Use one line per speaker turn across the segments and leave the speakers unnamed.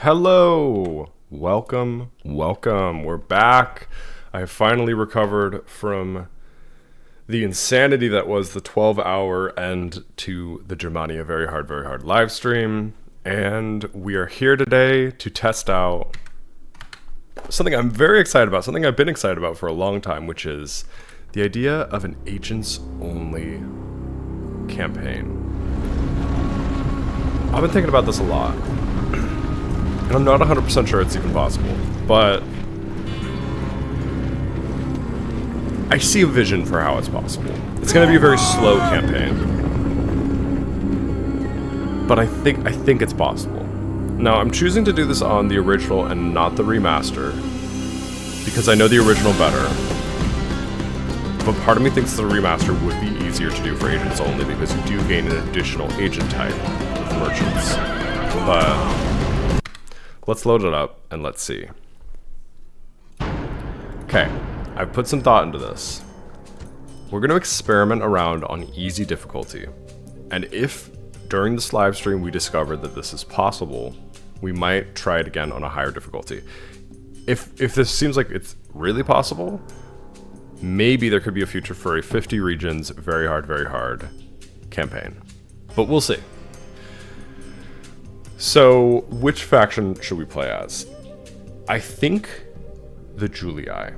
Hello, welcome. We're back. I have finally recovered from the insanity that was the 12-hour end to the Germania Very Hard live stream. And we are here today to test out something I'm very excited about, something I've been excited about for a long time, which is the idea of an agents-only campaign. I've been thinking about this a lot. And I'm not 100% sure it's even possible, but I see a vision for how it's possible. It's going to be a very slow campaign, but I think it's possible. Now, I'm choosing to do this on the original and not the remaster, because I know the original better, but part of me thinks the remaster would be easier to do for agents only, because you do gain an additional agent type with merchants. But let's load it up and let's see. Okay, I've put some thought into this. We're going to experiment around on easy difficulty. And if during this live stream we discover that this is possible, we might try it again on a higher difficulty. If this seems like it's really possible, maybe there could be a future for a 50 regions, very hard campaign. But we'll see. So, which faction should we play as? I think the Julii.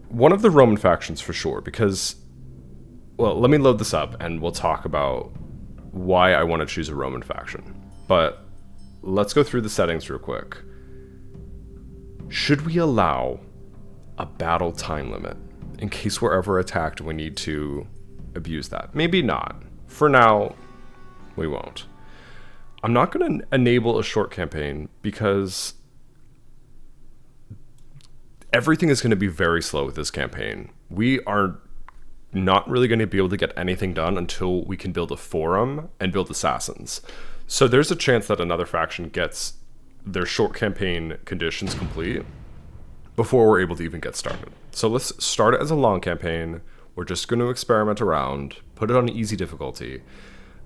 One of the Roman factions for sure, because, well, let me load this up and we'll talk about why I want to choose a Roman faction. But let's go through the settings real quick. Should we allow a battle time limit in case we're ever attacked and we need to abuse that? Maybe not. For now, we won't. I'm not going to enable a short campaign because everything is going to be very slow with this campaign. We are not really going to be able to get anything done until we can build a forum and build assassins. So there's a chance that another faction gets their short campaign conditions complete before we're able to even get started. So let's start it as a long campaign. We're just going to experiment around, put it on easy difficulty.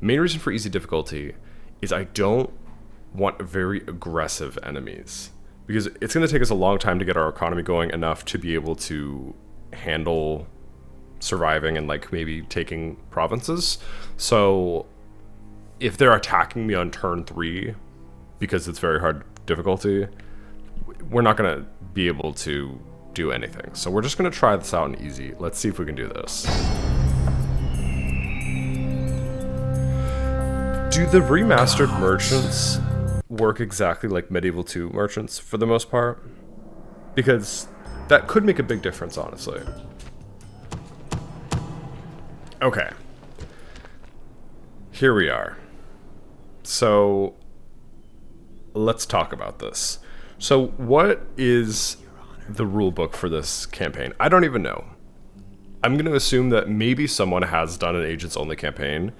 Main reason for easy difficulty is I don't want very aggressive enemies, because it's going to take us a long time to get our economy going enough to be able to handle surviving and like maybe taking provinces. So if they're attacking me on turn 3 because it's very hard difficulty, we're not going to be able to do anything. So we're just going to try this out in easy. Let's see if we can do this. Do the remastered merchants work exactly like Medieval 2 merchants for the most part? Because that could make a big difference, honestly. Okay. Here we are. So, let's talk about this. So, what is the rule book for this campaign? I don't even know. I'm going to assume that maybe someone has done an agents-only campaign.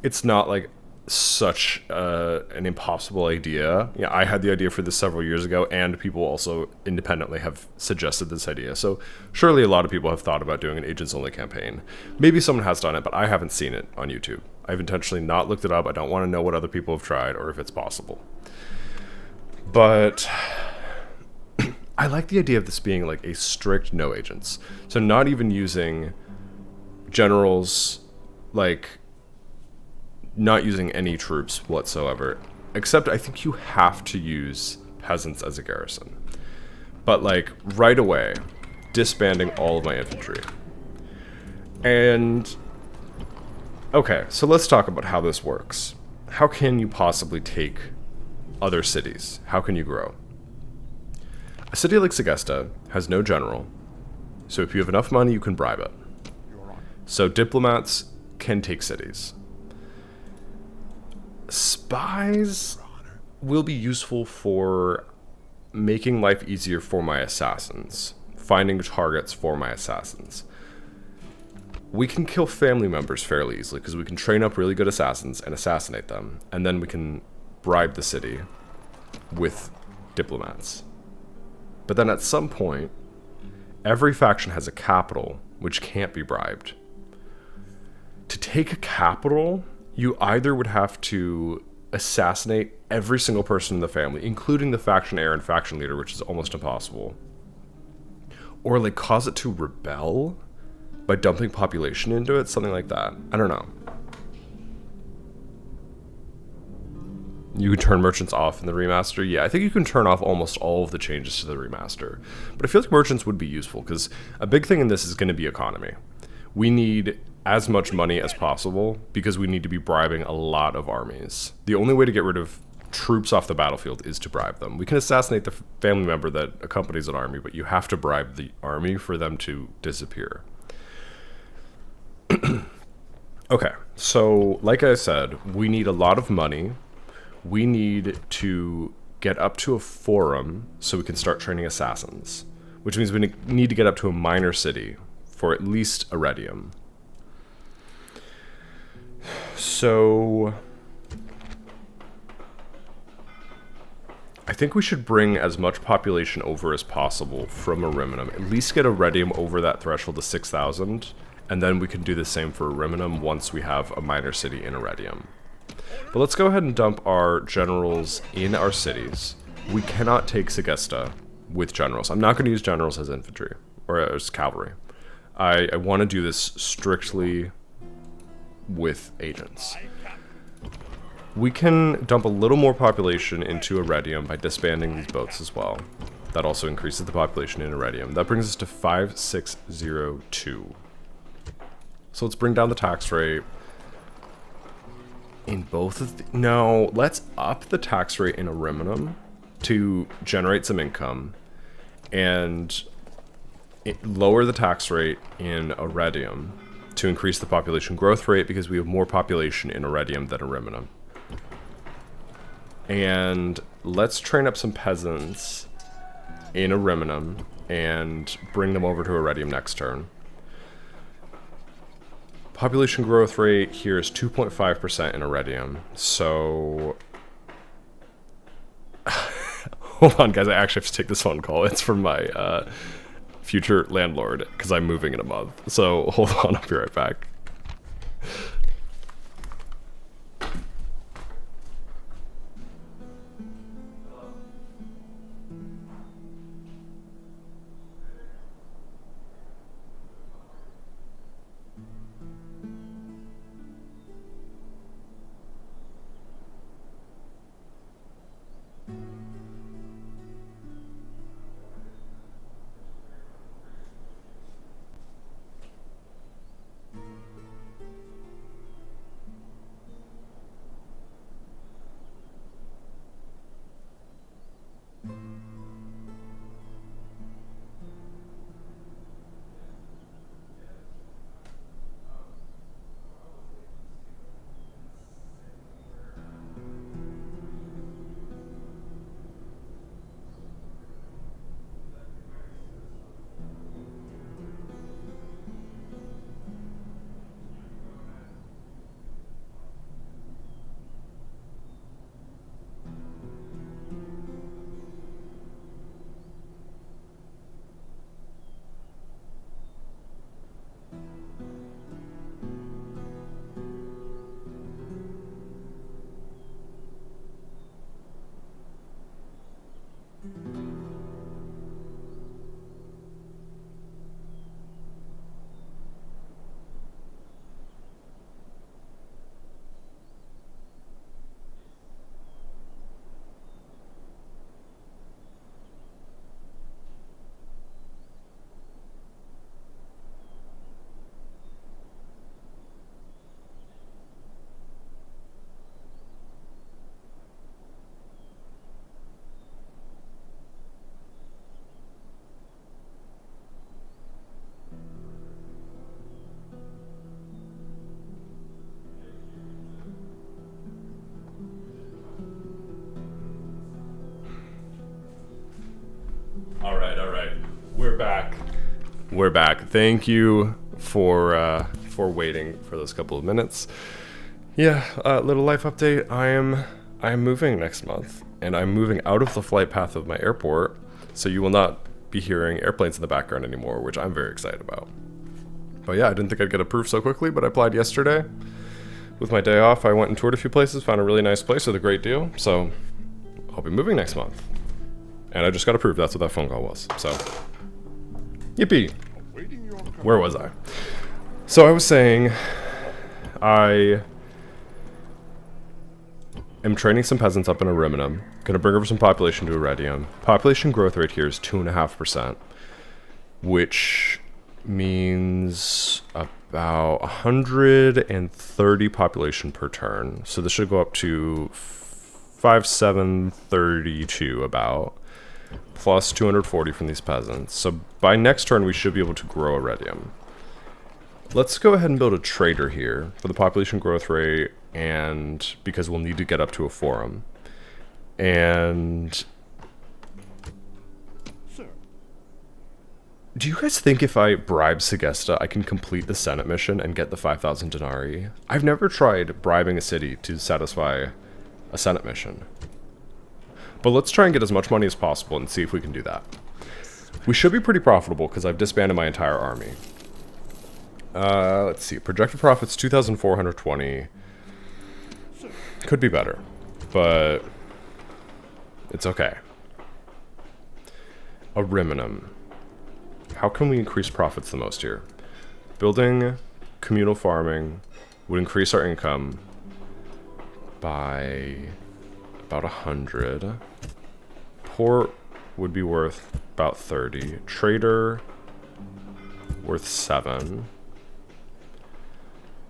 It's not like such an impossible idea. Yeah, I had the idea for this several years ago, and people also independently have suggested this idea. So surely a lot of people have thought about doing an agents-only campaign. Maybe someone has done it, but I haven't seen it on YouTube. I've intentionally not looked it up. I don't want to know what other people have tried or if it's possible. But I like the idea of this being like a strict no agents. So not even using generals, like not using any troops whatsoever, except I think you have to use peasants as a garrison. But like right away, disbanding all of my infantry. And okay, so let's talk about how this works. How can you possibly take other cities? How can you grow? A city like Segesta has no general, so if you have enough money, you can bribe it. So diplomats can take cities. Spies will be useful for making life easier for my assassins, finding targets for my assassins. We can kill family members fairly easily because we can train up really good assassins and assassinate them, and then we can bribe the city with diplomats. But then at some point, every faction has a capital which can't be bribed. To take a capital, you either would have to assassinate every single person in the family, including the faction heir and faction leader, which is almost impossible. Or like cause it to rebel by dumping population into it, something like that. I don't know. You can turn merchants off in the remaster. Yeah, I think you can turn off almost all of the changes to the remaster. But I feel like merchants would be useful, because a big thing in this is going to be economy. We need as much money as possible, because we need to be bribing a lot of armies. The only way to get rid of troops off the battlefield is to bribe them. We can assassinate the family member that accompanies an army, but you have to bribe the army for them to disappear. Okay, so like I said, we need a lot of money. We need to get up to a forum so we can start training assassins, which means we need to get up to a minor city for at least Iridium. So I think we should bring as much population over as possible from Ariminum. At least get Iridium over that threshold of 6,000, and then we can do the same for Ariminum once we have a minor city in Iridium. But let's go ahead and dump our generals in our cities. We cannot take Segesta with generals. I'm not going to use generals as infantry, or as cavalry. I want to do this strictly with agents. We can dump a little more population into Iridium by disbanding these boats as well. That also increases the population in Iridium. That brings us to 5602. So let's bring down the tax rate. In both of the... No, let's up the tax rate in Ariminum to generate some income, and lower the tax rate in Iridium to increase the population growth rate, because we have more population in Iridium than Ariminum. And let's train up some peasants in Ariminum and bring them over to Iridium next turn. Population growth rate here is 2.5% in Iridium, so... Hold on, guys, I actually have to take this phone call. It's from my future landlord, because I'm moving in a month. So, hold on, I'll be right back. Alright. We're back. Thank you for waiting for those couple of minutes. Yeah, little life update. I am moving next month, and I'm moving out of the flight path of my airport, so you will not be hearing airplanes in the background anymore, which I'm very excited about. But yeah, I didn't think I'd get approved so quickly, but I applied yesterday, with my day off, I went and toured a few places, found a really nice place with a great deal, so I'll be moving next month. And I just got approved, that's what that phone call was, so. Yippee! Where was I? So I was saying, I am training some peasants up in Ariminum, gonna bring over some population to Iridium. Population growth rate here is 2.5%, which means about 130 population per turn. So this should go up to 5732 about, plus 240 from these peasants. So by next turn we should be able to grow Iridium. Let's go ahead and build a trader here for the population growth rate, and because we'll need to get up to a forum. And do you guys think if I bribe Segesta, I can complete the Senate mission and get the 5,000 denarii? I've never tried bribing a city to satisfy a Senate mission. But let's try and get as much money as possible and see if we can do that. We should be pretty profitable because I've disbanded my entire army. Let's see. Projected profits 2,420. Could be better, but it's okay. Ariminum. How can we increase profits the most here? Building communal farming would increase our income by about 100. Port would be worth about 30. Trader worth 7.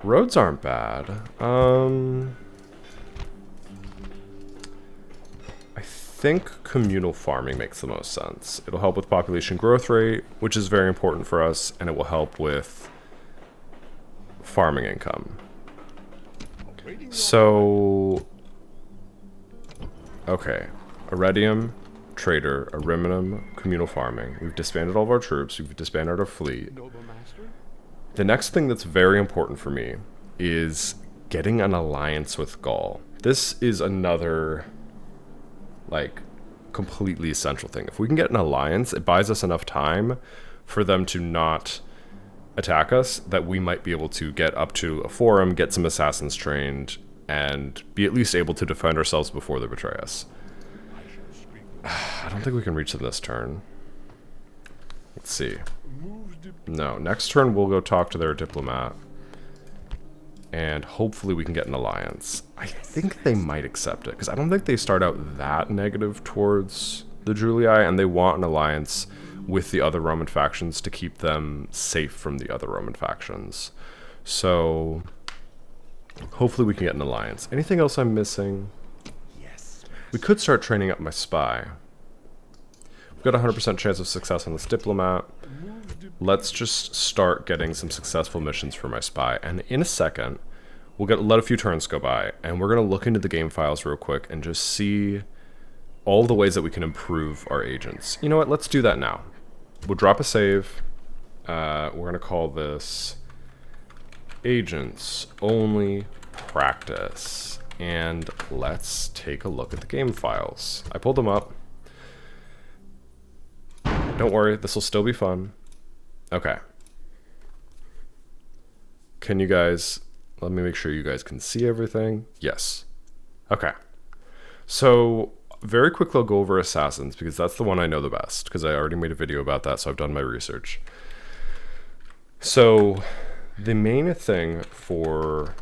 Roads aren't bad. I think communal farming makes the most sense. It'll help with population growth rate, which is very important for us, and it will help with farming income. So, okay, Iridium, Trader, Ariminum, communal farming. We've disbanded all of our troops, we've disbanded our fleet. The next thing that's very important for me is getting an alliance with Gaul. This is another, like, completely essential thing. If we can get an alliance, it buys us enough time for them to not attack us, that we might be able to get up to a forum, get some assassins trained, and be at least able to defend ourselves before they betray us. I don't think we can reach them this turn. Let's see. No, next turn we'll go talk to their diplomat, and hopefully we can get an alliance. I think they might accept it, because I don't think they start out that negative towards the Julii, and they want an alliance with the other Roman factions to keep them safe from the other Roman factions. So hopefully we can get an alliance. Anything else I'm missing? Yes. We could start training up my spy. We've got a 100% chance of success on this diplomat. Let's just start getting some successful missions for my spy. And in a second, we'll let a few turns go by, and we're going to look into the game files real quick and just see all the ways that we can improve our agents. You know what? Let's do that now. We'll drop a save. We're going to call this Agents Only Practice. And let's take a look at the game files. I pulled them up. Don't worry, this will still be fun. Okay. Can you guys, let me make sure you guys can see everything. Yes. Okay. So, very quickly I'll go over assassins, because that's the one I know the best, because I already made a video about that, so I've done my research. So, the main thing for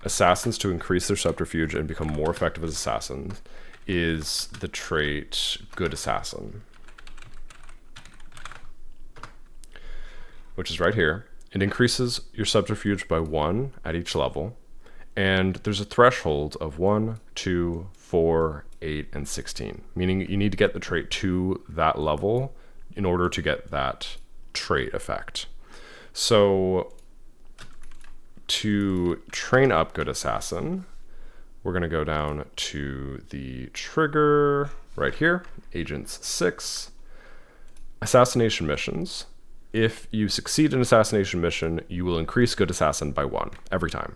assassins to increase their subterfuge and become more effective as assassins is the trait Good Assassin, which is right here. It increases your subterfuge by 1 at each level, and there's a threshold of 1, 2, 4, 8, and 16, meaning you need to get the trait to that level in order to get that trait effect. So to train up Good Assassin, we're going to go down to the trigger right here, Agents 6, Assassination Missions. If you succeed in assassination mission, you will increase Good Assassin by 1 every time.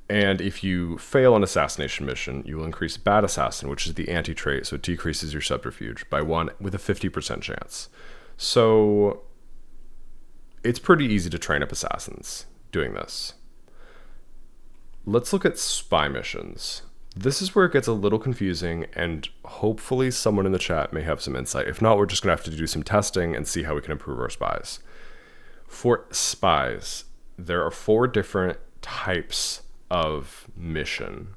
And if you fail an assassination mission, you will increase Bad Assassin, which is the anti-trait, so it decreases your subterfuge by 1 with a 50% chance. So it's pretty easy to train up assassins doing this. let's look at spy missions. This is where it gets a little confusing, and hopefully someone in the chat may have some insight. If not, we're just going to have to do some testing and see how we can improve our spies. For spies, there are 4 different types of mission.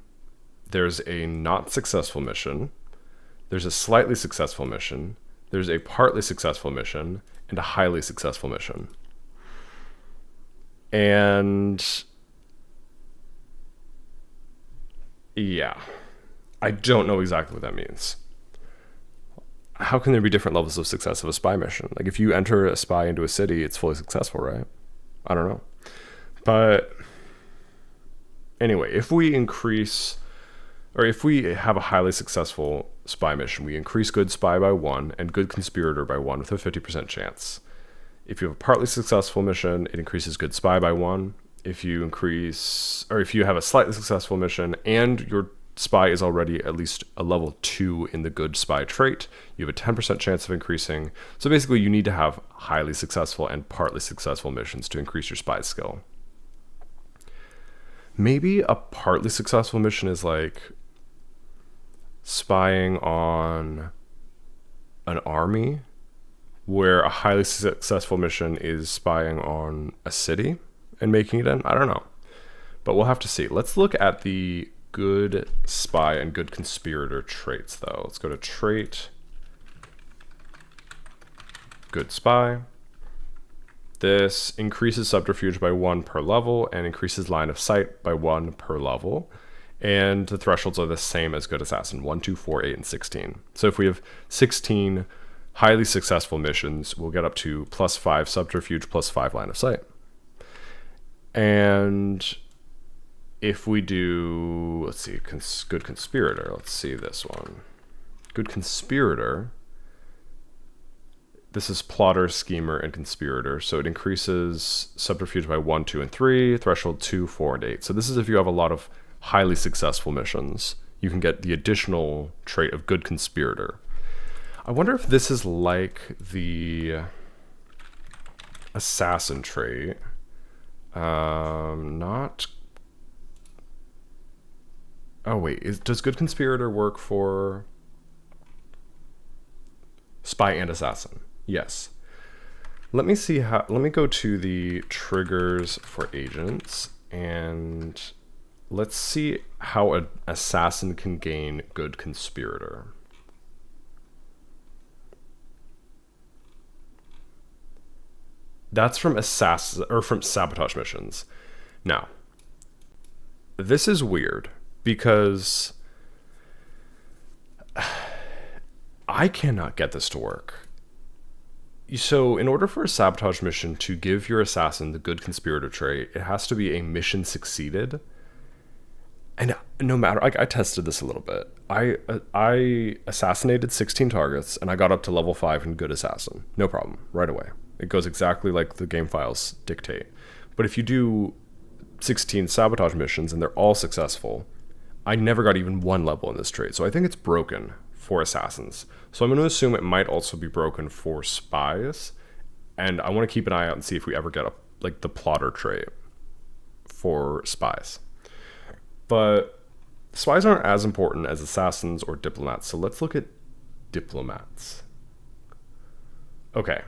There's a not successful mission, there's a slightly successful mission, there's a partly successful mission, and a highly successful mission. And yeah, I don't know exactly what that means. How can there be different levels of success of a spy mission? Like if you enter a spy into a city, it's fully successful, right? I don't know. But anyway, if we increase, or if we have a highly successful spy mission, we increase good spy by 1 and good conspirator by 1 with a 50% chance. If you have a partly successful mission, it increases good spy by 1. If you increase, or if you have a slightly successful mission and your spy is already at least a level 2 in the good spy trait, you have a 10% chance of increasing. So basically you need to have highly successful and partly successful missions to increase your spy skill. Maybe a partly successful mission is like spying on an army, where a highly successful mission is spying on a city and making it in. I don't know, but we'll have to see. Let's look at the good spy and good conspirator traits though. Let's go to trait, good spy. This increases subterfuge by 1 per level and increases line of sight by 1 per level. And the thresholds are the same as good assassin, 1, 2, 4, 8, and 16. So if we have 16 highly successful missions, we'll get up to +5 subterfuge, +5 line of sight. And if we do, let's see, good conspirator, let's see this one. Good conspirator, this is plotter, schemer, and conspirator. So it increases subterfuge by 1, 2, and 3, threshold 2, 4, and 8. So this is if you have a lot of highly successful missions, you can get the additional trait of good conspirator. I wonder if this is like the assassin trait. Not. Oh wait, does good conspirator work for spy and assassin? Yes. Let me see how. Let me go to the triggers for agents and let's see how an assassin can gain good conspirator. That's from assassin or from sabotage missions. Now, this is weird because I cannot get this to work. So in order for a sabotage mission to give your assassin the good conspirator trait, it has to be a mission succeeded. And no matter, I tested this a little bit. I assassinated 16 targets and I got up to level 5 in good assassin. No problem, right away. It goes exactly like the game files dictate. But if you do 16 sabotage missions and they're all successful, I never got even 1 level in this trait. So I think it's broken for assassins. So I'm going to assume it might also be broken for spies. And I want to keep an eye out and see if we ever get like the plotter trait for spies. But spies aren't as important as assassins or diplomats. So let's look at diplomats. Okay.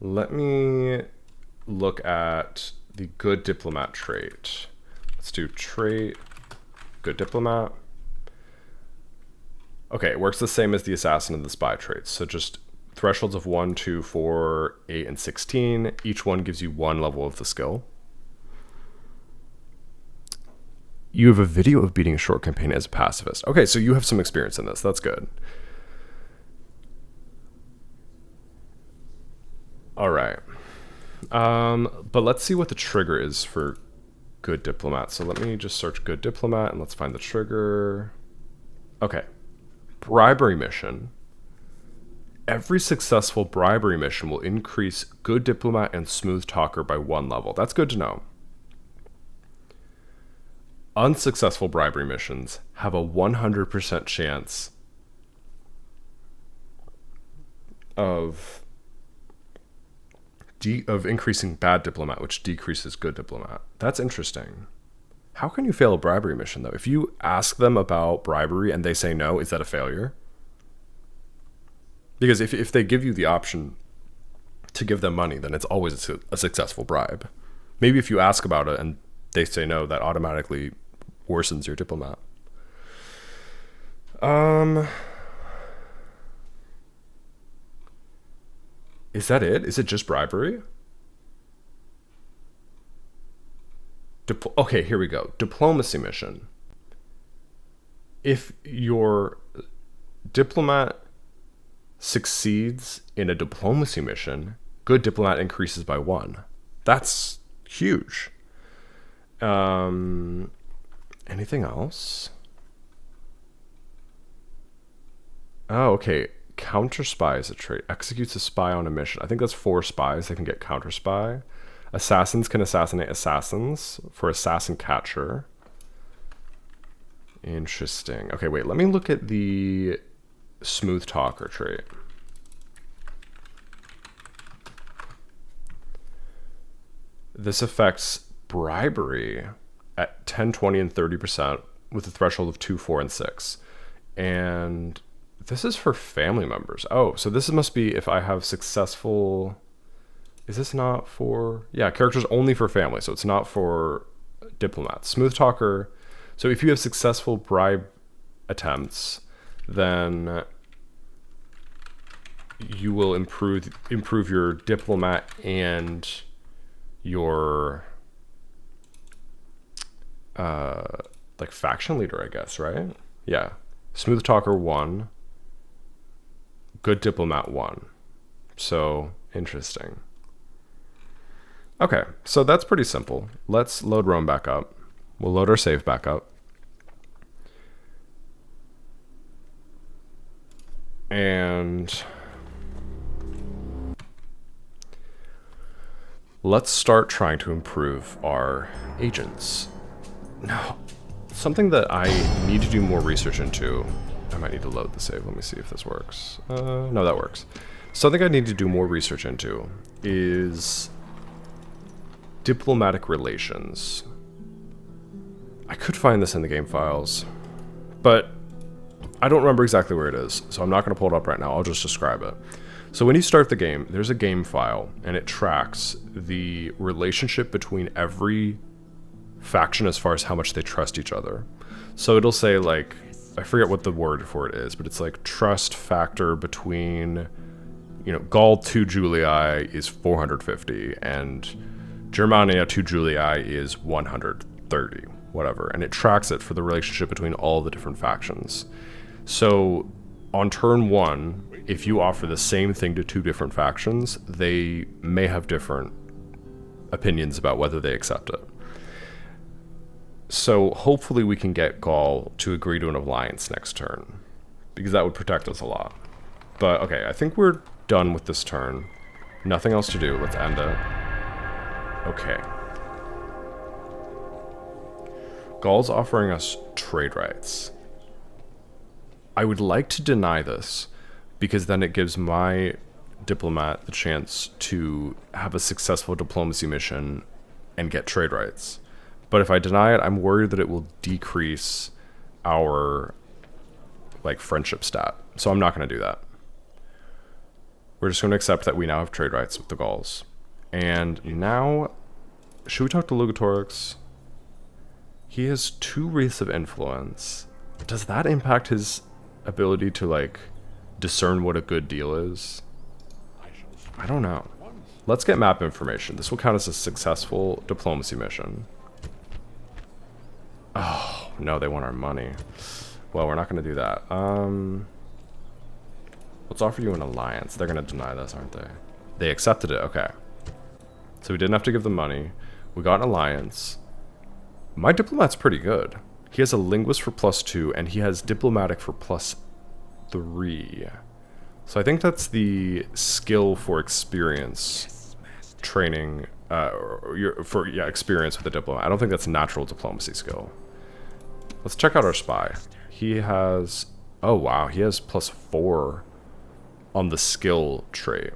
Let me look at the good diplomat trait. Let's do trait, good diplomat. Okay, it works the same as the assassin and the spy traits. So just thresholds of 1, 2, 4, 8, and 16. Each one gives you 1 level of the skill. You have a video of beating a short campaign as a pacifist. Okay, so you have some experience in this. That's good. All right. But let's see what the trigger is for good diplomat. So let me just search good diplomat and let's find the trigger. Okay. Bribery mission. Every successful bribery mission will increase good diplomat and smooth talker by 1 level. That's good to know. Unsuccessful bribery missions have a 100% chance of increasing bad diplomat, which decreases good diplomat. That's interesting. How can you fail a bribery mission, though? If you ask them about bribery and they say no, is that a failure? Because if they give you the option to give them money, then it's always a successful bribe. Maybe if you ask about it and they say no, that automatically worsens your diplomat. Is that it? Is it just bribery? Okay, here we go. Diplomacy mission. If your diplomat succeeds in a diplomacy mission, good diplomat increases by 1. That's huge. Anything else? Oh, okay. Counter spy is a trait. Executes a spy on a mission. I think that's 4 spies. They can get counter spy. Assassins can assassinate assassins for assassin catcher. Interesting. Okay, wait. Let me look at the smooth talker trait. This affects bribery at 10, 20, and 30% with a threshold of 2, 4, and 6. And this is for family members. Oh, so this must be if I have successful... Is this not for... Yeah, characters only for family, so it's not for diplomats. Smooth talker. So if you have successful bribe attempts, then you will improve your diplomat and your like faction leader, I guess, right? Yeah. Smooth talker 1. Good diplomat 1. So interesting. Okay, so that's pretty simple. Let's load Rome back up. We'll load our save back up. And let's start trying to improve our agents. Now, something that I need to do more research into. I might need to load the save. Let me see if this works. No, that works. Something I need to do more research into is diplomatic relations. I could find this in the game files, but I don't remember exactly where it is, so I'm not going to pull it up right now. I'll just describe it. So when you start the game, there's a game file, and it tracks the relationship between every faction as far as how much they trust each other. So it'll say, like, I forget what the word for it is, but it's like trust factor between, you know, Gaul to Julii is 450, and Germania to Julii is 130, whatever. And it tracks it for the relationship between all the different factions. So on turn 1, if you offer the same thing to 2 different factions, they may have different opinions about whether they accept it. So hopefully we can get Gaul to agree to an alliance next turn, because that would protect us a lot. But okay, I think we're done with this turn. Nothing else to do. Let's end it. Okay. Gaul's offering us trade rights. I would like to deny this, because then it gives my diplomat the chance to have a successful diplomacy mission and get trade rights. But if I deny it, I'm worried that it will decrease our, like, friendship stat. So I'm not going to do that. We're just going to accept that we now have trade rights with the Gauls. And now, should we talk to Lugatorix? He has 2 wreaths of influence. Does that impact his ability to, like, discern what a good deal is? I don't know. Let's get map information. This will count as a successful diplomacy mission. Oh, no, they want our money. Well, we're not going to do that. Let's offer you an alliance. They're going to deny this, aren't they? They accepted it. Okay. So we didn't have to give them money. We got an alliance. My diplomat's pretty good. He has a linguist for +2, and he has diplomatic for +3. So I think that's the skill for experience training, experience with a diplomat. I don't think that's natural diplomacy skill. Let's check out our spy. He has, oh wow, he has +4 on the skill trait.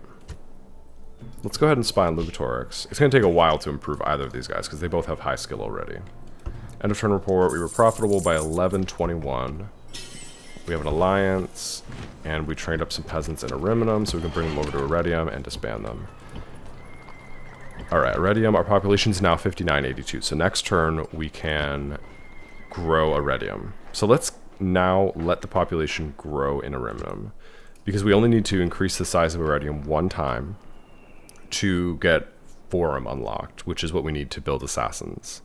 Let's go ahead and spy on Lugatorix. It's going to take a while to improve either of these guys because they both have high skill already. End of turn report. We were profitable by 1121. We have an alliance, and we trained up some peasants in Ariminum, so we can bring them over to Iridium and disband them. Alright, Iridium, our population is now 5982, so next turn we can grow Iridium. So let's now let the population grow in Ariminum, because we only need to increase the size of Iridium one time to get Forum unlocked, which is what we need to build assassins.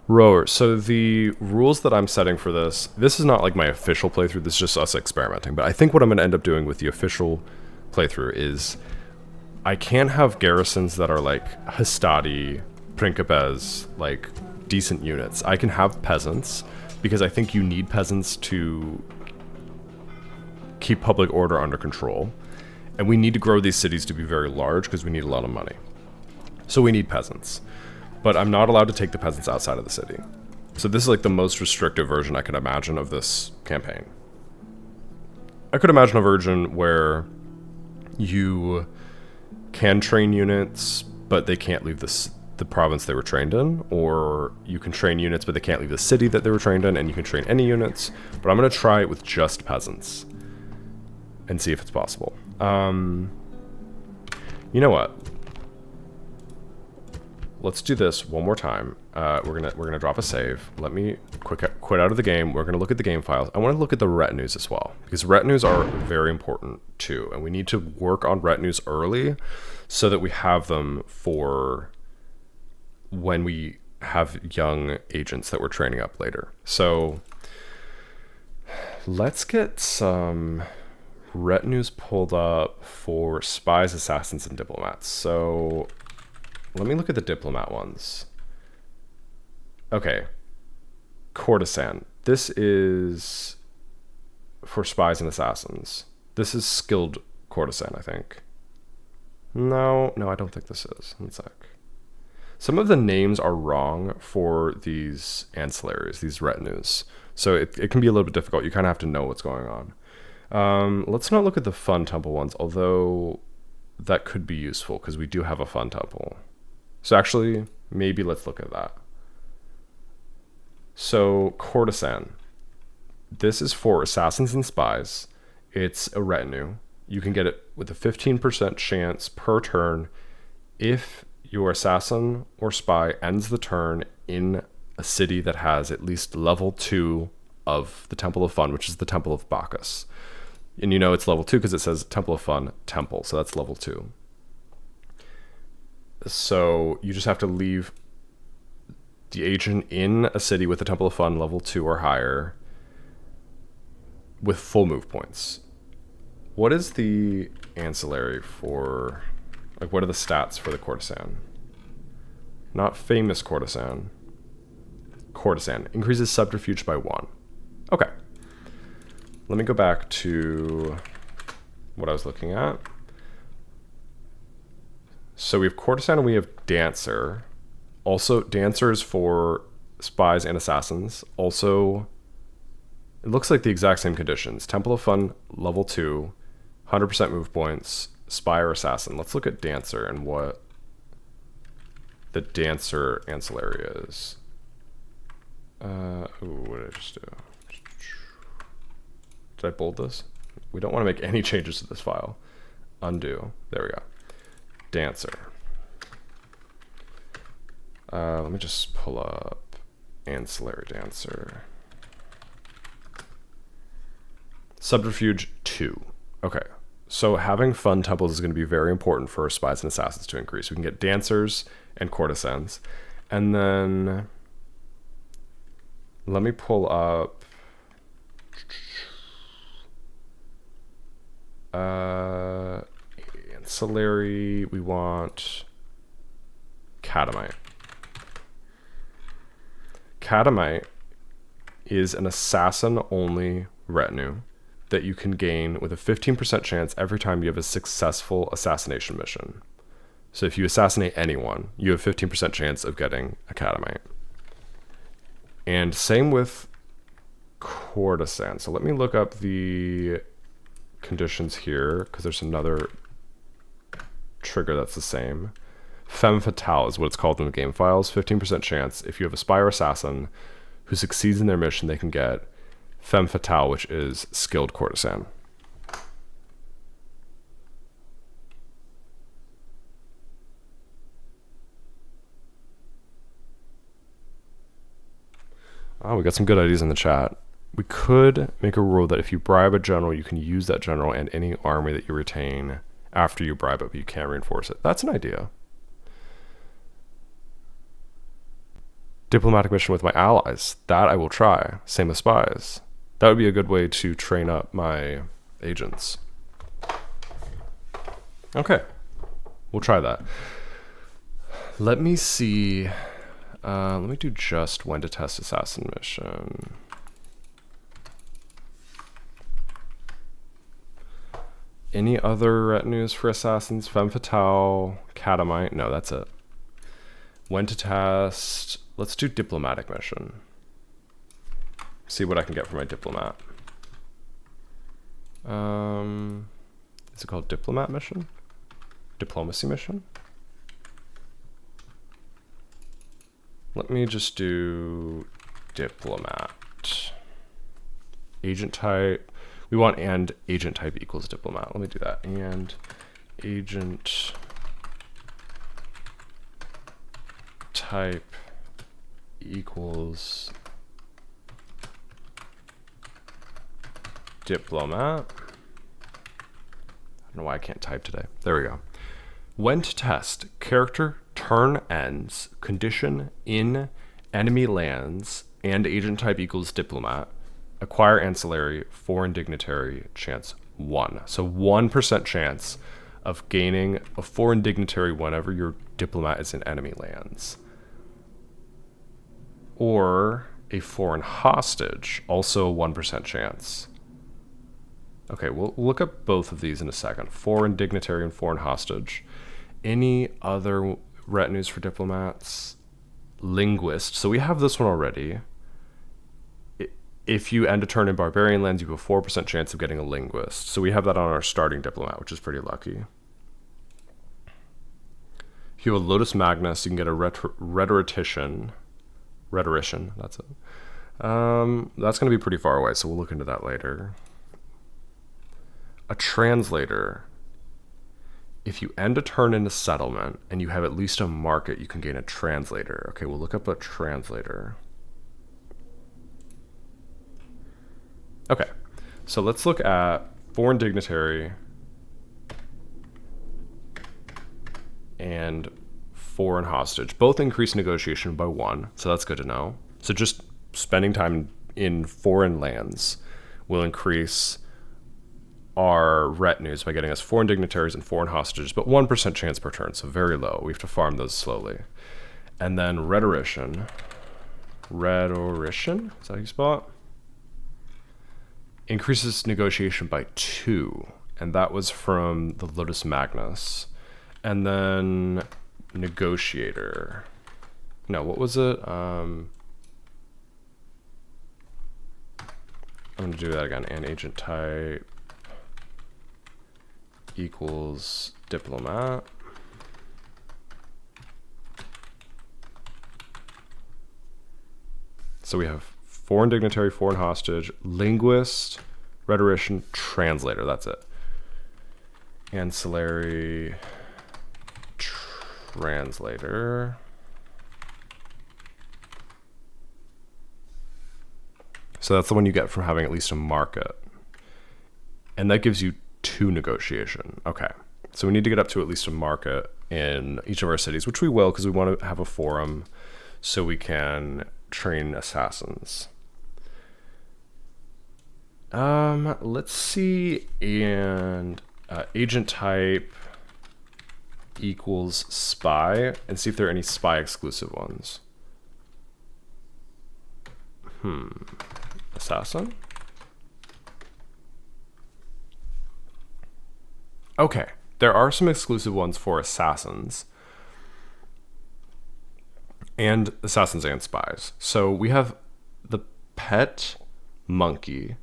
Rower, so the rules that I'm setting for this is not like my official playthrough, this is just us experimenting, but I think what I'm going to end up doing with the official playthrough is I can't have garrisons that are like Hastati, Principes, like decent units. I can have peasants, because I think you need peasants to keep public order under control, and we need to grow these cities to be very large because we need a lot of money. So we need peasants. But I'm not allowed to take the peasants outside of the city. So this is like the most restrictive version I could imagine of this campaign. I could imagine a version where you can train units, but they can't leave the province they were trained in, or you can train units, but they can't leave the city that they were trained in, and you can train any units. But I'm going to try it with just peasants and see if it's possible. You know what? Let's do this one more time. We're gonna drop a save. Let me quit out of the game. We're gonna look at the game files. I want to look at the retinues as well, because retinues are very important too, and we need to work on retinues early so that we have them for when we have young agents that we're training up later. So let's get some retinues pulled up for spies, assassins, and diplomats. So let me look at the diplomat ones. Okay. Courtesan. This is for spies and assassins. This is skilled courtesan, I think. No, I don't think this is. One sec. Some of the names are wrong for these ancillaries, these retinues. So it can be a little bit difficult. You kind of have to know what's going on. Let's not look at the fun temple ones, although that could be useful because we do have a fun temple. So actually, maybe let's look at that. So, courtesan. This is for assassins and spies. It's a retinue. You can get it with a 15% chance per turn if your assassin or spy ends the turn in a city that has at least level 2 of the Temple of Fun, which is the Temple of Bacchus. And you know it's level 2 because it says Temple of Fun, Temple, so that's level 2. So you just have to leave the agent in a city with the Temple of Fun level 2 or higher with full move points. What is the ancillary for, like, what are the stats for the courtesan? Not famous courtesan. Courtesan. Increases subterfuge by 1. Okay. Let me go back to what I was looking at. So we have courtesan and we have dancer. Also, dancer is for spies and assassins. Also, it looks like the exact same conditions. Temple of Fun, level 2, 100% move points, spy or assassin. Let's look at dancer and what the dancer ancillary is. What did I just do? Did I bold this? We don't want to make any changes to this file. Undo. There we go. Dancer. Let me just pull up ancillary dancer. Subterfuge 2. Okay. So having fun temples is going to be very important for spies and assassins to increase. We can get dancers and courtesans. And then let me pull up ancillary. We want Catamite. Catamite is an assassin-only retinue that you can gain with a 15% chance every time you have a successful assassination mission. So if you assassinate anyone, you have 15% chance of getting a Catamite. And same with courtesan. So let me look up the conditions here, because there's another trigger that's the same. Femme fatale is what it's called in the game files. 15% chance if you have a spy or assassin who succeeds in their mission, they can get femme fatale, which is skilled courtesan. Oh, we got some good ideas in the chat. We could make a rule that if you bribe a general, you can use that general and any army that you retain after you bribe it, but you can't reinforce it. That's an idea. Diplomatic mission with my allies. That I will try. Same with spies. That would be a good way to train up my agents. Okay. We'll try that. Let me see. Let me do just when to test assassin mission. Any other retinues for assassins? Femme fatale, catamite. No, that's it. When to test. Let's do diplomatic mission. See what I can get for my diplomat. Is it called diplomat mission? Diplomacy mission? Let me just do diplomat. Agent type. We want and agent type equals diplomat. Let me do that. And agent type equals diplomat. I don't know why I can't type today. There we go. When to test. Character turn ends. Condition in enemy lands. And agent type equals diplomat. Acquire ancillary. Foreign dignitary. Chance 1. So 1% chance of gaining a foreign dignitary whenever your diplomat is in enemy lands. Or a foreign hostage. Also a 1% chance. Okay, we'll look up both of these in a second. Foreign dignitary and foreign hostage. Any other retinues for diplomats? Linguist. So we have this one already. If you end a turn in barbarian lands, you have a 4% chance of getting a linguist. So we have that on our starting diplomat, which is pretty lucky. If you have a Lotus Magnus, you can get a rhetorician. Rhetorician, that's it. That's going to be pretty far away, so we'll look into that later. A translator. If you end a turn in a settlement and you have at least a market, you can gain a translator. Okay, we'll look up a translator. Okay, so let's look at foreign dignitary and foreign hostage. Both increase negotiation by 1, so that's good to know. So just spending time in foreign lands will increase our retinues by getting us foreign dignitaries and foreign hostages, but 1% chance per turn, so very low. We have to farm those slowly. And then rhetorician. Rhetorician? Is that how you spell it? Increases negotiation by 2, and that was from the Lotus Magnus. And then negotiator. No, what was it? I'm going to do that again. And agent type equals diplomat. So we have foreign dignitary, foreign hostage, linguist, rhetorician, translator. That's it. Ancillary translator. So that's the one you get from having at least a market. And that gives you 2 negotiation. Okay. So we need to get up to at least a market in each of our cities, which we will because we want to have a forum so we can train assassins. Let's see. And agent type equals spy, and see if there are any spy exclusive ones. Assassin. Okay, there are some exclusive ones for assassins and spies. So we have the pet Monkey,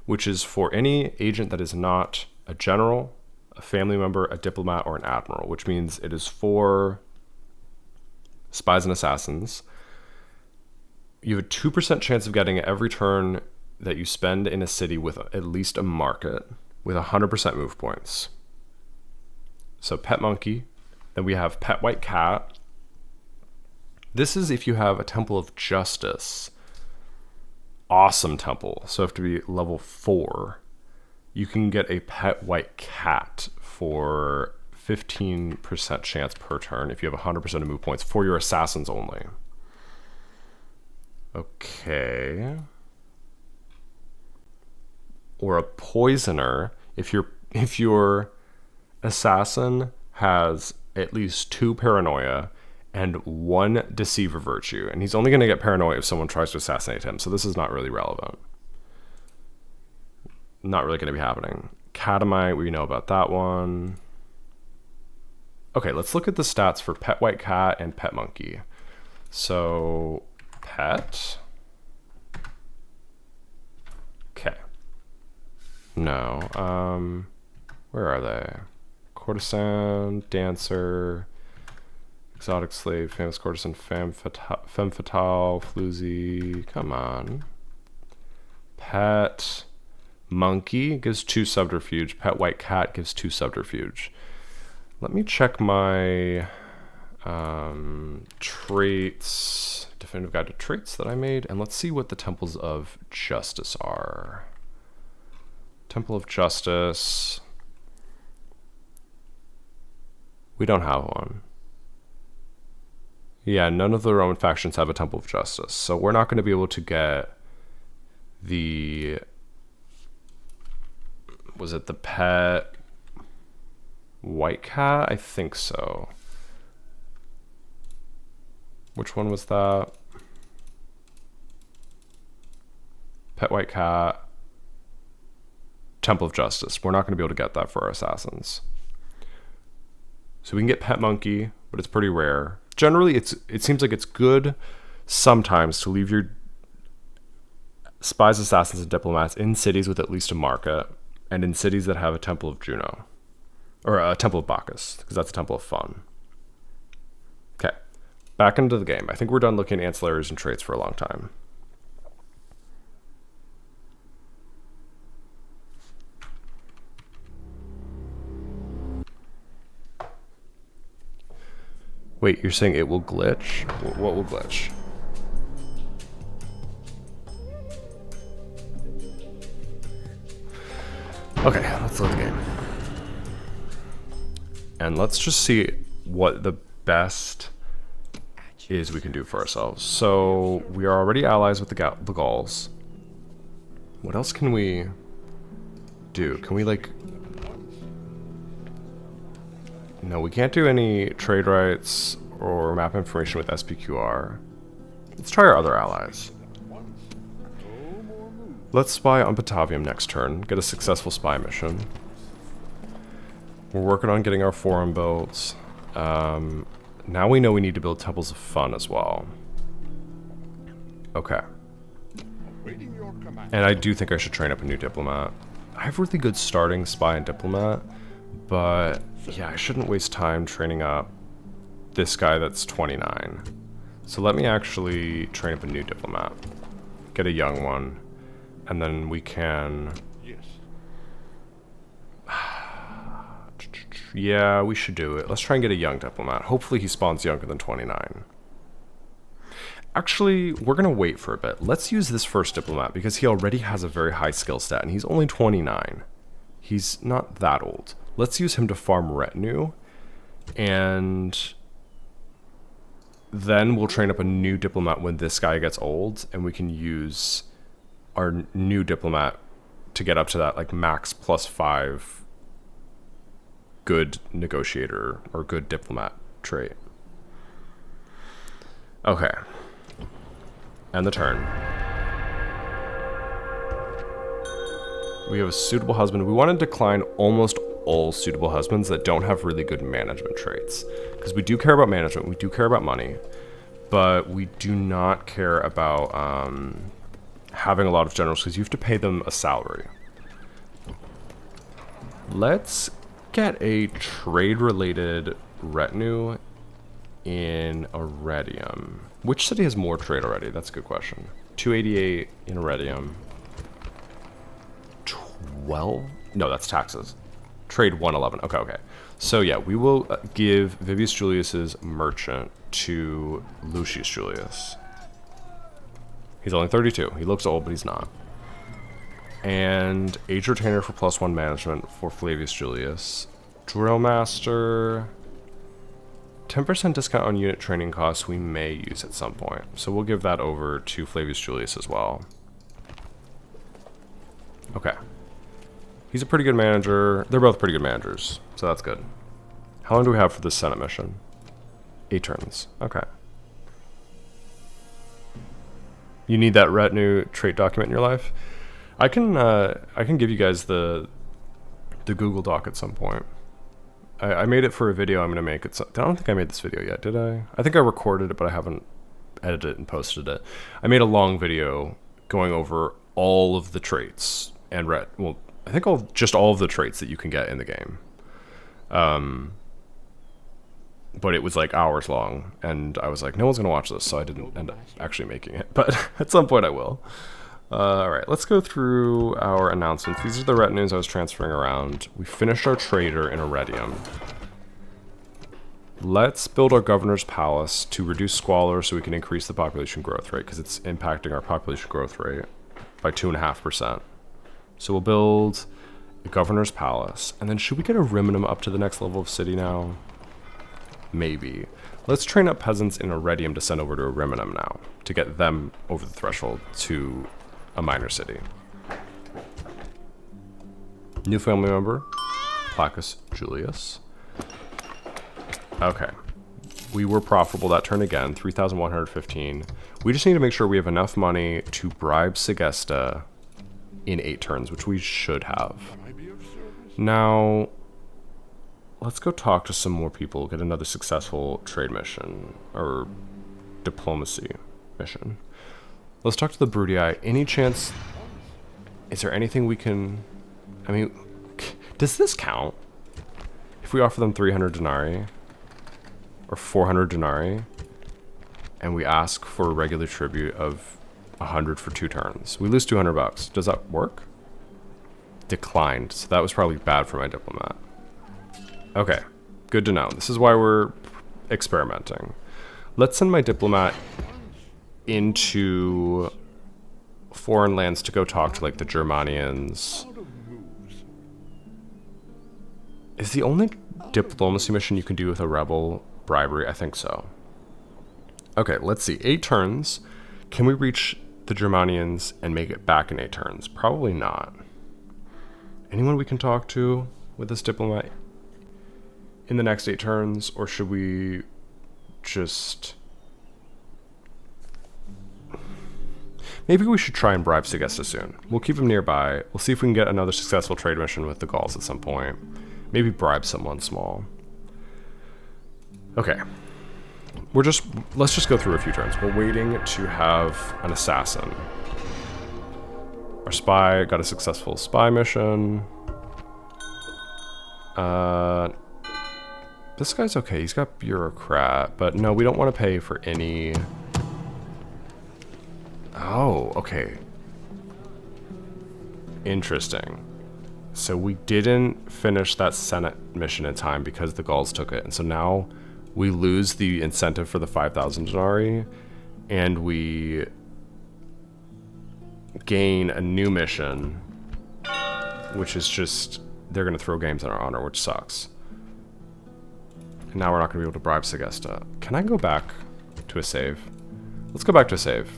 which is for any agent that is not a general, a family member, a diplomat, or an admiral, which means it is for spies and assassins. You have a 2% chance of getting it every turn that you spend in a city with at least a market, with 100% move points. So Pet Monkey. Then we have Pet White Cat. This is if you have a Temple of Justice. Awesome temple. So you have to be level 4. You can get a Pet White Cat for 15% chance per turn if you have 100% of move points for your assassins only. Okay. Or a Poisoner if your assassin has at least 2 paranoia and 1 deceiver virtue, and he's only going to get paranoia if someone tries to assassinate him, so this is not really relevant. Not really going to be happening. Catamite, we know about that one. Okay, let's look at the stats for Pet White Cat and Pet Monkey. So, Pet. Okay. No. Where are they? Courtesan, Dancer, Exotic Slave, Famous Courtesan, Femme Fatale, Floozy. Come on. Pet Monkey gives 2 Subterfuge. Pet White Cat gives 2 Subterfuge. Let me check my traits, Definitive Guide to Traits that I made, and let's see what the Temples of Justice are. Temple of Justice. We don't have one. Yeah, none of the Roman factions have a Temple of Justice, so we're not going to be able to get the... Was it the Pet White Cat? I think so. Which one was that? Pet White Cat. Temple of Justice. We're not going to be able to get that for our assassins. So we can get Pet Monkey, but it's pretty rare. Generally, it seems like it's good sometimes to leave your spies, assassins, and diplomats in cities with at least a market, and in cities that have a Temple of Juno. Or a Temple of Bacchus, because that's a Temple of Fun. Okay, back into the game. I think we're done looking at ancillaries and traits for a long time. Wait, you're saying it will glitch? What will glitch? Okay, let's load the game. And let's just see what the best is we can do for ourselves. So, we are already allies with the Gauls. What else can we do? Can we, like... No, we can't do any trade rights or map information with SPQR. Let's try our other allies. Let's spy on Batavium next turn, get a successful spy mission. We're working on getting our forum built. Now we know we need to build Temples of Fun as well. Okay. And I do think I should train up a new diplomat. I have really good starting spy and diplomat, but yeah, I shouldn't waste time training up this guy that's 29. So let me actually train up a new diplomat. Get a young one. And then we can... Yes. Yeah, we should do it. Let's try and get a young diplomat. Hopefully he spawns younger than 29. Actually, we're going to wait for a bit. Let's use this first diplomat because he already has a very high skill stat and he's only 29. He's not that old. Let's use him to farm retinue, and then we'll train up a new diplomat when this guy gets old, and we can use our new diplomat to get up to that like max +5 good negotiator or good diplomat trait. Okay. End the turn. We have a suitable husband. We want to decline almost all suitable husbands that don't have really good management traits, because we do care about management, we do care about money, but we do not care about having a lot of generals because you have to pay them a salary. Let's get a trade-related retinue in Iridium. Which city has more trade already? That's a good question. 288 in Iridium. 12? No, that's taxes. Trade 111. Okay, okay. So yeah, we will give Vivius Julius's merchant to Lucius Julius. He's only 32. He looks old, but he's not. And Age Retainer for +1 management for Flavius Julius. Drill Master. 10% discount on unit training costs we may use at some point. So we'll give that over to Flavius Julius as well. Okay. He's a pretty good manager. They're both pretty good managers, so that's good. How long do we have for this Senate mission? 8 turns. Okay. You need that retinue trait document in your life? I can give you guys the Google Doc at some point. I made it for a video I'm going to make. I don't think I made this video yet, did I? I think I recorded it, but I haven't edited it and posted it. I made a long video going over all of the traits and well, I think just all of the traits that you can get in the game. But it was like hours long, and I was like, no one's going to watch this, so I didn't end up actually making it. But at some point I will. All right, let's go through our announcements. These are the retinues I was transferring around. We finished our trader in Iridium. Let's build our governor's palace to reduce squalor so we can increase the population growth rate, because it's impacting our population growth rate by 2.5%. So we'll build a governor's palace. And then should we get a Rimminum up to the next level of city now? Maybe. Let's train up peasants in Iridium to send over to a Rimminum now, to get them over the threshold to a minor city. New family member, Placus Julius. Okay. We were profitable that turn again, 3,115. We just need to make sure we have enough money to bribe Segesta in 8 turns, which we should have. Now, let's go talk to some more people, get another successful trade mission, or diplomacy mission. Let's talk to the Brudii. Any chance, is there anything we can, I mean, does this count? If we offer them 300 denarii, or 400 denarii, and we ask for a regular tribute of 100 for 2 turns. We lose 200 bucks. Does that work? Declined. So that was probably bad for my diplomat. Okay, good to know. This is why we're experimenting. Let's send my diplomat into foreign lands to go talk to like the Germanians. Is the only diplomacy mission you can do with a rebel bribery? I think so. Okay, let's see. 8 turns. Can we reach the Germanians and make it back in 8 turns? Probably not. Anyone we can talk to with this diplomat in the next 8 turns, or should we just... Maybe we should try and bribe Segesta soon. We'll keep him nearby. We'll see if we can get another successful trade mission with the Gauls at some point. Maybe bribe someone small. Okay. Let's just go through a few turns. We're waiting to have an assassin. Our spy got a successful spy mission. This guy's okay. He's got bureaucrat, but no, we don't want to pay for any... Oh, okay. Interesting. So we didn't finish that Senate mission in time because the Gauls took it. And so now we lose the incentive for the 5,000 denarii, and we gain a new mission, which is just, they're going to throw games in our honor, which sucks. And now we're not going to be able to bribe Segesta. Can I go back to a save? Let's go back to a save.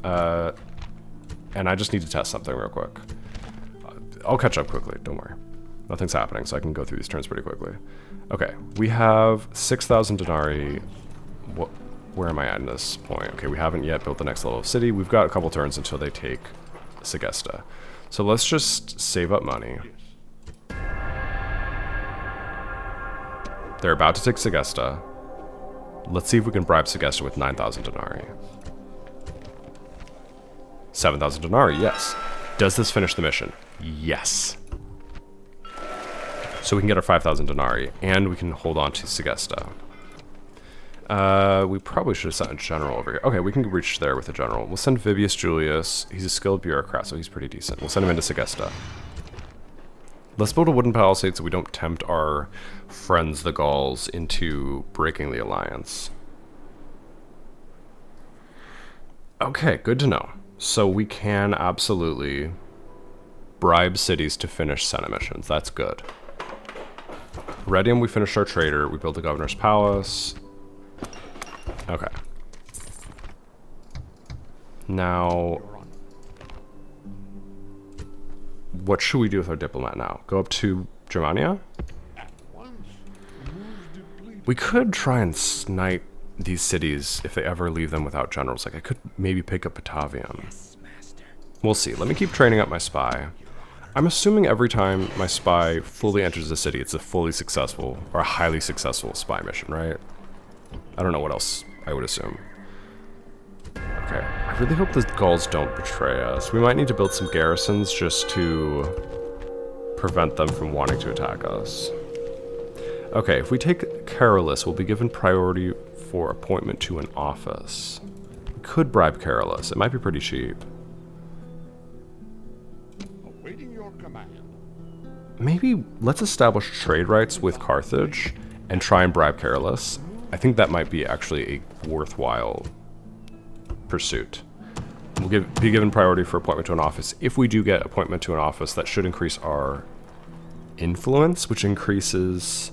And I just need to test something real quick. I'll catch up quickly, don't worry. Nothing's happening, so I can go through these turns pretty quickly. Okay, we have 6,000 denarii. Where am I at in this point? Okay, we haven't yet built the next level of city. We've got a couple turns until they take Segesta. So let's just save up money. They're about to take Segesta. Let's see if we can bribe Segesta with 9,000 denarii. 7,000 denarii, yes. Does this finish the mission? Yes. So we can get our 5,000 denarii, and we can hold on to Segesta. We probably should have sent a general over here. Okay, we can reach there with a general. We'll send Vibius Julius. He's a skilled bureaucrat, so he's pretty decent. We'll send him into Segesta. Let's build a wooden palisade so we don't tempt our friends, the Gauls, into breaking the alliance. Okay, good to know. So we can absolutely bribe cities to finish Senate missions. That's good. Redium, we finished our trader. We built the governor's palace. Okay. Now, what should we do with our diplomat now? Go up to Germania? We could try and snipe these cities if they ever leave them without generals. Like, I could maybe pick up Batavium. We'll see. Let me keep training up my spy. I'm assuming every time my spy fully enters the city, it's a fully successful or a highly successful spy mission, right? I don't know what else I would assume. Okay, I really hope the Gauls don't betray us. We might need to build some garrisons just to prevent them from wanting to attack us. Okay, if we take Carolus, we'll be given priority for appointment to an office. We could bribe Carolus. It might be pretty cheap. Maybe let's establish trade rights with Carthage and try and bribe Carolus. I think that might be actually a worthwhile pursuit. We'll be given priority for appointment to an office. If we do get appointment to an office, that should increase our influence, which increases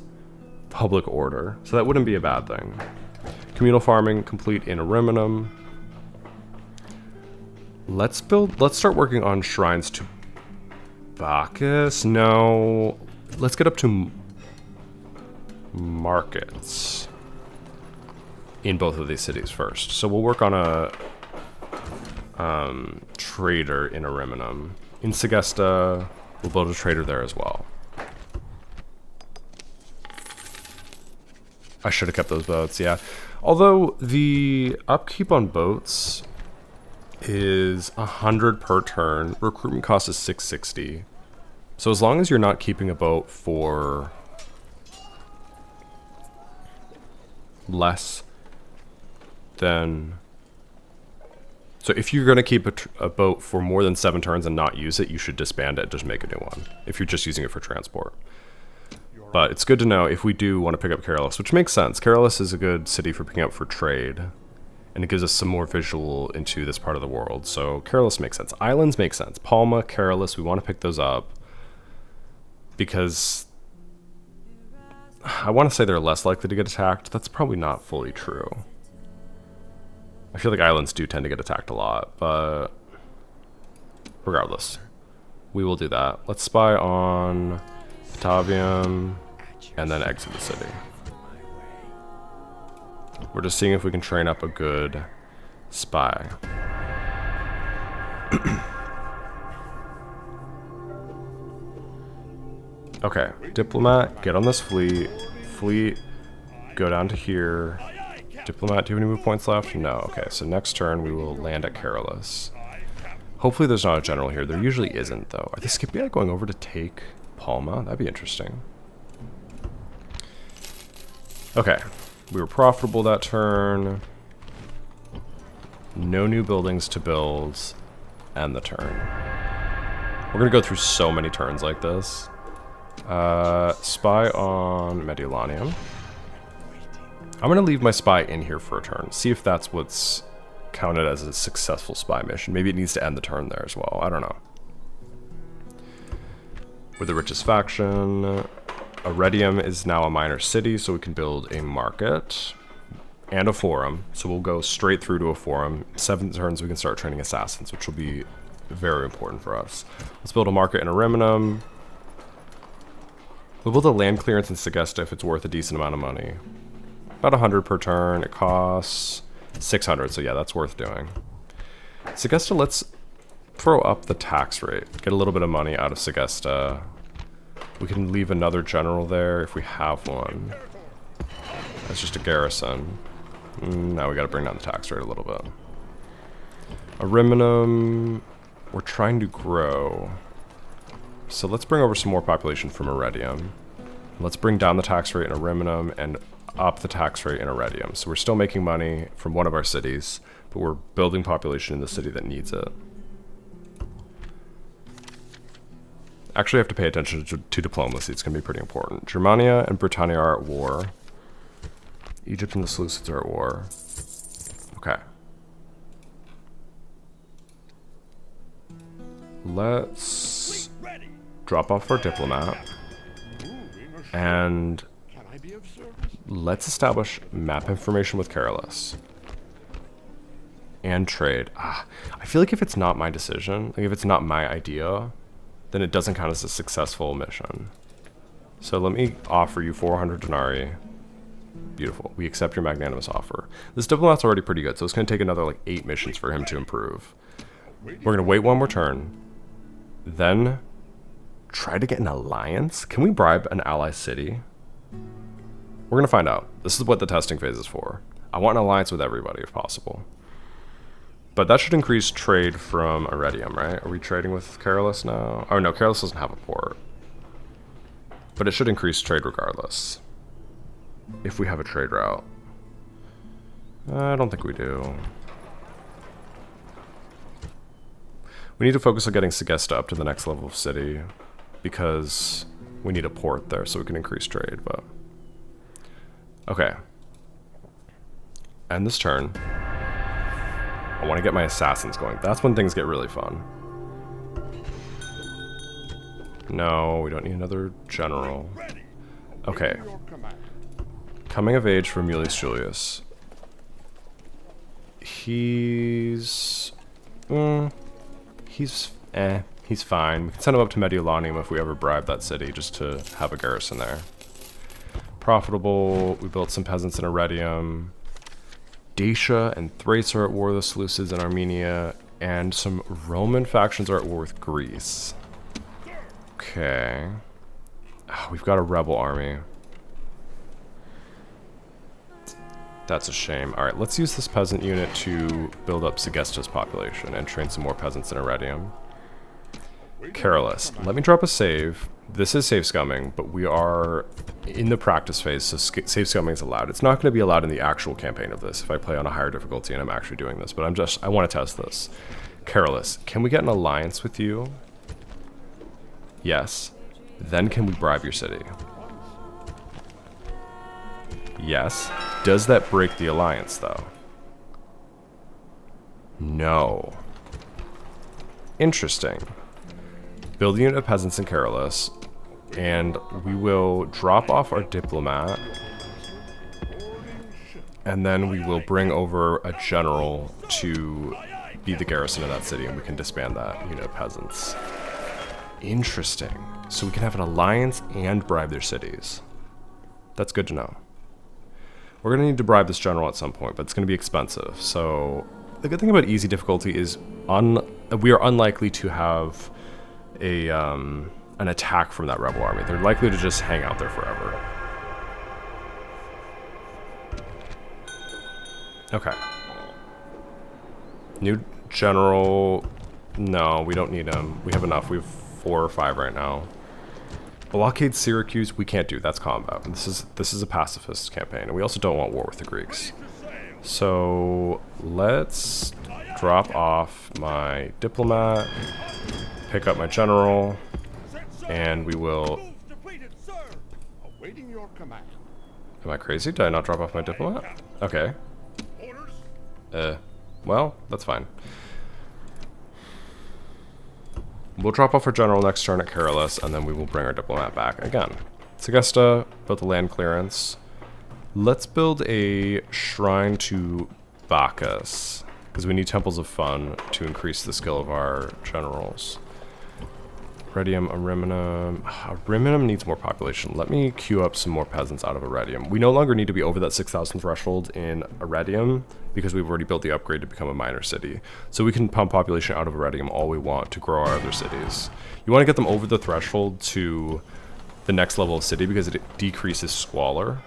public order. So that wouldn't be a bad thing. Communal farming complete in Ariminum. Let's start working on shrines to Bacchus. No, let's get up to markets in both of these cities first. So we'll work on a trader in Ariminum. In Segesta, we'll build a trader there as well. I should have kept those boats, yeah. Although the upkeep on boats is 100 per turn. Recruitment cost is 660. So as long as you're not keeping a boat for less than... So if you're going to keep a boat for more than 7 turns and not use it, you should disband it and just make a new one, if you're just using it for transport. But it's good to know if we do want to pick up Carolus, which makes sense. Carolus is a good city for picking up for trade, and it gives us some more visual into this part of the world. So Carolus makes sense. Islands make sense. Palma, Carolus, we want to pick those up because I want to say they're less likely to get attacked. That's probably not fully true. I feel like islands do tend to get attacked a lot, but regardless, we will do that. Let's spy on Batavium and then exit the city. We're just seeing if we can train up a good spy. Okay, diplomat, get on this fleet. Fleet, go down to here. Diplomat, do you have any move points left? No. Okay, so next turn we will land at Carolus. Hopefully there's not a general here. There usually isn't, though. Are the Scipii going over to take Palma? That'd be interesting. Okay, we were profitable that turn. No new buildings to build. End the turn. We're gonna go through so many turns like this. Spy on Mediolanium. I'm gonna leave my spy in here for a turn. See if that's what's counted as a successful spy mission. Maybe it needs to end the turn there as well. I don't know. We're the richest faction. Arretium is now a minor city, so we can build a market and a forum. So we'll go straight through to a forum. 7 turns we can start training assassins, which will be very important for us. Let's build a market in Ariminum. We'll build a land clearance in Segesta if it's worth a decent amount of money. About 100 per turn. It costs 600, so yeah, that's worth doing. Segesta, let's throw up the tax rate. Get a little bit of money out of Segesta. We can leave another general there if we have one. That's just a garrison. Now we gotta bring down the tax rate a little bit. Ariminum, we're trying to grow. So let's bring over some more population from Iridium. Let's bring down the tax rate in Ariminum and up the tax rate in Iridium. So we're still making money from one of our cities, but we're building population in the city that needs it. Actually, I have to pay attention to diplomacy. It's going to be pretty important. Germania and Britannia are at war. Egypt and the Seleucids are at war. Okay. Let's drop off our diplomat. And let's establish map information with Carolus. And trade. I feel like if it's not my decision, like if it's not my idea, then it doesn't count as a successful mission. So let me offer you 400 denarii. Beautiful. We accept your magnanimous offer. This diplomat's already pretty good, so it's going to take another like 8 missions for him to improve. We're going to wait one more turn. Then try to get an alliance. Can we bribe an ally city? We're going to find out. This is what the testing phase is for. I want an alliance with everybody if possible. But that should increase trade from Iridium, right? Are we trading with Carolus now? Oh no, Carolus doesn't have a port. But it should increase trade regardless. If we have a trade route. I don't think we do. We need to focus on getting Segesta up to the next level of city. Because we need a port there so we can increase trade, but... Okay. End this turn. I want to get my assassins going. That's when things get really fun. No, we don't need another general. Okay. Coming of age for Aemilius Julius. He's fine. We can send him up to Mediolanium if we ever bribe that city, just to have a garrison there. Profitable. We built some peasants in Iridium. Dacia and Thrace are at war with the Seleucids and Armenia, and some Roman factions are at war with Greece. Okay. We've got a rebel army. That's a shame. Alright, let's use this peasant unit to build up Segesta's population and train some more peasants in Iridium. Carolus, let me drop a save. This is save scumming, but we are in the practice phase, so save scumming is allowed. It's not going to be allowed in the actual campaign of this if I play on a higher difficulty and I'm actually doing this, but I want to test this. Carolus, can we get an alliance with you? Yes. Then can we bribe your city? Yes. Does that break the alliance, though? No. Interesting. Build a unit of peasants in Carolus, and we will drop off our diplomat, and then we will bring over a general to be the garrison of that city, and we can disband that unit of peasants. Interesting. So we can have an alliance and bribe their cities. That's good to know. We're going to need to bribe this general at some point, but it's going to be expensive. So the good thing about easy difficulty is we are unlikely to have an attack from that rebel army. They're likely to just hang out there forever. Okay. New general. No, we don't need him. We have enough. We have 4 or 5 right now. Blockade Syracuse, we can't do. That's combat. This is a pacifist campaign, and we also don't want war with the Greeks. So let's drop off my diplomat, pick up my general, and we will... Am I crazy? Did I not drop off my diplomat? Okay. Well, that's fine. We'll drop off our general next turn at Carolus, and then we will bring our diplomat back again. Segesta built the land clearance. Let's build a shrine to Bacchus, because we need temples of fun to increase the skill of our generals. Iridium, Ariminum. Ariminum needs more population. Let me queue up some more peasants out of Iridium. We no longer need to be over that 6,000 threshold in Iridium because we've already built the upgrade to become a minor city. So we can pump population out of Iridium all we want to grow our other cities. You want to get them over the threshold to the next level of city because it decreases squalor.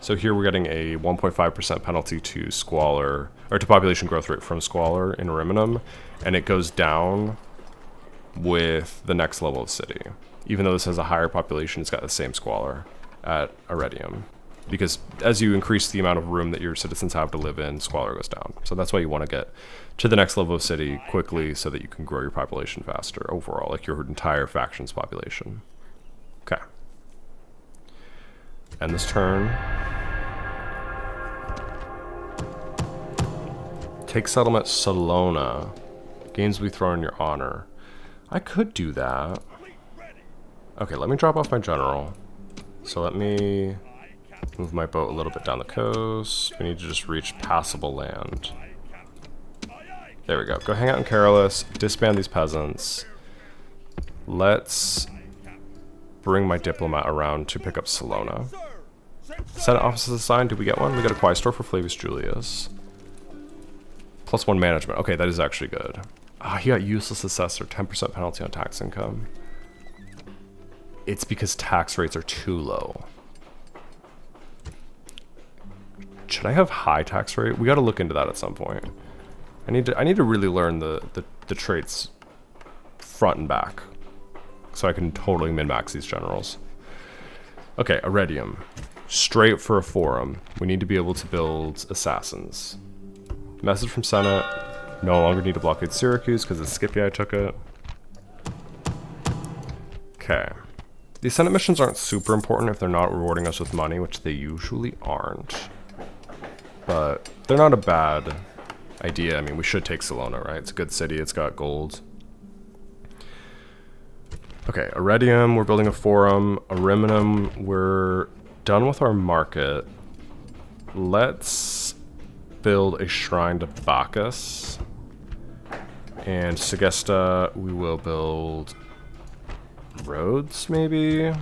So here we're getting a 1.5% penalty to squalor, or to population growth rate from squalor in Ariminum, and it goes down with the next level of city. Even though this has a higher population, it's got the same squalor at Arretium. Because as you increase the amount of room that your citizens have to live in, squalor goes down. So that's why you want to get to the next level of city quickly so that you can grow your population faster overall, like your entire faction's population. Okay. End this turn. Take settlement Salona. Games will be thrown in your honor. I could do that. Okay, let me drop off my general. So let me move my boat a little bit down the coast. We need to just reach passable land. There we go. Go hang out in Carolus. Disband these peasants. Let's bring my diplomat around to pick up Salona. Senate offices assigned. Did we get one? We got a quaestor for Flavius Julius. +1 management. Okay, that is actually good. Ah, he got useless assessor. 10% penalty on tax income. It's because tax rates are too low. Should I have high tax rate? We got to look into that at some point. I need to really learn the traits front and back, so I can totally min-max these generals. Okay, Arretium. Straight for a forum. We need to be able to build assassins. Message from Senate. No longer need to blockade Syracuse because it's Scipii took it. Okay. These Senate missions aren't super important if they're not rewarding us with money, which they usually aren't. But they're not a bad idea. I mean, we should take Salona, right? It's a good city. It's got gold. Okay, Arretium, we're building a forum. Ariminum, we're done with our market. Let's build a shrine to Bacchus. And Segesta, we will build roads, maybe?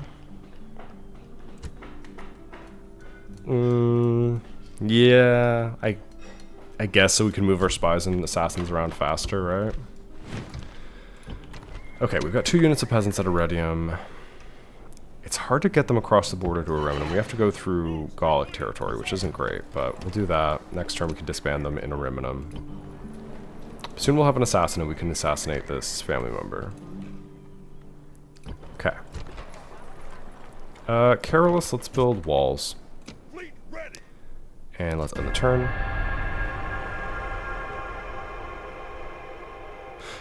Yeah, I guess so we can move our spies and assassins around faster, right? Okay, we've got 2 units of peasants at Arretium. It's hard to get them across the border to Ariminum. We have to go through Gallic territory, which isn't great, but we'll do that. Next turn we can disband them in Ariminum. Soon we'll have an assassin and we can assassinate this family member. Okay. Carolus, let's build walls. And let's end the turn.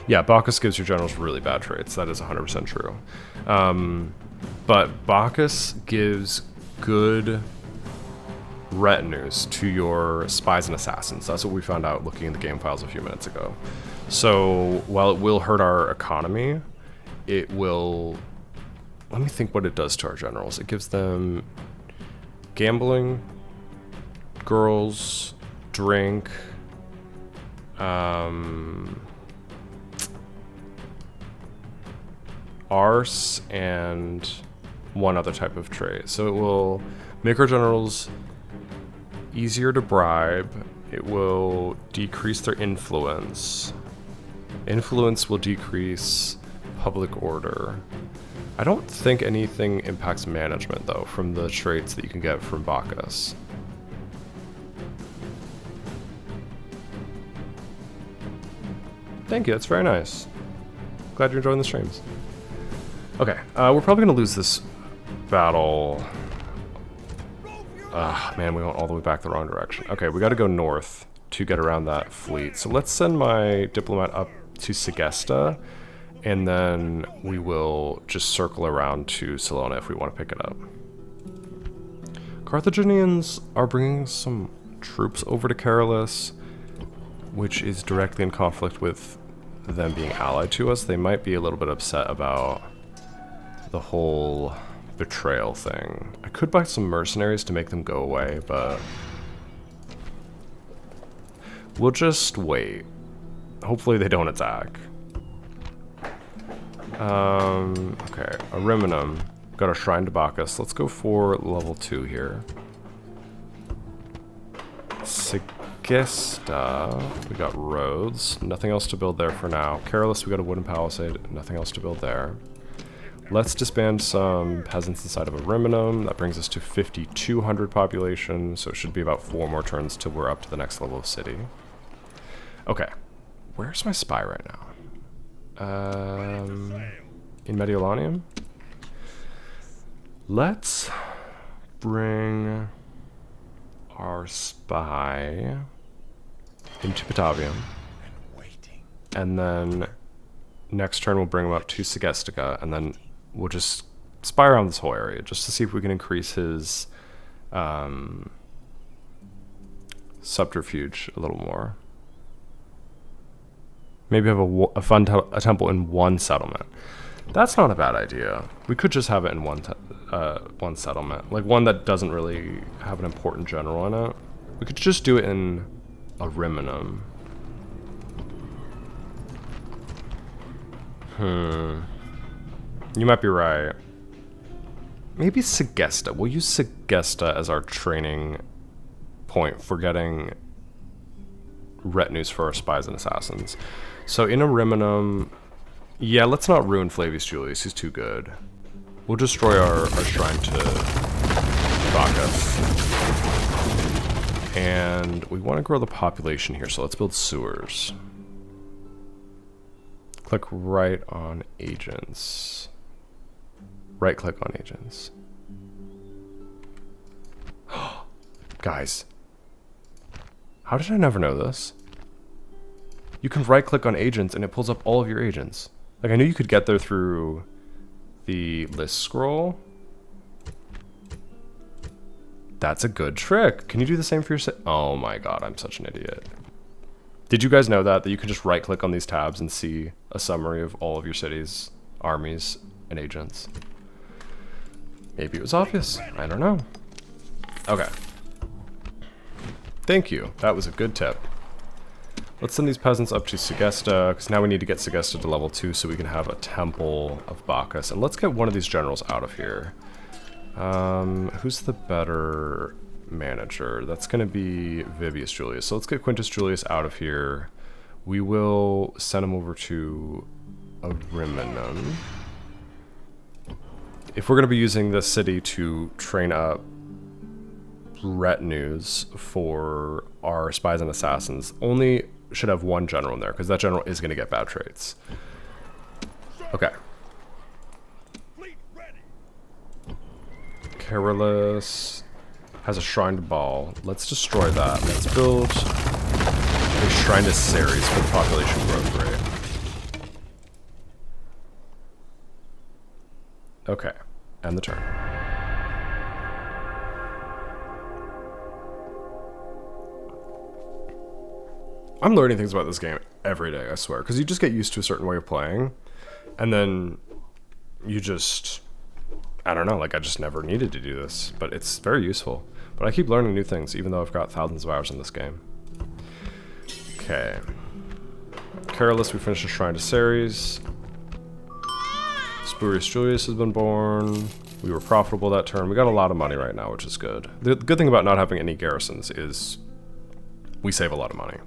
Yeah, Bacchus gives your generals really bad traits. That is 100% true. But Bacchus gives good retinues to your spies and assassins. That's what we found out looking at the game files a few minutes ago. So while it will hurt our economy, it will... Let me think what it does to our generals. It gives them gambling, girls, drink, arse, and one other type of trait. So it will make our generals easier to bribe. It will decrease their influence. Influence will decrease public order. I don't think anything impacts management, though, from the traits that you can get from Bacchus. Thank you, that's very nice. Glad you're enjoying the streams. Okay, we're probably going to lose this battle. Man, we went all the way back the wrong direction. Okay, we got to go north to get around that fleet. So let's send my diplomat up to Segesta, and then we will just circle around to Salona if we want to pick it up. Carthaginians are bringing some troops over to Carolus, which is directly in conflict with them being allied to us. They might be a little bit upset about the whole betrayal thing. I could buy some mercenaries to make them go away, but we'll just wait. Hopefully they don't attack. Okay, Ariminum. Got a shrine to Bacchus. Let's go for level 2 here. Segesta, we got roads. Nothing else to build there for now. Carolus, we got a wooden palisade. Nothing else to build there. Let's disband some peasants inside of Ariminum. That brings us to 5,200 population, so it should be about 4 more turns till we're up to the next level of city. Okay, where's my spy right now? In Mediolanium? Let's bring our spy into Batavium. And then next turn we'll bring him up to Segestica, and then we'll just spy around this whole area just to see if we can increase his subterfuge a little more. Maybe have a temple in one settlement. That's not a bad idea. We could just have it in one settlement, like one that doesn't really have an important general in it. We could just do it in Ariminum. You might be right. Maybe Segesta. We'll use Segesta as our training point for getting retinues for our spies and assassins. So in Ariminum, yeah, let's not ruin Flavius Julius. He's too good. We'll destroy our shrine to Bacchus. And we want to grow the population here, so let's build sewers. Click right on agents. Right click on agents. Guys, how did I never know this? You can right click on agents and it pulls up all of your agents. Like, I knew you could get there through the list scroll. That's a good trick. Can you do the same for your city? Oh my god, I'm such an idiot. Did you guys know that you can just right click on these tabs and see a summary of all of your cities, armies, and agents? Maybe it was obvious. I don't know. Okay. Thank you. That was a good tip. Let's send these peasants up to Segesta, because now we need to get Segesta to level 2 so we can have a temple of Bacchus. And let's get one of these generals out of here. Who's the better manager? That's going to be Vibius Julius. So let's get Quintus Julius out of here. We will send him over to Ariminum. If we're going to be using this city to train up retinues for our spies and assassins, only should have one general in there, because that general is going to get bad traits. Okay. Carolus has a shrine to Baal. Let's destroy that. Let's build a shrine to Ceres for the population growth rate. Okay. End the turn. I'm learning things about this game every day, I swear, because you just get used to a certain way of playing, and then you just, I don't know, like, I just never needed to do this, but it's very useful. But I keep learning new things, even though I've got thousands of hours in this game. Okay. Carolus, we finished a shrine to Ceres. Spurius Julius has been born. We were profitable that turn. We got a lot of money right now, which is good. The good thing about not having any garrisons is we save a lot of money.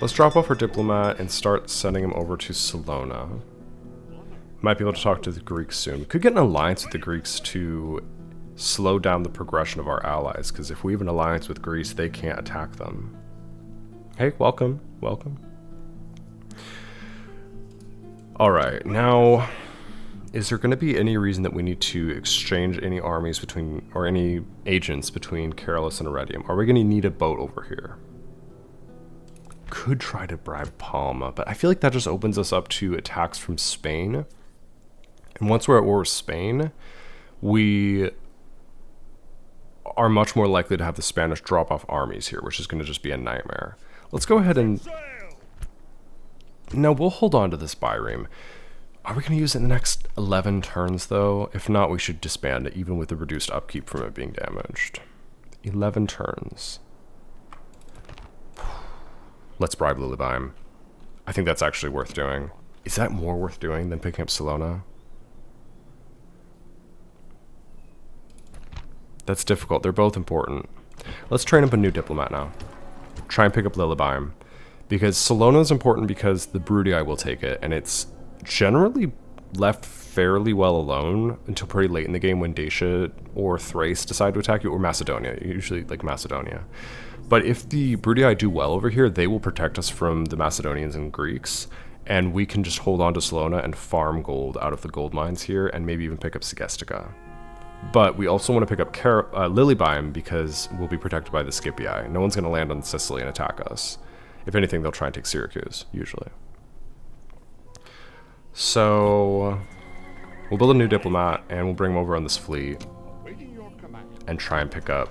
Let's drop off our diplomat and start sending him over to Salona. Might be able to talk to the Greeks soon. We could get an alliance with the Greeks to slow down the progression of our allies, because if we have an alliance with Greece, they can't attack them. Hey, welcome. Welcome. Alright, now, is there going to be any reason that we need to exchange any armies between, or any agents between Carolus and Iridium? Are we going to need a boat over here? Could try to bribe Palma, but I feel like that just opens us up to attacks from Spain. And once we're at war with Spain, we are much more likely to have the Spanish drop off armies here, which is going to just be a nightmare. Let's go ahead and... No, we'll hold on to this Byreme. Are we going to use it in the next 11 turns, though? If not, we should disband it, even with the reduced upkeep from it being damaged. 11 turns. Let's bribe Lilibime. I think that's actually worth doing. Is that more worth doing than picking up Salona? That's difficult. They're both important. Let's train up a new diplomat now. Try and pick up Lilibime. Because Salona is important because the Brudii will take it, and it's generally left fairly well alone until pretty late in the game when Dacia or Thrace decide to attack you, or Macedonia, usually like Macedonia. But if the Brutii do well over here, they will protect us from the Macedonians and Greeks, and we can just hold on to Salona and farm gold out of the gold mines here, and maybe even pick up Segestica. But we also want to pick up Lilybaeum because we'll be protected by the Scipii. No one's going to land on Sicily and attack us. If anything, they'll try and take Syracuse, usually. So we'll build a new diplomat, and we'll bring him over on this fleet and try and pick up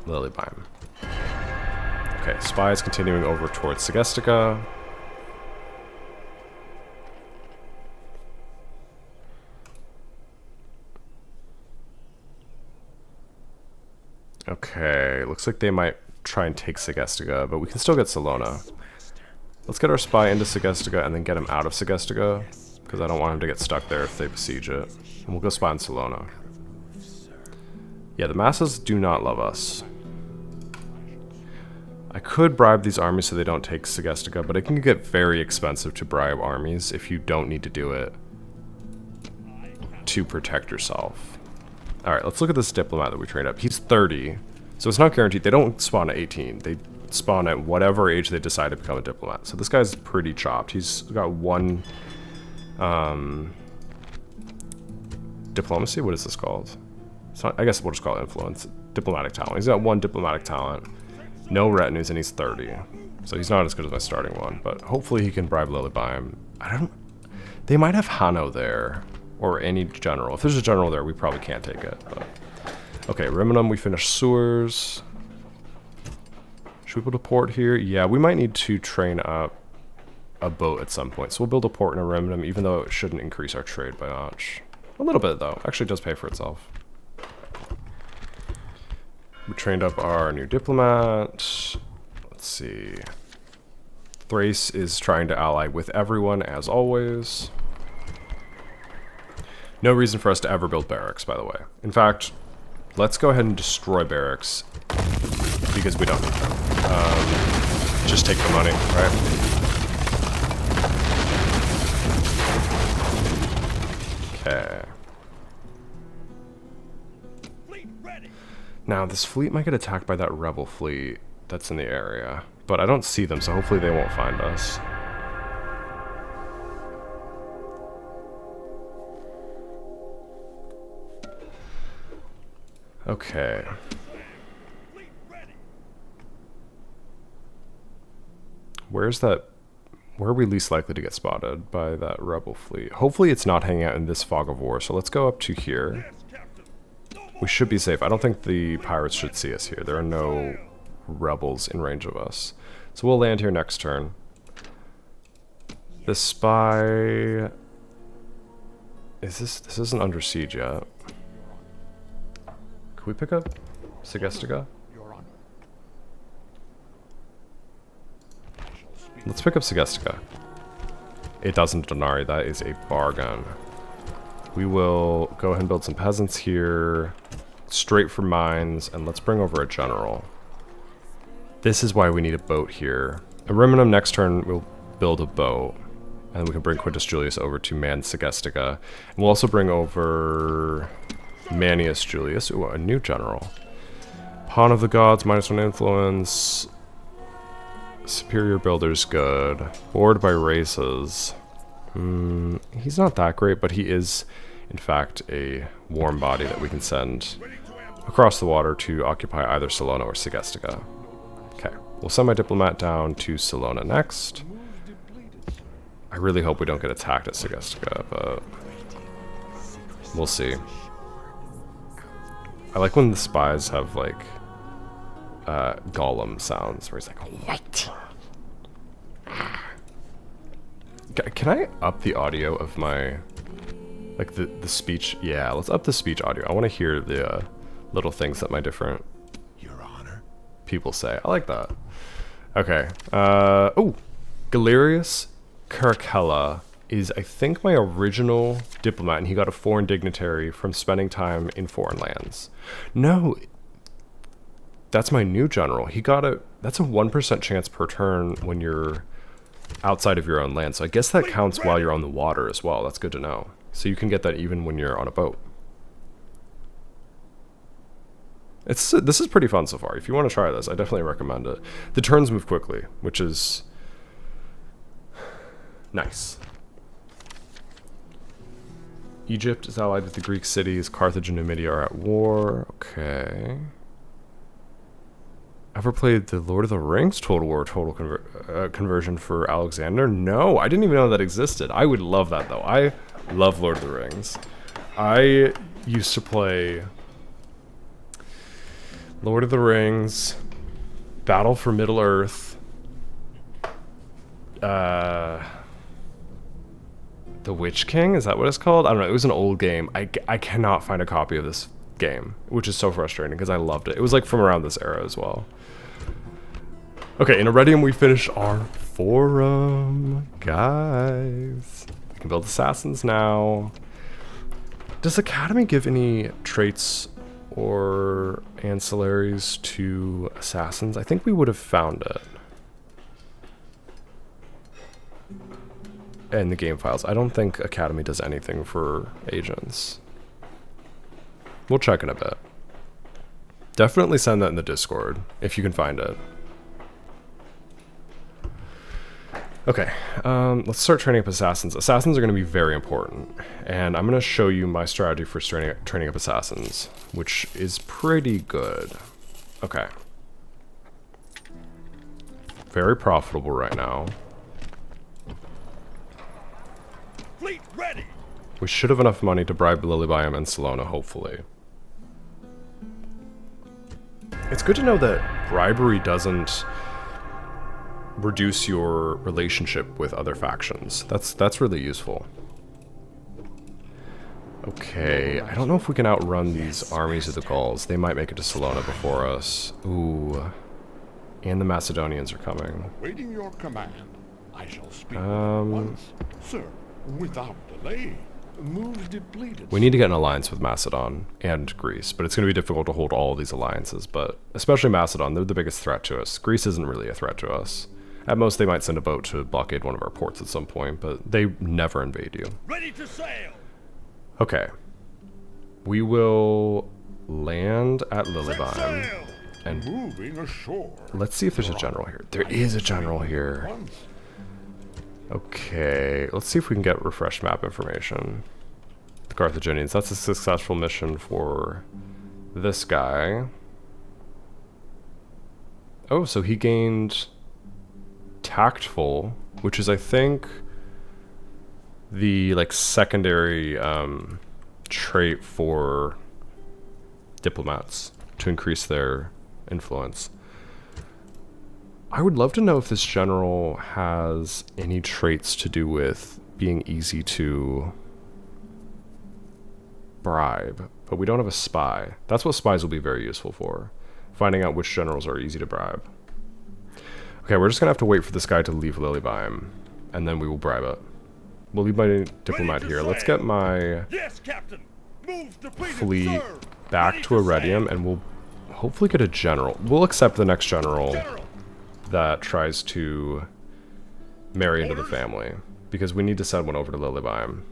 Lilybaeum. Okay, spies continuing over towards Segestica. Okay, looks like they might try and take Segestica, but we can still get Salona. Let's get our spy into Segestica and then get him out of Segestica, because I don't want him to get stuck there if they besiege it. And we'll go spy on Salona. Yeah, the masses do not love us. I could bribe these armies so they don't take Segestica, but it can get very expensive to bribe armies if you don't need to do it to protect yourself. Alright, let's look at this diplomat that we trained up. He's 30, so it's not guaranteed. They don't spawn at 18. They spawn at whatever age they decide to become a diplomat. So this guy's pretty chopped. He's got one diplomacy? What is this called? It's not, I guess we'll just call it influence. Diplomatic talent. He's got one diplomatic talent. No retinues, and he's 30. So he's not as good as my starting one, but hopefully he can bribe Lilybaeum. They might have Hanno there, or any general. If there's a general there, we probably can't take it. But. Okay, Riminum, we finished sewers. Should we build a port here? Yeah, we might need to train up a boat at some point. So we'll build a port in a Riminum, even though it shouldn't increase our trade by much. A little bit, though. Actually, it does pay for itself. We trained up our new diplomat. Let's see. Thrace is trying to ally with everyone, as always. No reason for us to ever build barracks, by the way. In fact, let's go ahead and destroy barracks, because we don't need them. Just take the money, right? Okay. Now, this fleet might get attacked by that rebel fleet that's in the area, but I don't see them, so hopefully they won't find us. Okay. Where's that? Where are we least likely to get spotted by that rebel fleet? Hopefully it's not hanging out in this fog of war, so let's go up to here. We should be safe. I don't think the pirates should see us here. There are no rebels in range of us. So we'll land here next turn. The spy... This isn't under siege yet. Can we pick up Segestica? Let's pick up Segestica. 8,000 denarii, that is a bargain. We will go ahead and build some peasants here, straight for mines, and let's bring over a general. This is why we need a boat here. A Riminum next turn, we'll build a boat, and we can bring Quintus Julius over to man Segestica. And we'll also bring over Manius Julius, ooh, a new general. Pawn of the Gods, -1 influence. Superior builder's good. Bored by races. He's not that great, but he is, in fact, a warm body that we can send across the water to occupy either Salona or Segestica. Okay, we'll send my diplomat down to Salona next. I really hope we don't get attacked at Segestica, but we'll see. I like when the spies have, like, Gollum sounds, where he's like, what? Can I up the audio of my, like, the speech? Yeah, let's up the speech audio. I want to hear the little things that my different Your Honor people say. I like that. Okay. Oh, Galerius Caracalla is, I think, my original diplomat, and he got a foreign dignitary from spending time in foreign lands. No, that's my new general. He got that's a 1% chance per turn when you're outside of your own land. So I guess that counts while you're on the water as well. That's good to know. So you can get that even when you're on a boat. This is pretty fun so far. If you want to try this, I definitely recommend it. The turns move quickly, which is nice. Egypt is allied with the Greek cities. Carthage and Numidia are at war. Okay. Ever played the Lord of the Rings Total War conversion for Alexander? No, I didn't even know that existed. I would love that, though. I love Lord of the Rings. I used to play Lord of the Rings, Battle for Middle-earth, The Witch King, is that what it's called? I don't know, it was an old game. I cannot find a copy of this game, which is so frustrating because I loved it. It was like from around this era as well. Okay, in Iridium we finished our forum, guys. We can build assassins now. Does Academy give any traits or ancillaries to assassins? I think we would have found it in the game files. I don't think Academy does anything for agents. We'll check in a bit. Definitely send that in the Discord if you can find it. Okay, let's start training up assassins. Assassins are going to be very important, and I'm going to show you my strategy for training up assassins, which is pretty good. Okay. Very profitable right now.
Fleet ready.
We should have enough money to bribe Lilybium and Salona, hopefully. It's good to know that bribery doesn't reduce your relationship with other factions. That's really useful. Okay, I don't know if we can outrun these armies of the Gauls. They might make it to Salona before us. Ooh. And the Macedonians are coming.
Waiting your command. I shall speak once. Sir, without delay. Moves depleted.
We need to get an alliance with Macedon and Greece, but it's going to be difficult to hold all of these alliances, but especially Macedon, they're the biggest threat to us. Greece isn't really a threat to us. At most, they might send a boat to blockade one of our ports at some point, but they never invade you.
Ready to sail.
Okay. We will land at Lilybium. And
moving ashore.
Let's see if there's a general here. There is a general here. Okay, let's see if we can get refreshed map information. The Carthaginians, that's a successful mission for this guy. Oh, so he gained tactful, which is I think the like secondary trait for diplomats to increase their influence. I would love to know if this general has any traits to do with being easy to bribe, but we don't have a spy. That's what spies will be very useful for, finding out which generals are easy to bribe. Okay, we're just gonna have to wait for this guy to leave Lilybium, and then we will bribe it. We'll leave my diplomat here. Let's get my fleet back to Iridium, and we'll hopefully get a general. We'll accept the next general that tries to marry into the family, because we need to send one over to Lilybium.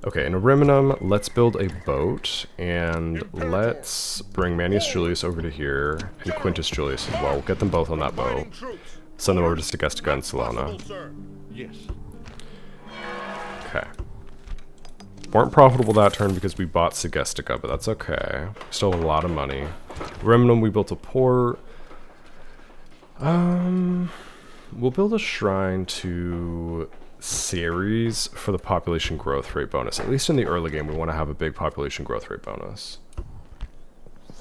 Okay, in Ariminum, let's build a boat, and let's bring Manius Julius over to here, and Quintus Julius as well. We'll get them both on that boat. Send them over to Segestica and Salona.
Yes.
Okay. Weren't profitable that turn because we bought Segestica, but that's okay. Still have a lot of money. Ariminum, we built a port. We'll build a shrine to Ceres for the population growth rate bonus. At least in the early game, we want to have a big population growth rate bonus.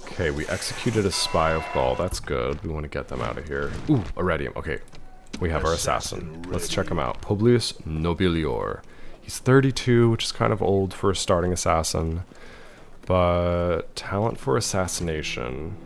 Okay, we executed a spy of Gaul. That's good. We want to get them out of here. Ooh, Iridium. Okay, we have our assassin. Let's check him out. Publius Nobilior. He's 32, which is kind of old for a starting assassin, but talent for assassination.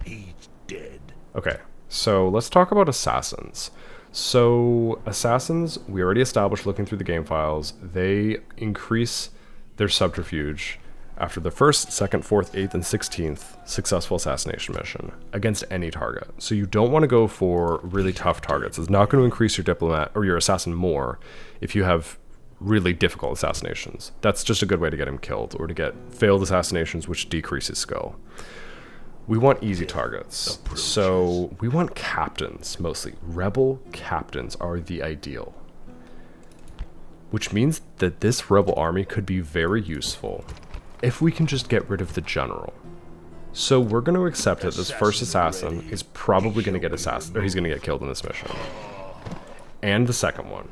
He's dead.
Okay, so let's talk about assassins. So assassins, we already established looking through the game files, they increase their subterfuge after the 1st, 2nd, 4th, 8th, and 16th successful assassination mission against any target. So you don't want to go for really tough targets. It's not going to increase your diplomat or your assassin more if you have really difficult assassinations. That's just a good way to get him killed, or to get failed assassinations, which decreases skill. We want easy targets. So we want captains, mostly. Rebel captains are the ideal. Which means that this rebel army could be very useful if we can just get rid of the general. So we're going to accept that this first assassin is probably going to get he's going to get killed in this mission. And the second one.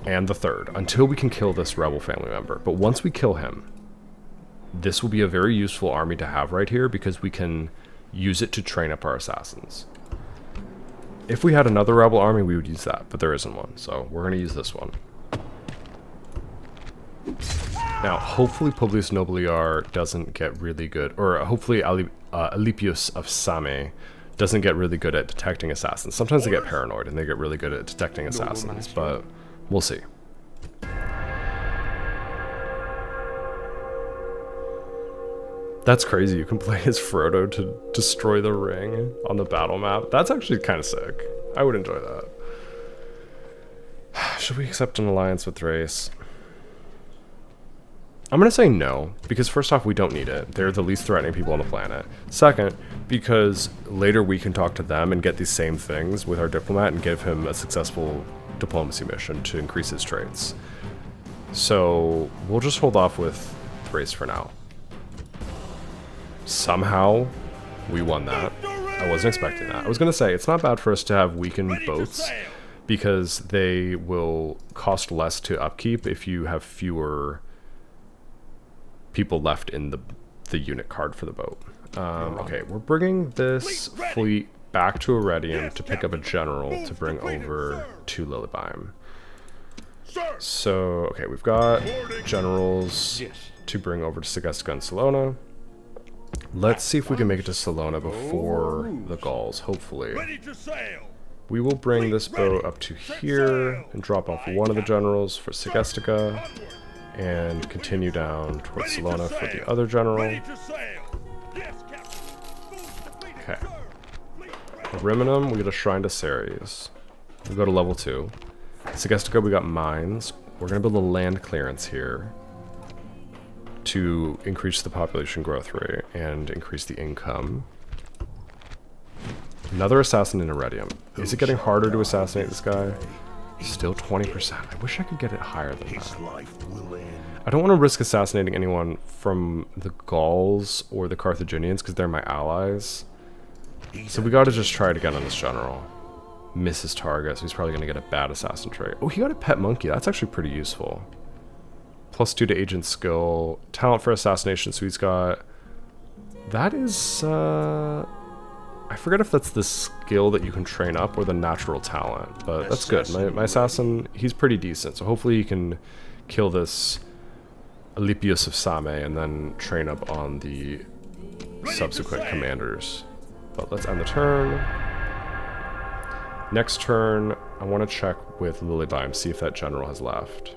And the third, until we can kill this rebel family member. But once we kill him, this will be a very useful army to have right here, because we can use it to train up our assassins. If we had another rebel army, we would use that, but there isn't one, so we're going to use this one. Now, hopefully Publius Nobiliar doesn't get really good, or hopefully Alipius of Same doesn't get really good at detecting assassins. Sometimes they get paranoid and they get really good at detecting assassins, but we'll see. That's crazy. You can play as Frodo to destroy the ring on the battle map. That's actually kind of sick. I would enjoy that. Should we accept an alliance with Thrace? I'm going to say no, because first off, we don't need it. They're the least threatening people on the planet. Second, because later we can talk to them and get these same things with our diplomat and give him a successful diplomacy mission to increase his traits. So we'll just hold off with Thrace for now. Somehow, we won that. I wasn't expecting that. I was going to say, it's not bad for us to have weakened boats, because they will cost less to upkeep if you have fewer people left in the unit card for the boat. Okay, we're bringing this fleet back to Iridium to pick up a general to bring over to Lillebeim. So, okay, we've got generals to bring over to Segestica and Salona. Let's see if we can make it to Salona before the Gauls, hopefully. We will bring this boat up to here and drop off one of the generals for Segestica, and continue down towards Salona for the other general. Okay. Ariminum, we get a Shrine to Ceres. We go to level 2. Segestica, we got mines. We're going to build a land clearance here to increase the population growth rate and increase the income. Another assassin in Iridium. Is it getting harder to assassinate this guy? Still 20%. I wish I could get it higher than that. I don't want to risk assassinating anyone from the Gauls or the Carthaginians, because they're my allies. So we gotta just try it again on this general. Miss his target, so he's probably gonna get a bad assassin trait. Oh, he got a pet monkey. That's actually pretty useful. +2 to agent skill. Talent for assassination, so he's got... That is... I forget if that's the skill that you can train up or the natural talent, but that's good. My assassin, he's pretty decent, so hopefully he can kill this Alipius of Same and then train up on the subsequent commanders. But let's end the turn. Next turn, I want to check with Lillebeim, see if that general has left.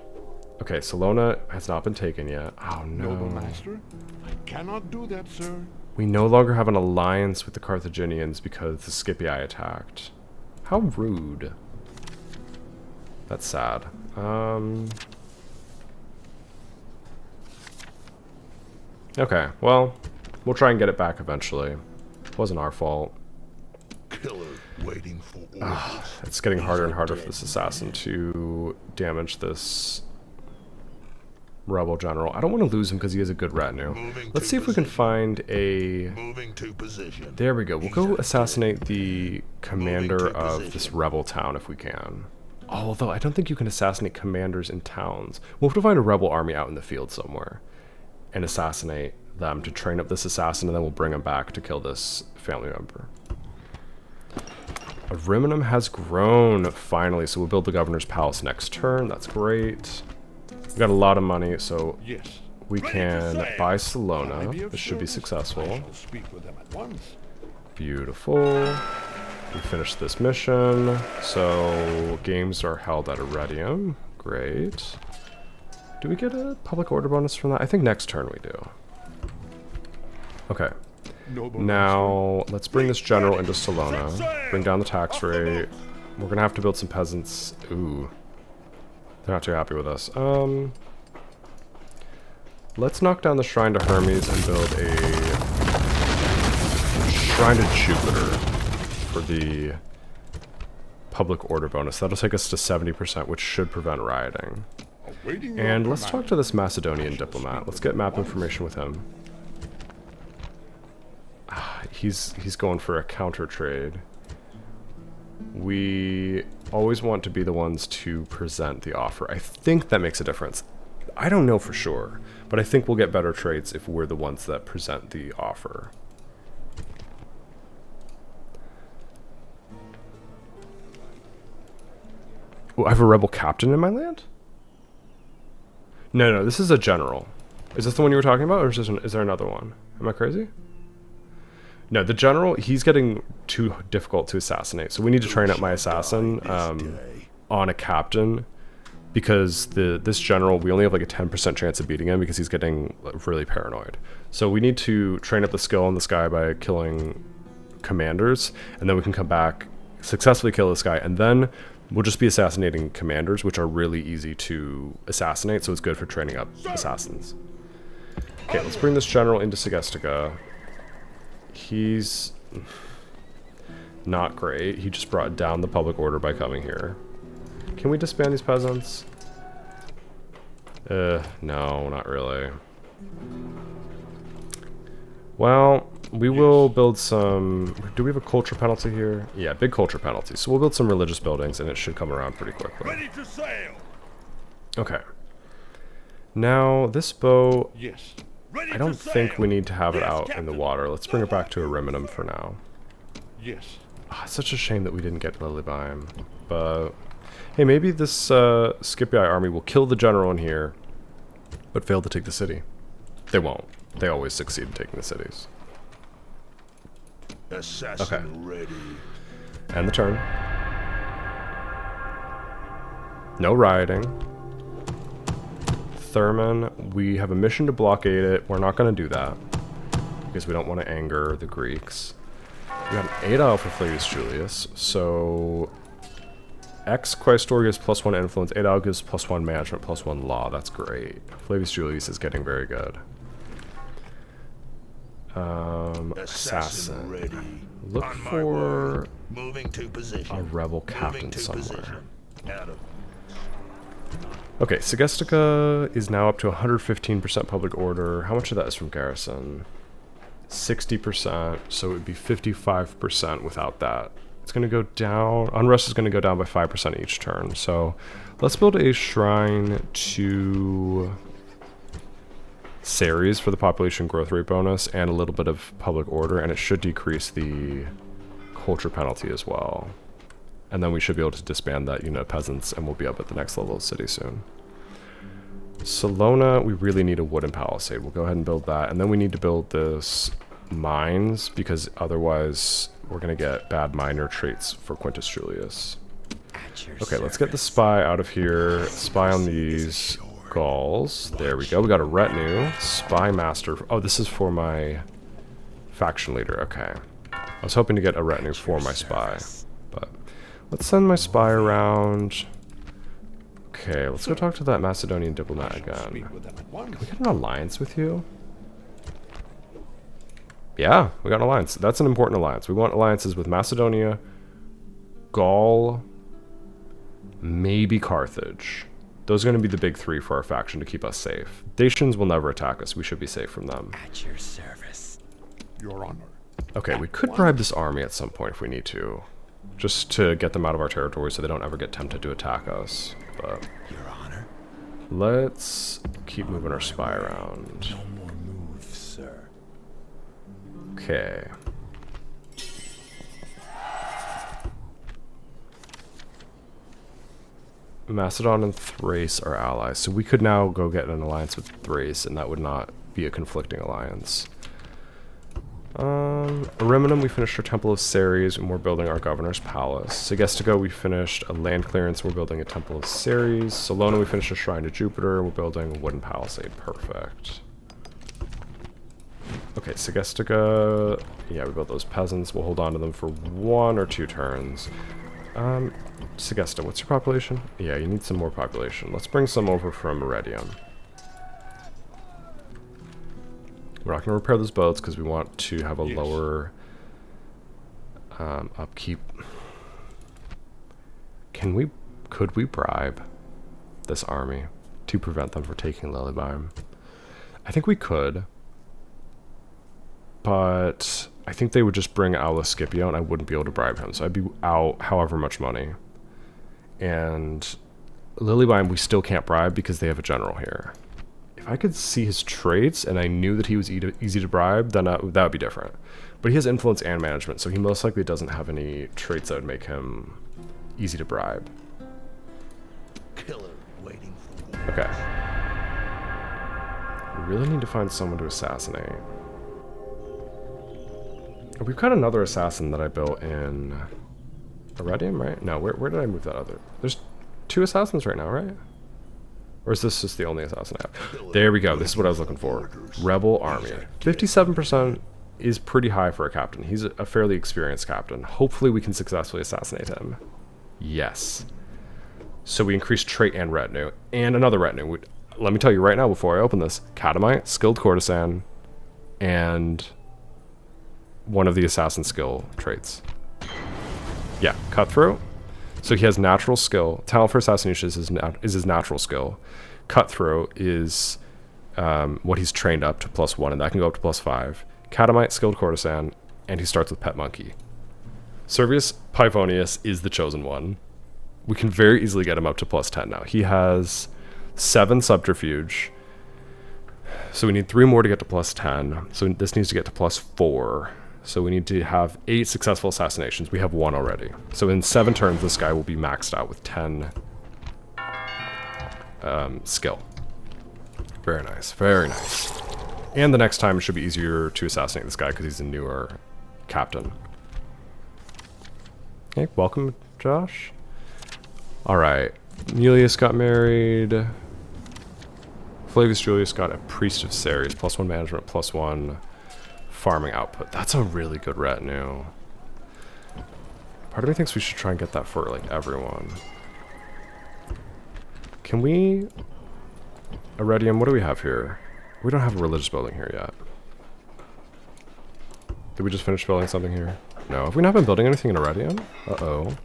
Okay, Salona has not been taken yet. Oh no.
Noble master, I cannot do that, sir.
We no longer have an alliance with the Carthaginians because the Scipii attacked. How rude. That's sad. Okay, well, we'll try and get it back eventually. It wasn't our fault.
Killer waiting for orders.
It's getting harder and harder for this assassin to damage this rebel general. I don't want to lose him because he has a good retinue. Let's see if we can find a...
Moving to position.
There we go. We'll go assassinate the commander of this rebel town if we can. Although I don't think you can assassinate commanders in towns. We'll have to find a rebel army out in the field somewhere and assassinate them to train up this assassin, and then we'll bring him back to kill this family member. Ariminum has grown finally, so we'll build the governor's palace next turn. That's great. We've got a lot of money, so we can buy Salona. This should be successful. Beautiful. We finished this mission. So games are held at Iridium. Great. Do we get a public order bonus from that? I think next turn we do. Okay.
Noble
Now, let's bring this general into Salona. Bring down the tax rate. We're gonna have to build some peasants. Ooh. They're not too happy with us. Let's knock down the Shrine to Hermes and build a Shrine to Jupiter for the public order bonus. That'll take us to 70%, which should prevent rioting.
awaiting your
And let's
command.
talk to this Macedonian diplomat. Let's get map information with him. He's going for a counter trade. We always want to be the ones to present the offer. I think that makes a difference. I don't know for sure, but I think we'll get better trades if we're the ones that present the offer. Oh, I have a rebel captain in my land? No, this is a general. Is this the one you were talking about, or is there another one? Am I crazy? No, the general, he's getting too difficult to assassinate. So we need to train up my assassin on a captain, because this general, we only have like a 10% chance of beating him because he's getting really paranoid. So we need to train up the skill on this guy by killing commanders, and then we can come back, successfully kill this guy, and then we'll just be assassinating commanders, which are really easy to assassinate, so it's good for training up assassins. Okay, let's bring this general into Segestica. He's not great. He just brought down the public order by coming here. Can we disband these peasants? No, not really. Well, we will build some... Do we have a culture penalty here? Yeah, big culture penalty. So we'll build some religious buildings, and it should come around pretty quickly.
Ready to sail.
Okay. Now, this bow...
Yes.
I don't think we need to have it out in the water. Let's bring it back to Ariminum for now.
Yes.
It's such a shame that we didn't get Lilybaeum. But, hey, maybe this Scipii army will kill the general in here, but fail to take the city. They won't. They always succeed in taking the cities.
Assassin ready.
End the turn. No rioting. Thurman, we have a mission to blockade it. We're not going to do that because we don't want to anger the Greeks. We got an 8 for Flavius Julius, so X Quaestor gives +1 influence, 8 gives +1 management, +1 law. That's great. Flavius Julius is getting very good. Assassin.
Ready.
Look
On my
for
word. Moving to position.
a rebel captain
Moving to
somewhere.
position. Out of
Okay, Segestica is now up to 115% public order. How much of that is from garrison? 60%, so it would be 55% without that. It's going to go down. Unrest is going to go down by 5% each turn. So let's build a shrine to Ceres for the population growth rate bonus and a little bit of public order, and it should decrease the culture penalty as well. And then we should be able to disband that unit of peasants, and we'll be up at the next level of city soon. Salona, we really need a wooden palisade. We'll go ahead and build that. And then we need to build this mines, because otherwise we're going to get bad minor traits for Quintus Julius. Okay, let's get the spy out of here. Spy on these Gauls. There we go. We got a retinue. Spy master. Oh, this is for my faction leader. Okay. I was hoping to get a retinue for my spy, but let's send my spy around. Okay, let's go talk to that Macedonian diplomat again. Can we get an alliance with you? Yeah, we got an alliance. That's an important alliance. We want alliances with Macedonia, Gaul, maybe Carthage. Those are going to be the big three for our faction to keep us safe. Dacians will never attack us. We should be safe from them.
At your service.
Your honor.
Okay, we could bribe this army at some point if we need to. Just to get them out of our territory so they don't ever get tempted to attack us. But
Your honor.
let's keep moving our spy around.
No more moves, sir.
Okay. Macedon and Thrace are allies, so we could now go get an alliance with Thrace, and that would not be a conflicting alliance. Ariminum, we finished our Temple of Ceres, and we're building our Governor's Palace. Segestica, we finished a land clearance, we're building a Temple of Ceres. Salona, we finished a Shrine to Jupiter, we're building a wooden palisade. Perfect. Okay, Segestica. Yeah, we built those peasants. We'll hold on to them for 1 or 2 turns. Segesta, what's your population? Yeah, you need some more population. Let's bring some over from Meridium. We're not going to repair those boats because we want to have a lower upkeep. Could we bribe this army to prevent them from taking Lilybime? I think we could. But I think they would just bring Aula Scipio and I wouldn't be able to bribe him. So I'd be out however much money. And Lilybime we still can't bribe because they have a general here. If I could see his traits and I knew that he was easy to bribe, then that would be different. But he has influence and management, so he most likely doesn't have any traits that would make him easy to bribe.
Killer waiting for
Okay. We really need to find someone to assassinate. We've got another assassin that I built in Iridium, right? No, where did I move that other? There's 2 assassins right now, right? Or is this just the only assassin I have? There we go. This is what I was looking for. Rebel Army. 57% is pretty high for a captain. He's a fairly experienced captain. Hopefully we can successfully assassinate him. Yes. So we increased trait and retinue. And another retinue. Let me tell you right now before I open this. Catamite, skilled courtesan, and one of the assassin skill traits. Yeah, cutthroat. So he has natural skill. Talent for assassination is his natural skill. Cutthroat is what he's trained up to +1, and that can go up to +5. Catamite, skilled courtesan, and he starts with pet monkey. Servius Pivonius is the chosen one. We can very easily get him up to +10 now. He has 7 subterfuge. So we need 3 more to get to +10. So this needs to get to +4. So we need to have 8 successful assassinations. We have 1 already. So in 7 turns, this guy will be maxed out with 10 skill. Very nice. Very nice. And the next time it should be easier to assassinate this guy because he's a newer captain. Okay, welcome, Josh. Alright. Nelius got married. Flavius Julius got a Priest of Ceres. +1 management, +1 farming output. That's a really good retinue. Part of me thinks we should try and get that for like everyone. Can we... Iridium, what do we have here? We don't have a religious building here yet. Did we just finish building something here? No. Have we not been building anything in Iridium? Uh-oh.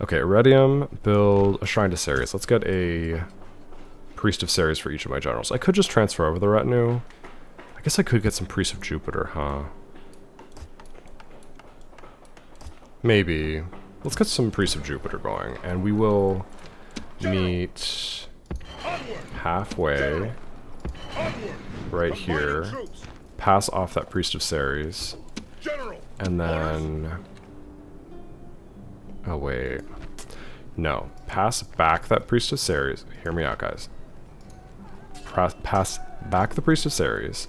Okay, Iridium, build a shrine to Ceres. Let's get a Priest of Ceres for each of my generals. I could just transfer over the retinue. I guess I could get some Priest of Jupiter, huh? Maybe. Let's get some Priest of Jupiter going, and we will meet halfway right here, pass off that Priest of Ceres, and then... Oh, wait. No. Pass back that Priest of Ceres. Hear me out, guys. Pass back the Priest of Ceres.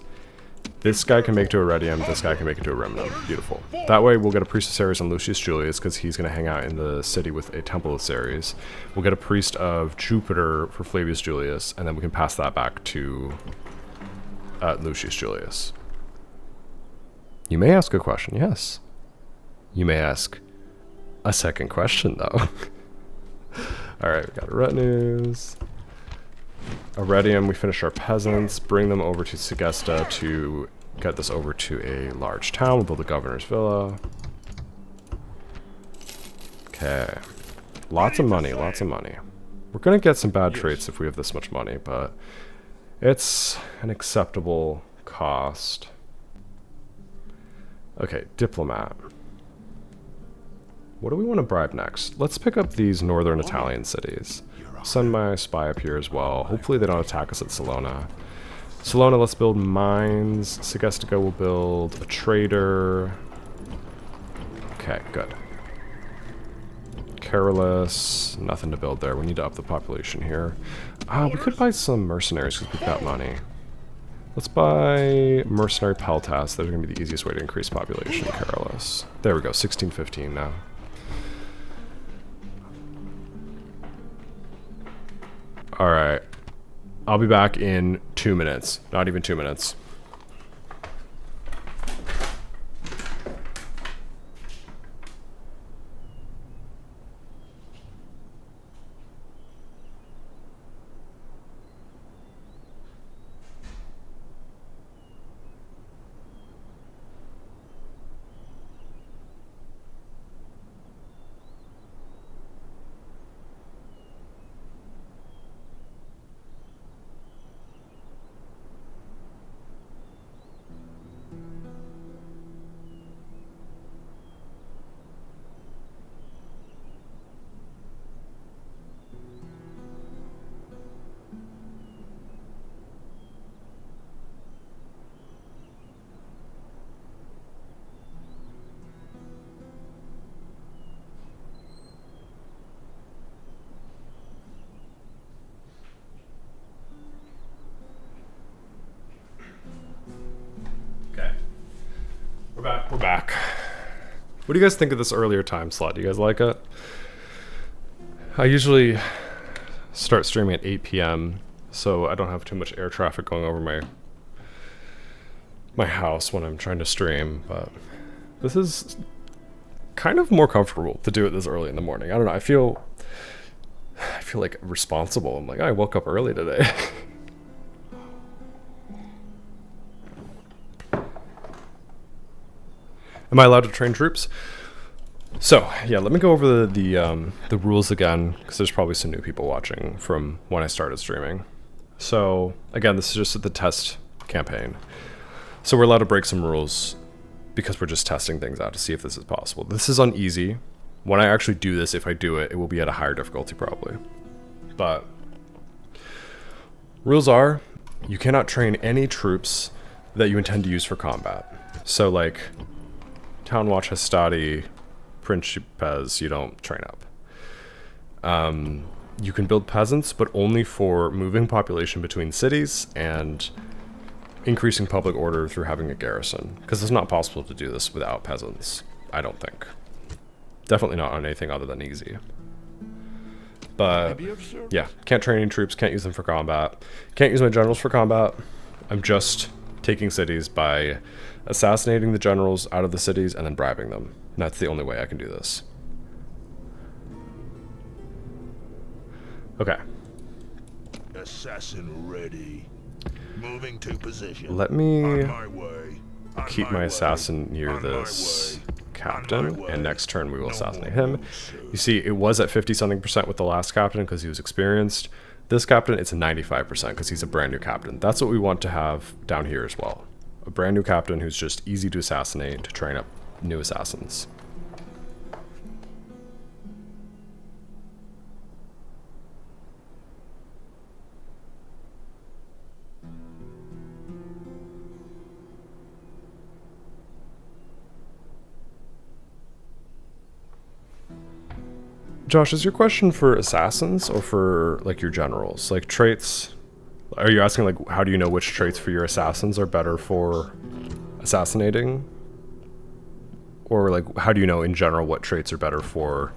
This guy can make it to Iridium, this guy can make it to Arimnum. Beautiful. That way we'll get a Priest of Ceres on Lucius Julius, because he's going to hang out in the city with a Temple of Ceres. We'll get a Priest of Jupiter for Flavius Julius, and then we can pass that back to Lucius Julius. You may ask a question, yes. You may ask a second question, though. Alright, we got our retinues. Iridium, we finish our peasants, bring them over to Segesta to get this over to a large town. We'll build a governor's villa. Okay. Lots of money, lots of money. We're gonna get some bad traits if we have this much money, but it's an acceptable cost. Okay, diplomat. What do we want to bribe next? Let's pick up these northern Italian cities. Send my spy up here as well. Hopefully they don't attack us at Salona. Salona, let's build mines. Segestica will build a trader. Okay, good. Carolus, nothing to build there. We need to up the population here. We could buy some mercenaries because we've got money. Let's buy mercenary peltas. Those are going to be the easiest way to increase population in Carolus. There we go, 1615 now. Alright. I'll be back in 2 minutes. Not even 2 minutes. What do you guys think of this earlier time slot? Do you guys like it? I usually start streaming at 8 p.m. so I don't have too much air traffic going over my house when I'm trying to stream, but this is kind of more comfortable to do it this early in the morning. I don't know, I feel like responsible. I'm like, I woke up early today. Am I allowed to train troops? So, yeah, let me go over the rules again, because there's probably some new people watching from when I started streaming. So, again, this is just the test campaign. So we're allowed to break some rules because we're just testing things out to see if this is possible. This is on easy. When I actually do this, if I do it, it will be at a higher difficulty probably. But rules are, you cannot train any troops that you intend to use for combat. So like, Town Watch Hastati, Principes, you don't train up. You can build peasants, but only for moving population between cities and increasing public order through having a garrison. Because it's not possible to do this without peasants, I don't think. Definitely not on anything other than easy. But yeah, can't train any troops, can't use them for combat. Can't use my generals for combat. I'm just taking cities by assassinating the generals out of the cities and then bribing them. And that's the only way I can do this. Okay.
Assassin ready. Moving to position.
Let me
On my way. On
keep my
way.
assassin near
On my
this
way.
captain,
On my way.
and next turn we will
No
assassinate
more
him.
moves, sir.
You see, it was at 50-something% with the last captain because he was experienced. This captain, it's 95% because he's a brand new captain. That's what we want to have down here as well. A brand new captain who's just easy to assassinate to train up new assassins. Josh, is your question for assassins or for like your generals? Like traits? Are you asking like how do you know which traits for your assassins are better for assassinating? Or like how do you know in general what traits are better for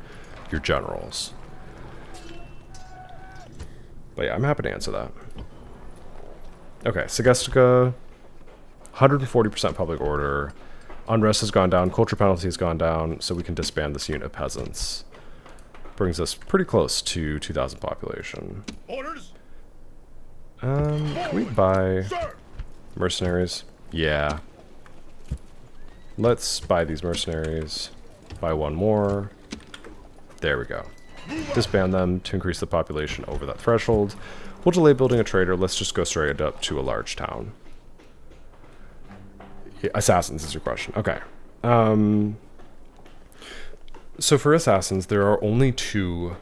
your generals? But yeah, I'm happy to answer that. Okay, Segestica, 140% public order. Unrest has gone down, culture penalty has gone down, so we can disband this unit of peasants. Brings us pretty close to 2,000 population.
Orders?
Can we buy
Sir!
mercenaries? Yeah. Let's buy these mercenaries. Buy one more. There we go. Disband them to increase the population over that threshold. We'll delay building a trader. Let's just go straight up to a large town. Yeah, assassins is your question. Okay. So for assassins, there are only two.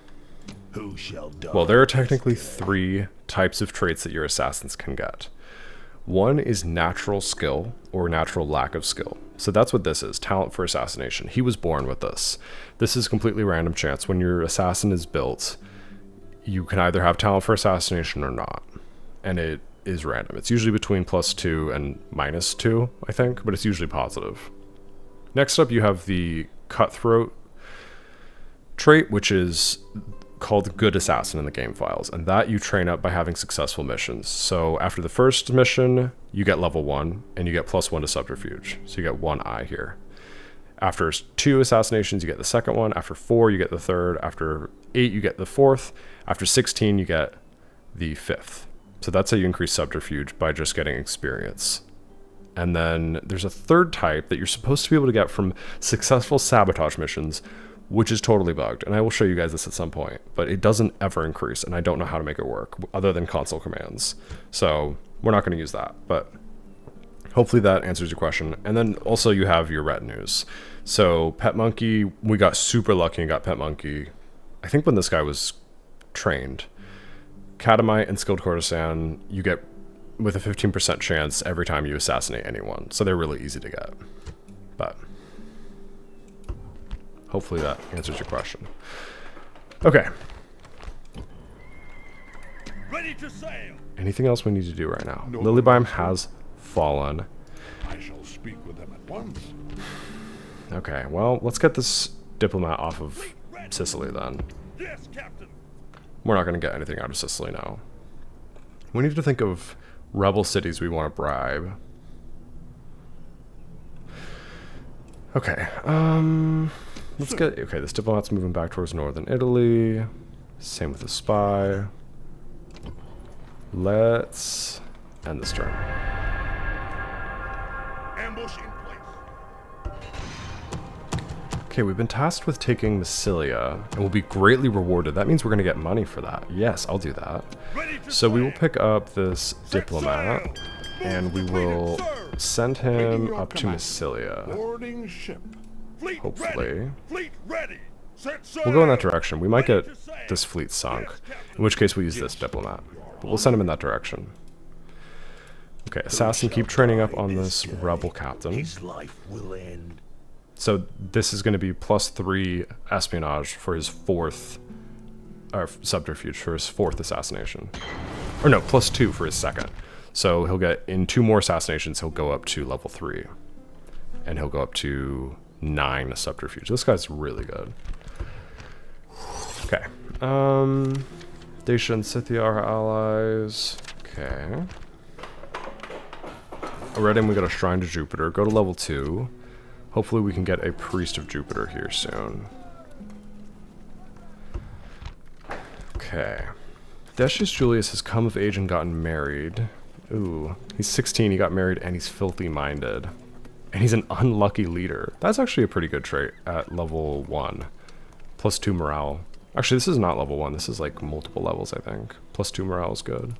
Who shall die?
Well, there are technically three types of traits that your assassins can get. One is natural skill or natural lack of skill. So that's what this is, talent for assassination. He was born with this. This is completely random chance. When your assassin is built, you can either have talent for assassination or not. And it is random. It's usually between +2 and -2, I think, but it's usually positive. Next up, you have the cutthroat trait, which is called Good Assassin in the game files, and that you train up by having successful missions. So after the first mission, you get level 1, and you get +1 to subterfuge. So you get 1 eye here. After 2 assassinations, you get the second one. After 4, you get the third. After 8, you get the fourth. After 16, you get the fifth. So that's how you increase subterfuge, by just getting experience. And then there's a third type that you're supposed to be able to get from successful sabotage missions, which is totally bugged, and I will show you guys this at some point, but it doesn't ever increase, and I don't know how to make it work, other than console commands. So we're not going to use that, but hopefully that answers your question. And then also you have your retinues. So Pet Monkey, we got super lucky and got Pet Monkey, I think when this guy was trained. Catamite and Skilled Courtesan, you get with a 15% chance every time you assassinate anyone, so they're really easy to get. But hopefully that answers your question. Okay.
Ready to sail.
Anything else we need to do right now?
No.
Lilybiome has fallen.
I shall speak with them at once.
Okay, well, let's get this diplomat off of Sicily then.
Yes, Captain.
We're not going to get anything out of Sicily now. We need to think of rebel cities we want to bribe. Okay, let's get... Okay, this diplomat's moving back towards northern Italy. Same with the spy. Let's end this turn.
Ambush in place.
Okay, we've been tasked with taking Massilia, and we'll be greatly rewarded. That means we're going to get money for that. Yes, I'll do that. So we will pick up this diplomat, and we will send him up to Massilia.
Boarding ship. Fleet
Hopefully.
ready. Fleet ready. Set sail.
We'll go in that direction. We might get this fleet sunk, in which case we'll use this diplomat. But we'll send him in that direction. Okay, assassin, keep training up on this rebel captain.
His life will end.
So this is going to be +3 espionage for his fourth, or subterfuge for his fourth assassination. Or no, +2 for his second. So he'll get, in 2 more assassinations, he'll go up to level 3. And he'll go up to 9 subterfuge. This guy's really good. Okay. Dacia and Scythia are allies. Okay. Already we got a Shrine to Jupiter. Go to level 2. Hopefully we can get a Priest of Jupiter here soon. Okay. Decius Julius has come of age and gotten married. Ooh. He's 16, he got married, and he's filthy minded. And he's an unlucky leader. That's actually a pretty good trait at level 1. +2 morale. Actually, this is not level 1. This is like multiple levels, I think. +2 morale is good.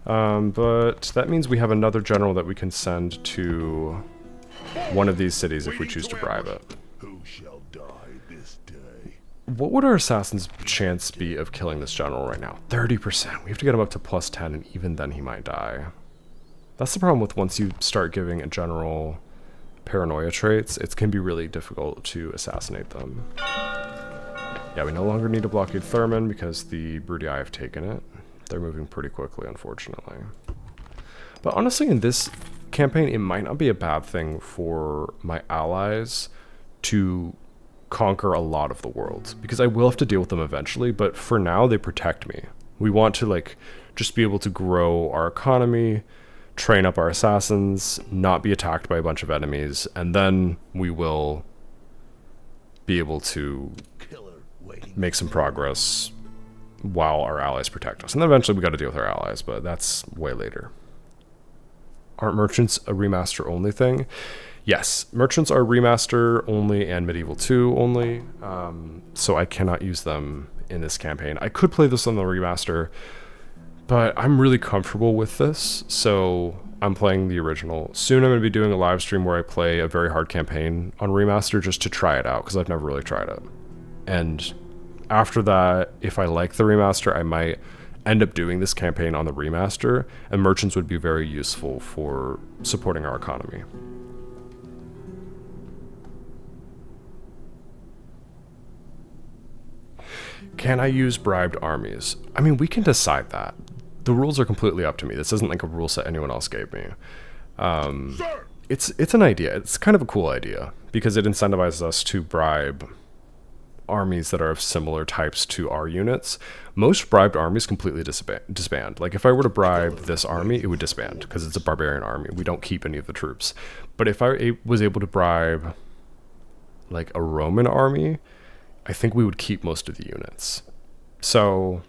But that means we have another general that we can send to one of these cities if we choose to bribe it.
Who shall die this day?
What would our assassin's chance be of killing this general right now? 30%. We have to get him up to +10, and even then he might die. That's the problem with once you start giving a general paranoia traits, it can be really difficult to assassinate them. Yeah, we no longer need to blockade Thurman because the Brudii have taken it. They're moving pretty quickly, unfortunately. But honestly, in this campaign, it might not be a bad thing for my allies to conquer a lot of the world, because I will have to deal with them eventually, but for now, they protect me. We want to, like, just be able to grow our economy, train up our assassins, not be attacked by a bunch of enemies, and then we will be able to make some progress while our allies protect us. And then eventually we got to deal with our allies, but that's way later. Aren't merchants a remaster only thing? Yes, merchants are remaster only and medieval 2 only, so I cannot use them in this campaign. I could play this on the remaster, but I'm really comfortable with this, so I'm playing the original. Soon I'm going to be doing a live stream where I play a very hard campaign on remaster just to try it out, because I've never really tried it. And after that, if I like the remaster, I might end up doing this campaign on the remaster, and merchants would be very useful for supporting our economy. Can I use bribed armies? I mean, we can decide that. The rules are completely up to me. This isn't like a rule set anyone else gave me. It's an idea. It's kind of a cool idea, because it incentivizes us to bribe armies that are of similar types to our units. Most bribed armies completely disband. Like, if I were to bribe this army, it would disband, because it's a barbarian army. We don't keep any of the troops. But if I was able to bribe, like, a Roman army, I think we would keep most of the units. So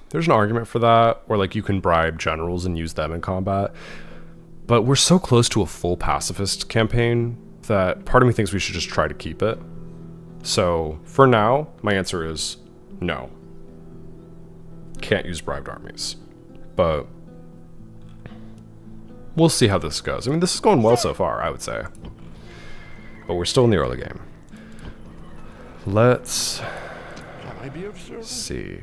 there's an argument for that, or like you can bribe generals and use them in combat. But we're so close to a full pacifist campaign that part of me thinks we should just try to keep it. So for now, my answer is no. Can't use bribed armies. But we'll see how this goes. I mean, this is going well so far, I would say. But we're still in the early game. Let's see.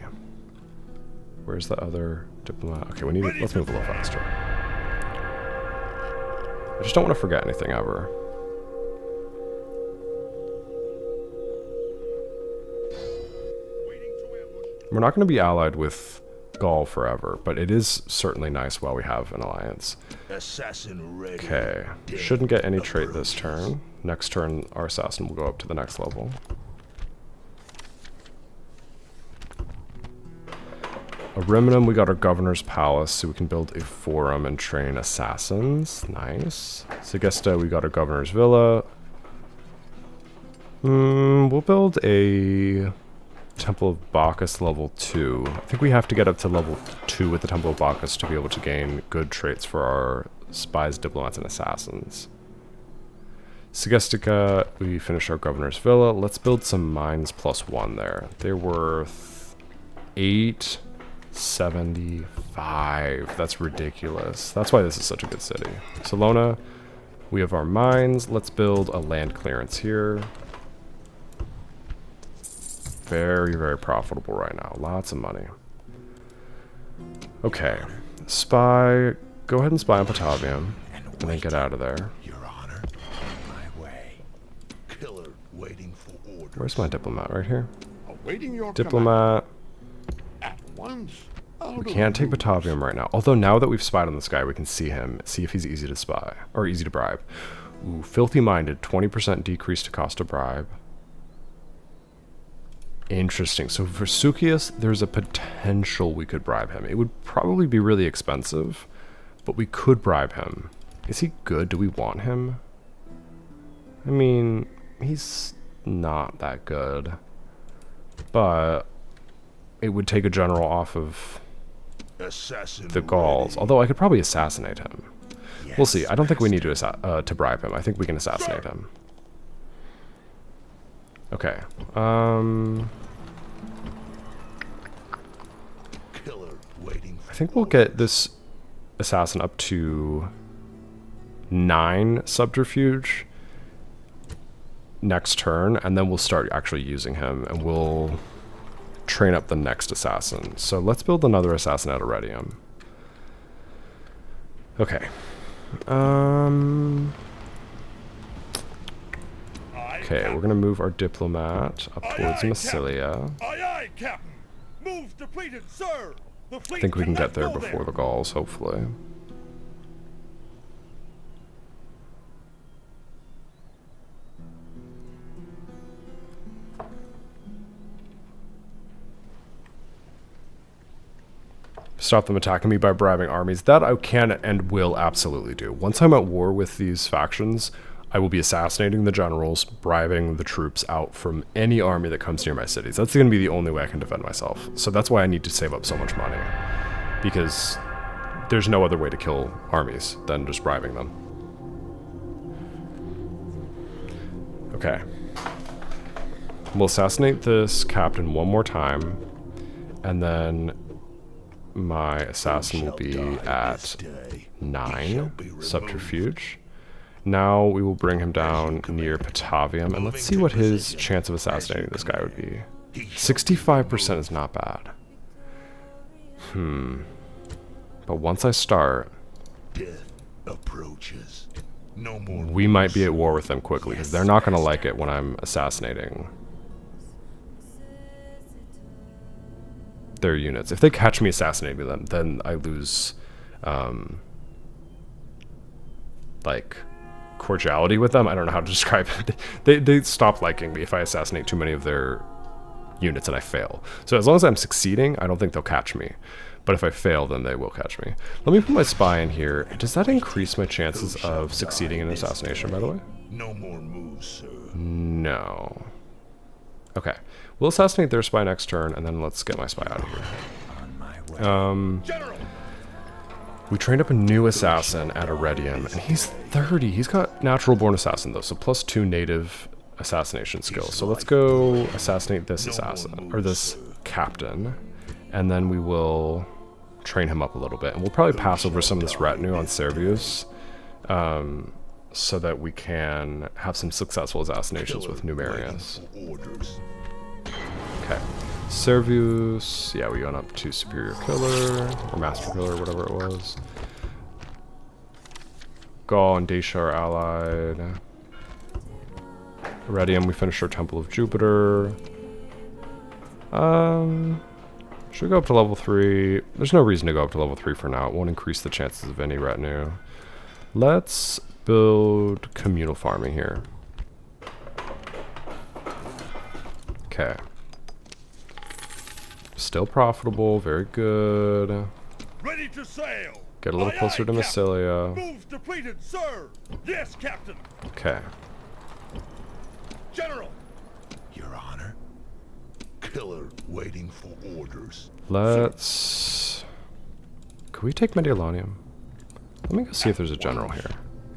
Where's the other diplomat? Okay, let's move a little faster. I just don't want to forget anything ever. We're not going to be allied with Gaul forever, but it is certainly nice while we have an alliance.
Assassin ready.
Okay, shouldn't get any trait this turn. Next turn, our assassin will go up to the next level. Ariminum, we got our governor's palace, so we can build a forum and train assassins. Nice. Segesta, we got our governor's villa. We'll build a Temple of Bacchus level 2. I think we have to get up to level 2 with the Temple of Bacchus to be able to gain good traits for our spies, diplomats, and assassins. Segestica, we finished our governor's villa. Let's build some mines +1 there. They're worth 875. That's ridiculous. That's why this is such a good city. Salona, we have our mines. Let's build a land clearance here. Very, very profitable right now. Lots of money. Okay. Spy. Go ahead and spy on Patavium. And then get out of there.
Your Honor, my way. Killer waiting for orders.
Where's my diplomat? Right here.
Awaiting your
Diplomat.
command. At once.
We can't take Patavium right now. Although now that we've spied on this guy, we can see him. See if he's easy to spy. Or easy to bribe. Ooh, Filthy Minded. 20% decrease to cost to bribe. Interesting. So for Sukius, there's a potential we could bribe him. It would probably be really expensive, but we could bribe him. Is he good? Do we want him? I mean, he's not that good. But it would take a general off of the Gauls. Although I could probably assassinate him.
Yes,
We'll see. I don't think we need to bribe him. I think we can assassinate him. Okay.
Killer waiting for
I think we'll get this assassin up to 9 subterfuge next turn, and then we'll start actually using him, and we'll train up the next assassin. So let's build another assassin at Iridium. Okay. Okay, we're gonna move our diplomat up towards Massilia.
Aye, aye, Captain. Move depleted, sir. The
I
fleet
think we can
cannot
get there
go
before the Gauls, hopefully. Stop them attacking me by bribing armies. That I can and will absolutely do. Once I'm at war with these factions, I will be assassinating the generals, bribing the troops out from any army that comes near my cities. That's going to be the only way I can defend myself. So that's why I need to save up so much money. Because there's no other way to kill armies than just bribing them. Okay. We'll assassinate this captain one more time. And then my assassin will be at 9 subterfuge. Now we will bring him down near Patavium, and let's see what his chance of assassinating this guy would be. 65% is not bad. But once I start,
death approaches. No more.
we might be at war with them quickly, because they're not going to like it when I'm assassinating their units. If they catch me assassinating them, then I lose, like, cordiality with them. I don't know how to describe it. They stop liking me if I assassinate too many of their units and I fail. So as long as I'm succeeding, I don't think they'll catch me. But if I fail, then they will catch me. Let me put my spy in here. Does that increase my chances of succeeding in assassination, by the way?
No more moves, sir.
No. Okay. We'll assassinate their spy next turn, and then let's get my spy out of here.
On my way.
General.
We trained up a new assassin at Iridium, and he's 30. He's got natural born assassin, though, so +2 native assassination skills. So let's go assassinate this assassin, or this captain, and then we will train him up a little bit. And we'll probably pass over some of this retinue on Servius, so that we can have some successful assassinations with Numerius. Okay. Servius, yeah, we went up to Superior Killer, or Master Killer, whatever it was. Gaul and Dacia are allied. Iridium, we finished our Temple of Jupiter. Should we go up to level 3? There's no reason to go up to level 3 for now. It won't increase the chances of any retinue. Let's build communal farming here. Okay. Still profitable. Very good.
Ready to sail.
Get a little closer to Massilia.
Moves depleted, sir. Yes, Captain.
Okay.
General.
Your Honor. Killer waiting for orders.
Let's... Could we take Mediolanium? Let me go see if there's a general here.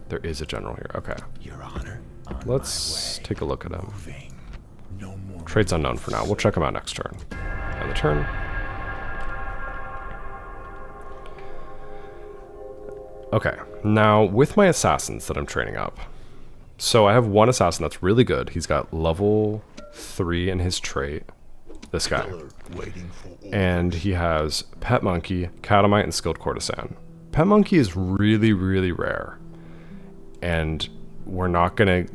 There is a general here. Okay.
Your Honor.
Let's take a look at him.
No more.
Trade's unknown for now. We'll check him out next turn. On the turn. Okay. Now, with my assassins that I'm training up. So I have one assassin that's really good. He's got level 3 in his trait. This guy. And he has Pet Monkey, Catamite, and Skilled Courtesan. Pet Monkey is really, really rare. And we're not going to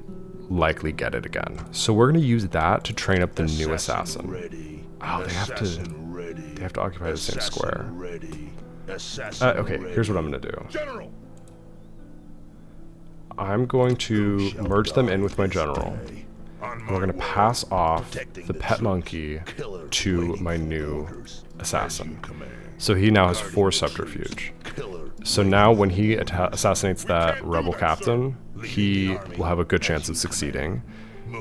likely get it again. So we're going to use that to train up the new assassin. Oh, they have to occupy the same square. Okay, here's what I'm going to do.
General.
I'm going to merge them in with my general. We're going to pass off the Pet Monkey to my new assassin. So he now has 4 subterfuge. So now when he assassinates that rebel captain, he will have a good chance of succeeding.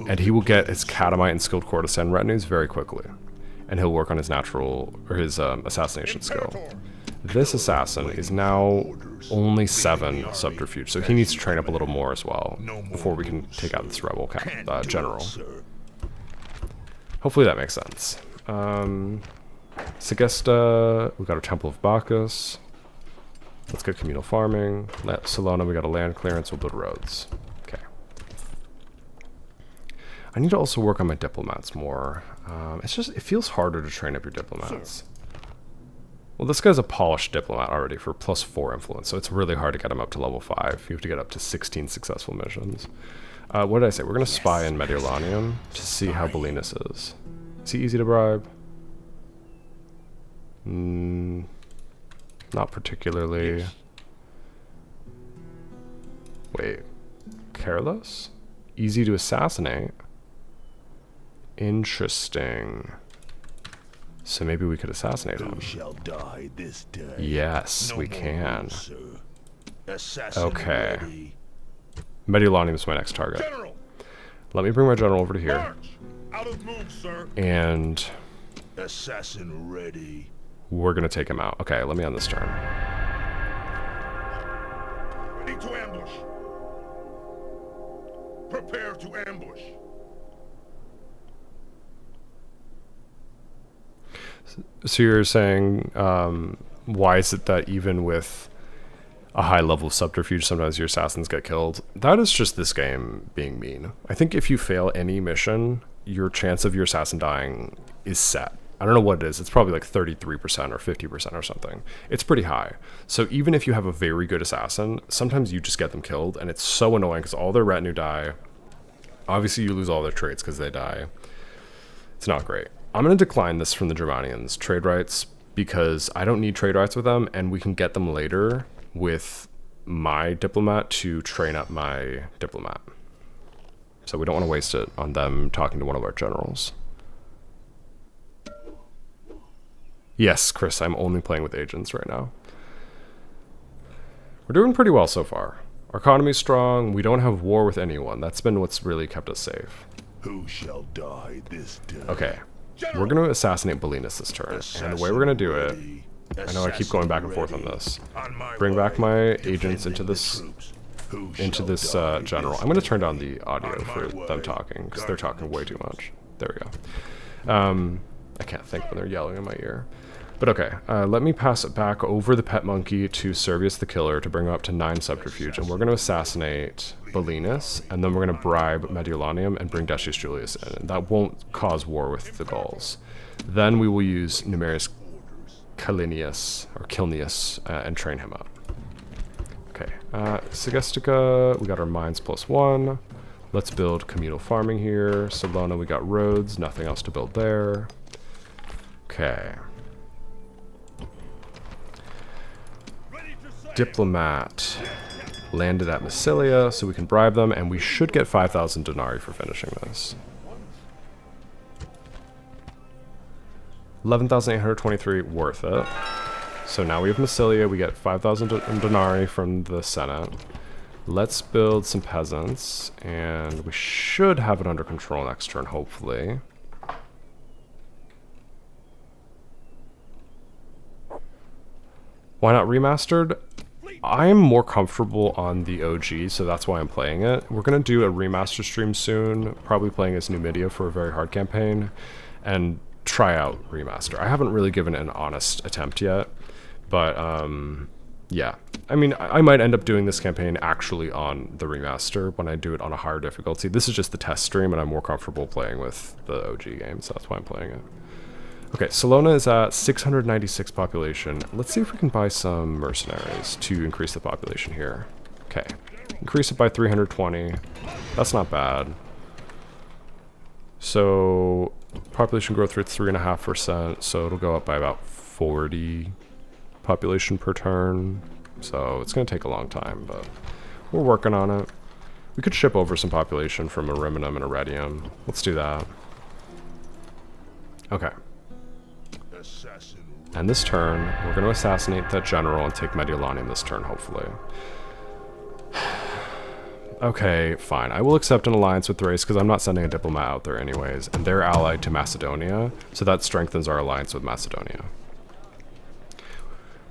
And he will get his Catamite and Skilled Courtesan retinues very quickly. And he'll work on his natural, or his assassination skill. This assassin is now only 7 subterfuge, so he needs to train up a little more as well before we can take out this rebel general. Hopefully that makes sense. Segesta, we got our Temple of Bacchus. Let's get communal farming. Salona, we got a land clearance, we'll build roads. Okay. I need to also work on my diplomats more. It feels harder to train up your diplomats. Well, this guy's a polished diplomat already for +4 influence, so it's really hard to get him up to level 5. You have to get up to 16 successful missions. What did I say? We're going to spy in Mediolanium to see how Belinus is. Is he easy to bribe? Not particularly. Wait. Careless? Easy to assassinate? Interesting. So maybe we could assassinate him.
Shall die this day.
Yes, we can.
Assassin
Okay.
ready.
Mediolanium is my next target.
General.
Let me bring my general over to here.
March. Out of move, sir.
And
Assassin ready.
we're going to take him out. Okay, let me end this turn.
Ready to ambush. Prepare to ambush.
So you're saying, why is it that even with a high level of subterfuge, sometimes your assassins get killed? That is just this game being mean. I think if you fail any mission, your chance of your assassin dying is set. I don't know what it is. It's probably like 33% or 50% or something. It's pretty high. So even if you have a very good assassin, sometimes you just get them killed, and it's so annoying because all their retinue die. Obviously, you lose all their traits because they die. It's not great. I'm going to decline this from the Germanians, trade rights, because I don't need trade rights with them, and we can get them later with my diplomat to train up my diplomat. So we don't want to waste it on them talking to one of our generals. Yes, Chris, I'm only playing with agents right now. We're doing pretty well so far. Our economy's strong, we don't have war with anyone. That's been what's really kept us safe.
Who shall die this day?
Okay. We're going to assassinate Belinus this turn, and the way we're going to do it, I know I keep going back and forth on this. Bring back my agents into this general. I'm going to turn down the audio for them talking, because they're talking way too much. There we go. I can't think when they're yelling in my ear. But okay, let me pass it back over the Pet Monkey to Servius the Killer to bring him up to 9 subterfuge, and we're going to assassinate Belinus, and then we're going to bribe Mediolanium and bring Decius Julius in, and that won't cause war with the Gauls. Then we will use Numerius Calinius, or Kilnius, and train him up. Okay, Segestica, we got our mines +1. Let's build communal farming here. Salona, we got roads, nothing else to build there. Okay. diplomat landed at Massilia, so we can bribe them, and we should get 5,000 denarii for finishing this. 11,823, worth it. So now we have Massilia, we get 5,000 denarii from the Senate. Let's build some peasants, and we should have it under control next turn, hopefully. Why not remastered? I'm more comfortable on the OG, so that's why I'm playing it. We're going to do a remaster stream soon, probably playing as Numidia for a very hard campaign, and try out remaster. I haven't really given it an honest attempt yet, but yeah. I mean, I might end up doing this campaign actually on the remaster when I do it on a higher difficulty. This is just the test stream, and I'm more comfortable playing with the OG game, so that's why I'm playing it. Okay, Salona is at 696 population. Let's see if we can buy some mercenaries to increase the population here. Okay, increase it by 320. That's not bad. So, population growth rate 3.5%, so it'll go up by about 40 population per turn. So, it's going to take a long time, but we're working on it. We could ship over some population from Ariminum and Iridium. Let's do that. Okay. And this turn, we're going to assassinate that general and take Mediolanium this turn, hopefully. Okay, fine. I will accept an alliance with Thrace because I'm not sending a diplomat out there anyways. And they're allied to Macedonia, so that strengthens our alliance with Macedonia.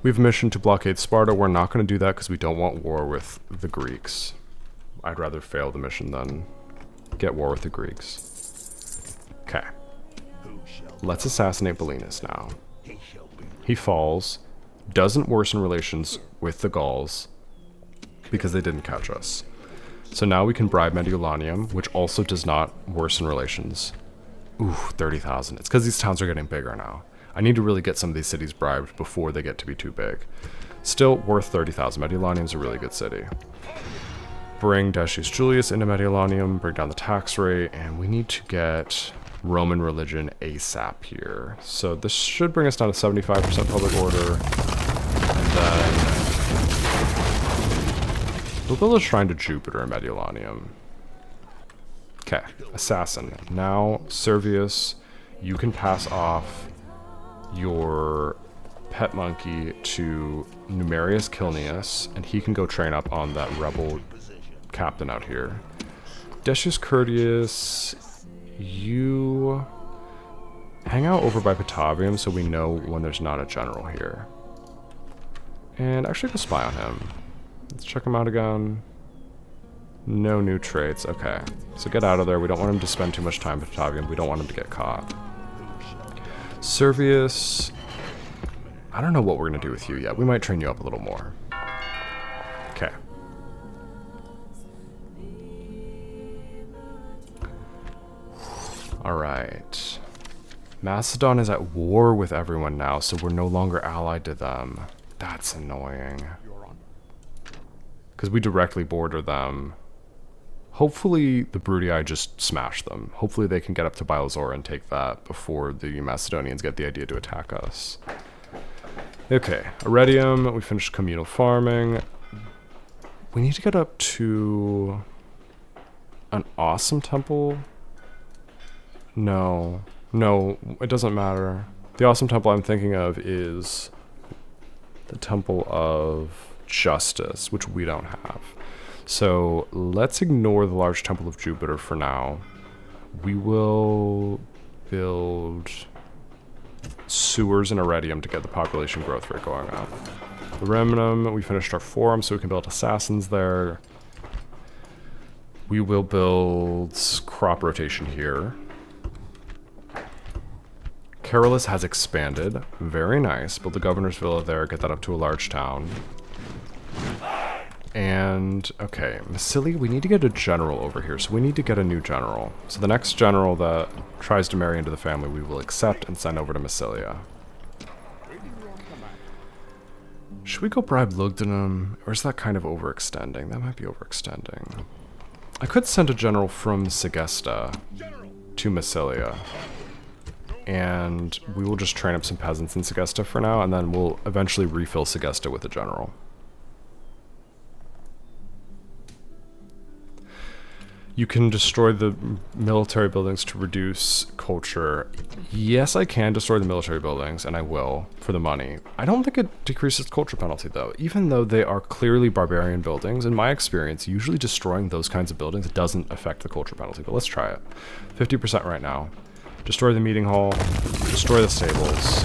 We have a mission to blockade Sparta. We're not going to do that because we don't want war with the Greeks. I'd rather fail the mission than get war with the Greeks. Okay. Let's assassinate Belinus now. He falls, doesn't worsen relations with the Gauls because they didn't catch us. So now we can bribe Mediolanium, which also does not worsen relations. Ooh, 30,000. It's because these towns are getting bigger now. I need to really get some of these cities bribed before they get to be too big. Still worth 30,000. Mediolanium's a really good city. Bring Decius Julius into Mediolanium, bring down the tax rate, and we need to get Roman religion ASAP here. So this should bring us down to 75% public order. And then we'll build a shrine to Jupiter in Mediolanium. Okay, assassin. Now, Servius, you can pass off your pet monkey to Numerius Kilnius, and he can go train up on that rebel captain out here. Decius Curtius, you hang out over by Patavium so we know when there's not a general here. And actually go spy on him. Let's check him out again. No new traits. Okay. So get out of there. We don't want him to spend too much time at Patavium. We don't want him to get caught. Servius, I don't know what we're going to do with you yet. We might train you up a little more. Okay. Alright. Macedon is at war with everyone now, so we're no longer allied to them. That's annoying. Because we directly border them. Hopefully the Brutii just smash them. Hopefully they can get up to Bilazor and take that before the Macedonians get the idea to attack us. Okay, Iridium, we finished communal farming. We need to get up to an awesome temple. No, it doesn't matter. The awesome temple I'm thinking of is the Temple of Justice, which we don't have. So let's ignore the large Temple of Jupiter for now. We will build sewers in Iridium to get the population growth rate going up. The Remnum, we finished our forum, so we can build assassins there. We will build crop rotation here. Carolus has expanded. Very nice. Build the governor's villa there, get that up to a large town. And, okay, Massilia, we need to get a general over here, so we need to get a new general. So the next general that tries to marry into the family, we will accept and send over to Massilia. Should we go bribe Lugdunum, or is that kind of overextending? That might be overextending. I could send a general from Segesta to Massilia. And we will just train up some peasants in Segesta for now, and then we'll eventually refill Segesta with a general. You can destroy the military buildings to reduce culture. Yes, I can destroy the military buildings, and I will, for the money. I don't think it decreases culture penalty, though. Even though they are clearly barbarian buildings, in my experience, usually destroying those kinds of buildings doesn't affect the culture penalty. But let's try it. 50% right now. Destroy the meeting hall. Destroy the stables.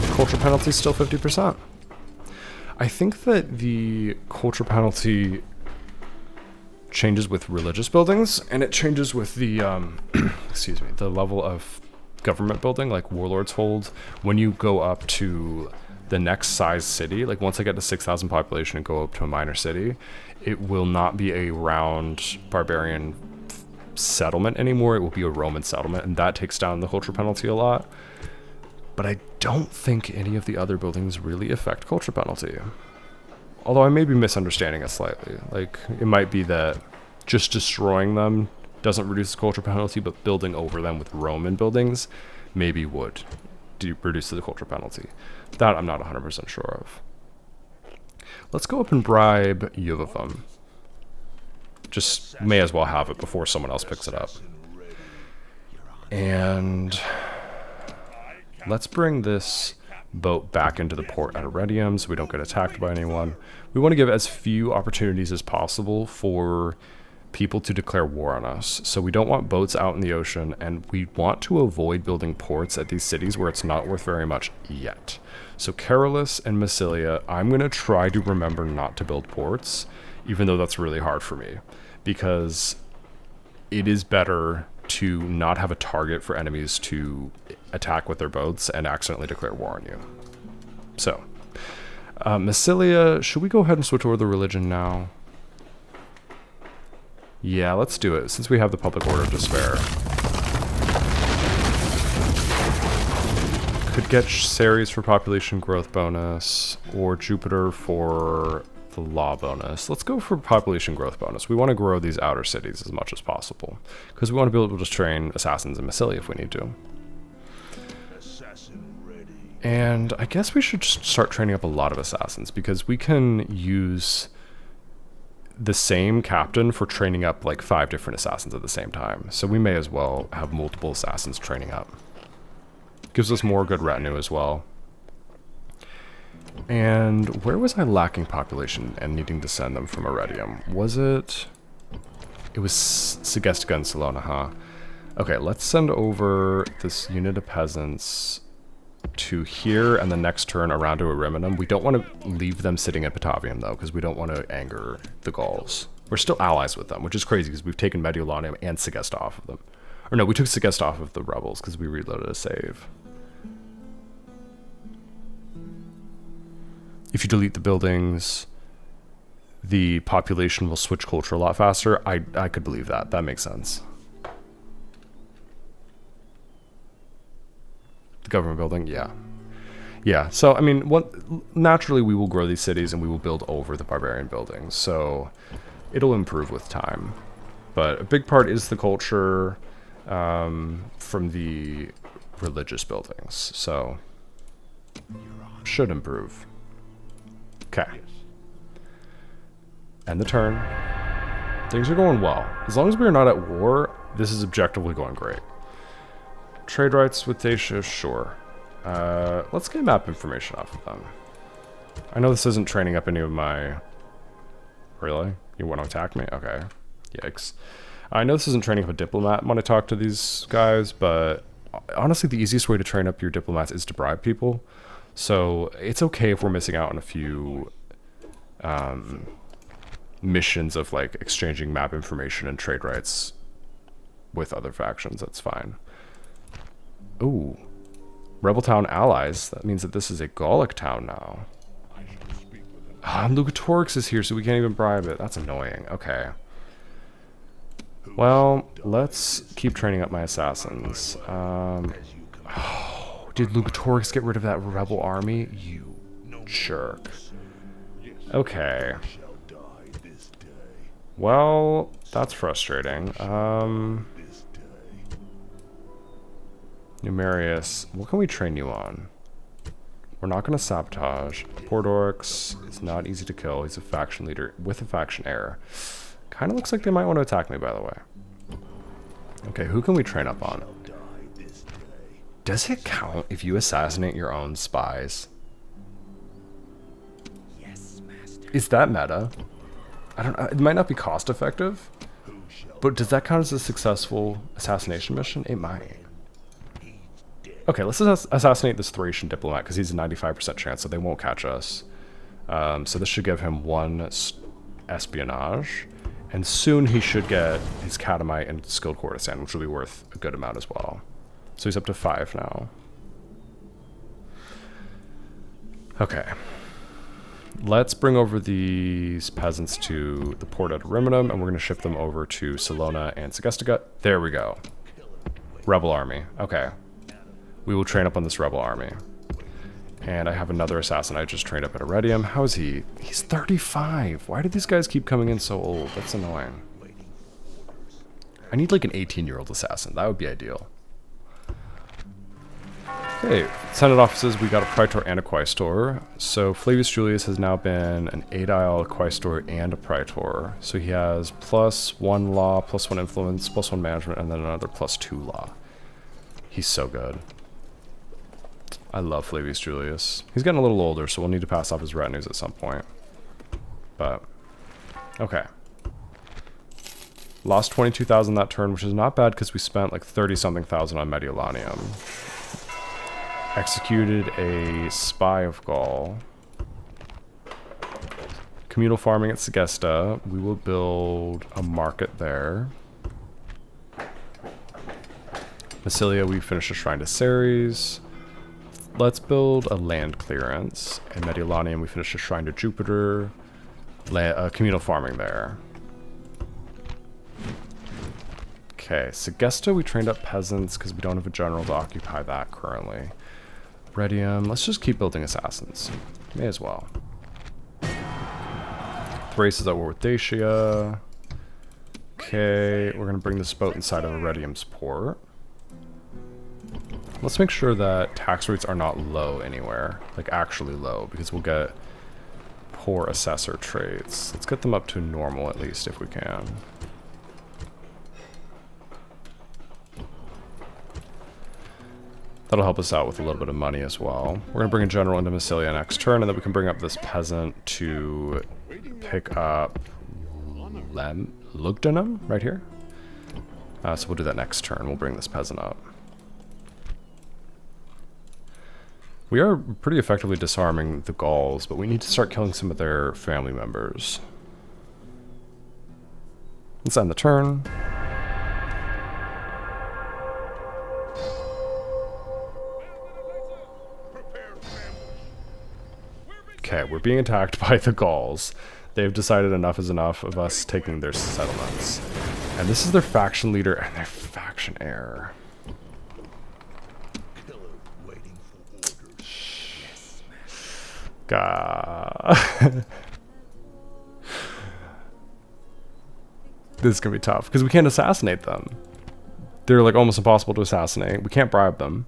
And culture penalty is still 50%. I think that the culture penalty changes with religious buildings, and it changes with the, excuse me, the level of government building, like warlords hold. When you go up to the next size city, like once I get to 6,000 population and go up to a minor city, it will not be a round barbarian settlement anymore. It will be a Roman settlement, and that takes down the culture penalty a lot. But I don't think any of the other buildings really affect culture penalty. Although I may be misunderstanding it slightly. Like, it might be that just destroying them doesn't reduce the culture penalty, but building over them with Roman buildings maybe would reduce the culture penalty. That I'm not 100% sure of. Let's go up and bribe Yuvavum. Just may as well have it before someone else picks it up. And let's bring this boat back into the port at Iridium so we don't get attacked by anyone. We want to give as few opportunities as possible for people to declare war on us. So we don't want boats out in the ocean, and we want to avoid building ports at these cities where it's not worth very much yet. So Carolus and Massilia, I'm going to try to remember not to build ports, even though that's really hard for me, because it is better to not have a target for enemies to attack with their boats and accidentally declare war on you. So, Massilia, should we go ahead and switch over the religion now? Yeah, let's do it, since we have the Public Order of Despair. Could get Ceres for population growth bonus, or Jupiter for the law bonus. Let's go for population growth bonus. We want to grow these outer cities as much as possible, because we want to be able to train assassins in Massilia if we need to. And I guess we should just start training up a lot of assassins, because we can use the same captain for training up like 5 different assassins at the same time. So we may as well have multiple assassins training up. Gives us more good retinue as well. And where was I lacking population and needing to send them from Iridium? Was it... It was Segestica and Salona, huh? Okay, let's send over this unit of peasants to here, and the next turn around to Ariminum. We don't want to leave them sitting at Batavium, though, because we don't want to anger the Gauls. We're still allies with them, which is crazy, because we've taken Mediolanium and Segesta off of them. Or no, we took Segesta off of the rebels, because we reloaded a save. If you delete the buildings, the population will switch culture a lot faster. I could believe that. That makes sense. The government building, yeah. Yeah, so, I mean, naturally we will grow these cities and we will build over the barbarian buildings, so it'll improve with time. But a big part is the culture from the religious buildings, so should improve. Okay. End the turn. Things are going well. As long as we are not at war, this is objectively going great. Trade rights with Dacia, sure. Let's get map information off of them. I know this isn't training up any of my... Really? You want to attack me? Okay. Yikes. I know this isn't training up a diplomat when I talk to these guys, but honestly the easiest way to train up your diplomats is to bribe people. So it's okay if we're missing out on a few missions of like exchanging map information and trade rights with other factions. That's fine. Ooh, Rebel Town allies. That means that this is a Gallic town now. Lugatorix is here, so we can't even bribe it. That's annoying. Okay. Well, let's keep training up my assassins. Oh, did Lugatorix get rid of that rebel army? You jerk. Okay. Well, that's frustrating. Numerius, what can we train you on? We're We're not going to sabotage. Pordorix is not easy to kill. He's a faction leader with a faction heir. Kind of looks like they might want to attack me, by the way. Okay, who can we train up on? Does it count if you assassinate your own spies?
Yes, master.
Is that meta? I don't know. It might not be cost effective, but does that count as a successful assassination mission? It might. Okay, let's assassinate this Thracian diplomat because he's a 95% chance, so they won't catch us. So this should give him 1 espionage, and soon he should get his Catamite and skilled courtesan, which will be worth a good amount as well. So he's up to 5 now. Okay. Let's bring over these peasants to the port at Ariminum, and we're going to ship them over to Salona and Segestigut. There we go. Rebel army. Okay. We will train up on this rebel army. And I have another assassin I just trained up at Iridium. How is he? He's 35. Why do these guys keep coming in so old? That's annoying. I need like an 18-year-old assassin. That would be ideal. Okay, Senate offices, we got a Praetor and a Quaestor. So Flavius Julius has now been an Aedile, a Quaestor, and a Praetor. So he has +1 law, +1 influence, +1 management, and then another +2 law. He's so good. I love Flavius Julius. He's getting a little older, so we'll need to pass off his retinues at some point. But, okay. Lost 22,000 that turn, which is not bad because we spent like 30-something thousand on Mediolanium. Executed a Spy of Gaul. Communal farming at Segesta. We will build a market there. Massilia, we finished a shrine to Ceres. Let's build a land clearance. In Mediolanium, we finished a shrine to Jupiter. Communal farming there. Okay, Segesta, we trained up peasants because we don't have a general to occupy that currently. Redium, let's just keep building assassins. May as well. Thrace is at war with Dacia. Okay, we're going to bring this boat inside of Redium's port. Let's make sure that tax rates are not low anywhere. Like, actually low, because we'll get poor assessor traits. Let's get them up to normal at least if we can. That'll help us out with a little bit of money as well. We're going to bring a general into Massilia next turn, and then we can bring up this peasant to pick up Lugdunum right here. So we'll do that next turn. We'll bring this peasant up. We are pretty effectively disarming the Gauls, but we need to start killing some of their family members. Let's end the turn. Okay, we're being attacked by the Gauls. They've decided enough is enough of us taking their settlements. And this is their faction leader and their faction heir. God. This is gonna be tough because we can't assassinate them. They're like almost impossible to assassinate. We can't bribe them.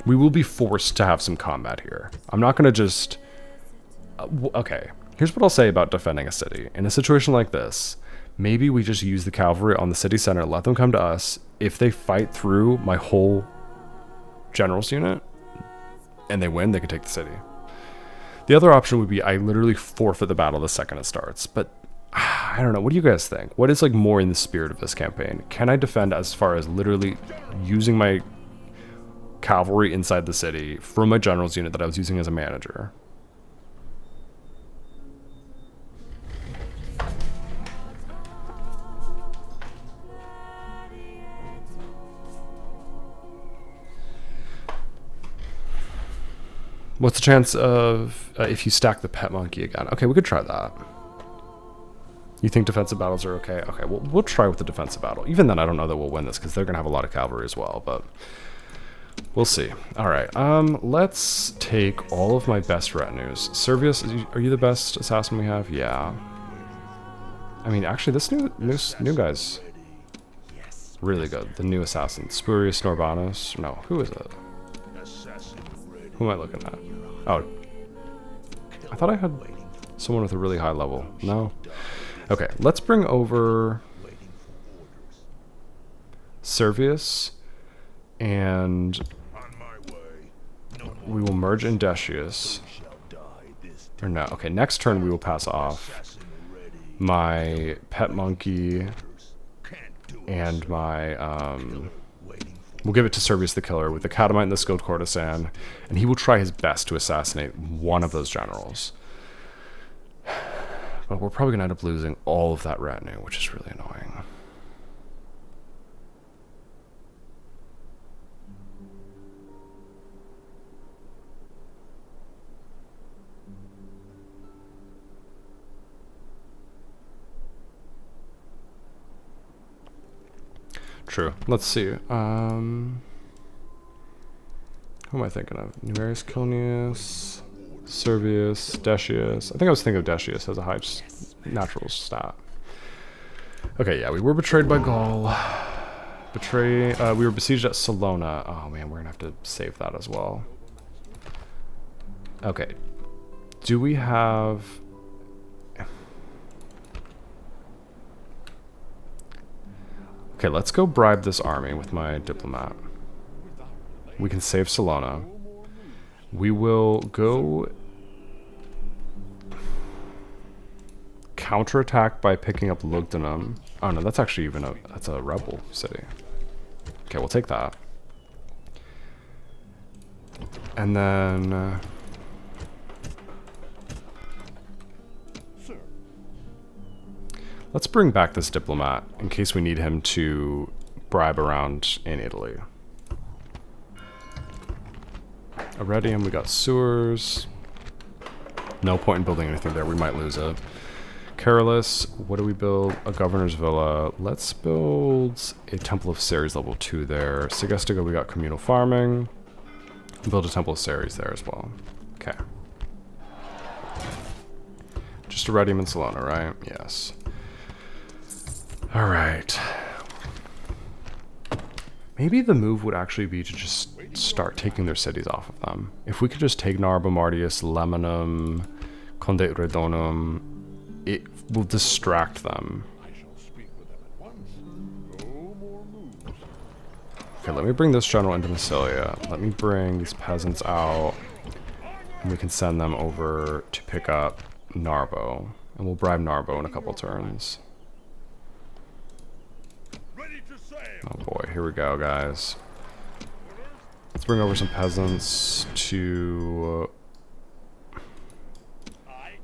We will be forced to have some combat here. I'm not gonna just... okay, here's what I'll say about defending a city. In a situation like this, maybe we just use the cavalry on the city center, let them come to us. If they fight through my whole general's unit and they win, they can take the city. The other option would be I literally forfeit the battle the second it starts. But I don't know, what do you guys think? What is like more in the spirit of this campaign? Can I defend as far as literally using my cavalry inside the city from my general's unit that I was using as a manager? What's the chance of if you stack the pet monkey again? Okay, we could try that. You think defensive battles are okay? Okay, well, we'll try with the defensive battle. Even then, I don't know that we'll win this because they're going to have a lot of cavalry as well, but we'll see. All right, let's take all of my best retinues. Servius, are you the best assassin we have? Yeah. I mean, actually, this new guy's...
Yes,
Really good. The new assassin. Spurious Norbanus. No, who is it? Who am I looking at? Oh. I thought I had someone with a really high level. No? Okay, let's bring over Servius, and we will merge in Decius. Or no, okay, next turn we will pass off my pet monkey and my, we'll give it to Servius the Killer with the Catamite and the Skilled Courtesan, and he will try his best to assassinate one of those generals. But we're probably going to end up losing all of that retinue, which is really annoying. True. Let's see. Who am I thinking of? Numerius Kilnius, Servius, Decius. I think I was thinking of Decius as a high natural stat. Okay, yeah, we were betrayed by Gaul. We were besieged at Salona. Oh man, we're gonna have to save that as well. Okay. Do we have... Okay, let's go bribe this army with my diplomat. We can save Salona. We will go counterattack by picking up Lugdunum. Oh no, that's actually even that's a rebel city. Okay, we'll take that. And then let's bring back this diplomat in case we need him to bribe around in Italy. Iridium, we got sewers. No point in building anything there, we might lose it. Carolus, what do we build? A governor's villa. Let's build a Temple of Ceres level 2 there. Segestigo, we got communal farming. Build a Temple of Ceres there as well. Okay. Just Iridium and Salona, right? Yes. Alright. Maybe the move would actually be to just start taking their cities off of them. If we could just take Narba Martius, Lemanum, Conde Redonum, it will distract them. Okay, let me bring this general into Massilia. Let me bring these peasants out, and we can send them over to pick up Narbo. And we'll bribe Narbo in a couple turns. Oh boy, here we go, guys. Let's bring over some peasants to...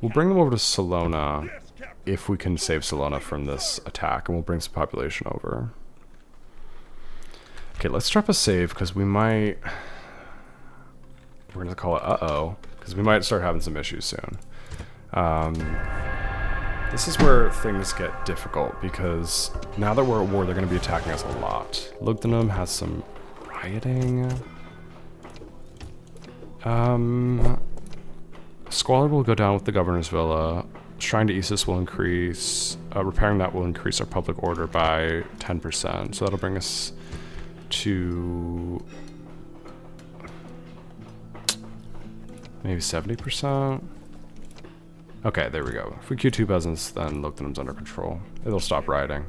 we'll bring them over to Salona if we can save Salona from this attack, and we'll bring some population over. Okay, let's drop a save, because we might... we're going to call it uh-oh, because we might start having some issues soon. This is where things get difficult, because now that we're at war, they're going to be attacking us a lot. Lugdunum has some rioting. Squalor will go down with the Governor's Villa. Shrine to Isis will increase. Repairing that will increase our public order by 10%. So that'll bring us to maybe 70%. Okay, there we go. If we queue 2 peasants, then Lugdunum's under control. It'll stop rioting.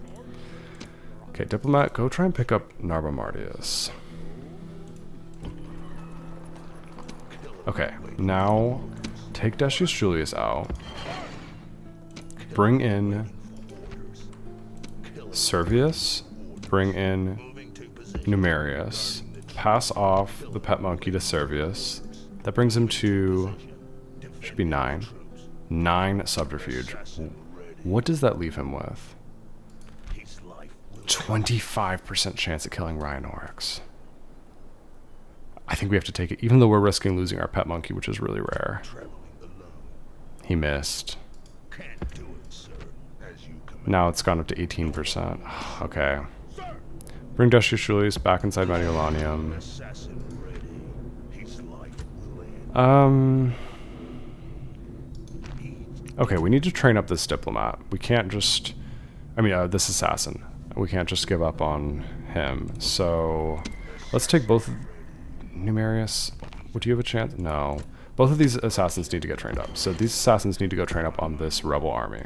Okay, Diplomat, go try and pick up Narba Martius. Okay, now take Decius Julius out. Bring in Servius. Bring in Numerius. Pass off the pet monkey to Servius. That brings him to... should be 9. 9 subterfuge. What does that leave him with? 25% chance at killing Rhinorex. I think we have to take it, even though we're risking losing our pet monkey, which is really rare. He missed. Now it's gone up to 18%. Okay. Bring Decius Julius back inside Mediolanium. Okay, we need to train up this diplomat. We can't just... I mean, this assassin. We can't just give up on him. So let's take both. Numerius, would you have a chance? No. Both of these assassins need to get trained up. So these assassins need to go train up on this rebel army.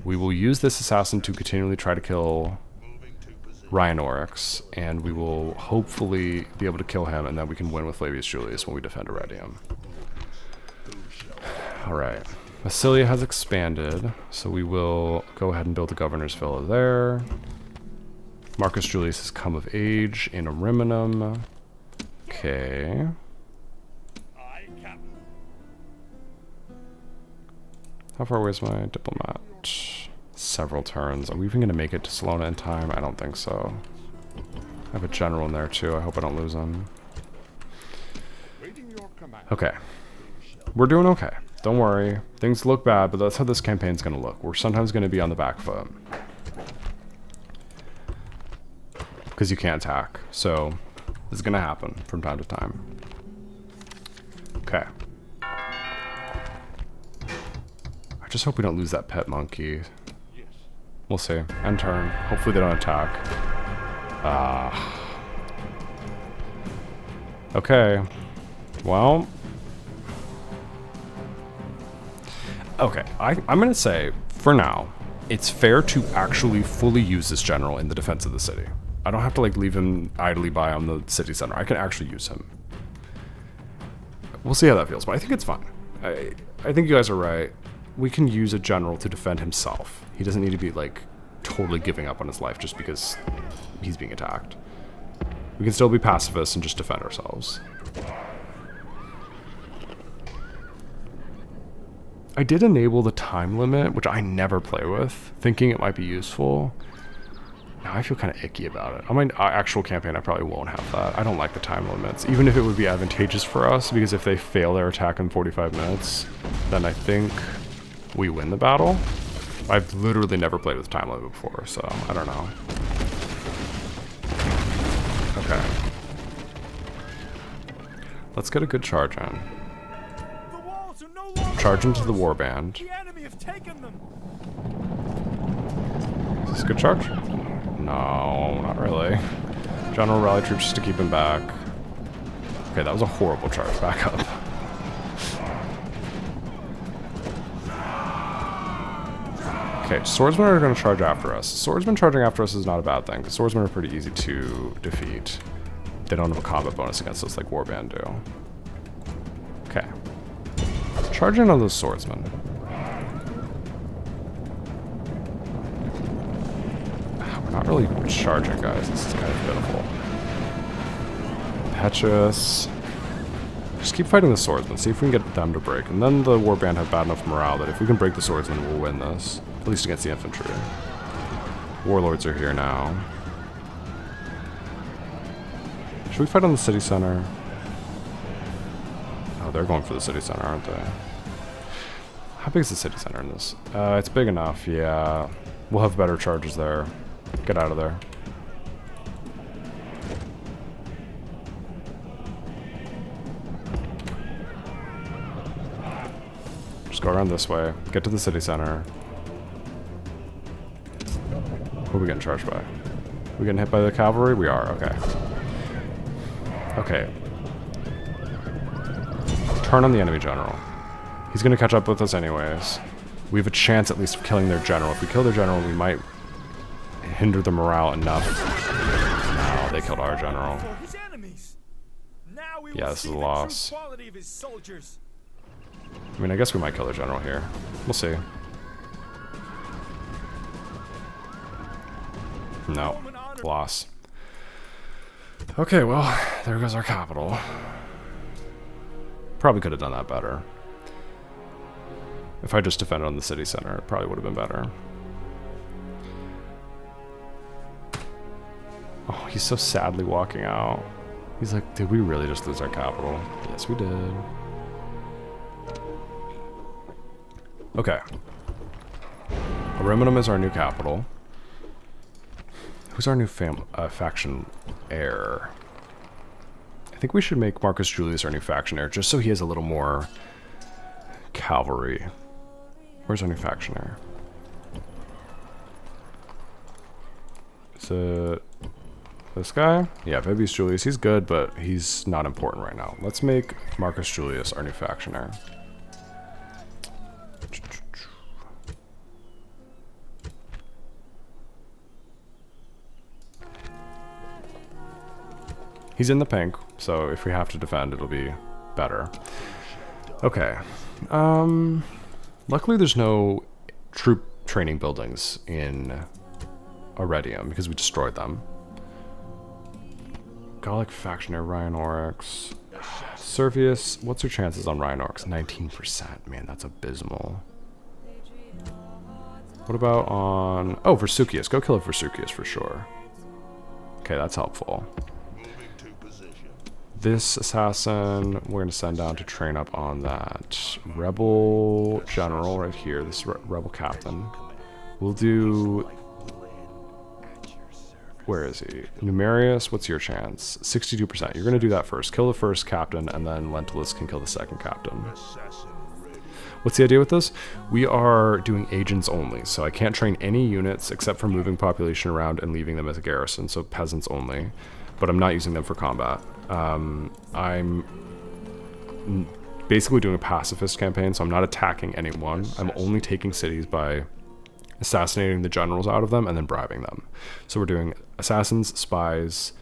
We will use this assassin to continually try to kill Ryan Oryx, and we will hopefully be able to kill him, and then we can win with Flavius Julius when we defend Iridium. Alright. Massilia has expanded, so we will go ahead and build a governor's villa there. Marcus Julius has come of age in Ariminum. Okay. How far away is my diplomat? Several turns. Are we even going to make it to Salona in time? I don't think so. I have a general in there too. I hope I don't lose him. Okay. We're doing okay. Don't worry. Things look bad, but that's how this campaign's going to look. We're sometimes going to be on the back foot. Because you can't attack. So, this is going to happen from time to time. Okay. I just hope we don't lose that pet monkey. We'll see. End turn. Hopefully they don't attack. Okay. Well. Okay. I'm going to say, for now, it's fair to actually fully use this general in the defense of the city. I don't have to like leave him idly by on the city center. I can actually use him. We'll see how that feels, but I think it's fine. I think you guys are right. We can use a general to defend himself. He doesn't need to be like totally giving up on his life just because he's being attacked. We can still be pacifists and just defend ourselves. I did enable the time limit, which I never play with, thinking it might be useful. Now I feel kind of icky about it. On my actual campaign, I probably won't have that. I don't like the time limits, even if it would be advantageous for us, because if they fail their attack in 45 minutes, then I think we win the battle. I've literally never played with time limit before, so I don't know. Okay. Let's get a good charge in. Charge into the warband. Is this a good charge? No, not really. General rally troops just to keep him back. Okay, that was a horrible charge. Back up. Okay, swordsmen are going to charge after us. Swordsmen charging after us is not a bad thing, because swordsmen are pretty easy to defeat. They don't have a combat bonus against us like warband do. Okay. Charge in on those swordsmen. We're not really charging, guys. This is kind of pitiful. Impetuous. Just keep fighting the swordsmen. See if we can get them to break. And then the warband have bad enough morale that if we can break the swordsmen, we'll win this. At least against the infantry. Warlords are here now. Should we fight on the city center? Oh, they're going for the city center, aren't they? How big is the city center in this? It's big enough, yeah. We'll have better charges there. Get out of there. Just go around this way. Get to the city center. Who are we getting charged by? We getting hit by the cavalry? We are, okay. Okay. Turn on the enemy general. He's gonna catch up with us anyways. We have a chance at least of killing their general. If we kill their general, we might hinder the morale enough. No, they killed our general. Yeah, this is a loss. I mean, I guess we might kill their general here. We'll see. No. Loss. Okay, well, there goes our capital. Probably could have done that better. If I just defended on the city center, it probably would have been better. Oh, he's so sadly walking out. He's like, did we really just lose our capital? Yes, we did. Okay. Ariminum is our new capital. Who's our new faction heir? I think we should make Marcus Julius our new faction heir, just so he has a little more cavalry. Where's our new faction heir? Is it This guy? Yeah, Vibius Julius. He's good, but he's not important right now. Let's make Marcus Julius our new factioner. He's in the pink, so if we have to defend, it'll be better. Okay. Luckily there's no troop training buildings in Iridium because we destroyed them. Gallic Factioner, Ryan Oryx. Servius, what's your chances on Ryan Oryx? 19%. Man, that's abysmal. What about on... Oh, Versuchius. Go kill a Versuchius for sure. Okay, that's helpful. This assassin, we're going to send down to train up on that rebel general right here, this rebel captain. We'll do... Where is he? Numerius, what's your chance? 62%. You're going to do that first. Kill the first captain, and then Lentulus can kill the second captain. What's the idea with this? We are doing agents only, so I can't train any units except for moving population around and leaving them as a garrison, so peasants only. But I'm not using them for combat. I'm basically doing a pacifist campaign, so I'm not attacking anyone. I'm only taking cities by assassinating the generals out of them and then bribing them. So we're doing assassins, spies,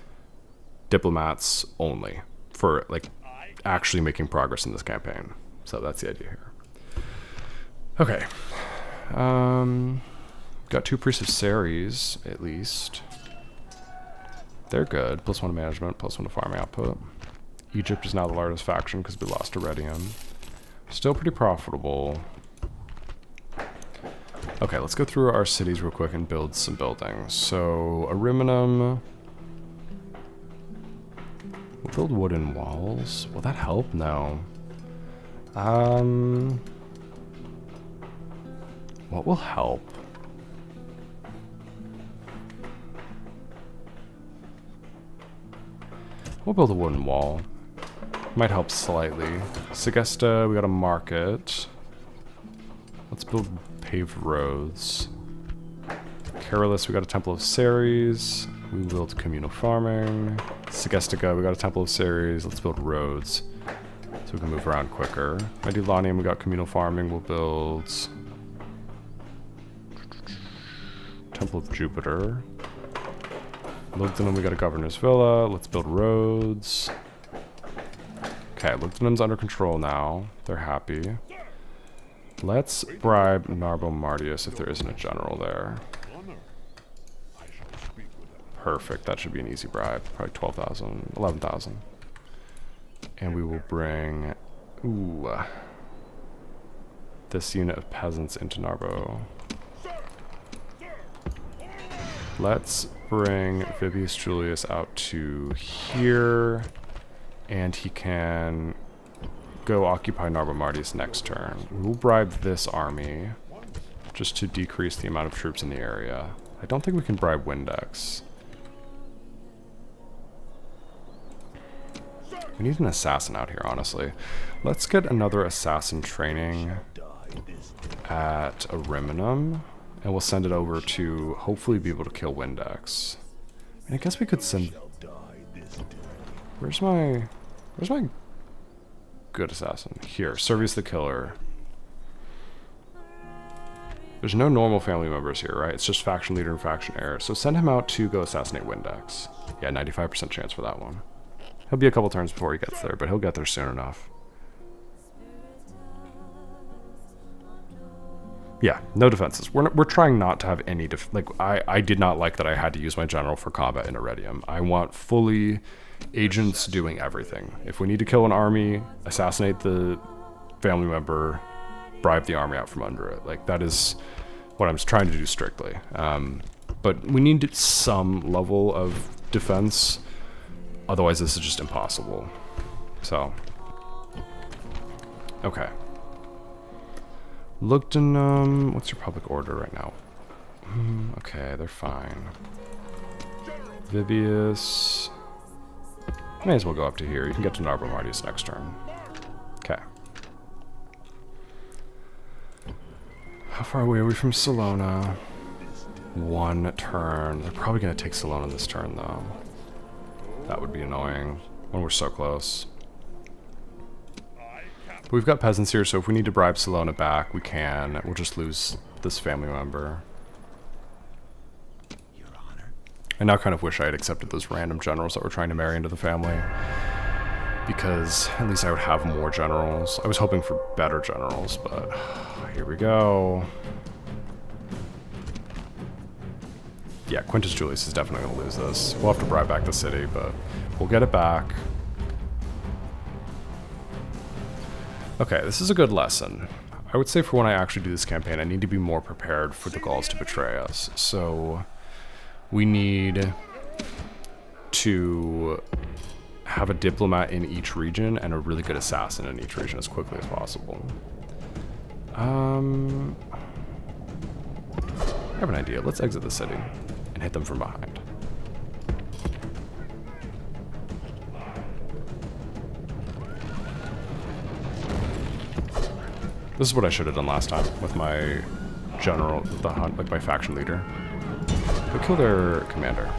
diplomats only for like actually making progress in this campaign. So that's the idea here. Okay. Got 2 priests of Ceres at least. They're good. +1 to management, +1 to farming output. Egypt is now the largest faction because we lost Iridium. Still pretty profitable. Okay, let's go through our cities real quick and build some buildings. So, Ariminum. We'll build wooden walls. Will that help? No. What will help? We'll build a wooden wall. Might help slightly. Segesta, we got a market. Let's build paved roads. Carolus, we got a Temple of Ceres. We build communal farming. Segestica, we got a Temple of Ceres. Let's build roads so we can move around quicker. Medulanium, we got communal farming. We'll build Temple of Jupiter. Lugdunum, we got a Governor's Villa. Let's build roads. Okay, Lugdunum's under control now. They're happy. Let's bribe Narbo Martius if there isn't a general there. Perfect, that should be an easy bribe. Probably 12,000, 11,000. And we will bring, this unit of peasants into Narbo. Let's bring Vibius Julius out to here, and he can go occupy Narbo Martius next turn. We'll bribe this army just to decrease the amount of troops in the area. I don't think we can bribe Windex. We need an assassin out here, honestly. Let's get another assassin training at Ariminum, and we'll send it over to hopefully be able to kill Windex. And I guess we could send... Where's my good assassin? Here, Servius the Killer. There's no normal family members here, right? It's just faction leader and faction heir. So send him out to go assassinate Windex. Yeah, 95% chance for that one. He'll be a couple turns before he gets there, but he'll get there soon enough. Yeah, no defenses. We're trying not to have any I did not like that I had to use my general for combat in Iridium. I want fully agents doing everything. If we need to kill an army, assassinate the family member, bribe the army out from under it. Like, that is what I'm trying to do strictly. But we need some level of defense. Otherwise, this is just impossible. So, okay. Lugdunum, what's your public order right now? Okay, they're fine. Vibius, may as well go up to here. You can get to Narbo Martius next turn. Okay. How far away are we from Salona? 1 turn. They're probably going to take Salona this turn, though. That would be annoying when we're so close. But we've got peasants here, so if we need to bribe Salona back, we can. We'll just lose this family member.
Your Honor.
I now kind of wish I had accepted those random generals that were trying to marry into the family, because at least I would have more generals. I was hoping for better generals, but here we go. Yeah, Quintus Julius is definitely going to lose this. We'll have to bribe back the city, but we'll get it back. Okay, this is a good lesson. I would say for when I actually do this campaign, I need to be more prepared for the Gauls to betray us. So we need to have a diplomat in each region and a really good assassin in each region as quickly as possible. I have an idea. Let's exit the city and hit them from behind. This is what I should have done last time with my general, the hunt, like my faction leader. Go kill their commander.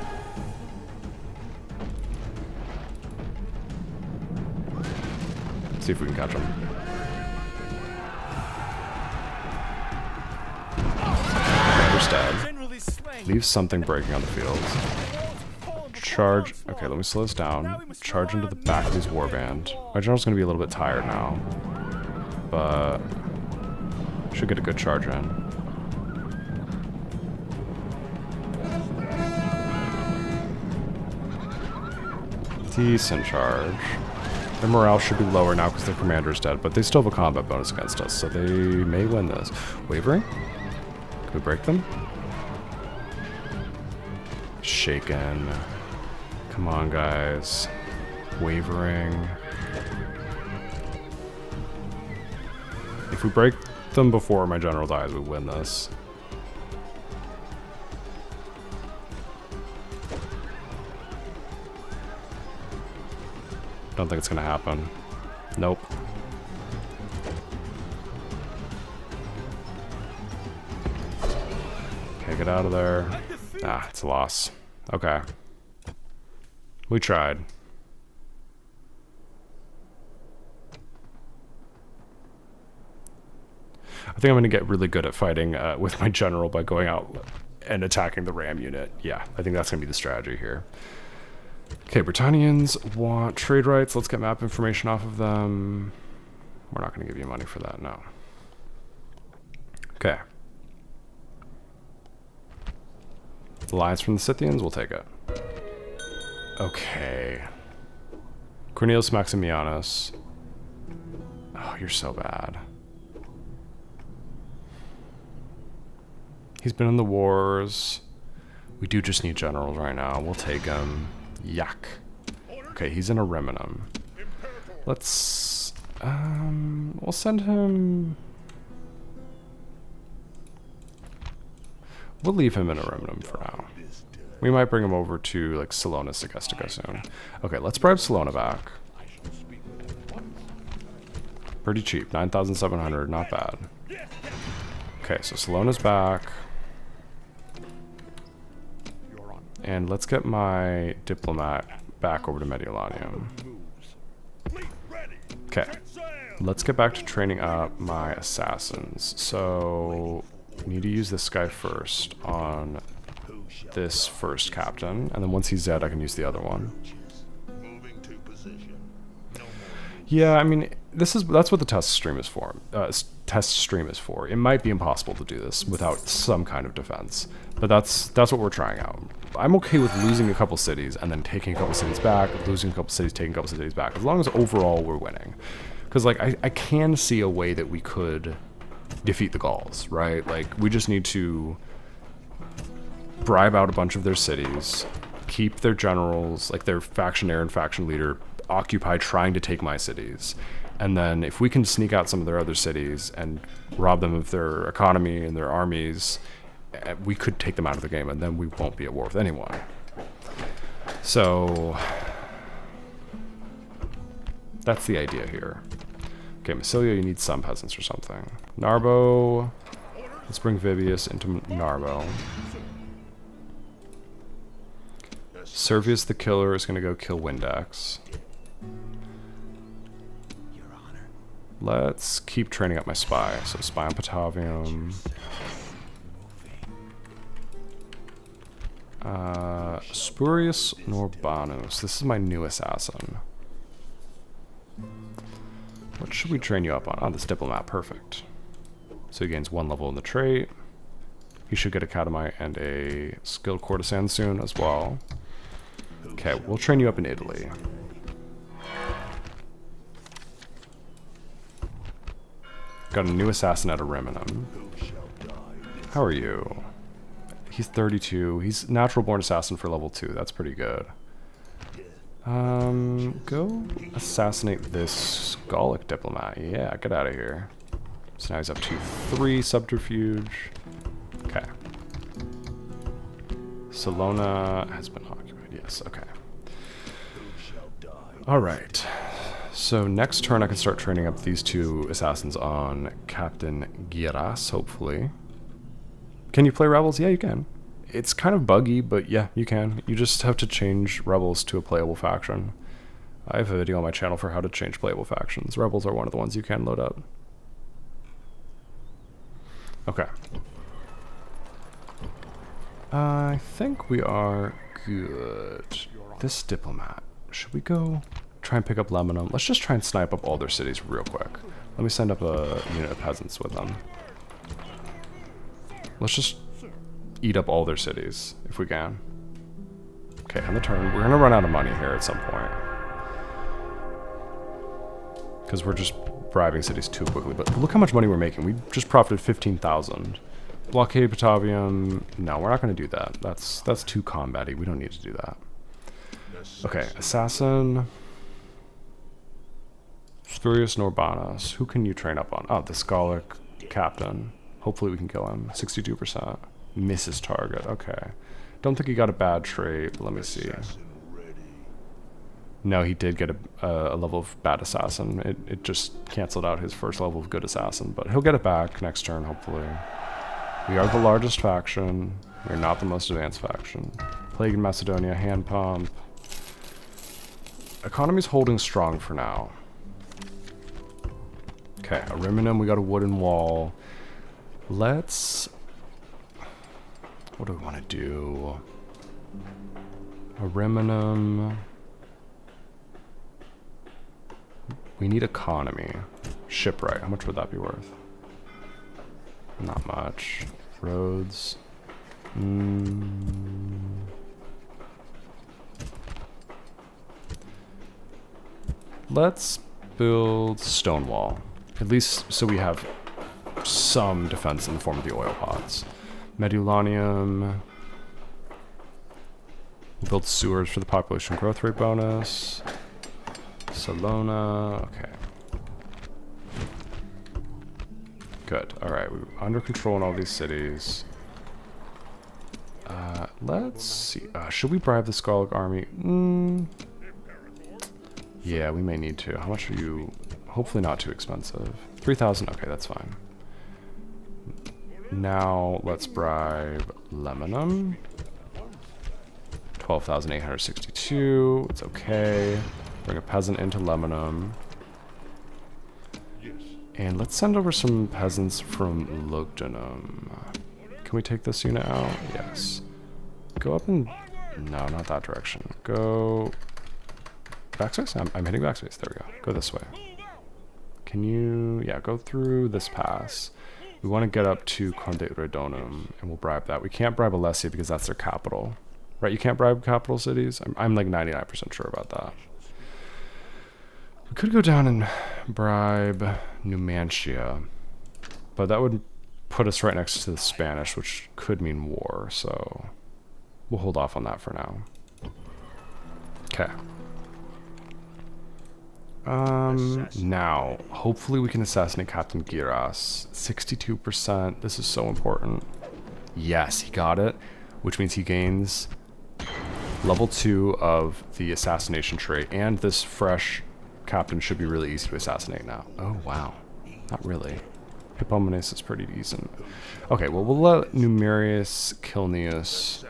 See if we can catch him. Commander's dead. Leave something breaking on the field. Charge. Okay, let me slow this down. Charge into the back of his warband. My general's going to be a little bit tired now, but should get a good charge in. Decent charge. Their morale should be lower now because their commander is dead, but they still have a combat bonus against us, so they may win this. Wavering? Can we break them? Shaken. Come on, guys. Wavering. If we break them before my general dies, we win this. Don't think it's gonna happen. Nope. Okay, get out of there. Ah, it's a loss. Okay. We tried. I think I'm gonna get really good at fighting with my general by going out and attacking the ram unit. Yeah, I think that's gonna be the strategy here. Okay, Britannians want trade rights. Let's get map information off of them. We're not going to give you money for that, no. Okay. Alliance from the Scythians, we'll take it. Okay. Cornelius Maximianus. Oh, you're so bad. He's been in the wars. We do just need generals right now. We'll take him. Yuck. Okay, he's in a Reminum. Let's, we'll send him... We'll leave him in a Reminum for now. We might bring him over to, like, Salona Segestica soon. Okay, let's bribe Salona back. Pretty cheap, 9,700, not bad. Okay, so Salona's back. And let's get my diplomat back over to Mediolanium. Okay, let's get back to training up my assassins. So, we need to use this guy first on this first captain, and then once he's dead, I can use the other one. Yeah, I mean, that's what the test stream is for. It might be impossible to do this without some kind of defense, but that's what we're trying out. I'm okay with losing a couple cities and then taking a couple cities back, losing a couple cities, taking a couple cities back, as long as overall we're winning. Because like I can see a way that we could defeat the Gauls, right? Like we just need to bribe out a bunch of their cities, keep their generals, like their factionaire and faction leader, occupied trying to take my cities. And then if we can sneak out some of their other cities and rob them of their economy and their armies, we could take them out of the game and then we won't be at war with anyone. So that's the idea here. Okay, Massilia, you need some peasants or something. Narbo, let's bring Vibius into Narbo. Servius the Killer is going to go kill Windex. Let's keep training up my spy. So spy on Patavium. Spurius Norbanus. This is my new assassin. What should we train you up on? Oh, this diplomat. Perfect. So he gains 1 level in the trait. He should get Academy and a skilled courtesan soon as well. Okay, we'll train you up in Italy. Got a new assassin at Ariminum. How are you? He's 32. He's natural born assassin for level 2. That's pretty good. Go assassinate this Gallic diplomat. Yeah, get out of here. So now he's up to 3 subterfuge. Okay. Salona has been occupied. Yes, okay. Alright. So next turn I can start training up these 2 assassins on Captain Giras, hopefully. Can you play Rebels? Yeah, you can. It's kind of buggy, but yeah, you can. You just have to change Rebels to a playable faction. I have a video on my channel for how to change playable factions. Rebels are one of the ones you can load up. Okay. I think we are good. This diplomat. Should we go try and pick up Lebanon? Let's just try and snipe up all their cities real quick. Let me send up a unit of peasants with them. Let's just eat up all their cities, if we can. Okay, on the turn. We're gonna run out of money here at some point. Because we're just bribing cities too quickly. But look how much money we're making. We just profited 15,000. Blockade Patavium. No, we're not gonna do that. That's too combat-y. We don't need to do that. Okay, Assassin. Spurius Norbanus. Who can you train up on? Oh, the Gallic captain. Hopefully we can kill him. 62%. Misses target. Okay. Don't think he got a bad trait, but let me see. No, he did get a level of bad assassin. It just canceled out his first level of good assassin, but he'll get it back next turn, hopefully. We are the largest faction. We're not the most advanced faction. Plague in Macedonia, hand pump. Economy's holding strong for now. Okay, Ariminum, we got a wooden wall. Let's... What do we want to do? Ariminum. We need economy. Shipwright, how much would that be worth? Not much. Roads. Let's build stone wall. At least so we have some defense in the form of the oil pots. Medulanium. We'll build sewers for the population growth rate bonus. Salona. Okay. Good. Alright, we're under control in all these cities. Let's see. Should we bribe the Gallic army? Yeah, we may need to. How much are you? Hopefully not too expensive. 3,000? Okay, that's fine. Now, let's bribe Lebanon. 12,862. It's okay. Bring a peasant into Lebanon. And let's send over some peasants from Lugdunum. Can we take this unit out? Yes. Go up and... No, not that direction. Go... Backspace? I'm hitting backspace. There we go. Go this way. Can you... Yeah, go through this pass. We want to get up to Conde Redonum, and we'll bribe that. We can't bribe Alessia because that's their capital. Right? You can't bribe capital cities? I'm like 99% sure about that. We could go down and bribe Numantia, but that would put us right next to the Spanish, which could mean war, so we'll hold off on that for now. Okay. Now, hopefully we can assassinate Captain Giras. 62%. This is so important. Yes, he got it, which means he gains level 2 of the assassination trait, and this fresh captain should be really easy to assassinate now. Oh, wow. Not really. Hippomenes is pretty decent. Okay, well, we'll let Numerius Kilnius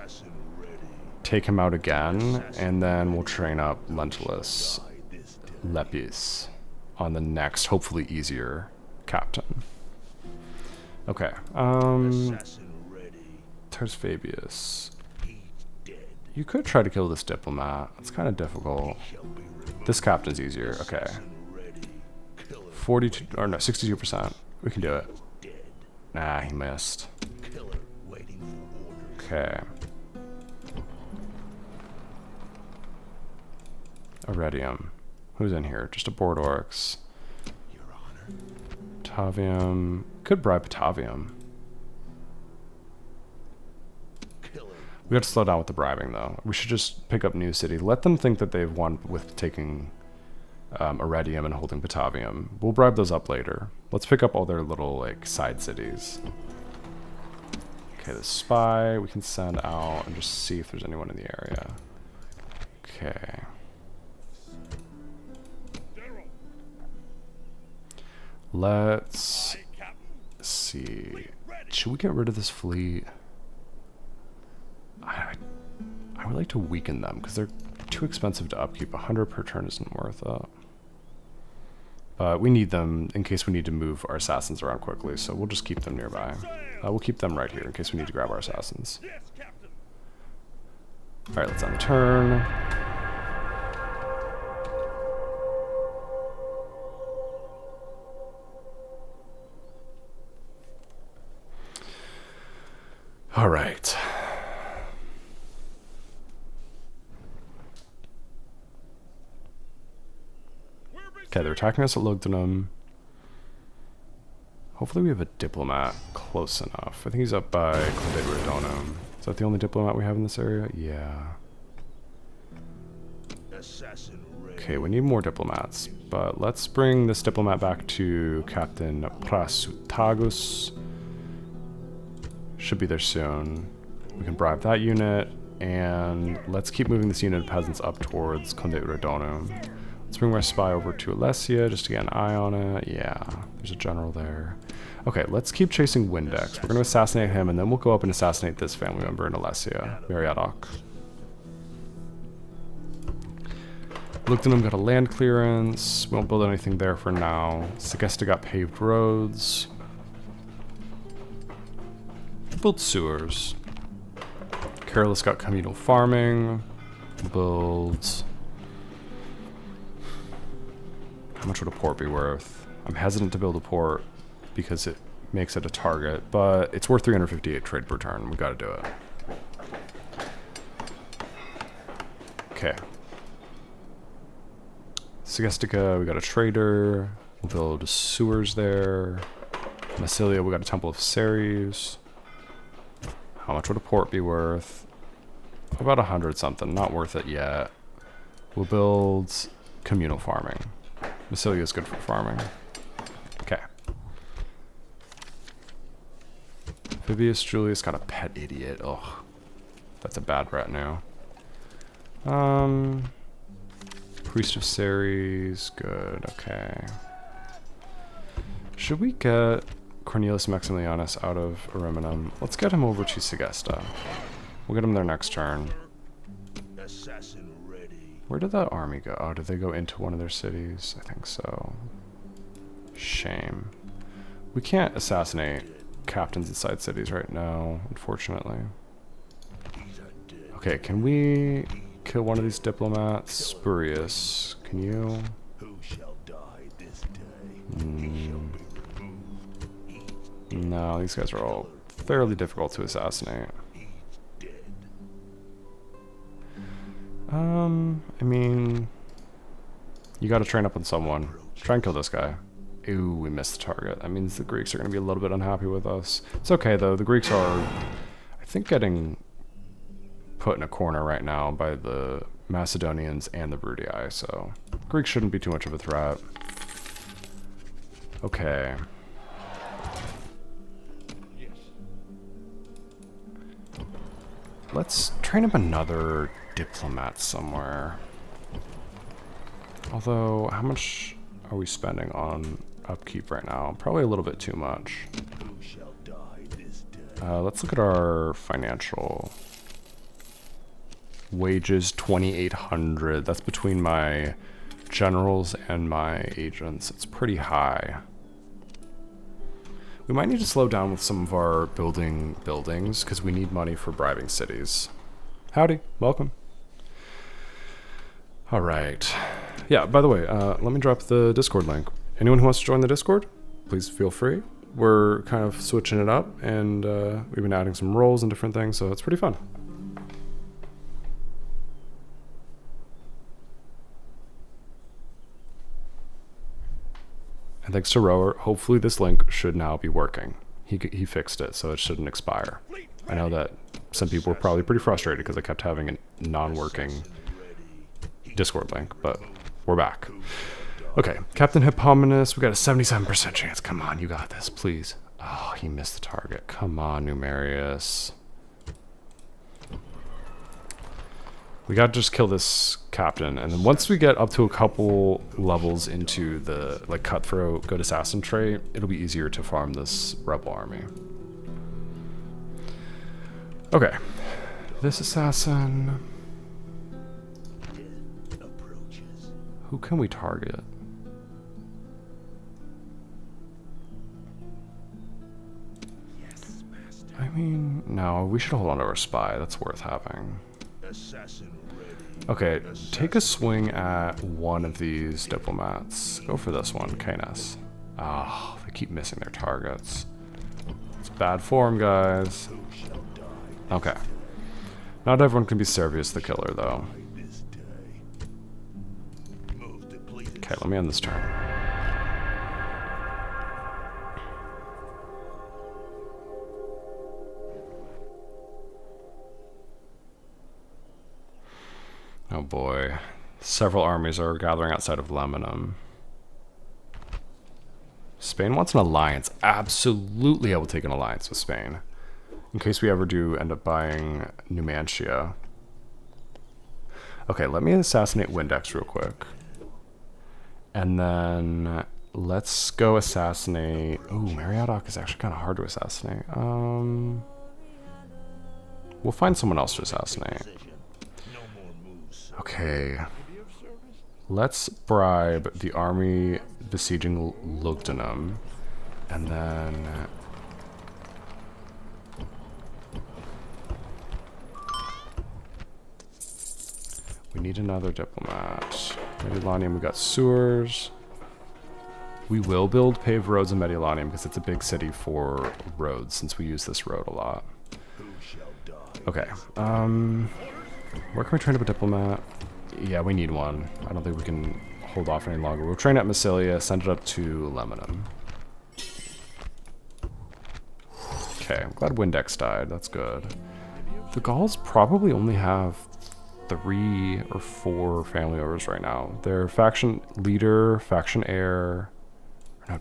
take him out again, and then we'll train up Lentulus Lepis on the next, hopefully easier captain. Okay. Tars Fabius. You could try to kill this diplomat. It's kind of difficult. This captain's easier. Okay. 42, or no, 62%. We can do it. Nah, he missed. Okay. Iridium. Who's in here? Just a board orcs. Batavium. Could bribe Batavium. We have to slow down with the bribing, though. We should just pick up New City. Let them think that they've won with taking Iridium and holding Batavium. We'll bribe those up later. Let's pick up all their little, like, side cities. Okay, the spy we can send out and just see if there's anyone in the area. Okay. Let's see. Should we get rid of this fleet? I would like to weaken them because they're too expensive to upkeep. 100 per turn isn't worth it. But we need them in case we need to move our assassins around quickly, so we'll just keep them nearby. We'll keep them right here in case we need to grab our assassins. Alright, let's end the turn. Alright. Okay, they're attacking us at Lugdunum. Hopefully we have a diplomat close enough. I think he's up by Clondaedoridonum. Is that the only diplomat we have in this area? Yeah. Okay, we need more diplomats. But let's bring this diplomat back to Captain Prasutagus. Should be there soon. We can bribe that unit. And let's keep moving this unit of peasants up towards Clondaedoridonum. Let's bring my spy over to Alessia just to get an eye on it. Yeah, there's a general there. Okay, let's keep chasing Windex. We're going to assassinate him, and then we'll go up and assassinate this family member in Alessia, Meriadoc. Lugdunum got a land clearance. We won't build anything there for now. Segesta got paved roads. Build sewers. Carolus got communal farming. Build... How much would a port be worth? I'm hesitant to build a port because it makes it a target, but it's worth 358 trade per turn. We gotta do it. Okay. Segestica, we got a trader. We'll build sewers there. Massilia, we got a Temple of Ceres. How much would a port be worth? About 100 something. Not worth it yet. We'll build communal farming. Massilia is good for farming. Okay. Vibius Julius got a pet idiot. Ugh. That's a bad retinue. Priest of Ceres. Good. Okay. Should we get Cornelius Maximilianus out of Ariminum? Let's get him over to Segesta. We'll get him there next turn. Where did that army go? Oh, did they go into one of their cities? I think so. Shame. We can't assassinate captains inside cities right now, unfortunately. Okay, can we kill one of these diplomats? Spurious, can you? No, these guys are all fairly difficult to assassinate. I mean, you gotta train up on someone. Try and kill this guy. Ooh, we missed the target. That means the Greeks are gonna be a little bit unhappy with us. It's okay though, the Greeks are, I think, getting put in a corner right now by the Macedonians and the Bruttii, so Greeks shouldn't be too much of a threat. Okay. Let's train up another diplomat somewhere. Although, how much are we spending on upkeep right now? Probably a little bit too much. Let's look at our financial. Wages 2,800. That's between my generals and my agents. It's pretty high. We might need to slow down with some of our buildings because we need money for bribing cities. Howdy, welcome. All right. Yeah, by the way, let me drop the Discord link. Anyone who wants to join the Discord, please feel free. We're kind of switching it up, and we've been adding some roles and different things, so it's pretty fun. And thanks to Rower, hopefully this link should now be working. He fixed it, so it shouldn't expire. I know that some people were probably pretty frustrated because I kept having a non-working Discord link, but we're back. Okay, Captain Hippomenes, we got a 77% chance. Come on, you got this, please. Oh, he missed the target. Come on, Numerius. We gotta just kill this captain, and then once we get up to a couple levels into the like cutthroat good assassin trait, it'll be easier to farm this rebel army. Okay, this assassin. Who can we target? I mean, no, we should hold on to our spy. That's worth having. Okay, take a swing at one of these diplomats. Go for this one, Canis. Ah, they keep missing their targets. It's bad form, guys. Okay. Not everyone can be Servius the Killer, though. Okay, let me end this turn. Oh boy. Several armies are gathering outside of Lemanum. Spain wants an alliance. Absolutely, I will take an alliance with Spain. In case we ever do end up buying Numantia. Okay, let me assassinate Windex real quick. And then let's go assassinate... Ooh, Mariadoc is actually kind of hard to assassinate. We'll find someone else to assassinate. Okay. Let's bribe the army besieging Lugdunum. And then... we need another diplomat. Mediolanium, we got sewers. We will build paved roads in Mediolanium because it's a big city for roads since we use this road a lot. Okay. Where can we train up a diplomat? Yeah, we need one. I don't think we can hold off any longer. We'll train at Massilia, send it up to Lemanum. Okay, I'm glad Windex died. That's good. The Gauls probably only have 3 or 4 family members right now. Their faction leader, faction heir. No,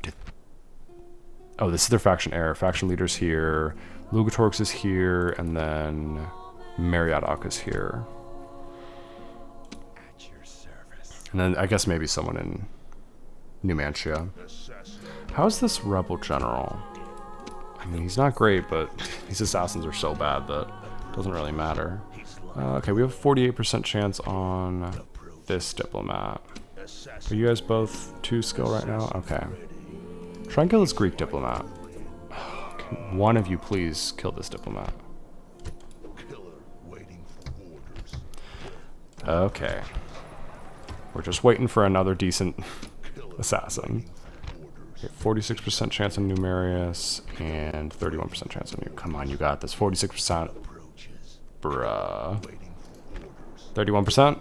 oh, this is their faction heir. Faction leader's here. Lugatorx is here, and then Mariadoc is here.
At your service.
And then I guess maybe someone in Numantia. How's this rebel general? I mean, he's not great, but these assassins are so bad that it doesn't really matter. Okay, we have a 48% chance on this diplomat. Are you guys both 2 skill right now? Okay. Try and kill this Greek diplomat. Can one of you please kill this diplomat? Okay. We're just waiting for another decent assassin. Okay, 46% chance on Numerius and 31% chance on you. Come on, you got this. 46%. Bruh. 31%?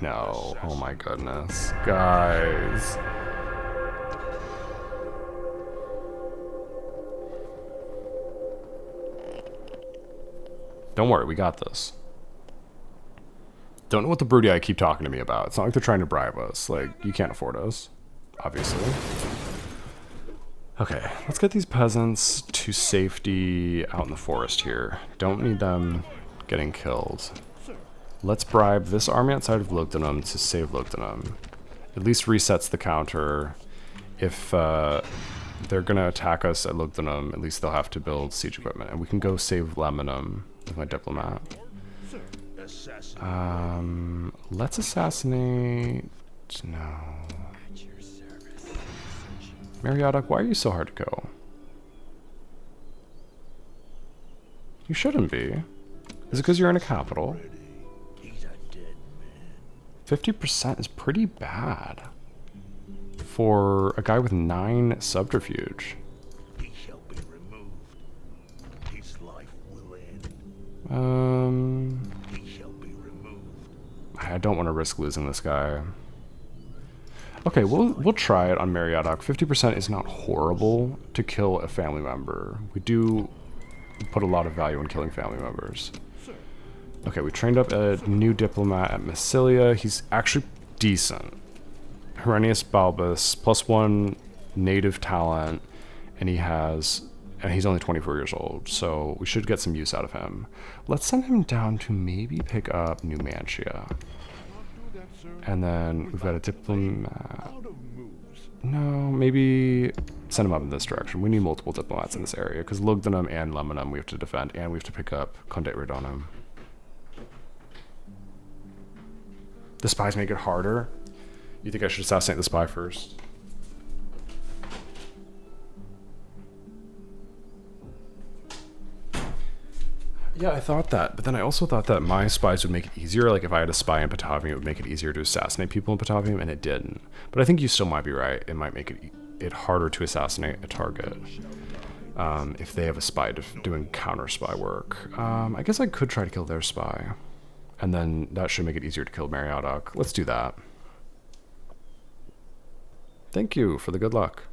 No. Oh my goodness. Guys. Don't worry, we got this. Don't know what the Brudii keep talking to me about. It's not like they're trying to bribe us. Like, you can't afford us. Obviously. Okay, let's get these peasants to safety out in the forest here. Don't need them getting killed. Let's bribe this army outside of Lugdunum to save Lugdunum. At least resets the counter. If they're going to attack us at Lugdunum, at least they'll have to build siege equipment. And we can go save Lemanum with my diplomat. Let's assassinate... No. Meriadoc, why are you so hard to kill? You shouldn't be. Is it because you're in a capital? 50% is pretty bad for a guy with 9 subterfuge.
He shall be removed. His life will end. He shall be removed.
I don't want to risk losing this guy. Okay, we'll try it on Meriadoc. 50% is not horrible to kill a family member. We do put a lot of value in killing family members. Okay, we trained up a new diplomat at Massilia. He's actually decent. Herennius Balbus, +1 native talent, and he's only 24 years old, so we should get some use out of him. Let's send him down to maybe pick up Numantia. And then we've got a diplomat. No, maybe send him up in this direction. We need multiple diplomats in this area, because Lugdunum and Lemanum we have to defend, and we have to pick up Conde Redonum. The spies make it harder. You think I should assassinate the spy first? Yeah, I thought that, but then I also thought that my spies would make it easier. Like if I had a spy in Patavium, it would make it easier to assassinate people in Patavium, and it didn't. But I think you still might be right. It might make it harder to assassinate a target if they have a spy doing counter spy work. I guess I could try to kill their spy. And then that should make it easier to kill Meriadoc. Let's do that. Thank you for the good luck.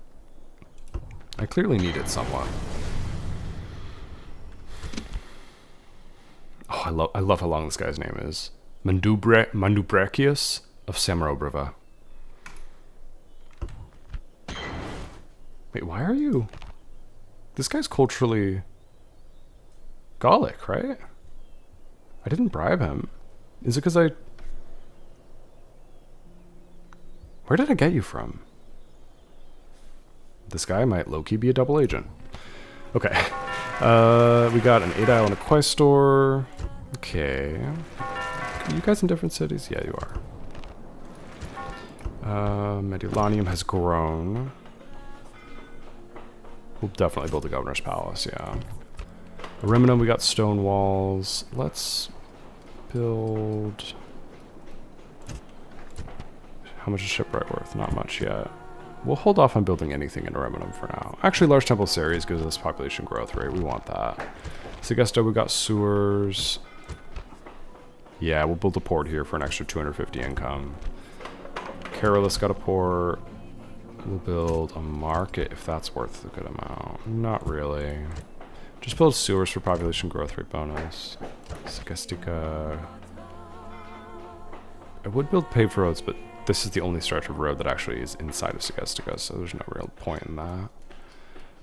I clearly need it somewhat. Oh, I love how long this guy's name is. Mandubracius of Samarobrava. Wait, why are you... This guy's culturally Gallic, right? I didn't bribe him. Is it because I... Where did I get you from? This guy might low-key be a double agent. Okay. We got an 8 Isle and a Quaestor. Okay. Are you guys in different cities? Yeah, you are. Medulanium has grown. We'll definitely build a governor's palace, yeah. Ariminum, we got stone walls. Let's build... How much is shipwright worth? Not much yet. We'll hold off on building anything in Ariminum for now. Actually, Large Temple Ceres gives us population growth rate. We want that. Segesto, we got sewers. Yeah, we'll build a port here for an extra 250 income. Carolus got a port. We'll build a market if that's worth a good amount. Not really. Just build sewers for population growth rate bonus. Segestica. I would build paved roads, but this is the only stretch of road that actually is inside of Segestica, so there's no real point in that.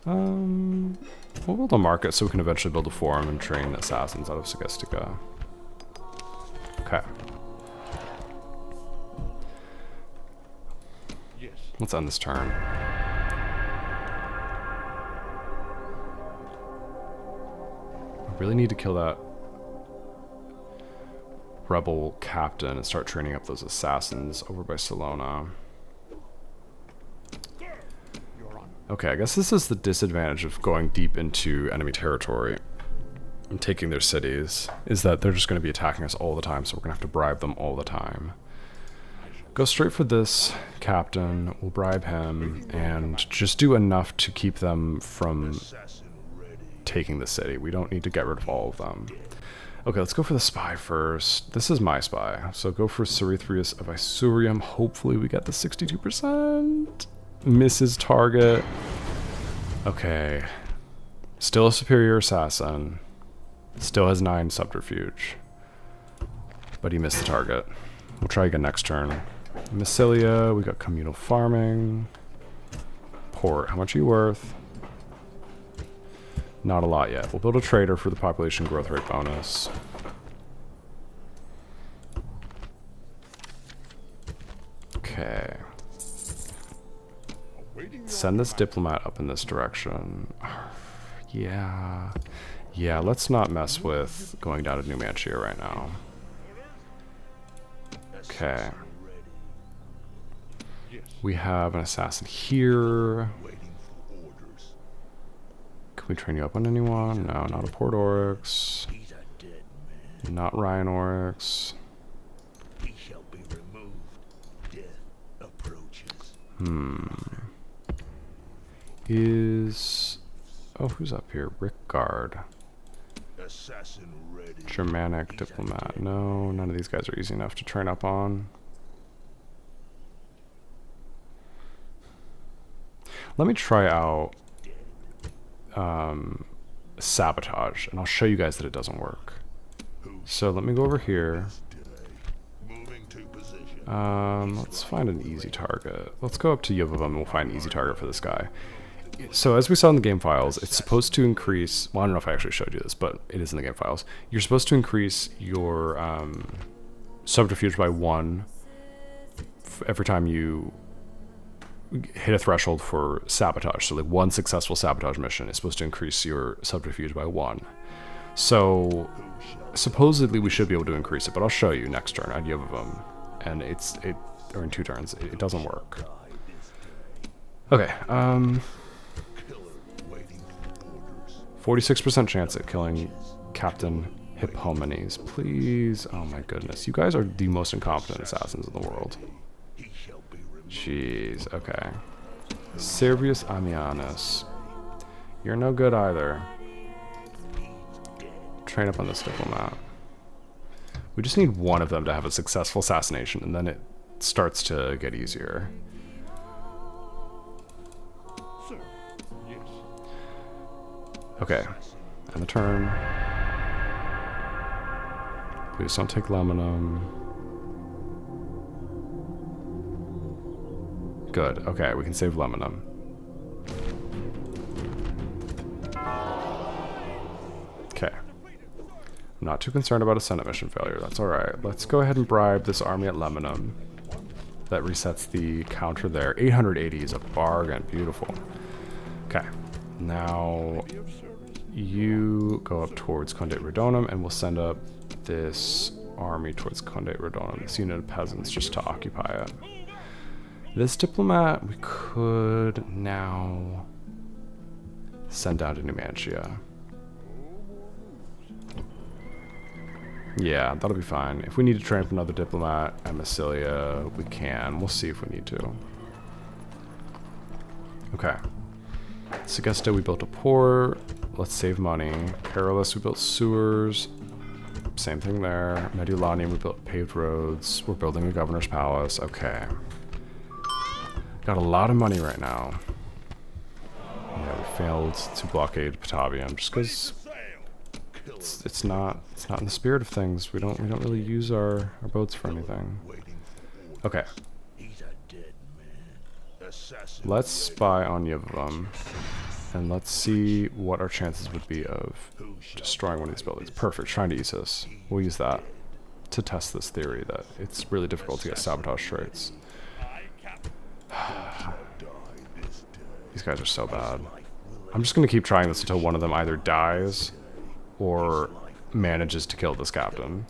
We'll build a market so we can eventually build a forum and train assassins out of Segestica. Okay.
Yes.
Let's end this turn. I really need to kill that rebel captain and start training up those assassins over by Salona. Okay, I guess this is the disadvantage of going deep into enemy territory and taking their cities, is that they're just going to be attacking us all the time, so we're going to have to bribe them all the time. Go straight for this captain, we'll bribe him, and just do enough to keep them from taking the city. We don't need to get rid of all of them. Okay, let's go for the spy first. This is my spy, so go for Cerithrius of Isurium. Hopefully we get the 62%. Misses target. Okay. Still a superior assassin. Still has 9 subterfuge. But he missed the target. We'll try again next turn. Massilia, we got communal farming. Port, how much are you worth? Not a lot yet. We'll build a trader for the population growth rate bonus. Okay. Send this diplomat up in this direction. Yeah. Yeah, let's not mess with going down to Numantia right now. Okay.
Yes.
We have an assassin here.
Waiting for orders.
Can we train you up on anyone? No, not a Port Oryx.
He's a dead man.
Not Ryan Oryx.
He shall be removed. Death approaches.
Is... Oh, who's up here? Rickguard.
Assassin ready.
Germanic diplomat. No, none of these guys are easy enough to train up on. Let me try out sabotage, and I'll show you guys that it doesn't work. So let me go over here.
Moving to position.
Let's find an easy target. Let's go up to Yovavum and we'll find an easy target for this guy. So as we saw in the game files, it's supposed to increase... Well, I don't know if I actually showed you this, but it is in the game files. You're supposed to increase your subterfuge by 1 every time you hit a threshold for sabotage. So like 1 successful sabotage mission is supposed to increase your subterfuge by 1. So supposedly we should be able to increase it, but I'll show you next turn at Yovavum. And or in 2 turns, it doesn't work. Okay, 46% chance at killing Captain Hippomenes. Please. Oh my goodness. You guys are the most incompetent assassins in the world. Jeez. Okay. Servius Ammianus. You're no good either. Train up on this diplomat. We just need one of them to have a successful assassination, and then it starts to get easier.
Sir. Yes.
Okay, and the turn. Please don't take Lemonum. Good, okay, we can save Lemonum. Okay. I'm not too concerned about a Senate mission failure, that's alright. Let's go ahead and bribe this army at Lemonum. That resets the counter there. 880 is a bargain, beautiful. Okay, now... You go up towards Condate Redonum, and we'll send up this army towards Condate Redonum, this unit of peasants, just to occupy it. This diplomat we could now send down to Numantia. Yeah, that'll be fine. If we need to train up another diplomat at Massilia, we can. We'll see if we need to. Okay. Segesta, we built a port. Let's save money. Carolus, we built sewers. Same thing there. Medulani, we built paved roads. We're building a governor's palace. Okay. Got a lot of money right now. Yeah, we failed to blockade Patavium just because it's not in the spirit of things. We don't really use our boats for anything. Okay. Let's spy on Yevum. And let's see what our chances would be of destroying one of these buildings. Perfect, trying to use this. We'll use that to test this theory that it's really difficult to get sabotage traits. These guys are so bad. I'm just going to keep trying this until one of them either dies or manages to kill this captain.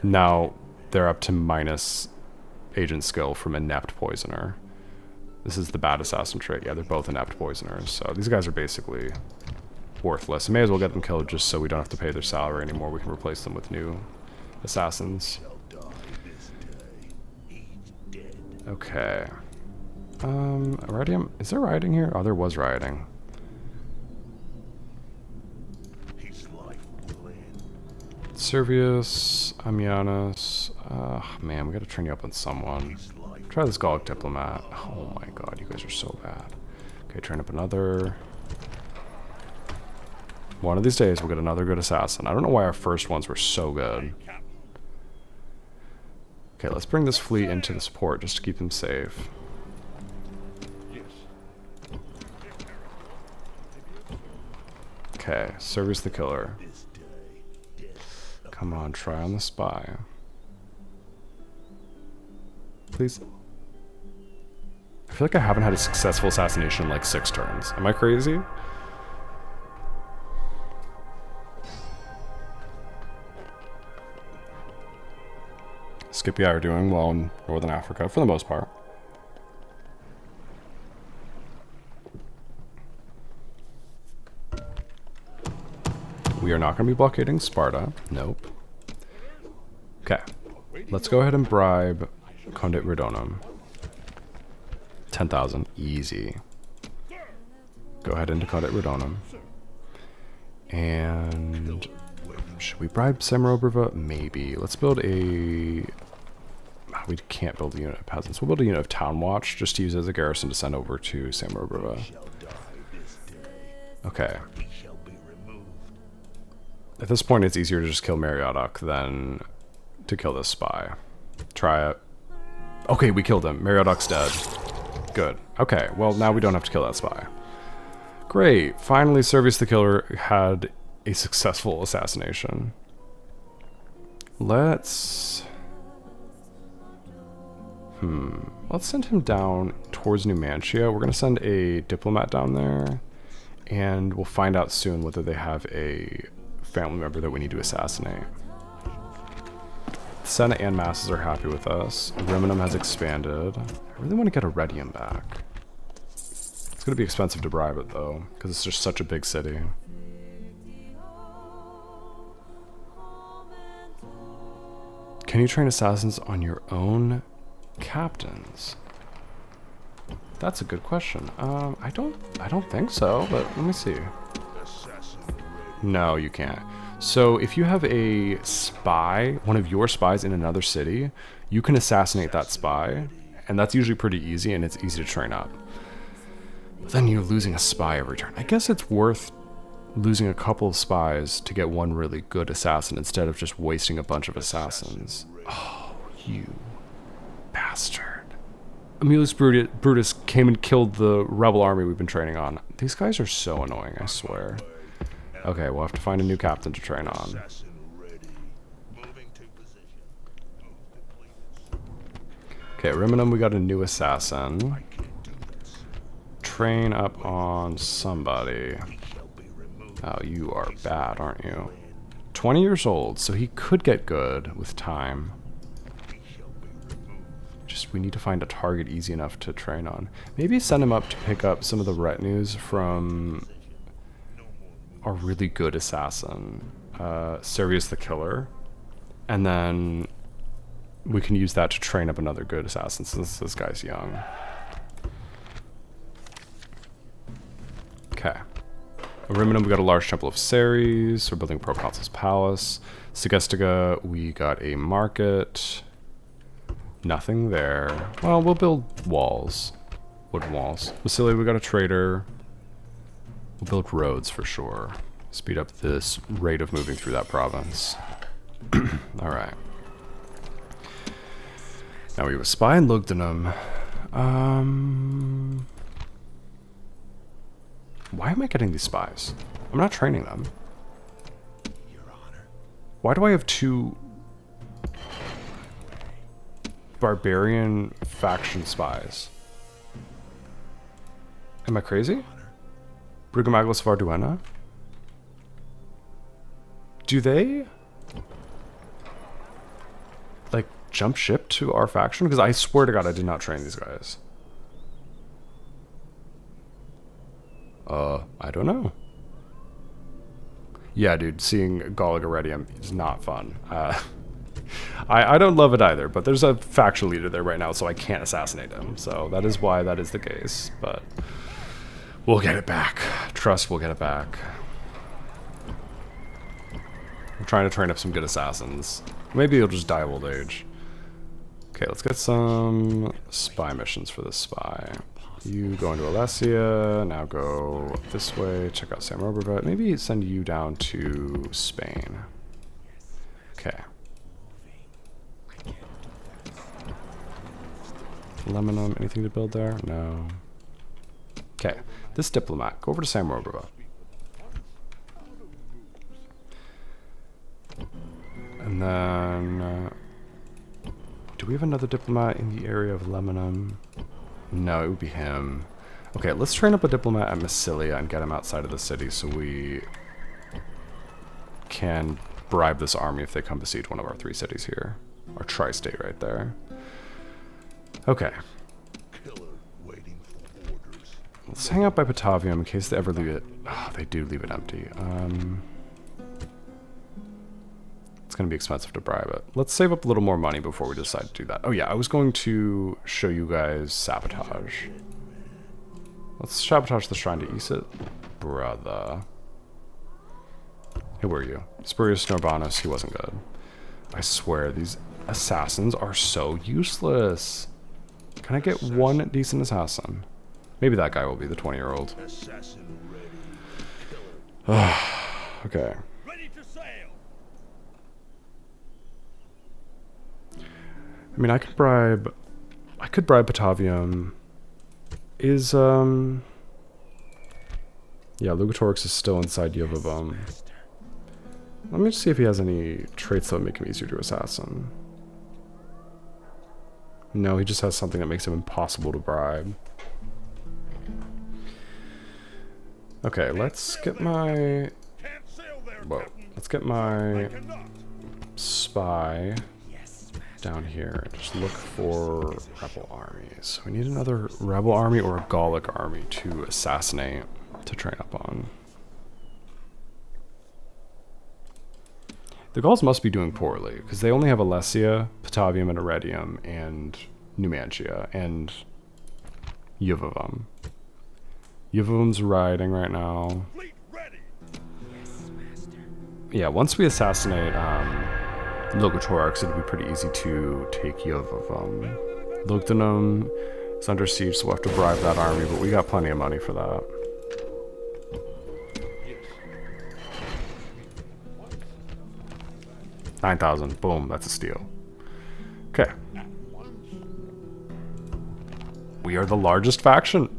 Now they're up to minus agent skill from inept poisoner. This is the bad assassin trait. Yeah, they're both inept poisoners. So these guys are basically worthless. I may as well get them killed just so we don't have to pay their salary anymore. We can replace them with new assassins. Okay. Radium? Is there rioting here? Oh, there was rioting. Servius, Ammianus. Man, we gotta train you up on someone. Try this Gallic diplomat. Oh my god, you guys are so bad. Okay, train up another. One of these days we'll get another good assassin. I don't know why our first ones were so good. Okay, let's bring this fleet into the support just to keep them safe. Okay, Servius the Killer. Come on, try on the spy. Please. I feel like I haven't had a successful assassination in like 6 turns. Am I crazy? Skippy are doing well in Northern Africa, for the most part. We are not going to be blockading Sparta. Nope. Okay. Let's go ahead and bribe Condit Redonum. 10,000. Easy. Go ahead into Condit Redonum. And should we bribe Samarobrava? Maybe. Let's build a... We can't build a unit of peasants. We'll build a unit of Town Watch just to use as a garrison to send over to Samarobrava. Okay. At this point, it's easier to just kill Meriadoc than to kill this spy. Try it. Okay, we killed him. Meriadoc's dead. Good. Okay, well, now we don't have to kill that spy. Great. Finally, Servius the Killer had a successful assassination. Let's send him down towards Numantia. We're going to send a diplomat down there, and we'll find out soon whether they have a family member that we need to assassinate. The Senate and masses are happy with us. Riminum has expanded. I really want to get Arretium back. It's going to be expensive to bribe it, though, because it's just such a big city. Can you train assassins on your own captains? That's a good question. I don't think so, but let me see. No, you can't. So if you have a spy, one of your spies in another city, you can assassinate that spy, and that's usually pretty easy, and it's easy to train up. But then you're losing a spy every turn. I guess it's worth losing a couple of spies to get one really good assassin instead of just wasting a bunch of assassins. Oh, you bastard. Aemilius Brutus came and killed the rebel army we've been training on. These guys are so annoying, I swear. Okay, we'll have to find a new captain to train on. Okay, Riminum, we got a new assassin. Train up on somebody. Oh, you are bad, aren't you? 20 years old, so he could get good with time. Just, we need to find a target easy enough to train on. Maybe send him up to pick up some of the retinues from a really good assassin, Servius the Killer, and then we can use that to train up another good assassin since this guy's young. Okay. Ariminum, we got a large temple of Ceres. We're building Proconsul's Palace. Segestiga, we got a market. Nothing there. Well, we'll build walls. Wooden walls. Massilia, we got a trader. We'll build roads for sure. Speed up this rate of moving through that province. Alright. Now we have a spy in Lugdunum. Why am I getting these spies? I'm not training them.
Your Honor.
Why do I have two barbarian faction spies? Am I crazy? Brigamaglus of Arduena? Do they like jump ship to our faction? Because I swear to God I did not train these guys. I don't know. Yeah, dude, seeing Gallic Arretium is not fun. I don't love it either, but there's a faction leader there right now, so I can't assassinate him. So that is why that is the case, but we'll get it back. Trust we'll get it back. I'm trying to train up some good assassins. Maybe he'll just die of old age. Okay, let's get some spy missions for this spy. You go into Alessia, now go this way, check out Samarobrava. Maybe send you down to Spain. Okay. Lemonum, anything to build there? No. Okay, this diplomat, go over to Samarobrava. And then, do we have another diplomat in the area of Lemonum? No, it would be him. Okay, let's train up a diplomat at Massilia and get him outside of the city so we can bribe this army if they come besiege one of our 3 cities here.
Our tri-state right there. Okay.
Killer waiting for orders.
Let's hang out by Patavium in case they ever leave it. Oh, they do leave it empty. It's going to be expensive to bribe it. Let's save up a little more money before we decide to do that. Oh yeah, I was going to show you guys sabotage. Let's sabotage the shrine to ease it. Brother. Who were you? Spurious Norbanus, he wasn't good. I swear, these assassins are so useless. Can I get one decent assassin? Maybe that guy will be the 20-year-old.
Assassin ready. Killer.
Okay.
Ready to sail.
I mean, I could bribe Batavium. Is, yeah, Lugatorix is still inside Yovabum. Let me just see if he has any traits that would make him easier to assassin. No, he just has something that makes him impossible to bribe. Okay, let's get my...
Can't sail there,
Whoa.
Captain.
Let's get my
I cannot.
spy down here. Just look for rebel armies. We need another rebel army or a Gallic army to assassinate, to train up on. The Gauls must be doing poorly, because they only have Alessia, Patavium, and Iridium, and Numantia, and Yuvavum. Yuvavum's riding right now.
Fleet ready.
Yeah, once we assassinate Logotorix, it'll be pretty easy to take Yuvavum. Lugdunum is under siege, so we'll have to bribe that army, but we got plenty of money for that. 9,000. Boom, that's a steal. Okay. We are the largest faction.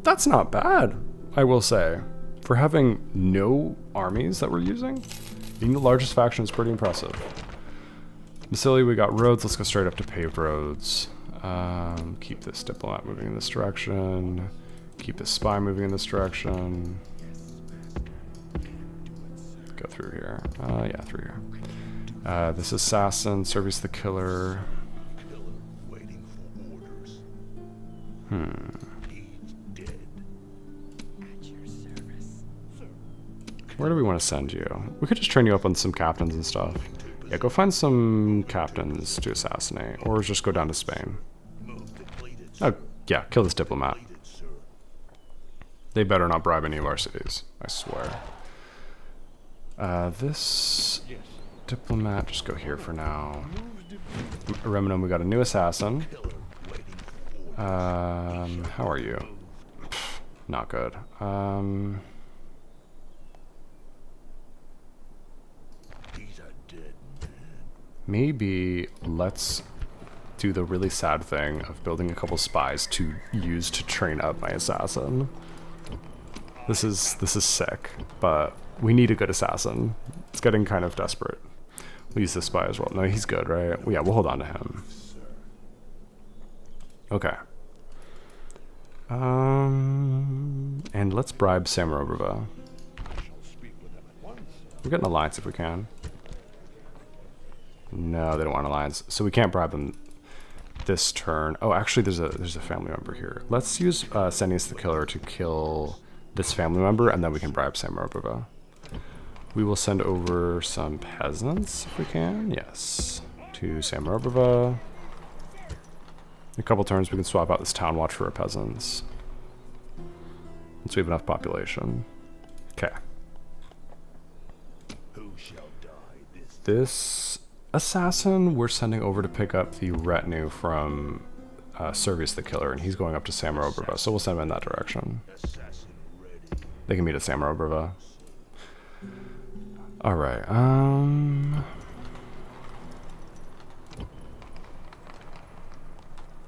That's not bad, I will say. For having no armies that we're using, being the largest faction is pretty impressive. Massilia, we got roads. Let's go straight up to paved roads. Keep this diplomat moving in this direction. Keep this spy moving in this direction. Go through here. Yeah, through here. This assassin, Service the Killer.
Killer waiting for orders. He's dead.
Where do we want to send you? We could just train you up on some captains and stuff. Yeah, go find some captains to assassinate, or just go down to Spain.
Move depleted.
Oh, yeah, kill this diplomat.
Depleted, sir.
They better not bribe any of our cities, I swear. This diplomat, just go here for now. Reminum, we got a new assassin.
Killer waiting for orders.
How are you? Pff, not good.
He's a dead man.
Maybe let's do the really sad thing of building a couple spies to use to train up my assassin. This is sick, but we need a good assassin. It's getting kind of desperate. We'll use this spy as well. No, he's good, right? Well, yeah, we'll hold on to him. Okay. And let's bribe Samarobriva.
I shall speak with them at once.
We'll get an alliance if we can. No, they don't want an alliance, so we can't bribe them this turn. Oh, actually, there's a family member here. Let's use Senius the Killer to kill this family member, and then we can bribe Samarobriva. We will send over some peasants if we can. Yes, to Samarobriva. In a couple turns, we can swap out this town watch for our peasants. Once we have enough population. Okay.
Who shall die this
This assassin we're sending over to pick up the retinue from Servius the Killer, and he's going up to Samarobriva, so we'll send him in that direction.
assassin ready?
They can meet at Samarobriva. Alright,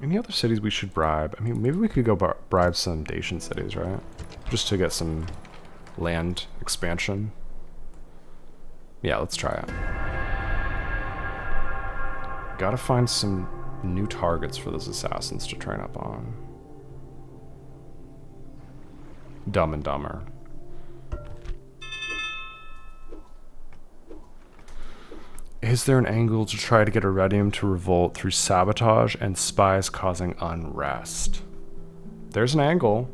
any other cities we should bribe? I mean, maybe we could go bribe some Dacian cities, right? Just to get some land expansion. Yeah, let's try it. Gotta find some new targets for those assassins to train up on. Dumb and Dumber. Is there an angle to try to get Iridium to revolt through sabotage and spies causing unrest? There's an angle.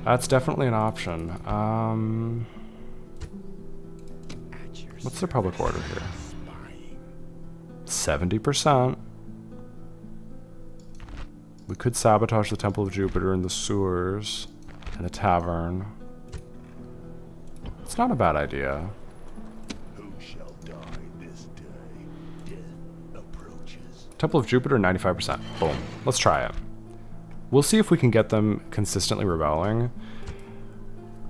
That's definitely an option. What's their public order here? 70%. We could sabotage the Temple of Jupiter and the sewers and the tavern. It's not a bad idea. Temple of Jupiter, 95%. Boom. Let's try it. We'll see if we can get them consistently rebelling.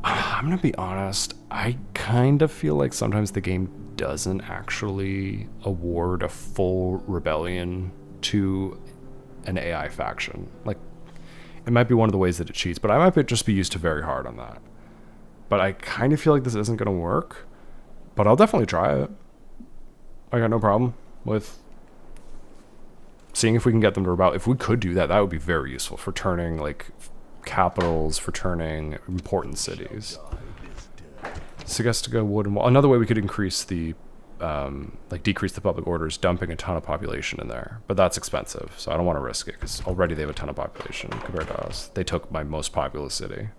I'm gonna be honest, I kind of feel like sometimes the game doesn't actually award a full rebellion to an AI faction. Like, it might be one of the ways that it cheats, but I might just be used to very hard on that. But I kind of feel like this isn't gonna work, but I'll definitely try it. I got no problem with seeing if we can get them to rebel. If we could do that, that would be very useful for turning like capitals, for turning important cities. Segestica Wood and Wall. Another way we could increase the like decrease the public order is dumping a ton of population in there, but that's expensive, so I don't want to risk it because already they have a ton of population compared to us. They took my most populous city.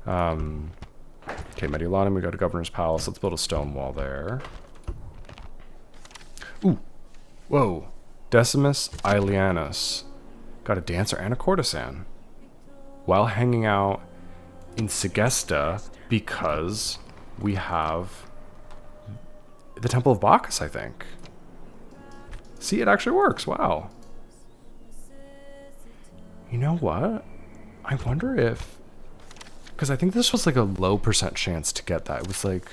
Okay, Mediolanum, we got a governor's palace. Let's build a stone wall there. Ooh, whoa. Decimus Aelianus. Got a dancer and a courtesan. While hanging out in Segesta because we have the Temple of Bacchus, I think. See, it actually works. Wow. You know what? I wonder if... Because I think this was like a low % chance to get that. It was like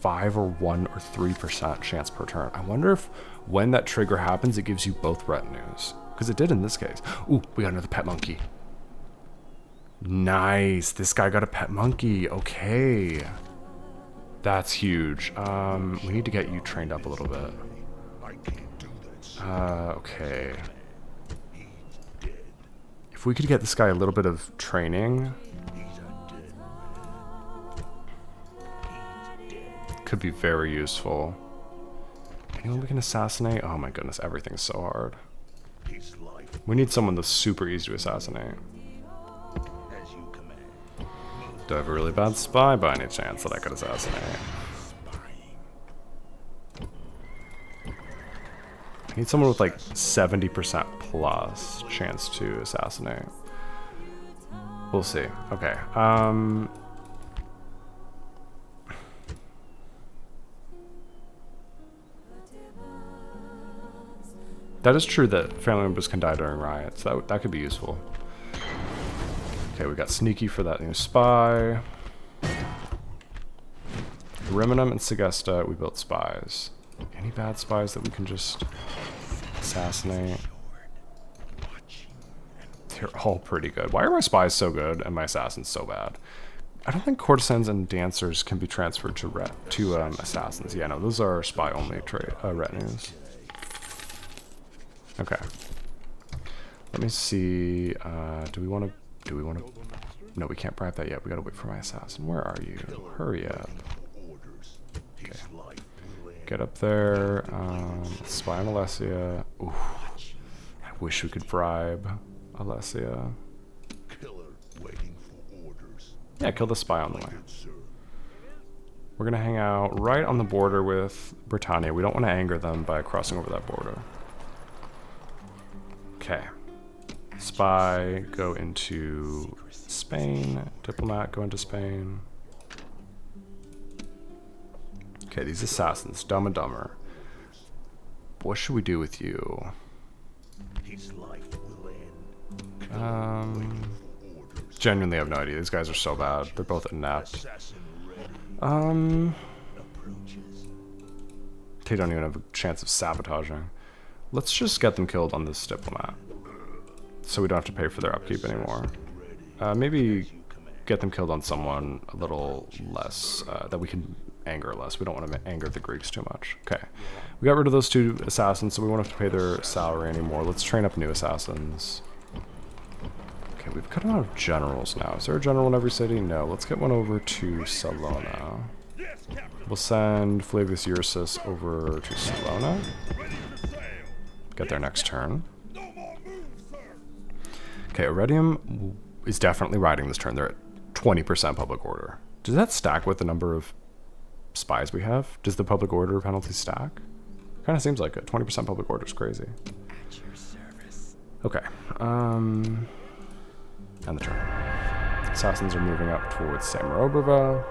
5 or 1 or 3% chance per turn. I wonder if when that trigger happens, it gives you both retinues. Because it did in this case. Ooh, we got another pet monkey. Nice. This guy got a pet monkey. Okay. That's huge. We need to get you trained up a little bit. Okay. If we could get this guy a little bit of training, could be very useful. Anyone we can assassinate? Oh my goodness, everything's so hard. We need someone that's super easy to assassinate. Do I have a really bad spy by any chance that I could assassinate? I need someone with like 70% plus chance to assassinate. We'll see. Okay. That is true that family members can die during riots. That could be useful. Okay, we got Sneaky for that new spy. Riminum and Segesta, we built spies. Any bad spies that we can just assassinate? They're all pretty good. Why are my spies so good and my assassins so bad? I don't think courtesans and dancers can be transferred to assassins. Yeah, no, those are spy-only retinues. Okay. Let me see. Do we want to? No, we can't bribe that yet. We gotta wait for my assassin. Where are you? Hurry up. Okay. Get up there. Spy on Alessia. Ooh. I wish we could bribe Alessia. Yeah, kill the spy on the way. We're gonna hang out right on the border with Britannia. We don't want to anger them by crossing over that border. Okay. Spy, go into Spain. Diplomat, go into Spain. Okay, these assassins, Dumb and Dumber. What should we do with you? Genuinely have no idea. These guys are so bad. They're both inept. They don't even have a chance of sabotaging. Let's just get them killed on this diplomat, so we don't have to pay for their upkeep anymore. Maybe get them killed on someone a little less, that we can anger less. We don't want to anger the Greeks too much. Okay, we got rid of those 2 assassins, so we won't have to pay their salary anymore. Let's train up new assassins. Okay, we've cut out of generals now. Is there a general in every city? No. Let's get one over to Salona.
Yes, Captain.
We'll send Flavius Ursus over to Salona.
Ready to sail.
Get there next turn.
No more moves, sir.
Okay, Iridium is definitely riding this turn. They're at 20% public order. Does that stack with the number of spies we have? Does the public order penalty stack? Kind of seems like it. 20% public order is crazy.
At your service.
Okay. End the turn. Assassins are moving up towards Samarobrova.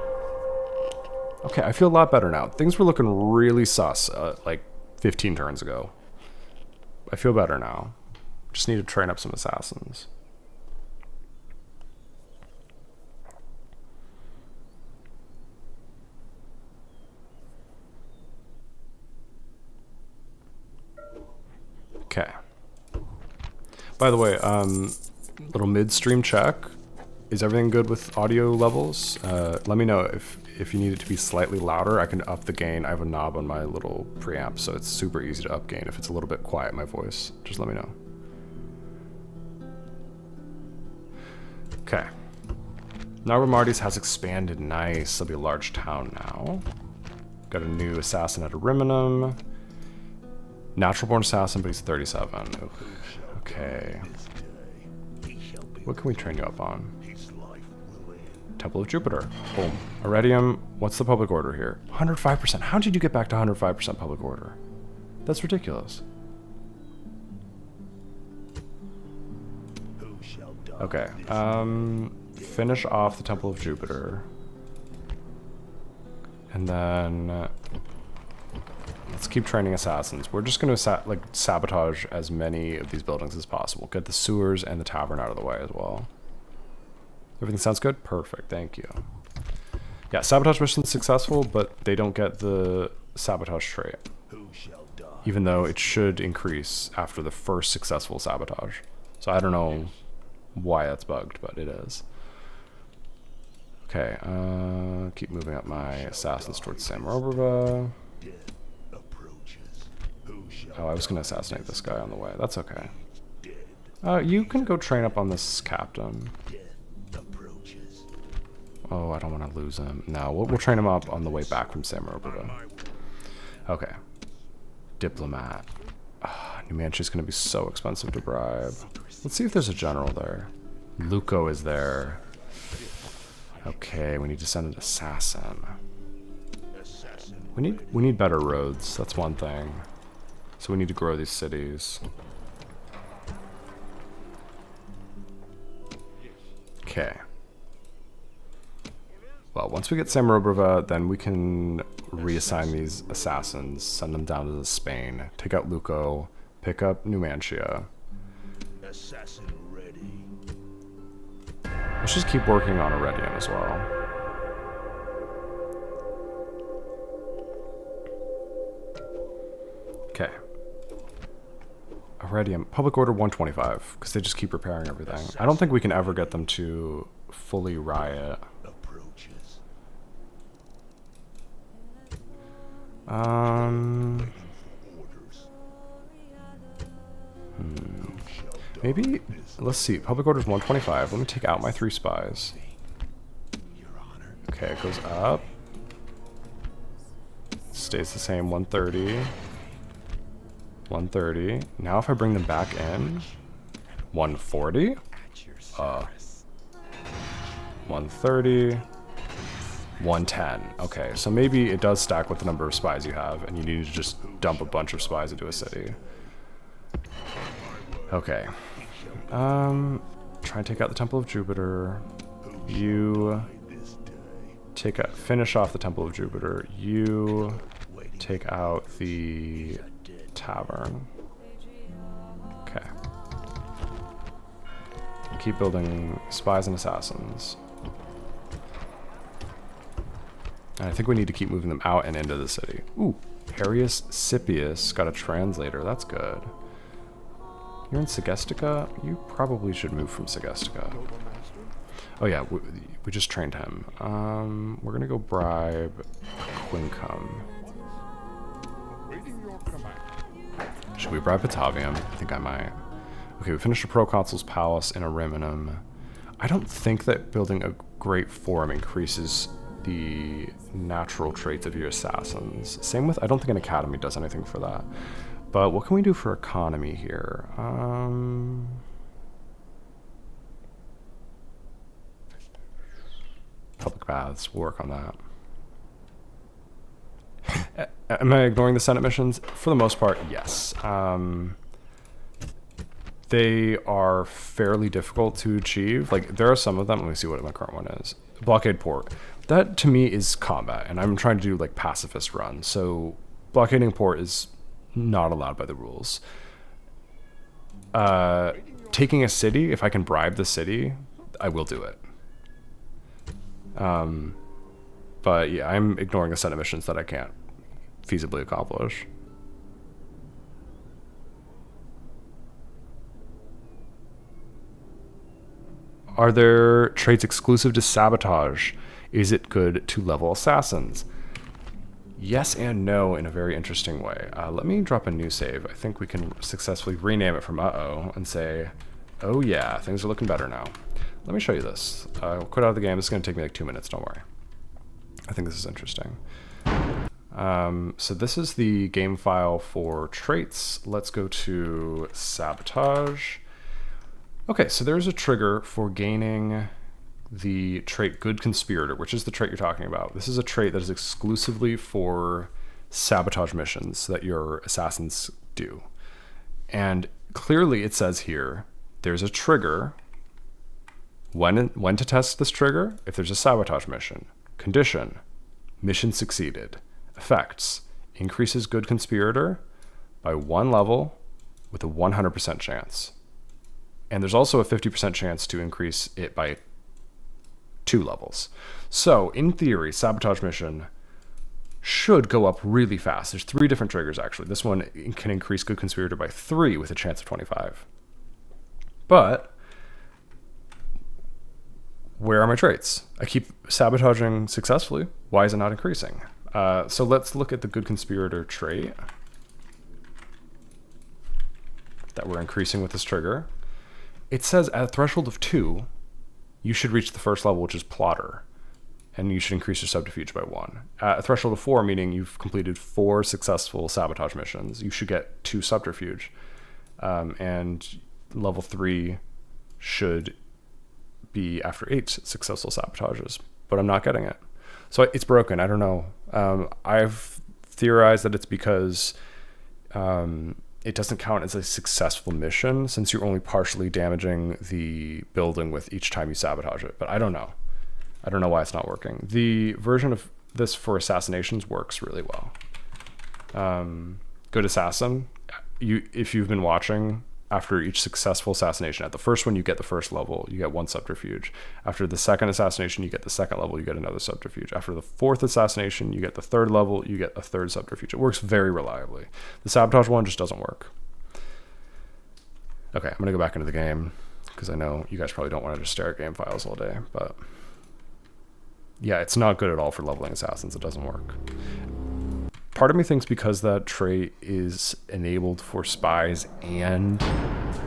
Okay, I feel a lot better now. Things were looking really sus like 15 turns ago. I feel better now. Just need to train up some assassins. Okay. By the way, little mid-stream check. Is everything good with audio levels? Let me know if you need it to be slightly louder. I can up the gain. I have a knob on my little preamp, so it's super easy to up gain. If it's a little bit quiet, my voice, just let me know. Okay. Narvamartis has expanded. Nice. It'll be a large town now. Got a new assassin at Ariminum. Natural born assassin, but he's 37. Oof. Okay. What can we train you up on? Temple of Jupiter. Boom. Iridium, what's the public order here? 105%. How did you get back to 105% public order? That's ridiculous. Okay. Finish off the Temple of Jupiter. And then let's keep training assassins. We're just going to sabotage as many of these buildings as possible. Get the sewers and the tavern out of the way as well. Everything sounds good? Perfect, thank you. Yeah, sabotage mission's successful, but they don't get the sabotage trait. Even though it should increase after the first successful sabotage. So I don't know why that's bugged, but it is. Okay, keep moving up my assassins towards Samarobrova. Oh, I was going to assassinate this guy on the way. That's okay. You can go train up on this captain. Oh, I don't want to lose him. No, we'll train him up on the way back from Samarobrova. Okay. Diplomat. Numancia's going to be so expensive to bribe. Let's see if there's a general there. Luco is there. Okay, we need to send an assassin. We need better roads. That's one thing. So we need to grow these cities. Okay. Well, once we get Samarobrova, then we can reassign these assassins, send them down to Spain, take out Luco, pick up Numancia.
Assassin ready.
Let's just keep working on Iridium as well. Okay. Iridium, public order 125, because they just keep repairing everything. I don't think we can ever get them to fully riot. Maybe, let's see, public order is 125. Let me take out my 3 spies. Okay, it goes up. Stays the same, 130. 130. Now if I bring them back in, 140. 130. 110. Okay, so maybe it does stack with the number of spies you have, and you need to just dump a bunch of spies into a city. Okay. Try and take out the Temple of Jupiter. You finish off the Temple of Jupiter. You take out the tavern. Okay. Keep building spies and assassins. And I think we need to keep moving them out and into the city. Ooh, Harius Scipius got a translator. That's good. You're in Segestica? You probably should move from Segestica. Oh yeah, we just trained him. We're gonna go bribe Quincum. Should we bribe Batavium? I think I might. Okay, we finished the Proconsul's Palace in Ariminum. I don't think that building a Great Forum increases the natural traits of your assassins. Same with, I don't think an academy does anything for that. But what can we do for economy here? Public baths, we'll work on that. Am I ignoring the Senate missions? For the most part, yes. They are fairly difficult to achieve. Like, there are some of them. Let me see what my current one is. Blockade port. That, to me, is combat, and I'm trying to do, like, pacifist run. So, blockading port is not allowed by the rules. Taking a city, if I can bribe the city, I will do it. But, yeah, I'm ignoring the Senate missions that I can't feasibly accomplish. Are there traits exclusive to sabotage? Is it good to level assassins? Yes and no in a very interesting way. Let me drop a new save. I think we can successfully rename it from uh-oh and say, oh yeah, things are looking better now. Let me show you this. I'll quit out of the game. This is going to take me like 2 minutes, don't worry. I think this is interesting. So this is the game file for traits. Let's go to sabotage. Okay, so there's a trigger for gaining the trait Good Conspirator, which is the trait you're talking about. This is a trait that is exclusively for sabotage missions that your assassins do. And clearly it says here, there's a trigger. When to test this trigger? If there's a sabotage mission. Condition, mission succeeded. Effects, increases Good Conspirator by 1 level with a 100% chance. And there's also a 50% chance to increase it by 2 levels. So, in theory, sabotage mission should go up really fast. There's 3 different triggers, actually. This one can increase Good Conspirator by 3 with a chance of 25. But, where are my traits? I keep sabotaging successfully. Why is it not increasing? So let's look at the Good Conspirator trait that we're increasing with this trigger. It says at a threshold of 2, you should reach the first level, which is Plotter, and you should increase your subterfuge by 1. At a threshold of 4, meaning you've completed 4 successful sabotage missions, you should get 2 subterfuge, and level 3 should be after 8 successful sabotages, but I'm not getting it. So it's broken. I don't know. I've theorized that it's because it doesn't count as a successful mission since you're only partially damaging the building with each time you sabotage it. But I don't know. I don't know why it's not working. The version of this for assassinations works really well. Good Assassin, if you've been watching, after each successful assassination, at the first one you get the first level, you get 1 subterfuge. After the second assassination, you get the second level, you get another subterfuge. After the 4th assassination, you get the 3rd level, you get a 3rd subterfuge. It works very reliably. The sabotage one just doesn't work. Okay, I'm gonna go back into the game because I know you guys probably don't want to just stare at game files all day, but yeah, it's not good at all for leveling assassins. It doesn't work. Part of me thinks because that trait is enabled for spies and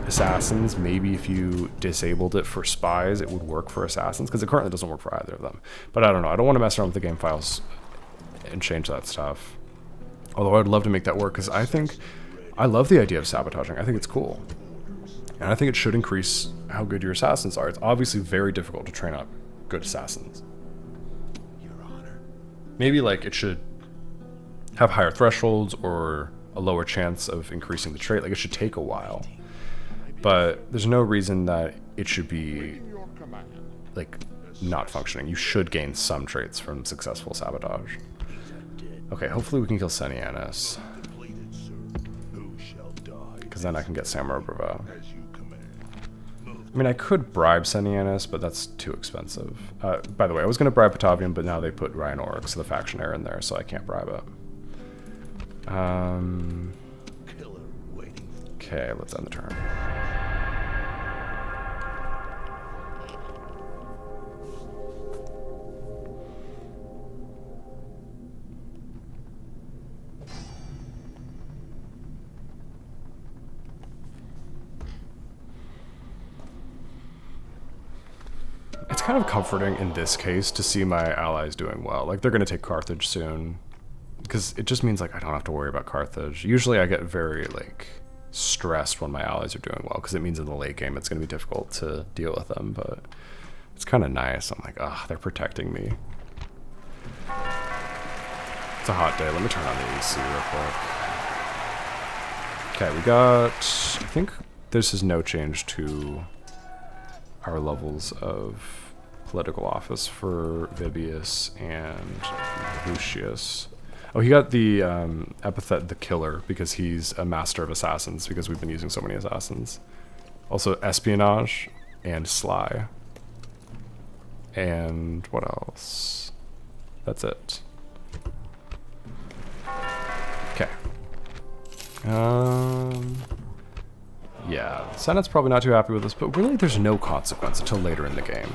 assassins, maybe if you disabled it for spies, it would work for assassins, because it currently doesn't work for either of them. But I don't know. I don't want to mess around with the game files and change that stuff. Although I'd love to make that work, because I love the idea of sabotaging. I think it's cool. And I think it should increase how good your assassins are. It's obviously very difficult to train up good assassins.
Your Honor.
Maybe like it should have higher thresholds or a lower chance of increasing the trait. Like it should take a while. But there's no reason that it should be
Your command.
like not functioning. You should gain some traits from successful sabotage. Okay, hopefully we can kill Senianis,
Completed, sir. Who shall die?
because then I can get Samurai Bravo.
As you command.
I mean, I could bribe Senianis, but that's too expensive. By the way, I was going to bribe Patavium, but now they put Ryan Oryx, the factionaire, in there, so I can't bribe it.
Killer waiting for
Okay, let's end the turn. It's kind of comforting in this case to see my allies doing well. Like, they're going to take Carthage soon, because it just means, like, I don't have to worry about Carthage. Usually I get very, like, stressed when my allies are doing well, because it means in the late game it's going to be difficult to deal with them, but it's kind of nice. I'm like, ah, they're protecting me. It's a hot day. Let me turn on the AC real quick. Okay, we got... I think this is no change to our levels of political office for Vibius and Lucius. Oh, he got the epithet the Killer because he's a master of assassins, because we've been using so many assassins. Also espionage and sly. And what else? That's it. Okay. Yeah, the Senate's probably not too happy with this, but really there's no consequence until later in the game.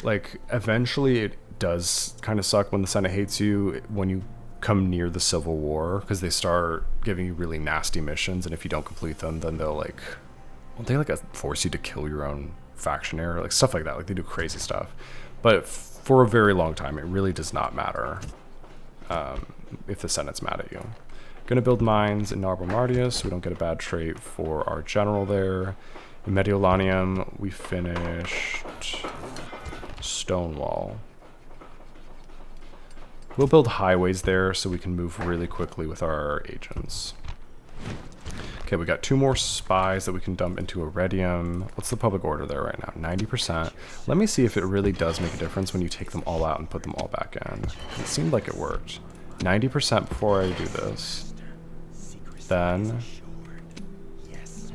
Like, eventually it does kind of suck when the Senate hates you when you come near the Civil War, because they start giving you really nasty missions, and if you don't complete them, then they'll like, well, they like force you to kill your own factionary, like stuff like that. Like, they do crazy stuff. But for a very long time, it really does not matter if the Senate's mad at you. Gonna build mines in Narbo Martius so we don't get a bad trait for our general there. In Mediolanium, we finished Stonewall. We'll build highways there so we can move really quickly with our agents. Okay, we got 2 more spies that we can dump into Iridium. What's the public order there right now? 90%. Let me see if it really does make a difference when you take them all out and put them all back in. It seemed like it worked. 90% before I do this. Then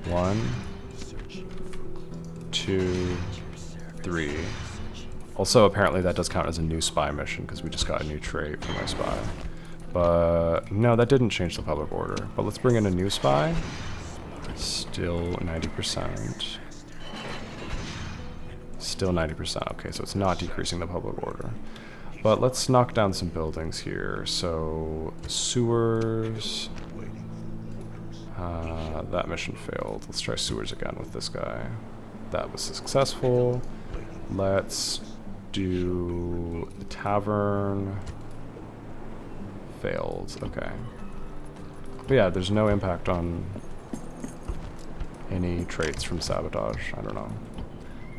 1, 2, 3. Also, apparently that does count as a new spy mission because we just got a new trait for my spy. But no, that didn't change the public order. But let's bring in a new spy. Still 90%. Still 90%. Okay, so it's not decreasing the public order. But let's knock down some buildings here. So, sewers. That mission failed. Let's try sewers again with this guy. That was successful. Let's do the tavern. Failed. Okay. But yeah, there's no impact on any traits from sabotage. I don't know.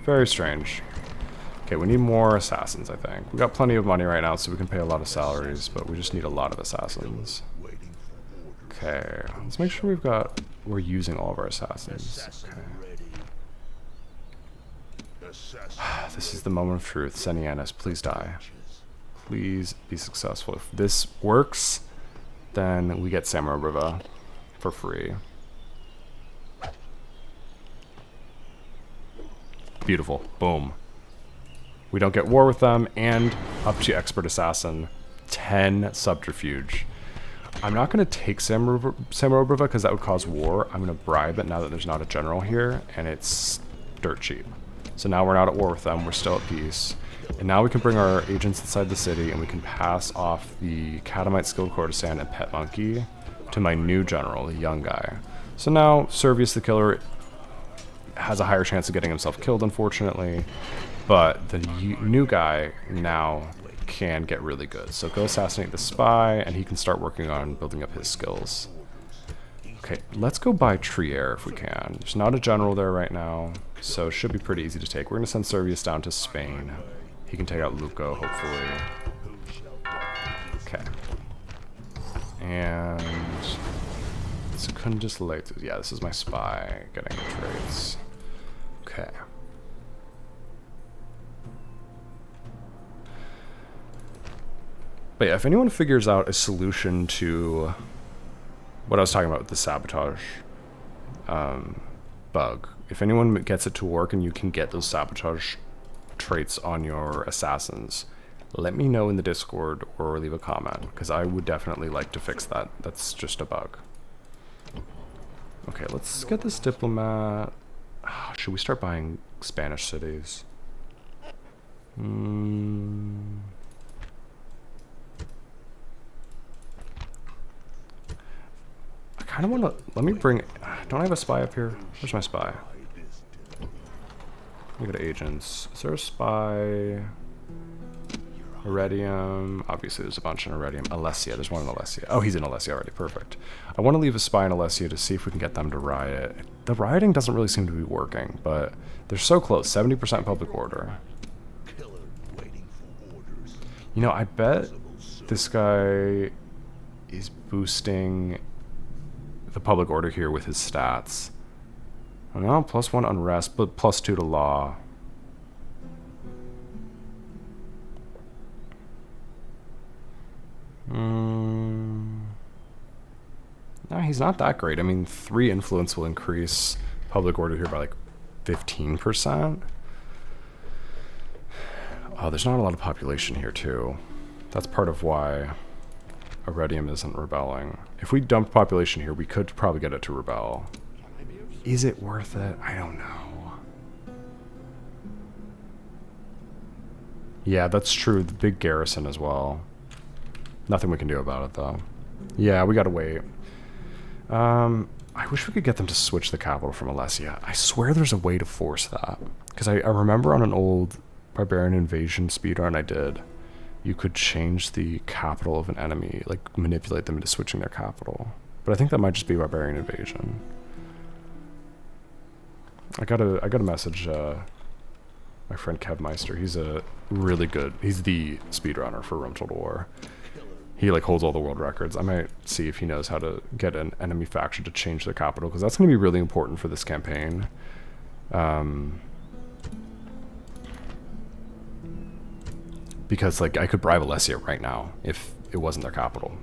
Very strange. Okay, we need more assassins, I think. We got plenty of money right now, so we can pay a lot of salaries, but we just need a lot of assassins. Okay, let's make sure we're using all of our assassins. Okay. This is the moment of truth. Senianis, please die. Please be successful. If this works, then we get Samurai Riva for free. Beautiful. Boom. We don't get war with them, and up to Expert Assassin. 10 Subterfuge. I'm not going to take Samurai Riva because that would cause war. I'm going to bribe it now that there's not a general here, and it's dirt cheap. So now we're not at war with them, we're still at peace. And now we can bring our agents inside the city, and we can pass off the Catamite Skilled Courtesan and Pet Monkey to my new general, the young guy. So now Servius the Killer has a higher chance of getting himself killed, unfortunately, but the new guy now can get really good. So go assassinate the spy, and he can start working on building up his skills. Okay, let's go buy Trier if we can. There's not a general there right now, so it should be pretty easy to take. We're going to send Servius down to Spain. He can take out Luco, hopefully. Okay. And Secundus Laetus. Yeah, this is my spy getting the traits. Okay. But yeah, if anyone figures out a solution to what I was talking about with the sabotage bug, if anyone gets it to work and you can get those sabotage traits on your assassins, let me know in the Discord or leave a comment, because I would definitely like to fix that. That's just a bug. Okay, let's get this diplomat. Should we start buying Spanish cities? I kind of want to... Let me bring... Don't I have a spy up here? Where's my spy? We go to agents. Is there a spy? Iridium. Obviously, there's a bunch in Iridium. Alessia. There's one in Alessia. Oh, he's in Alessia already. Perfect. I want to leave a spy in Alessia to see if we can get them to riot. The rioting doesn't really seem to be working, but they're so close. 70% public order.
Killer waiting for orders.
You know, I bet this guy is boosting the public order here with his stats. No, +1 unrest, but +2 to law. No, he's not that great. I mean, 3 influence will increase public order here by like 15%. Oh, there's not a lot of population here too. That's part of why Iridium isn't rebelling. If we dumped population here, we could probably get it to rebel. Is it worth it? I don't know. Yeah, that's true. The big garrison as well. Nothing we can do about it, though. Yeah, we gotta wait. I wish we could get them to switch the capital from Alessia. I swear there's a way to force that. Because I remember on an old Barbarian Invasion speedrun I did, you could change the capital of an enemy, like manipulate them into switching their capital. But I think that might just be Barbarian Invasion. I got a message, my friend Kevmeister. He's he's the speedrunner for Rome Total War. He like holds all the world records. I might see if he knows how to get an enemy faction to change their capital, because that's going to be really important for this campaign. Because like I could bribe Alessia right now if it wasn't their capital.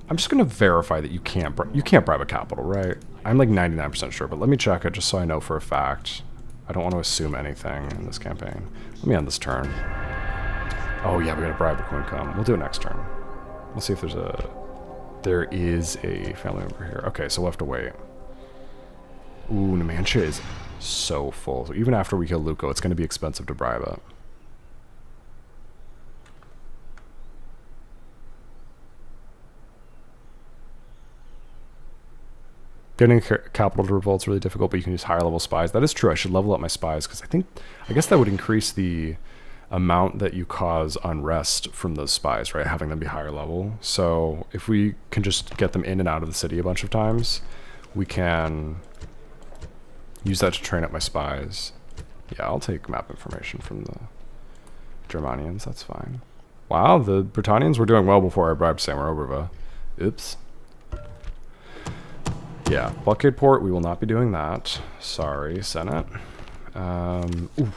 I'm just going to verify that you can't bribe a capital, right? I'm like 99% sure, but let me check it just so I know for a fact. I don't want to assume anything in this campaign. Let me end this turn. Oh yeah, we got to bribe a Quincum. We'll do it next turn. We'll see if there is a family member here. Okay, so we'll have to wait. Ooh, Numantia is so full. So even after we kill Luco, it's going to be expensive to bribe it. Getting capital to revolt's really difficult, but you can use higher level spies. That is true. I should level up my spies, because I guess that would increase the amount that you cause unrest from those spies, right? Having them be higher level. So if we can just get them in and out of the city a bunch of times, we can use that to train up my spies. Yeah, I'll take map information from the Germanians. That's fine. Wow, the Britannians were doing well before I bribed Samarova. Oops. Yeah, Blockade Port, we will not be doing that. Sorry, Senate. Ooh.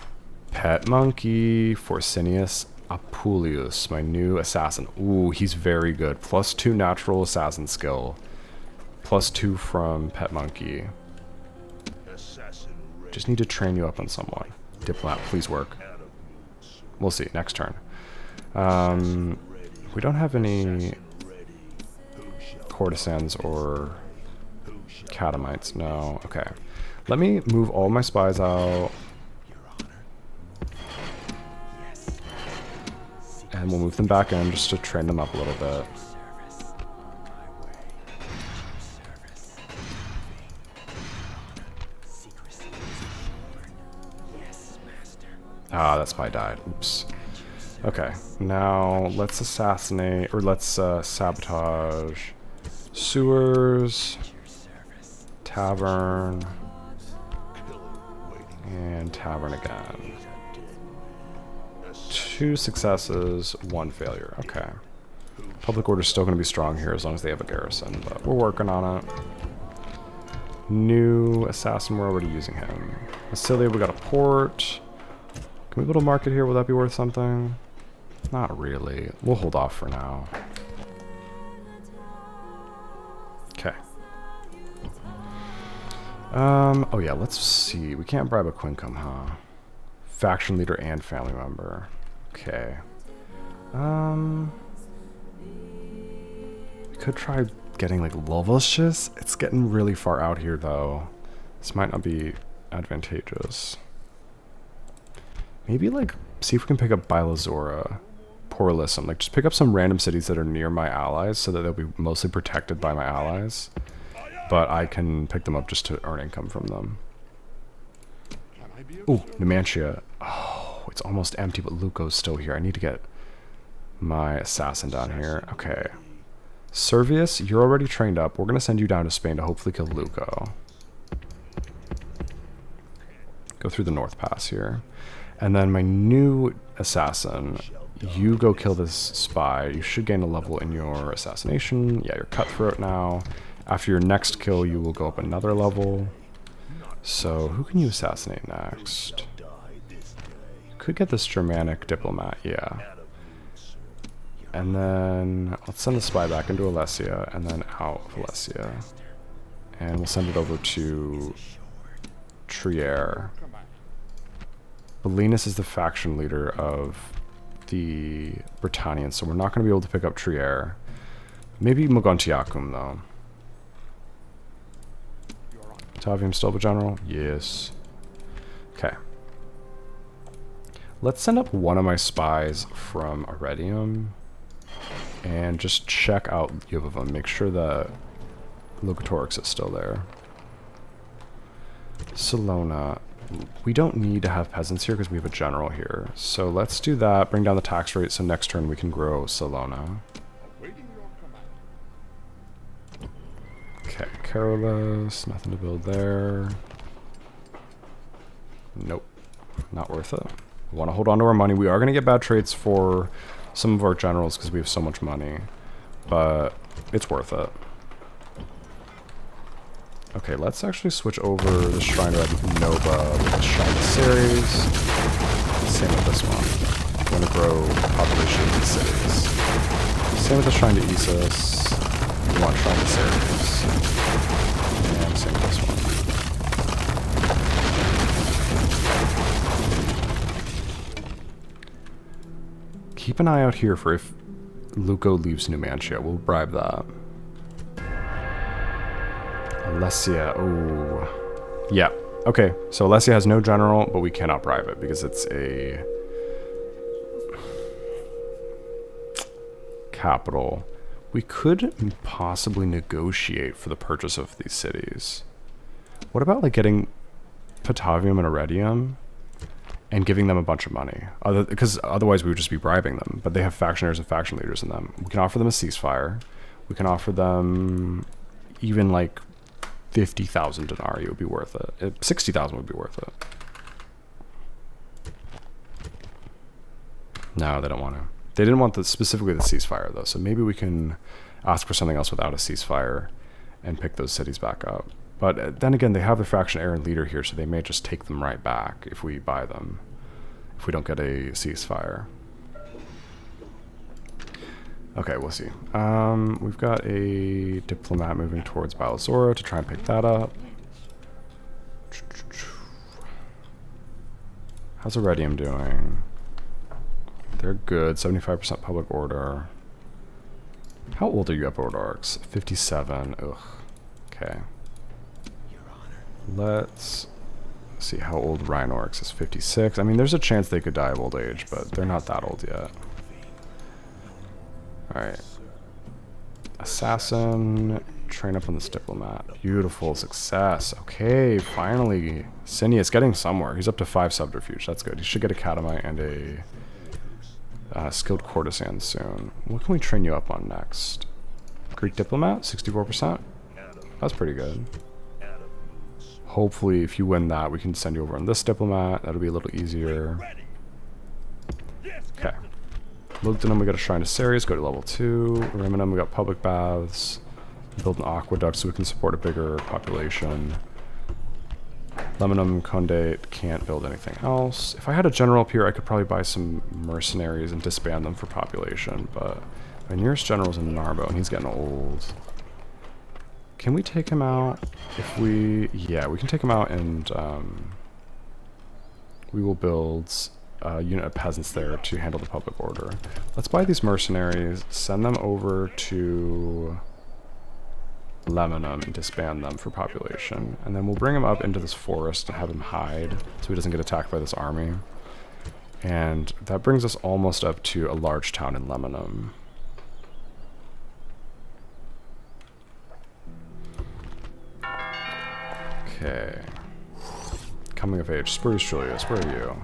Pet Monkey, Forcinius Apuleius, my new assassin. Ooh, he's very good. +2 natural assassin skill. +2 from Pet Monkey. Just need to train you up on someone. Diplomat, please work. We'll see, next turn. We don't have any courtesans or catamites, no. Okay. Let me move all my spies out. And we'll move them back in just to train them up a little bit. Ah, that spy died. Oops. Okay, now let's assassinate, or let's sabotage sewers, tavern, and tavern again. 2 successes, 1 failure. Okay. Public order's still going to be strong here as long as they have a garrison, but we're working on it. New assassin, we're already using him. Massilia, we got a port. Can we build a market here? Will that be worth something? Not really. We'll hold off for now. Okay. Oh yeah, let's see. We can't bribe a Quincum, huh? Faction leader and family member. Okay. We could try getting like Lovicious. It's getting really far out here though. This might not be advantageous. Maybe like see if we can pick up Bilazora, Porlisum. Like just pick up some random cities that are near my allies so that they'll be mostly protected by my allies. But I can pick them up just to earn income from them. Ooh, Numantia. Oh, it's almost empty, but Luco's still here. I need to get my assassin down here. Okay. Servius, you're already trained up. We're going to send you down to Spain to hopefully kill Luco. Go through the North Pass here. And then my new assassin, you go kill this spy. You should gain a level in your assassination. Yeah, you're cutthroat now. After your next kill, you will go up another level. So who can you assassinate next? You could get this Germanic diplomat, yeah. And then let's send the spy back into Alessia and then out of Alessia. And we'll send it over to Trier. Belinus is the faction leader of the Britannians, so we're not going to be able to pick up Trier. Maybe Mogontiacum, though. Tavium still the general? Yes. Okay. Let's send up one of my spies from Arretium and just check out Juvavum. Make sure that Locatorix is still there. Salona. We don't need to have peasants here because we have a general here. So let's do that. Bring down the tax rate so next turn we can grow Salona. Okay, Carolus. Nothing to build there. Nope. Not worth it. We want to hold on to our money. We are going to get bad traits for some of our generals because we have so much money. But it's worth it. Okay, let's actually switch over the Shrine of Nova with the Shrine of Ceres. Same with this one. We want to grow population in cities. Same with the Shrine to Isis. We want Shrine to Ceres. And same with this one. Keep an eye out here for if Luco leaves Numantia. We'll bribe that. Alessia, oh. Yeah, okay. So Alessia has no general, but we cannot bribe it because it's a capital. We could possibly negotiate for the purchase of these cities. What about like getting Patavium and Arretium and giving them a bunch of money? Because otherwise we would just be bribing them, but they have factionaries and faction leaders in them. We can offer them a ceasefire. We can offer them even like 50,000 denarii would be worth it. 60,000 would be worth it. No, they don't want to. They didn't want specifically the ceasefire though, so maybe we can ask for something else without a ceasefire and pick those cities back up. But then again, they have their faction heir and leader here, so they may just take them right back if we buy them, if we don't get a ceasefire. Okay, we'll see. We've got a diplomat moving towards Balasora to try and pick that up. How's Arretium doing? They're good. 75% public order. How old are you, Epirodarchs? 57. Ugh. Okay. Let's see how old Rhinorix is. 56. I mean, there's a chance they could die of old age, but they're not that old yet. Alright. Assassin. Train up on this diplomat. Beautiful. Success. Okay, finally. Cineas getting somewhere. He's up to 5 subterfuge. That's good. He should get a Katamite and a skilled courtesan soon. What can we train you up on next? Greek diplomat? 64%? That's pretty good. Hopefully, if you win that, we can send you over on this diplomat. That'll be a little easier. Okay. Lugdunum, we got a Shrine to Ceres, go to level 2. Riminum, we got public baths. Build an aqueduct so we can support a bigger population. Leminum, Condate, can't build anything else. If I had a general up here, I could probably buy some mercenaries and disband them for population, but my nearest general's in Narbo, and he's getting old. Can we take him out if we... Yeah, we can take him out and we will build a unit of peasants there to handle the public order. Let's buy these mercenaries, send them over to Leminum and disband them for population. And then we'll bring him up into this forest and have him hide so he doesn't get attacked by this army. And that brings us almost up to a large town in Leminum. Okay. Coming of age. Spurious Julius, where are you?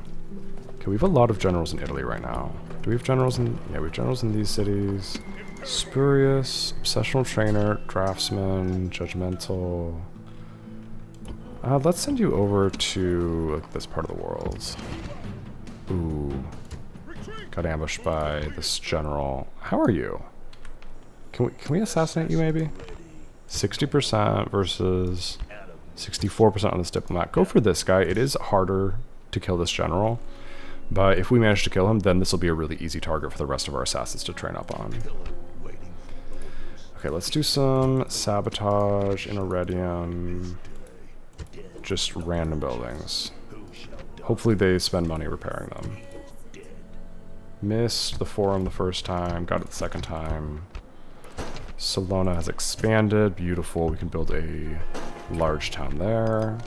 Okay, we have a lot of generals in Italy right now. Do we have generals in... Yeah, we have generals in these cities. Spurious, Obsessional Trainer, Draftsman, Judgmental. Let's send you over to like, this part of the world. Ooh. Got ambushed by this general. How are you? Can we assassinate you maybe? 60% versus 64% on this diplomat. Go for this guy. It is harder to kill this general. But if we manage to kill him, then this will be a really easy target for the rest of our assassins to train up on. Okay, let's do some sabotage in Iridium. Just random buildings. Hopefully they spend money repairing them. Missed the forum the first time, got it the second time. Salona has expanded, beautiful. We can build a large town there.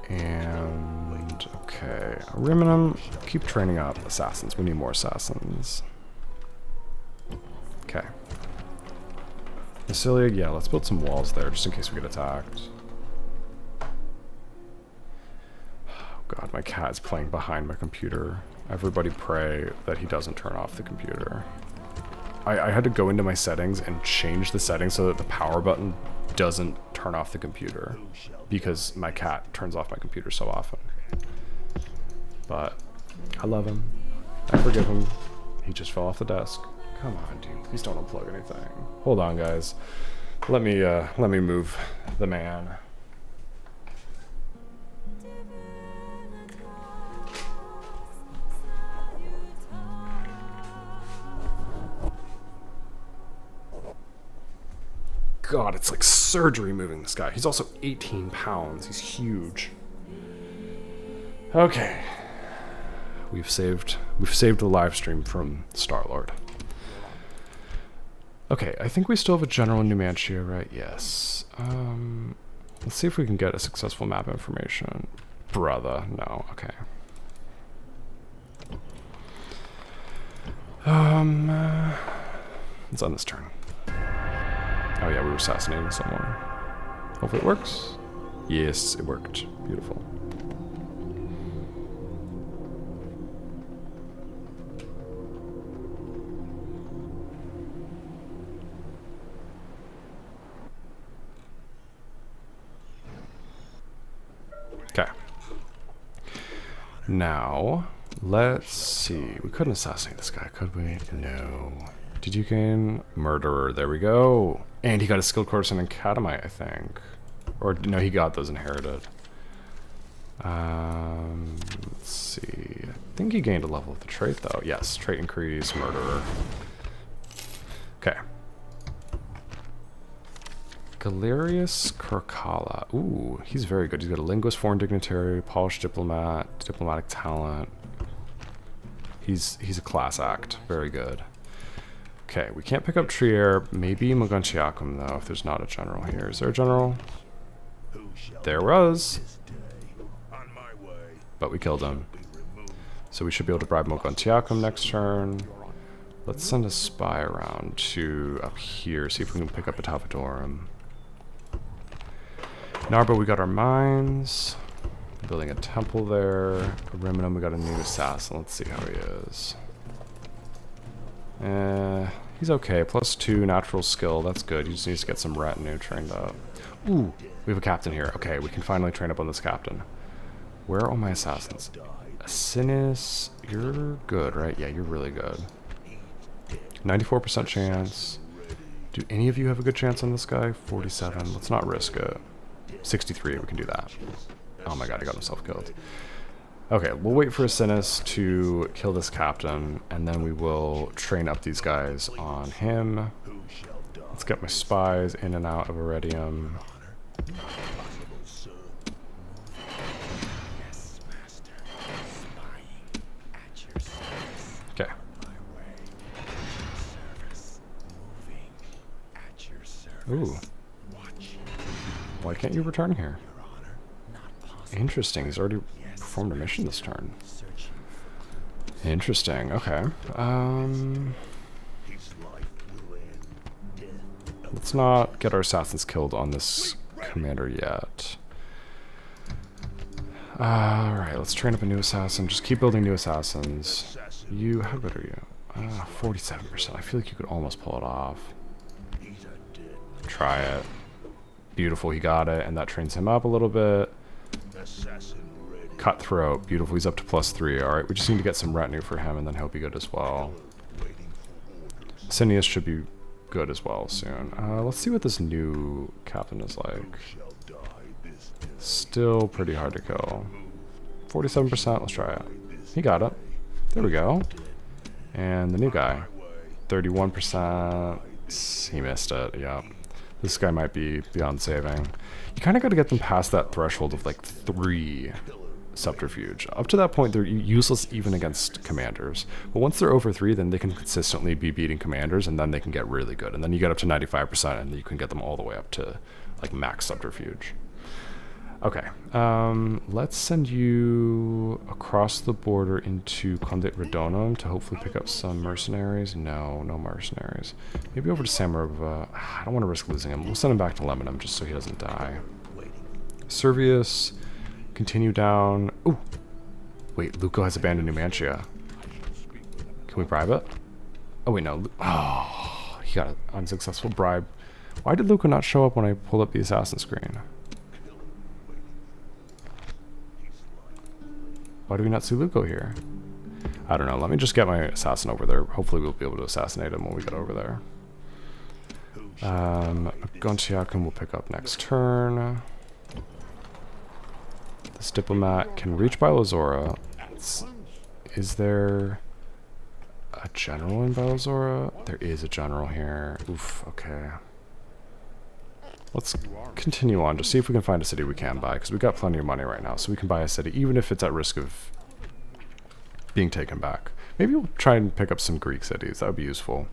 And, okay, Ariminum, keep training up assassins. We need more assassins. Okay. Massilia, yeah, let's build some walls there just in case we get attacked. Oh god, my cat is playing behind my computer. Everybody pray that he doesn't turn off the computer. I had to go into my settings and change the settings so that the power button doesn't turn off the computer because my cat turns off my computer so often. But I love him. I forgive him. He just fell off the desk. Come on, dude. Please don't unplug anything. Hold on, guys. Let me move the man. God, it's like surgery moving this guy. He's also 18 pounds. He's huge. Okay. We've saved the live stream from Star-Lord. Okay, I think we still have a general in Numantia, right? Yes. Let's see if we can get a successful map information. Brother, no. Okay. Let's end this turn. Oh yeah, we were assassinating someone. Hopefully it works. Yes, it worked. Beautiful. Okay. Now, let's see. We couldn't assassinate this guy, could we? No. Did you gain murderer? There we go. And he got a skilled course in Academite, I think. Or no, he got those inherited. Let's see. I think he gained a level of the trait though. Yes, trait increase, murderer. Okay. Galerius Kirkala. Ooh, he's very good. He's got a linguist, foreign dignitary, polished diplomat, diplomatic talent. He's a class act. Very good. Okay, we can't pick up Trier. Maybe Mogontiacum though, if there's not a general here. Is there a general? There was. But we killed him. So we should be able to bribe Mogontiacum next turn. Let's send a spy around to up here, see if we can pick up a Tapadorum. Narbo, we got our mines. Building a temple there. Ariminum, we got a new assassin. Let's see how he is. He's okay. +2 natural skill. That's good. He just needs to get some retinue trained up. Ooh, we have a captain here. Okay, we can finally train up on this captain. Where are all my assassins? Asinis, you're good, right? Yeah, you're really good. 94% chance. Do any of you have a good chance on this guy? 47. Let's not risk it. 63, we can do that. Oh my god, he got himself killed. Okay, we'll wait for Asinis to kill this captain, and then we will train up these guys on him. Let's get my spies in and out of Iridium. Okay. Ooh. Why can't you return here? Interesting, he's already performed a mission this turn. Interesting, okay. Let's not get our assassins killed on this commander yet. Alright, let's train up a new assassin. Just keep building new assassins. You, how good are you? 47%. I feel like you could almost pull it off. Try it. Beautiful, he got it, and that trains him up a little bit. Cutthroat, beautiful, he's up to +3. Alright, we just need to get some retinue for him, and then he'll be good as well. Cineas should be good as well soon. Let's see what this new captain is like. Still pretty hard to kill. 47%, let's try it. He got it. There we go. And the new guy. 31%. He missed it, yeah. This guy might be beyond saving. You kind of got to get them past that threshold of like 3 subterfuge. Up to that point, they're useless even against commanders. But once they're over 3, then they can consistently be beating commanders, and then they can get really good. And then you get up to 95%, and you can get them all the way up to like max subterfuge. Okay, let's send you across the border into Conde Redonum to hopefully pick up some mercenaries. No mercenaries. Maybe over to Samarova. I don't want to risk losing him. We'll send him back to Lebanon just so he doesn't die. Servius, continue down. Ooh, wait, Luco has abandoned Numantia. Can we bribe it? Oh wait, no. Oh, he got an unsuccessful bribe. Why did Luco not show up when I pulled up the assassin screen? Why do we not see Luco here? I don't know. Let me just get my assassin over there. Hopefully we'll be able to assassinate him when we get over there. Gontiacum will pick up next turn. This diplomat can reach Bilozora. Is there a general in Bilozora? There is a general here. Oof, okay. Let's continue on, just see if we can find a city we can buy, because we got plenty of money right now, so we can buy a city, even if it's at risk of being taken back. Maybe we'll try and pick up some Greek cities. That would be useful.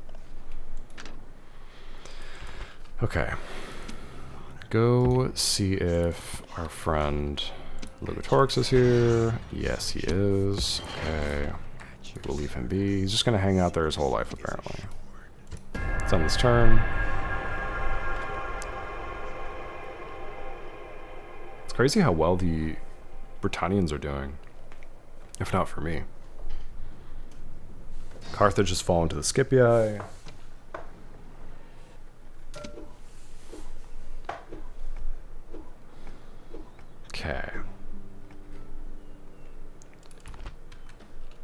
Okay. Go see if our friend Lugatorix is here. Yes, he is. Okay. We'll leave him be. He's just going to hang out there his whole life, apparently. It's on his turn. It's crazy how well the Britannians are doing, if not for me. Carthage has fallen to the Scipii. Okay.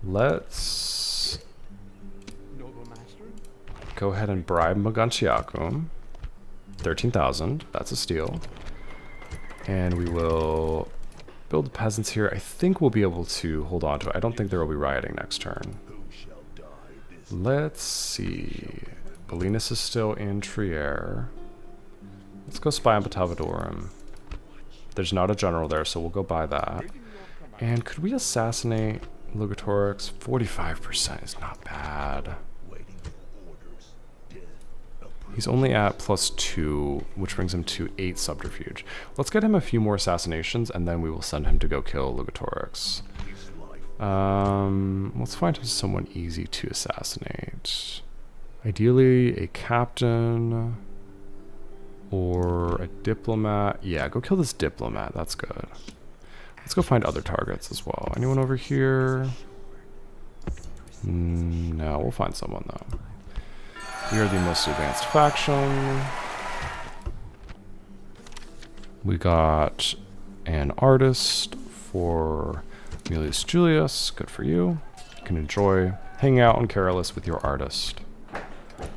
Let's go ahead and bribe Mogontiacum. 13,000. That's a steal. And we will build the peasants here. I think we'll be able to hold on to it. I don't think there will be rioting next turn. Let's see. Belinus is still in Trier. Let's go spy on Batavodorum. There's not a general there, so we'll go buy that. And could we assassinate Lugatorix? 45% is not bad. He's only at +2, which brings him to 8 subterfuge. Let's get him a few more assassinations, and then we will send him to go kill Lugatorix. Let's find him someone easy to assassinate. Ideally, a captain or a diplomat. Yeah, go kill this diplomat. That's good. Let's go find other targets as well. Anyone over here? No, we'll find someone though. We are the most advanced faction. We got an artist for Aemilius Julius. Good for you. You can enjoy hanging out on Carolus with your artist.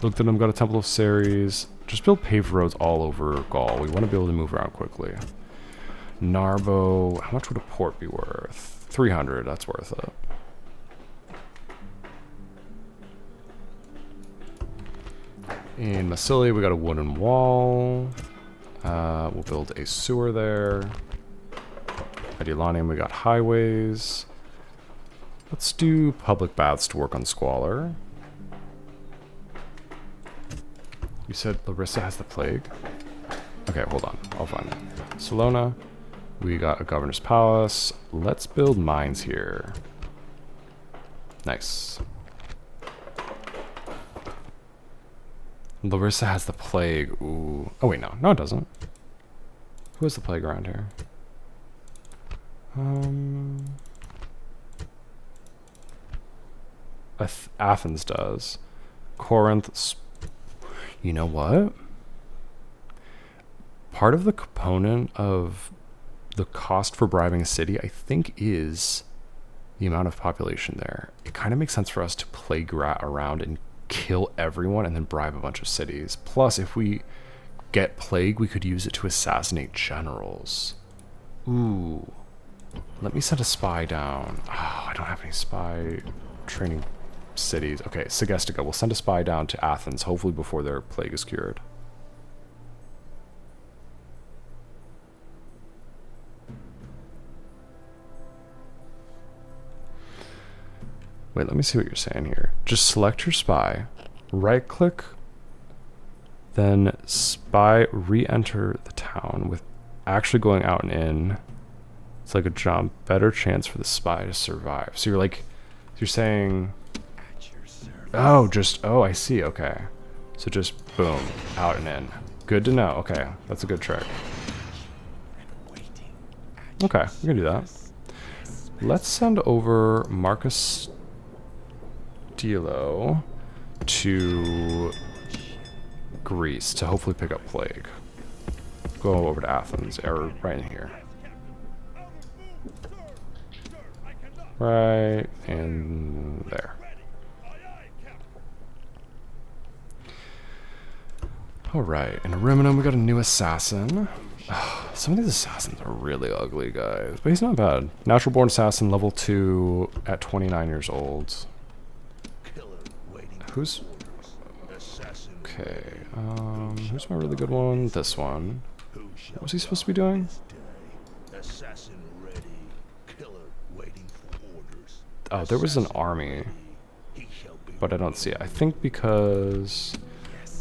Looked at him, got a Temple of Ceres. Just build paved roads all over Gaul. We want to be able to move around quickly. Narbo, how much would a port be worth? 300, that's worth it. In Massilia, we got a wooden wall. We'll build a sewer there. At Elanium, we got highways. Let's do public baths to work on squalor. You said Larissa has the plague? Okay, hold on. I'll find it. Salona. We got a governor's palace. Let's build mines here. Nice. Larissa has the plague. Ooh. Oh wait, no. No, it doesn't. Who has the plague around here? Athens does. Corinth. You know what? Part of the component of the cost for bribing a city, I think, is the amount of population there. It kind of makes sense for us to plague rat around and kill everyone and then bribe a bunch of cities. Plus, if we get plague, we could use it to assassinate generals. Ooh. Let me send a spy down. Oh, I don't have any spy training cities. Okay, Segestica. We'll send a spy down to Athens, hopefully before their plague is cured. Wait, let me see what you're saying here. Just select your spy, right click, then spy re-enter the town with actually going out and in. It's like a jump. Better chance for the spy to survive. So you're saying,
At your service.
oh, oh, I see. Okay. So just boom, out and in. Good to know. Okay. That's a good trick.
And waiting. At
Okay.
your
We can do that.
service.
Let's send over Marcus Dilo to Greece to hopefully pick up plague. Go over to Athens, or right in here. Right in there. Alright, in Ariminum we got a new assassin. Some of these assassins are really ugly, guys. But he's not bad. Natural born assassin, level 2 at 29 years old.
Killer waiting
Who's...
for assassin.
Okay, who's my really good one? This one.
Who shall
What was he supposed to be doing?
day? Assassin ready. Killer waiting for orders.
Oh, there was an
Assassin
army,
ready. He shall be
but I don't see it. I think because...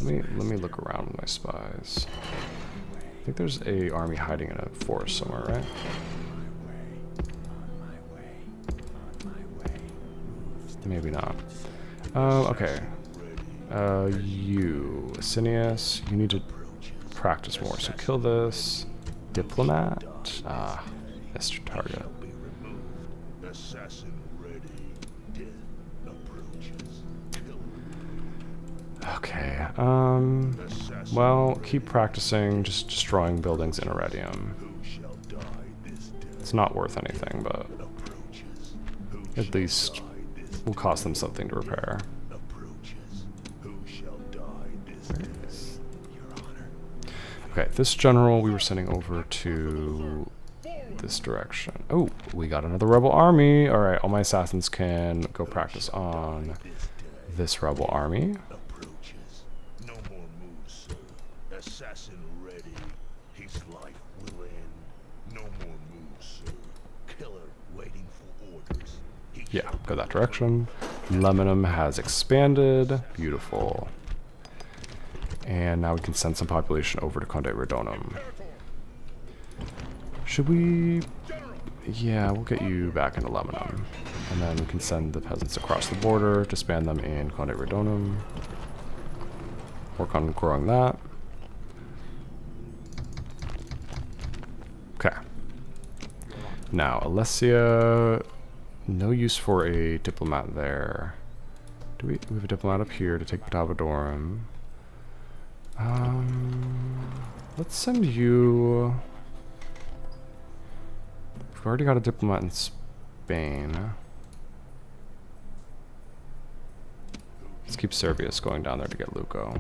Let me look around with my spies. I think there's a army hiding in a forest somewhere, right? Maybe not. Okay. You, Asinius, you need to practice more. So kill this. Diplomat. Ah, Mr. Target.
be removed. Assassin ready. Death approaches. Killer.
Okay.
Assassin
Well, keep practicing just destroying buildings in Iridium.
who shall die this day?
It's not worth anything, but
Approaches. Who
at
shall
least
die this
will cost them something to repair.
approaches? Who shall die this day? Your honor.
Okay, this general we were sending over to this direction. Oh, we got another rebel army. All right, all my assassins can go practice on this rebel army.
Approaches. No more moves, sir. Assassin ready. His life will end. No more moves, sir. Killer waiting for orders. He
Yeah,
shall
go that direction. Lemonum has expanded. Beautiful. And now we can send some population over to Conde Redonum. Should we... Yeah, we'll get you back into Lemonum. And then we can send the peasants across the border, disband them in Conde Redonum. Work on growing that. Okay. Now, Alessia... No use for a diplomat there. We have a diplomat up here to take Batavodorum. Let's send you... We've already got a diplomat in Spain. Let's keep Servius going down there to get Luco.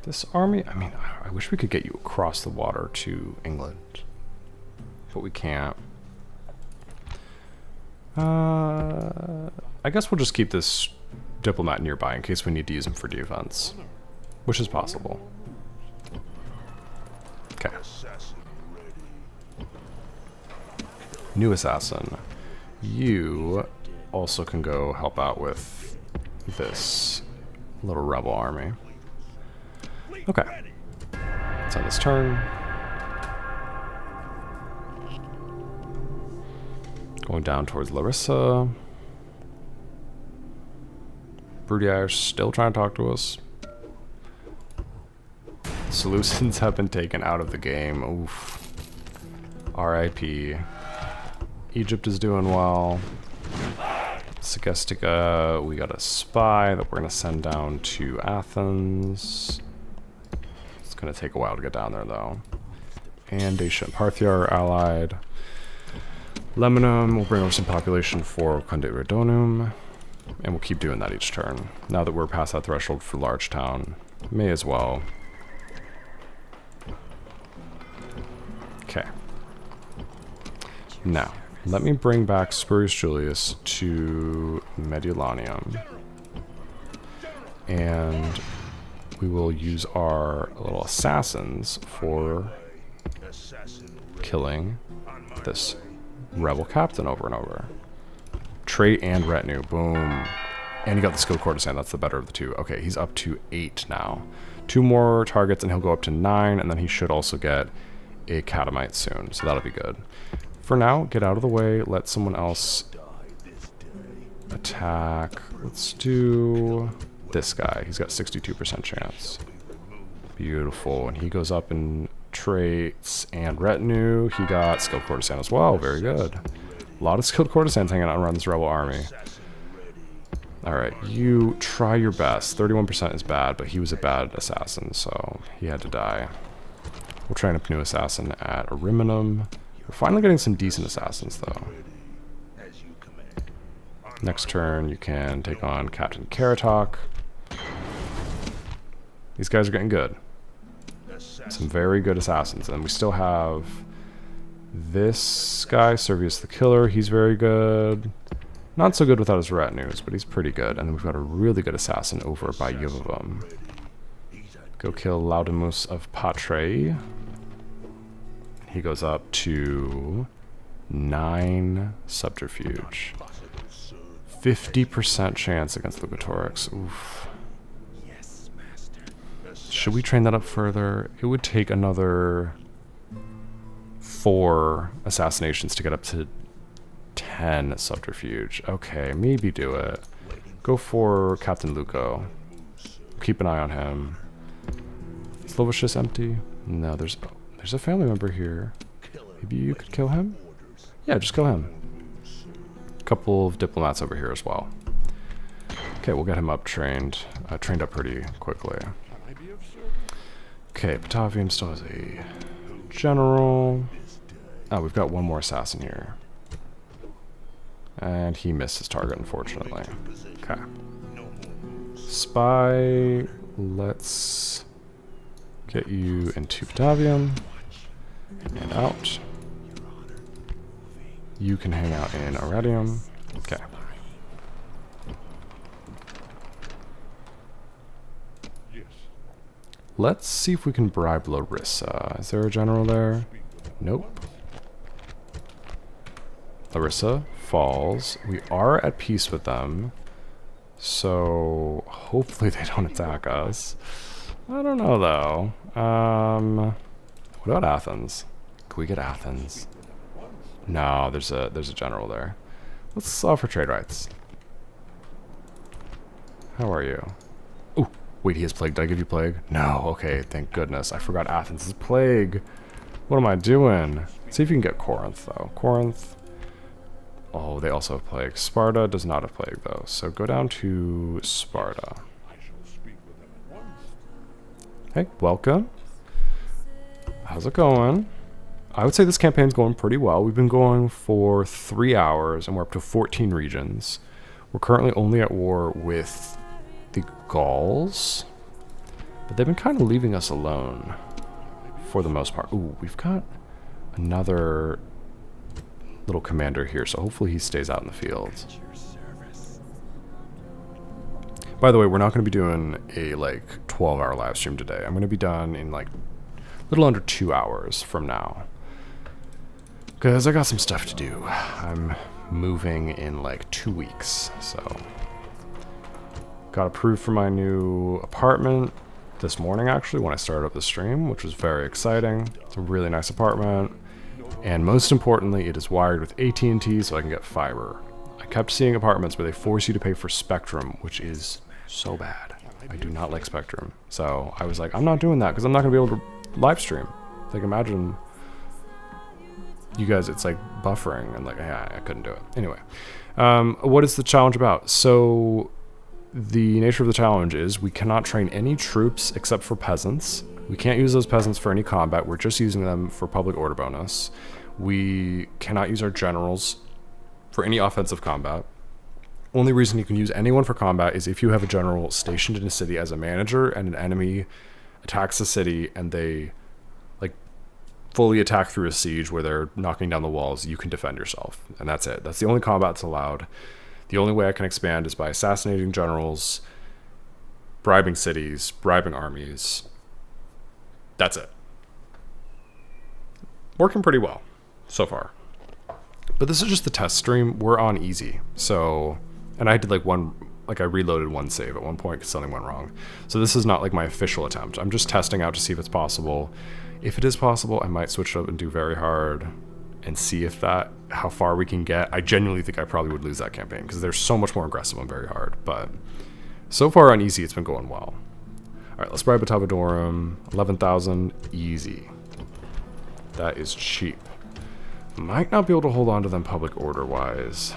This army, I mean, I wish we could get you across the water to England, but we can't. I guess we'll just keep this diplomat nearby in case we need to use him for defense, which is possible. Okay.
assassin ready.
New assassin. You also can go help out with this little rebel army. Okay. Let's end this turn. Going down towards Larissa. Brutii are still trying to talk to us. Solutions have been taken out of the game. Oof. R.I.P. Egypt is doing well. Segestica, we got a spy that we're going to send down to Athens. It's going to take a while to get down there, though. And Dacia and Parthia are allied. Lebanon will bring over some population for Conde Redonum. And we'll keep doing that each turn. Now that we're past that threshold for large town, may as well. Okay. Now, let me bring back Spurius Julius to Medulanium. And we will use our little assassins for killing this rebel captain over and over. Trait and retinue, boom. And he got the skilled courtesan, that's the better of the two. Okay, he's up to 8 now. 2 more targets and he'll go up to 9, and then he should also get a catamite soon, so that'll be good. For now, get out of the way, let someone else attack. Let's do this guy, he's got 62% chance. Beautiful, and he goes up in traits and retinue. He got skilled courtesan as well, very good. A lot of skilled courtesans hanging out around this rebel army. Alright, you try your best. 31% is bad, but he was a bad assassin, so he had to die. We'll train up a new assassin at Ariminum. We're finally getting some decent assassins, though. Next turn, you can take on Captain Karatok. These guys are getting good. Some very good assassins, and we still have this guy, Servius the Killer. He's very good. Not so good without his retinues, but he's pretty good. And then we've got a really good assassin over by Yuvavum. Go kill Laudamus of Patrei. He goes up to 9 subterfuge. 50% chance against Lugatorix. Oof.
Yes, master.
Should we train that up further? It would take another 4 assassinations to get up to 10 subterfuge. Okay, maybe do it. Go for Captain Luco. Keep an eye on him. Is Lovicious empty? No, there's a family member here. Maybe you could kill him? Yeah, just kill him. A couple of diplomats over here as well. Okay, we'll get him up trained up pretty quickly. Okay, Batavium still has a general. Oh, we've got one more assassin here. And he missed his target, unfortunately. Okay. Spy, let's get you into Batavium. And out. You can hang out in Aurelium. Okay. Let's see if we can bribe Larissa. Is there a general there? Nope. Larissa falls. We are at peace with them. So hopefully they don't attack us. I don't know though. What about Athens? Can we get Athens? No, there's a general there. Let's offer trade rights. How are you? Ooh, wait, he has plague. Did I give you plague? No, okay, thank goodness. I forgot Athens is plague. What am I doing? See if you can get Corinth though. Corinth. Oh, they also have plague. Sparta does not have plague though. So go down to Sparta. Hey, welcome. How's it going? I would say this campaign's going pretty well. We've been going for 3 hours and we're up to 14 regions. We're currently only at war with the Gauls, but they've been kind of leaving us alone for the most part. Ooh, we've got another little commander here, so hopefully he stays out in the field. By the way, we're not going to be doing a 12-hour live stream today. I'm going to be done in a little under 2 hours from now, because I got some stuff to do. I'm moving in 2 weeks, so got approved for my new apartment this morning actually when I started up the stream, which was very exciting. It's a really nice apartment, and most importantly it is wired with AT&T so I can get fiber. I kept seeing apartments where they force you to pay for Spectrum, which is so bad. I do not like Spectrum. So I was like, I'm not doing that because I'm not going to be able to live stream. Like, imagine you guys, it's like buffering and like, yeah, I couldn't do it. Anyway, what is the challenge about? So the nature of the challenge is we cannot train any troops except for peasants. We can't use those peasants for any combat. We're just using them for public order bonus. We cannot use our generals for any offensive combat. Only reason you can use anyone for combat is if you have a general stationed in a city as a manager and an enemy attacks the city and they like fully attack through a siege where they're knocking down the walls, you can defend yourself. And that's it. That's the only combat that's allowed. The only way I can expand is by assassinating generals, bribing cities, bribing armies. That's it. Working pretty well so far. But this is just the test stream. We're on easy. So, and I did like I reloaded one save at one point because something went wrong. So this is not like my official attempt. I'm just testing out to see if it's possible. If it is possible, I might switch it up and do very hard and see if how far we can get. I genuinely think I probably would lose that campaign because they're so much more aggressive on very hard. But so far on easy, it's been going well. All right, let's bribe Batavodorum. 11,000, easy. That is cheap. Might not be able to hold on to them public order wise,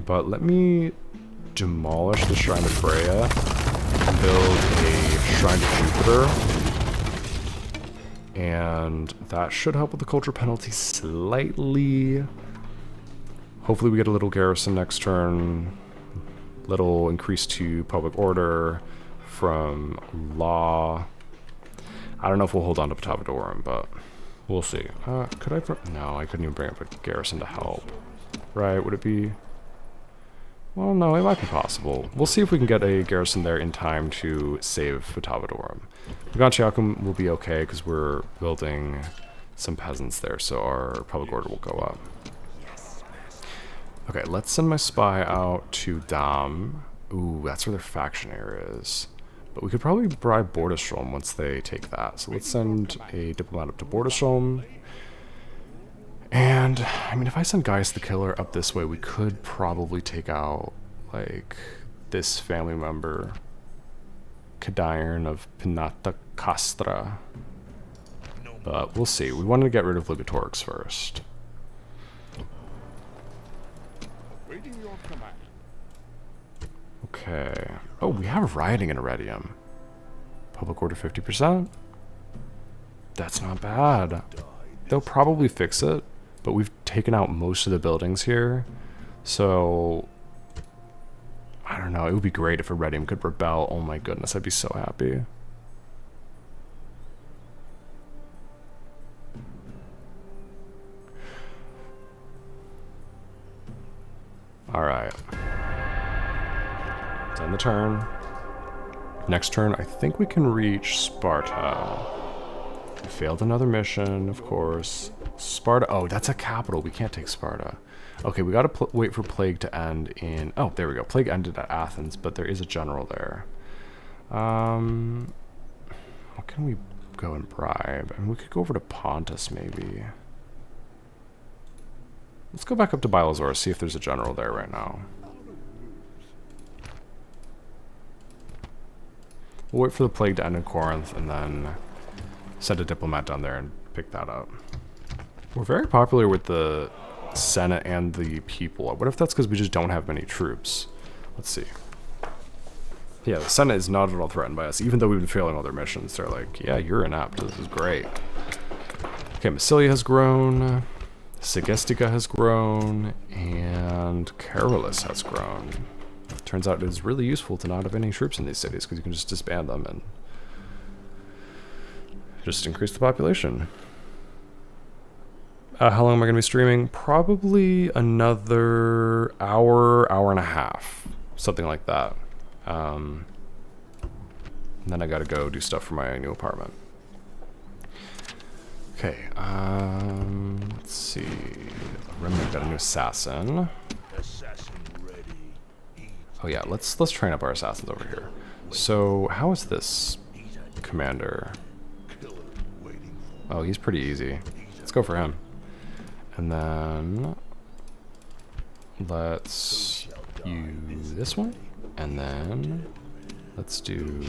but let me demolish the Shrine of Freya and build a Shrine to Jupiter. And that should help with the culture penalty slightly. Hopefully we get a little garrison next turn. Little increase to public order from law. I don't know if we'll hold on to Batavodorum, but we'll see. Could I put... No, I couldn't even bring up a garrison to help. Right, would it be... Well, no, it might be possible. We'll see if we can get a garrison there in time to save Batavodorum. Megantiacum will be okay because we're building some peasants there, so our public order will go up. Okay, let's send my spy out to Dam. Ooh, that's where their faction area is. But we could probably bribe Bordestrom once they take that. So let's send a diplomat up to Bordestrom. And, I mean, if I send Gaius the Killer up this way, we could probably take out, like, this family member, Kadiron of Pinata Castra. But we'll see. We wanted to get rid of Ligatorix first.
Waiting your command.
Okay. Oh, we have rioting in Iridium. Public order 50%. That's not bad. They'll probably fix it, but we've taken out most of the buildings here. So, I don't know. It would be great if Iridium could rebel. Oh my goodness, I'd be so happy. Alright. It's end the turn. Next turn, I think we can reach Sparta. We failed another mission, of course. Sparta. Oh, that's a capital. We can't take Sparta. Okay, we gotta wait for Plague to end in... Oh, there we go. Plague ended at Athens, but there is a general there. What can we go and bribe? I mean, we could go over to Pontus, maybe. Let's go back up to Bylazor, see if there's a general there right now. We'll wait for the plague to end in Corinth and then send a diplomat down there and pick that up. We're very popular with the Senate and the people. What if that's because we just don't have many troops? Let's see. Yeah, the Senate is not at all threatened by us, even though we've been failing all their missions. They're like, yeah, you're inept. This is great. Okay, Massilia has grown. Segestica has grown, and Carolus has grown. Turns out it is really useful to not have any troops in these cities because you can just disband them and just increase the population. How long am I going to be streaming? Probably another hour, hour and a half, something like that. And then I got to go do stuff for my new apartment. Okay, let's see. Remember, got a new assassin. Oh yeah, let's train up our assassins over here. So, how is this commander? Oh, he's pretty easy. Let's go for him. And then let's use this one. And then Let's do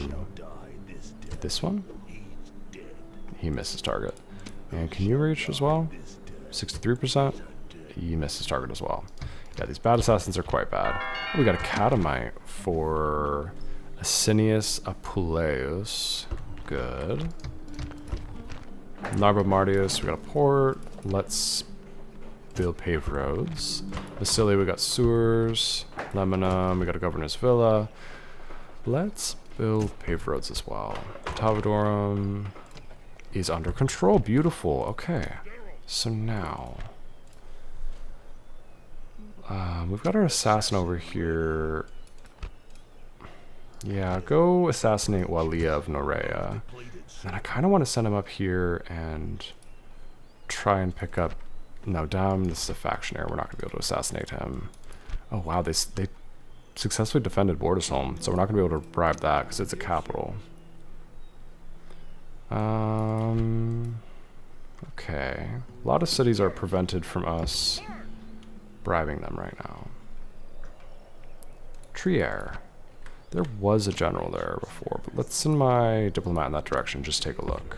this one. He misses target. And can you reach as well? 63%. He misses target as well. Yeah, these bad assassins are quite bad. We got a Catamite for Asinius Apuleius. Good. Narba Martius, we got a port. Let's build paved roads. Vasily, we got sewers. Lebanon, we got a governor's villa. Let's build paved roads as well. Tavadorum is under control. Beautiful. Okay. So now we've got our assassin over here. Yeah, go assassinate Walia of Norea. And I kind of want to send him up here and try and pick up... No, damn, this is a factionary. We're not going to be able to assassinate him. Oh, wow, they successfully defended Bordesholm, so we're not going to be able to bribe that because it's a capital. Okay. A lot of cities are prevented from us bribing them right now. Trier. There was a general there before, but let's send my diplomat in that direction, just take a look.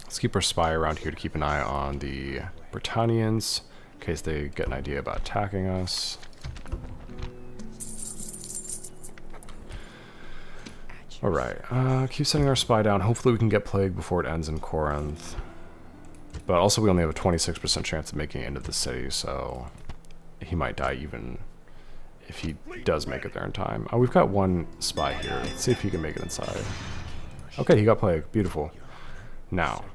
Let's keep our spy around here to keep an eye on the Britannians, in case they get an idea about attacking us. Alright, keep sending our spy down. Hopefully we can get plague before it ends in Corinth. But also we only have a 26% chance of making it into the city, so he might die even if he does make it there in time. Oh, we've got one spy here. Let's see if he can make it inside. Okay, he got plague. Beautiful. Now,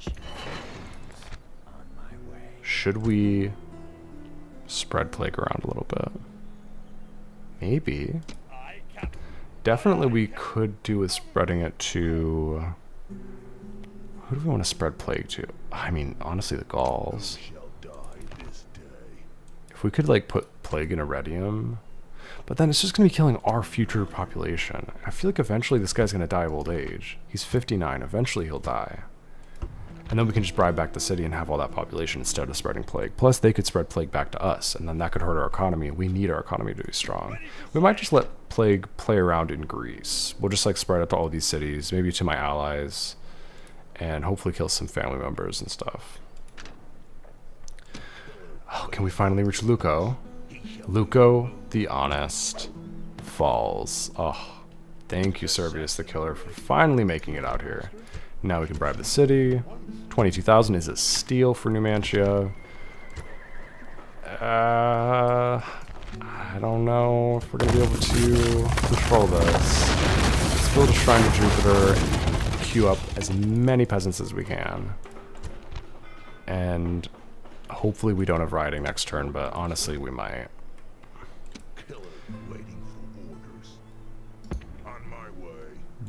should we spread plague around a little bit? Maybe. Definitely we could do with spreading it to... Who do we want to spread plague to? I mean, honestly, the Gauls. If we could, like, put plague in Iridium... But then it's just going to be killing our future population. I feel like eventually this guy's going to die of old age. He's 59. Eventually he'll die. And then we can just bribe back the city and have all that population instead of spreading plague. Plus, they could spread plague back to us, and then that could hurt our economy. We need our economy to be strong. We might just let plague play around in Greece. We'll just like spread it to all these cities, maybe to my allies, and hopefully kill some family members and stuff. Oh, can we finally reach Luco? Luco the Honest falls. Oh, thank you, Servius the Killer, for finally making it out here. Now we can bribe the city. 22,000 is a steal for Numantia. I don't know if we're going to be able to control this. Let's build a shrine to Jupiter and queue up as many peasants as we can. And hopefully we don't have rioting next turn, but honestly we might.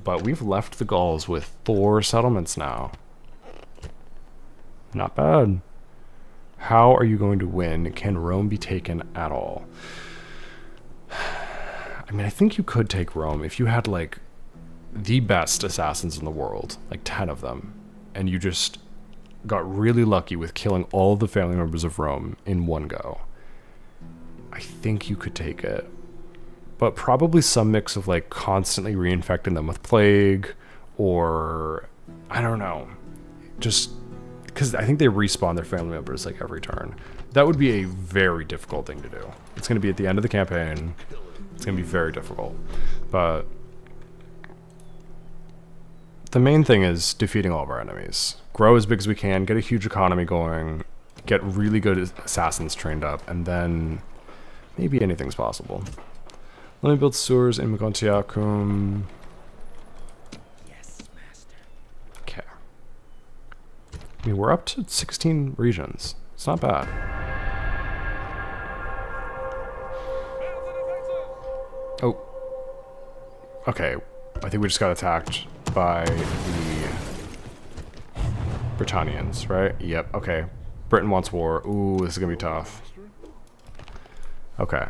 But we've left the Gauls with 4 settlements now. Not bad. How are you going to win? Can Rome be taken at all? I mean, I think you could take Rome if you had, like, the best assassins in the world. Like 10 of them. And you just got really lucky with killing all the family members of Rome in one go. I think you could take it. But probably some mix of like constantly reinfecting them with plague, or I don't know, just because I think they respawn their family members like every turn. That would be a very difficult thing to do. It's going to be at the end of the campaign. It's going to be very difficult. But the main thing is defeating all of our enemies. Grow as big as we can, get a huge economy going, get really good assassins trained up, and then maybe anything's possible. Let me build sewers in Mogontiacum.
Yes, master.
Okay. I mean, we're up to 16 regions. It's not bad. Oh. Okay. I think we just got attacked by the Britannians, right? Yep. Okay. Britain wants war. Ooh, this is gonna be tough. Okay.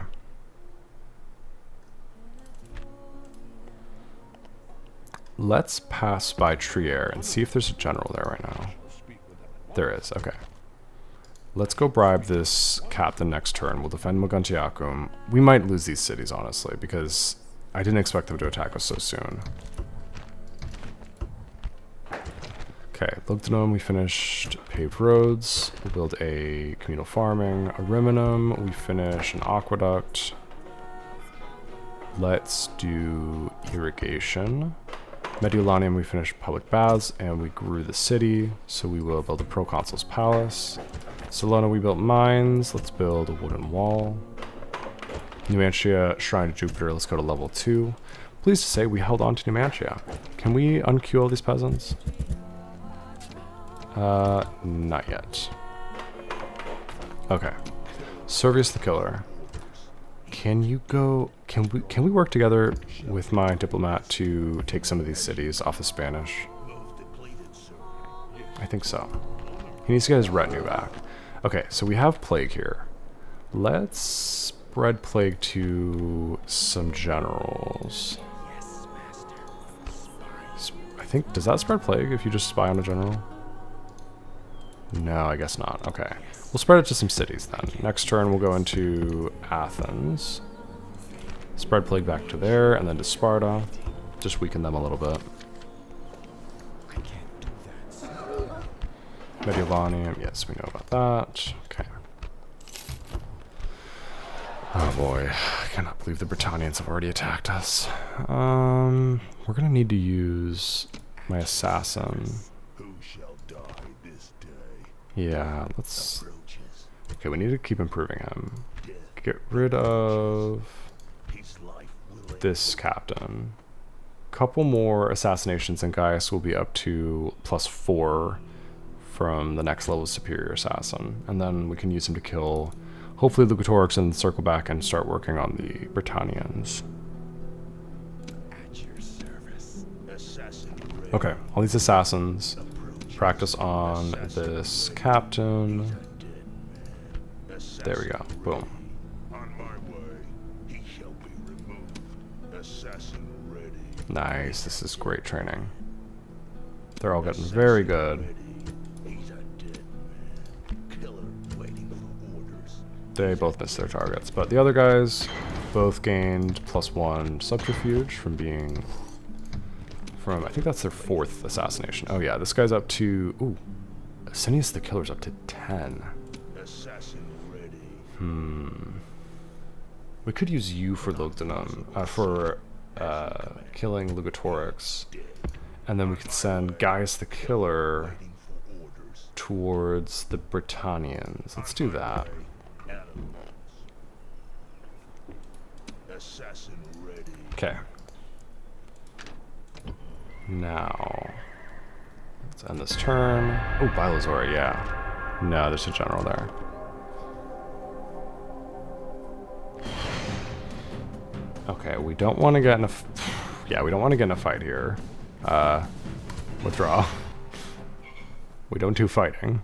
Let's pass by Trier and see if there's a general there right now. There is, okay. Let's go bribe this captain next turn. We'll defend Mogontiacum. We might lose these cities, honestly, because I didn't expect them to attack us so soon. Okay, Lugdunum, we finished paved roads. We'll build a communal farming. Ariminum, we finish an aqueduct. Let's do irrigation. Mediolanium, we finished public baths, and we grew the city, so we will build a proconsul's palace. Salona, we built mines. Let's build a wooden wall. Numantia, Shrine to Jupiter, let's go to level 2. Pleased to say we held on to Numantia. Can we unqueue all these peasants? Not yet. Okay. Servius the Killer. Can you go... Can we work together with my diplomat to take some of these cities off of Spanish? I think so. He needs to get his retinue back. Okay, so we have plague here. Let's spread plague to some generals. I think... Does that spread plague if you just spy on a general? No, I guess not. Okay. We'll spread it to some cities then. Next turn we'll go into Athens. Spread plague back to there, and then to Sparta. Just weaken them a little bit.
I can't do that.
Mediolanium, yes, we know about that. Okay. Oh boy, I cannot believe the Britannians have already attacked us. We're gonna need to use my assassin.
Who shall die this day?
Yeah, let's...
Approaches.
Okay, we need to keep improving him. Get rid of
His life will end.
this captain. Couple more assassinations and Gaius will be up to +4 from the next level superior assassin. And then we can use him to kill, hopefully, Lugatorix and circle back and start working on the Britannians.
At your service.
Assassin ready.
Okay, all these assassins.
Approaches.
Practice on this captain.
Dead man.
There we go. Boom.
On my way, he shall be removed. Assassin ready.
Nice. This is great training. They're all getting very good.
Ready. He's a dead man. Killer waiting for orders.
They both missed their targets, but the other guys both gained +1 subterfuge from being... I think that's their 4th assassination. Oh yeah, this guy's up to... Ooh. Asinius the Killer's up to 10.
Assassin ready.
We could use you for Lugdunum, for killing Lugatorix. And then we could send Gaius the Killer
Waiting for orders.
towards the Britannians. Let's do that.
Animals. Assassin ready.
Okay. Now, let's end this turn. Oh, Bilazor, yeah. No, there's a general there. Okay, we don't want to get in a... Yeah, we don't want to get in a fight here. Withdraw. We don't do fighting.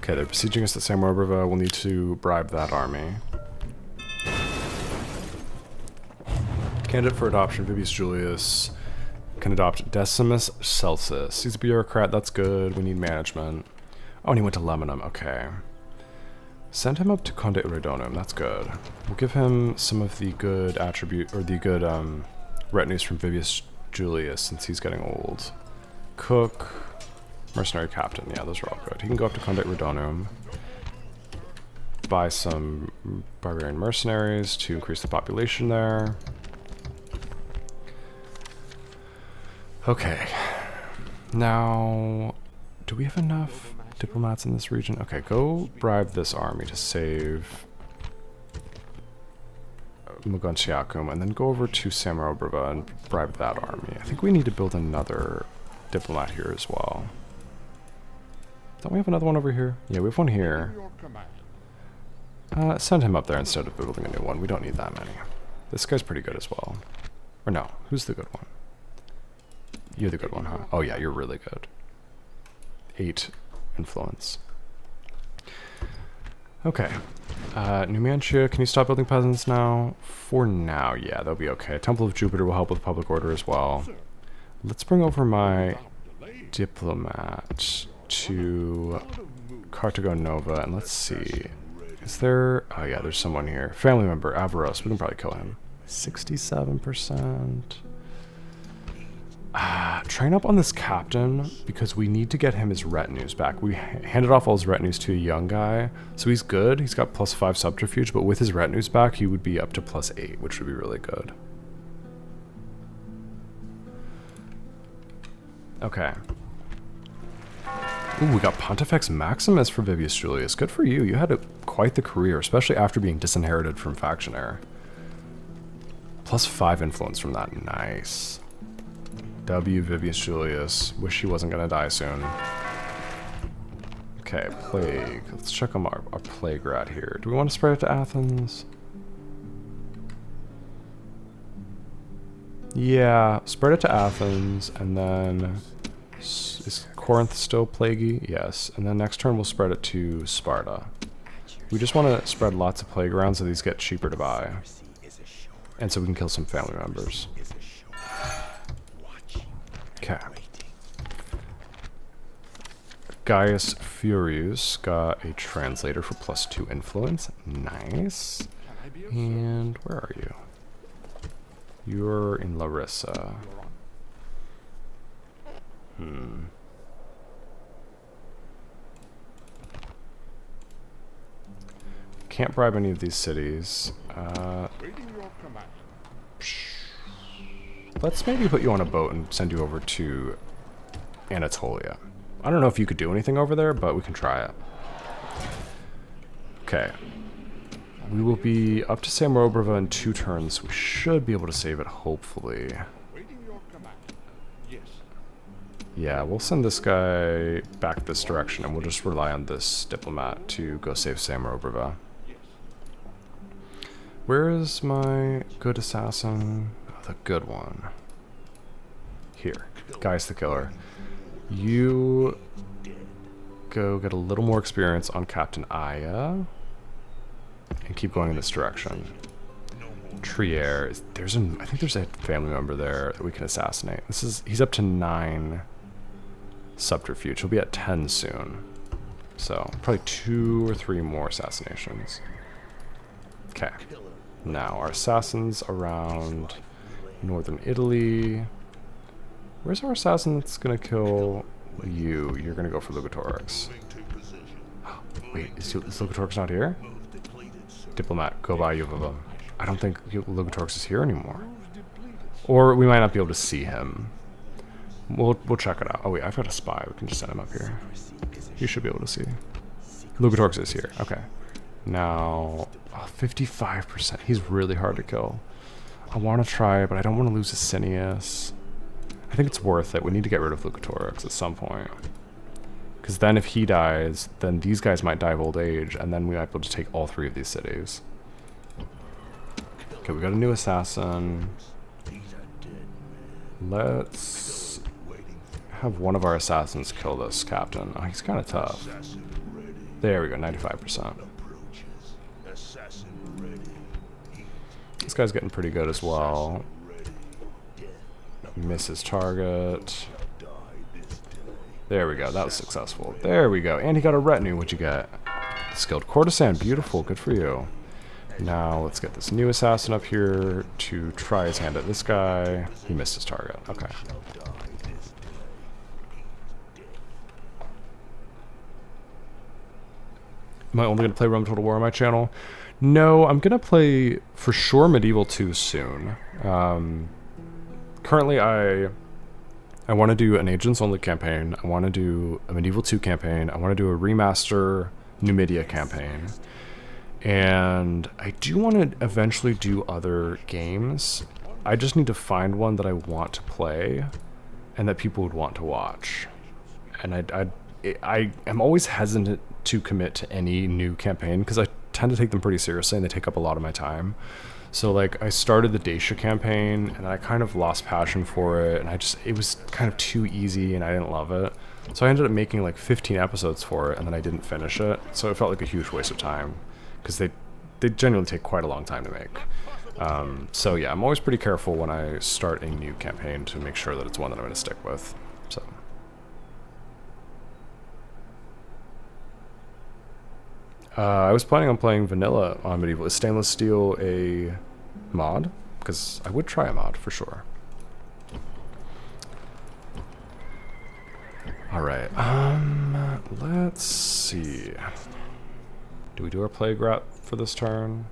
Okay, they're besieging us at Samorbrava. We'll need to bribe that army. Candidate for adoption, Vibius Julius can adopt Decimus Celsus. He's a bureaucrat, that's good. We need management. Oh, and he went to Lemonum, okay. Send him up to Conde Iridonum, that's good. We'll give him some of the good attribute, or the good retinues from Vibius Julius, since he's getting old. Cook, mercenary captain, yeah, those are all good. He can go up to Conde Iridonum, buy some barbarian mercenaries to increase the population there. Okay, now, do we have enough diplomats in this region? Okay, go bribe this army to save Mogontiacum, and then go over to Samorbrava and bribe that army. I think we need to build another diplomat here as well. Don't we have another one over here? Yeah, we have one here.
Your command.
Send him up there instead of building a new one. We don't need that many. This guy's pretty good as well. Or no, who's the good one? You're the good one, huh? Oh yeah, you're really good. 8 influence. Okay. Numantia, can you stop building peasants now? For now, yeah, that'll be okay. Temple of Jupiter will help with public order as well. Let's bring over my
Without delay.
diplomat to Cartago Nova, and let's see. Is there... Oh yeah, there's someone here. Family member, Avaros. We can probably kill him. 67%. Train up on this captain, because we need to get him his retinues back. We handed off all his retinues to a young guy, so he's good. He's got +5 subterfuge, but with his retinues back, he would be up to +8, which would be really good. Okay. Ooh, we got Pontifex Maximus for Vivius Julius. Good for you. You had quite the career, especially after being disinherited from faction heir. +5 influence from that. Nice. W. Vivius Julius. Wish he wasn't going to die soon. Okay, Plague. Let's check on our Plague rat here. Do we want to spread it to Athens? Yeah, spread it to Athens, and then... Is Corinth still plaguey? Yes. And then next turn we'll spread it to Sparta. We just want to spread lots of plague around so these get cheaper to buy. And so we can kill some family members. Okay. Gaius Furius got a translator for +2 influence. Nice. And where are you? You're in Larissa. Can't bribe any of these cities. Let's maybe put you on a boat and send you over to Anatolia. I don't know if you could do anything over there, but we can try it. Okay. We will be up to Samorobrova in 2 turns. We should be able to save it, hopefully. Yeah, we'll send this guy back this direction, and we'll just rely on this diplomat to go save Samorobrova. Where is my good assassin? Oh, the good one. Here. Gaius the Killer. You go get a little more experience on Captain Aya, and keep going in this direction. Trier. I think there's a family member there that we can assassinate. He's up to 9 subterfuge. He'll be at 10 soon. So, probably 2 or 3 more assassinations. Okay. Now, our assassins around northern Italy. Where's our assassin that's gonna kill you? You're gonna go for Lugatorix. Wait, is Lugatorix not here? Diplomat, go buy Yuvova. I don't think Lugatorix is here anymore. Or we might not be able to see him. We'll check it out. Oh wait, I've got a spy. We can just send him up here. You should be able to see. Lugatorix is here. Okay. Now, 55%. He's really hard to kill. I want to try, but I don't want to lose Asinius. I think it's worth it. We need to get rid of Lugatorix at some point. Because then if he dies, then these guys might die of old age, and then we might be able to take all 3 of these cities. Okay, we got a new assassin. Let's have one of our assassins kill this captain. Oh, he's kind of tough. There we go, 95%. This guy's getting pretty good as well. Misses target. There we go, that was successful. There we go, and he got a retinue. What'd you get? Skilled courtesan, beautiful, good for you. Now let's get this new assassin up here to try his hand at this guy. He missed his target, okay. Am I only going to play Rome Total War on my channel? No, I'm going to play, for sure, Medieval 2 soon. Currently, I want to do an Agents-only campaign. I want to do a Medieval 2 campaign. I want to do a Remaster Numidia campaign. And I do want to eventually do other games. I just need to find one that I want to play and that people would want to watch. And I am always hesitant to commit to any new campaign because I tend to take them pretty seriously and they take up a lot of my time. So like I started the Dacia campaign and I kind of lost passion for it, and it was kind of too easy and I didn't love it. So I ended up making like 15 episodes for it and then I didn't finish it. So it felt like a huge waste of time because they genuinely take quite a long time to make. So yeah, I'm always pretty careful when I start a new campaign to make sure that it's one that I'm going to stick with. So I was planning on playing vanilla on medieval. Is stainless steel a mod? Because I would try a mod for sure. All right. Let's see. Do we do our plague rat for this turn?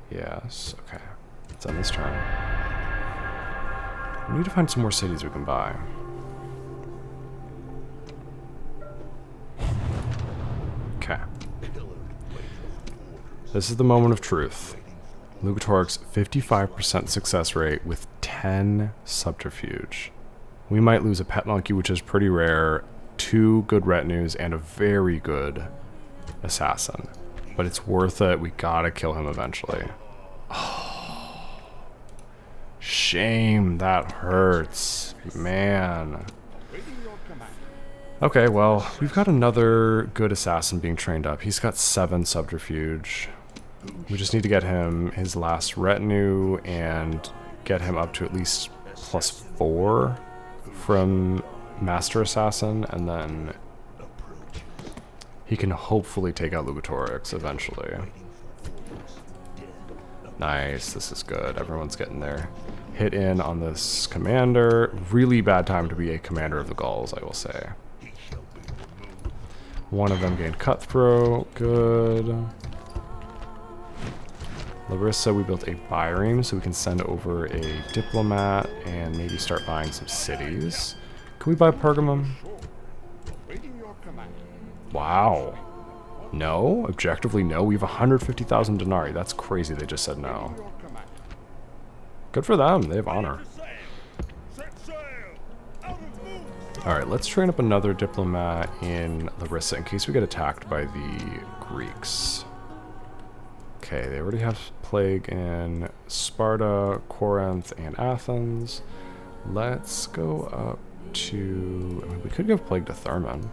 Yes. Okay. Let's end this turn. We need to find some more cities we can buy. Okay. This is the moment of truth. Lugatorix 55% success rate with 10 subterfuge. We might lose a pet monkey, which is pretty rare, 2 good retinues, and a very good assassin. But it's worth it. We gotta kill him eventually. Oh, shame. That hurts. Man. Okay, well, we've got another good assassin being trained up. He's got 7 subterfuge. We just need to get him his last retinue and get him up to at least +4 from Master Assassin, and then he can hopefully take out Lugatorix eventually. Nice, this is good. Everyone's getting there. Hit in on this commander. Really bad time to be a commander of the Gauls, I will say. One of them gained Cutthroat. Good. Larissa, we built a Byreme, so we can send over a diplomat and maybe start buying some cities. Can we buy Pergamum? Wow. No? Objectively, no? We have 150,000 denarii. That's crazy. They just said no. Good for them. They have honor. Alright, let's train up another diplomat in Larissa in case we get attacked by the Greeks. Okay, they already have plague in Sparta, Corinth, and Athens. Let's go up to... I mean, we could give plague to Thurman.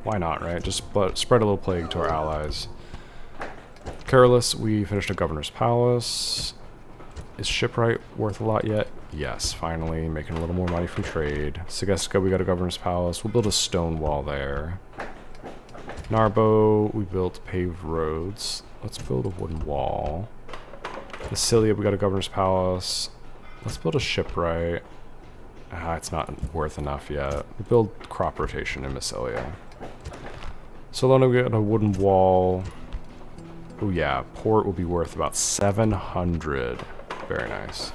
Why not, right? Just spread a little plague to our allies. Carolus, we finished a Governor's Palace. Is Shipwright worth a lot yet? Yes, finally, making a little more money from trade. Segestica, we got a Governor's Palace. We'll build a stone wall there. Narbo, we built paved roads. Let's build a wooden wall. Massilia, we got a Governor's Palace. Let's build a shipwright. It's not worth enough yet. We build crop rotation in Massilia. Salona, we got a wooden wall. Oh yeah, port will be worth about 700. Very nice.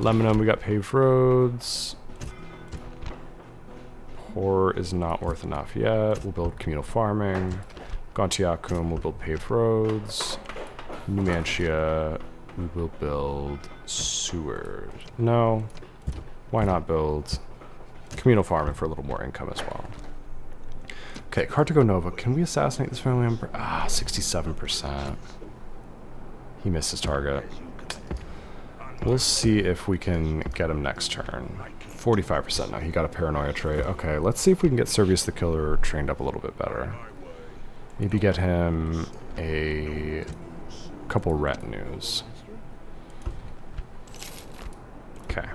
Lebanon, we got paved roads. Port is not worth enough yet. We'll build communal farming. Gontiacum, we'll build paved roads. Numantia, we will build sewers. No, why not build communal farming for a little more income as well? Okay, Carthago Nova, can we assassinate this family member? 67%. He missed his target. We'll see if we can get him next turn. 45% now, he got a paranoia trait. Okay, let's see if we can get Servius the Killer trained up a little bit better. Maybe get him a couple retinues. Okay.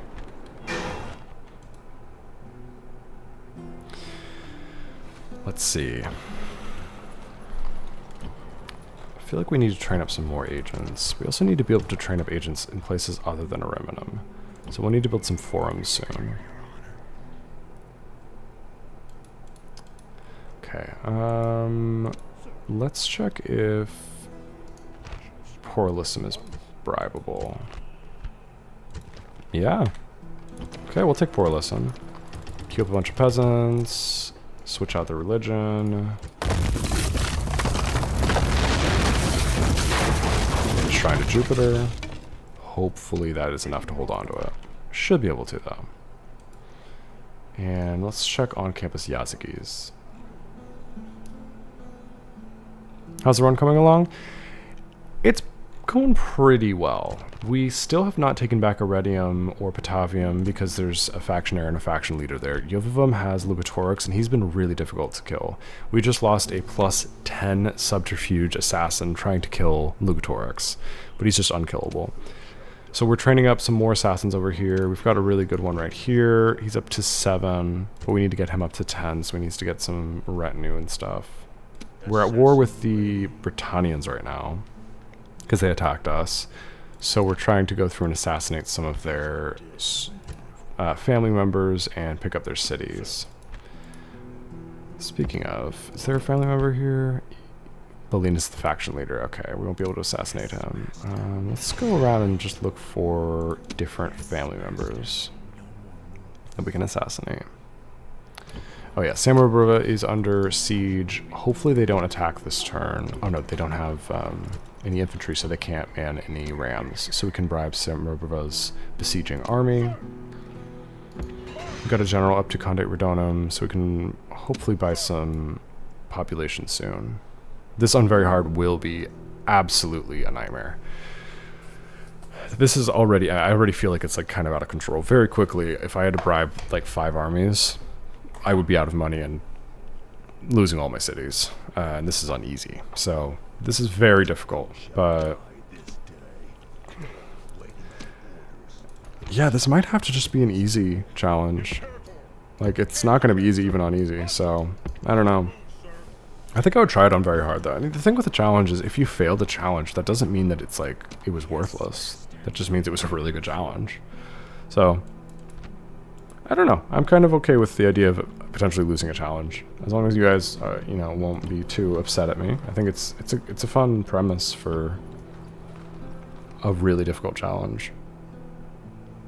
Let's see. I feel like we need to train up some more agents. We also need to be able to train up agents in places other than Ariminum. So we'll need to build some forums soon. Okay, let's check if Porlisum is bribable. Yeah. Okay, we'll take Porlisum. Keep up a bunch of peasants. Switch out the religion. Shrine to Jupiter. Hopefully that is enough to hold on to it. Should be able to, though. And let's check on-campus Yazigis. How's the run coming along? It's going pretty well. We still have not taken back Arretium or Patavium because there's a factionary and a faction leader there. Jovivum has Lugatorix, and he's been really difficult to kill. We just lost a +10 subterfuge assassin trying to kill Lugatorix, but he's just unkillable. So we're training up some more assassins over here. We've got a really good one right here. He's up to 7, but we need to get him up to 10, so we need to get some retinue and stuff. we're at war with the Britannians right now because they attacked us. So we're trying to go through and assassinate some of their family members and pick up their cities. Speaking of, is there a family member here? Boleyn is the faction leader. Okay, we won't be able to assassinate him. Let's go around and just look for different family members that we can assassinate. Oh yeah, Samarbrova is under siege. Hopefully they don't attack this turn. Oh no, they don't have any infantry, so they can't man any rams. So we can bribe Samarbrava's besieging army. We've got a general up to Conde Redonum, so we can hopefully buy some population soon. This on very hard will be absolutely a nightmare. This is already, I already feel like it's like kind of out of control. Very quickly, if I had to bribe like 5 armies, I would be out of money and losing all my cities. And this is on easy. So this is very difficult, but yeah, this might have to just be an easy challenge. Like, it's not going to be easy even on easy, so I don't know. I think I would try it on very hard, though. I mean, the thing with the challenge is if you fail the challenge, that doesn't mean that it's like, it was worthless. That just means it was a really good challenge. So, I don't know. I'm kind of okay with the idea of potentially losing a challenge. As long as you guys, you know, won't be too upset at me. I think it's a fun premise for a really difficult challenge.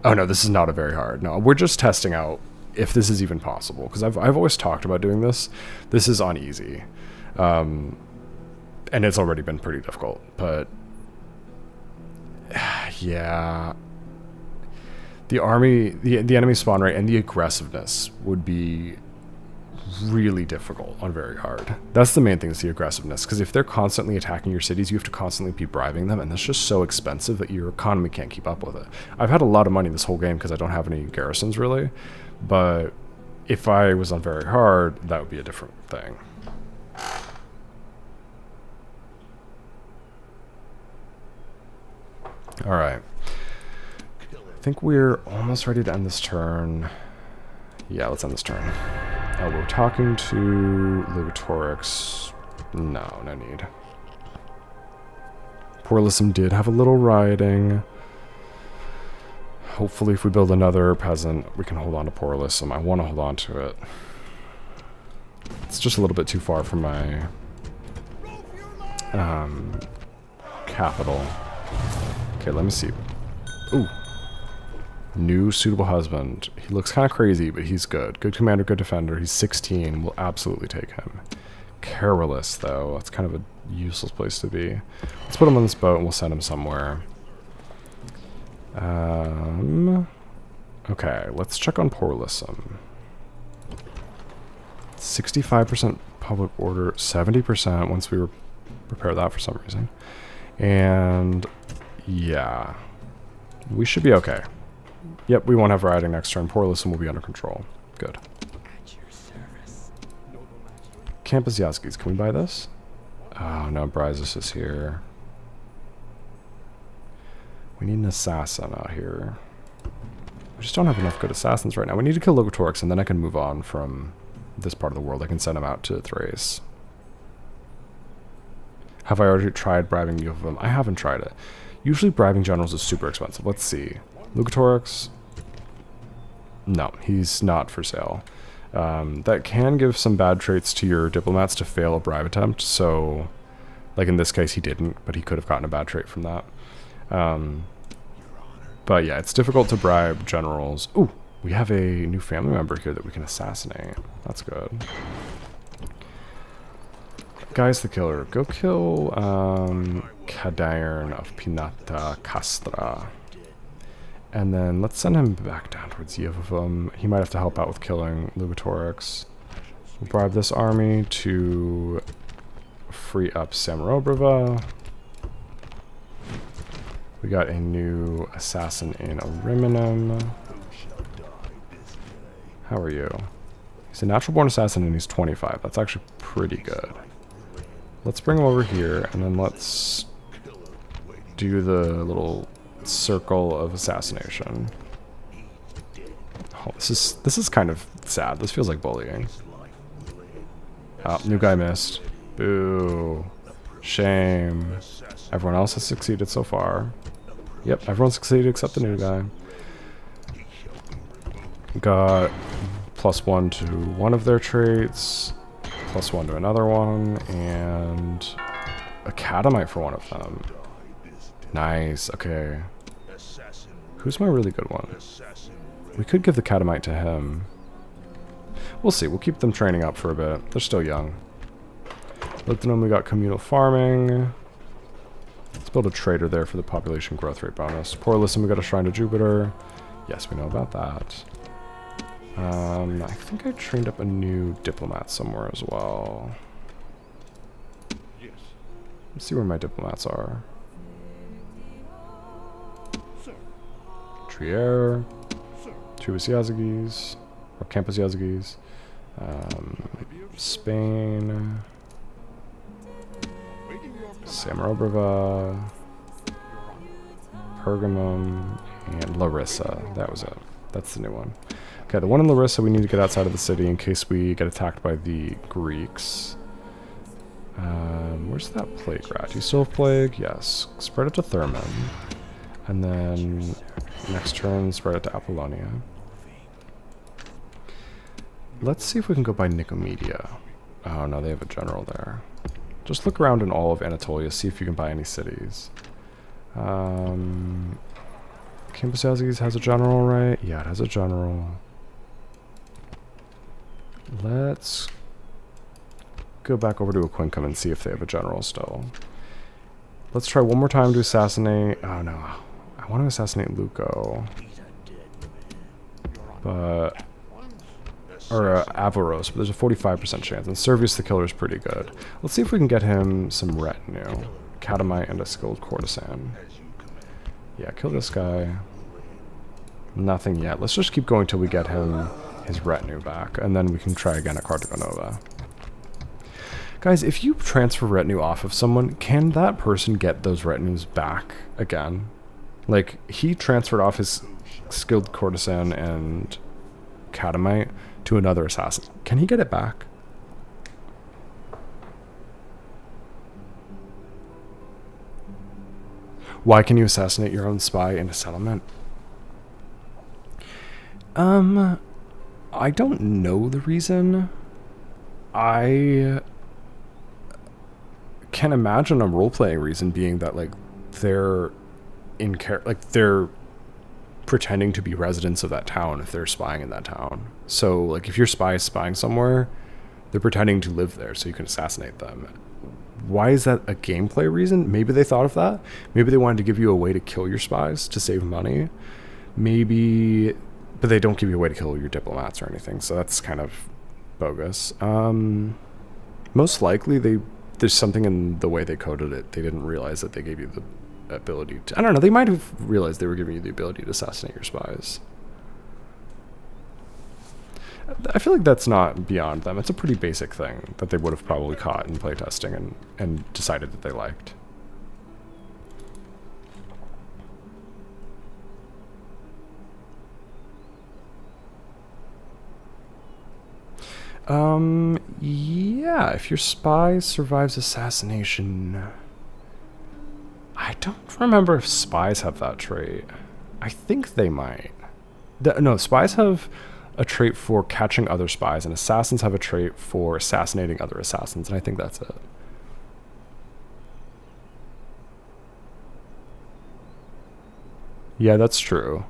Oh no, this is not a very hard. No, we're just testing out if this is even possible, because I've always talked about doing this. This is on easy, and it's already been pretty difficult. But yeah, the army, the enemy spawn rate and the aggressiveness would be really difficult on very hard. That's the main thing, is the aggressiveness, because if they're constantly attacking your cities, you have to constantly be bribing them, and that's just so expensive that your economy can't keep up with it. I've had a lot of money this whole game because I don't have any garrisons really, but if I was on very hard, that would be a different thing. Alright, I think we're almost ready to end this turn. Yeah, let's end this turn. We're talking to Lugatorix. No, no need. Porlisum did have a little rioting. Hopefully if we build another peasant, we can hold on to Porlisum. I want to hold on to it. It's just a little bit too far from my capital. Okay, let me see. Ooh. New suitable husband. He looks kind of crazy, but he's good. Good commander, good defender. He's 16. We'll absolutely take him. Carolus, though. That's kind of a useless place to be. Let's put him on this boat and we'll send him somewhere. Okay, let's check on Porlisum. 65% public order, 70% once we repair that for some reason. And yeah, we should be okay. Yep, we won't have rioting next turn. Porlisum will be under control. Good.
At your service.
Campus Yaskis, can we buy this? Oh no, Bryzus is here. We need an assassin out here. We just don't have enough good assassins right now. We need to kill Lugatorix and then I can move on from this part of the world. I can send him out to Thrace. Have I already tried bribing you of them? I haven't tried it. Usually bribing generals is super expensive. Let's see. Lugatorix? No, he's not for sale. That can give some bad traits to your diplomats to fail a bribe attempt. So, like in this case, he didn't, but he could have gotten a bad trait from that. But yeah, it's difficult to bribe generals. Ooh, we have a new family member here that we can assassinate. That's good. Guy's the killer. Go kill Cadairn of Pinata Castra. And then let's send him back down towards Yevovum. He might have to help out with killing Lugatorix. We'll bribe this army to free up Samarobrava. We got a new assassin in Ariminum. How are you? He's a natural born assassin and he's 25. That's actually pretty good. Let's bring him over here and then let's do the little circle of assassination. Oh, this is kind of sad. This feels like bullying. Oh, new guy missed. Boo. Shame. Everyone else has succeeded so far. Yep, everyone succeeded except the new guy. Got +1 to one of their traits, +1 to another one, and a catamite for one of them. Nice, okay. Who's my really good one? We could give the catamite to him. We'll see, we'll keep them training up for a bit. They're still young. Lithium, we got communal farming. Let's build a trader there for the population growth rate bonus. Poor Listen, we got a shrine to Jupiter. Yes, we know about that. I think I trained up a new diplomat somewhere as well.
Yes,
Let's see where my diplomats are.
sir.
Trier,
Sir.
Tribus Yazigis, or Campus Yazigis, Spain,
Waiting your command,
Samarobrava,
Your Honor.
Pergamum, and Larissa. That was it. That's the new one. Okay, the one in Larissa we need to get outside of the city in case we get attacked by the Greeks. Where's that plague rat? Do you still have plague? Yes. Spread it to Thurman. And then next turn, spread it to Apollonia. Let's see if we can go by Nicomedia. Oh no, they have a general there. Just look around in all of Anatolia, see if you can buy any cities. Campus Yazigis has a general, right? Yeah, it has a general. Let's go back over to Aquincum and see if they have a general still. Let's try one more time to assassinate. Oh no, I want to assassinate Luco, but or Avaros, but there's a 45% chance. And Servius the Killer is pretty good. Let's see if we can get him some retinue, Catamite, and a skilled courtesan. Yeah, kill this guy. Nothing yet. Let's just keep going till we get him his retinue back, and then we can try again at Cartago Nova. Guys, if you transfer retinue off of someone, can that person get those retinues back again? Like, he transferred off his skilled courtesan and catamite to another assassin. Can he get it back? Why can you assassinate your own spy in a settlement? I don't know the reason. I can imagine a role-playing reason being that, like, they're they're pretending to be residents of that town if they're spying in that town. So, like, if your spy is spying somewhere, they're pretending to live there so you can assassinate them. Why is that a gameplay reason? Maybe they thought of that. Maybe they wanted to give you a way to kill your spies to save money. Maybe, but they don't give you a way to kill your diplomats or anything, so that's kind of bogus. Most likely there's something in the way they coded it. They didn't realize that they gave you the ability to, I don't know, they might have realized they were giving you the ability to assassinate your spies. I feel like that's not beyond them. It's a pretty basic thing that they would have probably caught in playtesting and decided that they liked. Yeah, if your spy survives assassination... I don't remember if spies have that trait. I think they might. No, spies have a trait for catching other spies, and assassins have a trait for assassinating other assassins, and I think that's it. Yeah, that's true.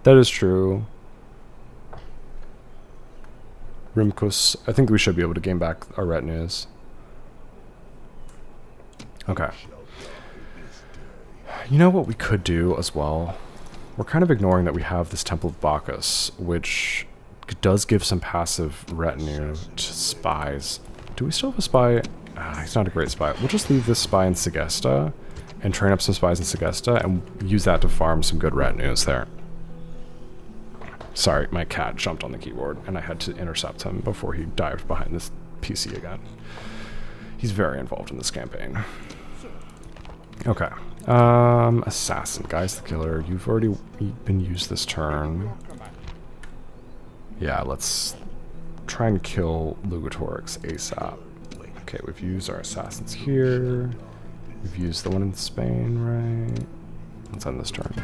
That is true. Rimkus, I think we should be able to gain back our retinues. Okay. You know what we could do as well? We're kind of ignoring that we have this Temple of Bacchus, which does give some passive retinue to spies. Do we still have a spy? He's not a great spy. We'll just leave this spy in Segesta and train up some spies in Segesta and use that to farm some good retinues there. Sorry, my cat jumped on the keyboard and I had to intercept him before he dived behind this PC again. He's very involved in this campaign. Okay. Assassin, guys, the killer. You've already been used this turn. Yeah, let's try and kill Lugatorix ASAP. Okay, Okay, we've used our assassins here. We've used the one in Spain, right? Let's end this turn.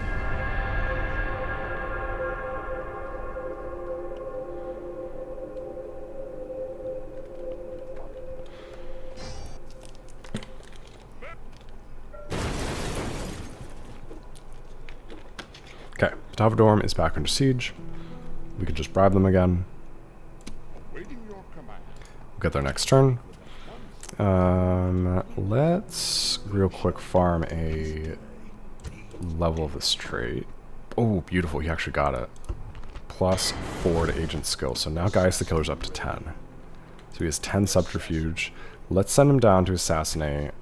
Okay, Stavadorm is back under siege. We could just bribe them again.
Waiting your command.
We'll get their next turn. Let's real quick farm a level of this trait. Oh, beautiful. He actually got it. +4 to agent skill. So now Gaius the Killer's up to 10. So he has 10 subterfuge. Let's send him down to assassinate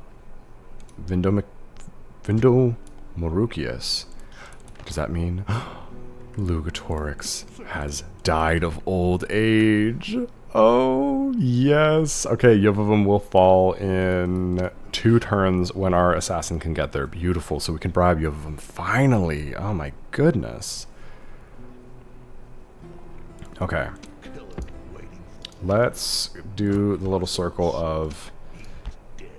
Vindo Marukius. Does that mean Lugatorix has died of old age? Oh, yes. Okay, Yovavum will fall in 2 turns when our assassin can get there. Beautiful. So we can bribe Yovavum. Finally. Oh my goodness. Okay. Let's do the little circle of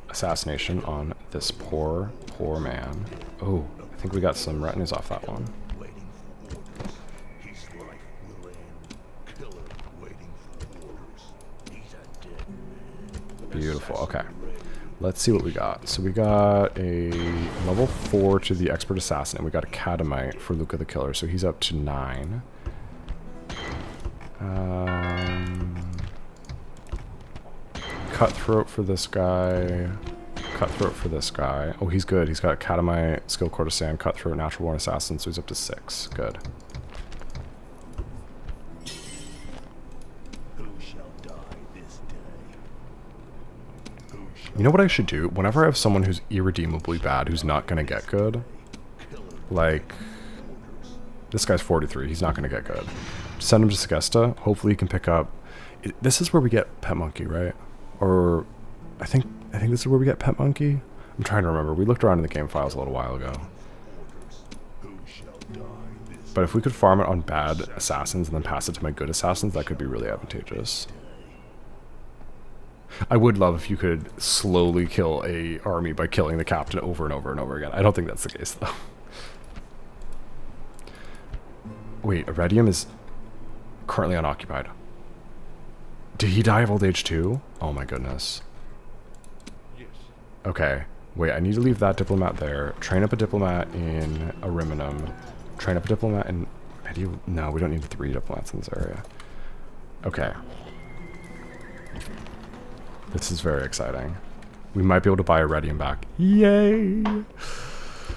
assassination on this poor, poor man. Oh, I think we got some retinues off that one. Beautiful. Okay. Let's see what we got. So we got a level 4 to the expert assassin, and we got a catamite for Luca the Killer, so he's up to 9. Cutthroat for this guy. Cutthroat for this guy. Oh, he's good. He's got catamite, skill courtesan, cutthroat, natural born assassin, so he's up to 6. Good. You know what I should do? Whenever I have someone who's irredeemably bad, who's not going to get good, like, this guy's 43, he's not going to get good. Send him to Segesta. Hopefully he can pick up... This is where we get Pet Monkey, right? Or, I think this is where we get Pet Monkey? I'm trying to remember. We looked around in the game files a little while ago. But if we could farm it on bad assassins and then pass it to my good assassins, that could be really advantageous. I would love if you could slowly kill a army by killing the captain over and over and over again. I don't think that's the case, though. Wait, Iridium is currently unoccupied. Did he die of old age too? Oh my goodness.
Yes.
Okay. Wait, I need to leave that diplomat there. Train up a diplomat in Ariminum. Train up a diplomat in... No, we don't need 3 diplomats in this area. Okay. This is very exciting. We might be able to buy Iridium back. Yay!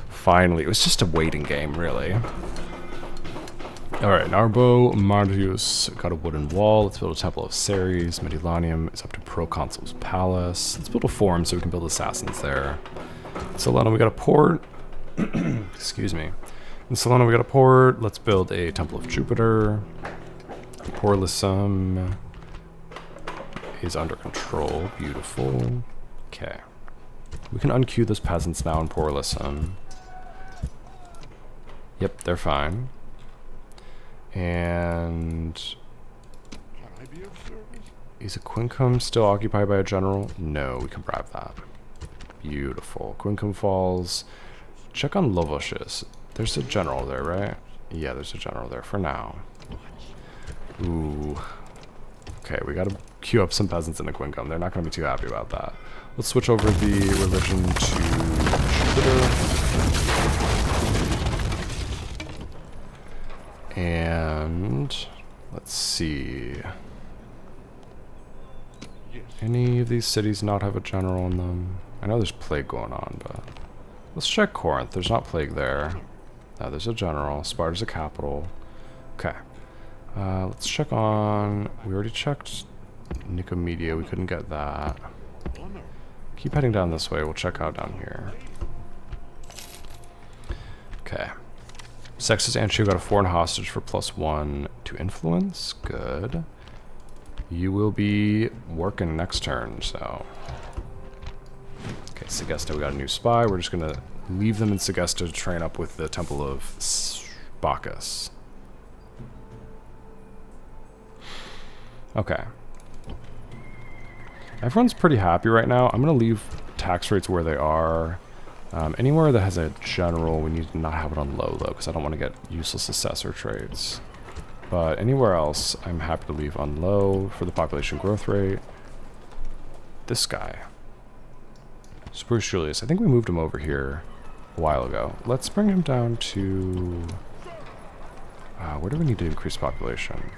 Finally. It was just a waiting game, really. Alright, Narbo, Marius got a wooden wall. Let's build a Temple of Ceres. Medilanium is up to Proconsul's Palace. Let's build a forum so we can build assassins there. In Solana, we got a port. Excuse me. In Solana, we got a port. Let's build a Temple of Jupiter. Porlisum is under control. Beautiful. Okay. We can unqueue those peasants now in Porlisum. Yep, they're fine. And
Can I be of service?
is a Quincum still occupied by a general? No, we can bribe that. Beautiful. Quincum falls. Check on Lovoshes. There's a general there, right? Yeah, there's a general there for now. Ooh. Okay, we gotta queue up some peasants in the Quincum. They're not gonna be too happy about that. Let's switch over the religion to Jupiter. And let's see.
Yes.
Any of these cities not have a general in them? I know there's plague going on, but let's check Corinth. There's not plague there. There's a general. Sparta's a capital. Okay. Let's check on... We already checked Nicomedia. We couldn't get that.
Honor.
Keep heading down this way. We'll check out down here. Okay. Sextus Antio got a foreign hostage for +1 to influence. Good. You will be working next turn, so... Okay, Segesta, we got a new spy. We're just going to leave them in Segesta to train up with the Temple of Bacchus. Okay. Everyone's pretty happy right now. I'm going to leave tax rates where they are. Anywhere that has a general, we need to not have it on low, though, because I don't want to get useless assessor traits. But anywhere else, I'm happy to leave on low for the population growth rate. This guy. Spruce Julius. I think we moved him over here a while ago. Let's bring him down to... where do we need to increase population?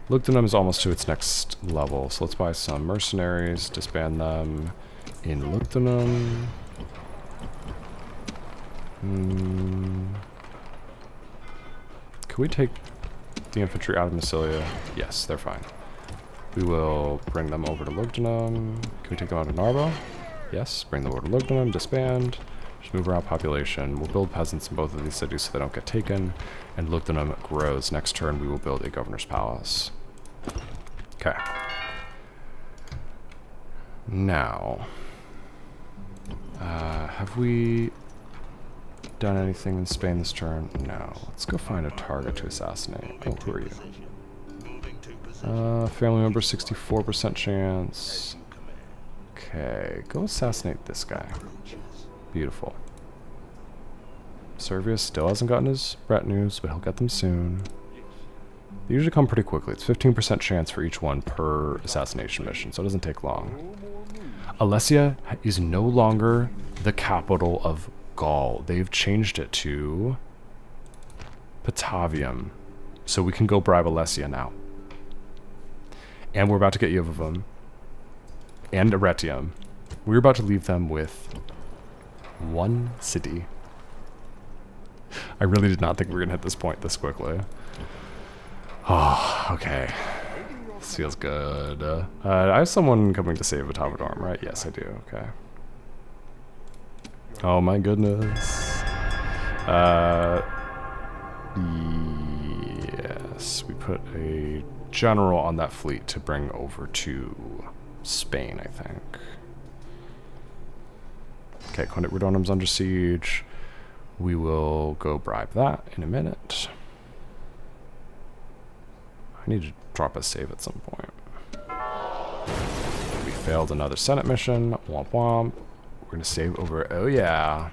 Lugdunum is almost to its next level, so let's buy some mercenaries, disband them in Lugdunum. Can we take the infantry out of Massilia? Yes, they're fine. We will bring them over to Lugdunum. Can we take them out of Narbo? Yes, bring them over to Lugdunum, disband. Just move around population. We'll build peasants in both of these cities so they don't get taken. And Lugdunum grows. Next turn, we will build a governor's palace. Okay. Now, have we done anything in Spain this turn? No. Let's go find a target to assassinate. Oh, who are you? Family member, 64% chance. Okay, go assassinate this guy. Beautiful. Servius still hasn't gotten his retinues, but he'll get them soon. They usually come pretty quickly. It's 15% chance for each one per assassination mission, so it doesn't take long. Alessia is no longer the capital of Gaul. They've changed it to Patavium, so we can go bribe Alessia now. And we're about to get Yovavum and Arretium. We're about to leave them with one city. I really did not think we were going to hit this point this quickly. Oh, okay. This feels good. I have someone coming to save Atavadorm, right? Yes, I do. Okay. Oh my goodness. Yes, we put a general on that fleet to bring over to Spain, I think. Okay, Condit Redonum's under siege. We will go bribe that in a minute. I need to drop a save at some point. We failed another Senate mission. Womp womp. We're going to save over... Oh, yeah.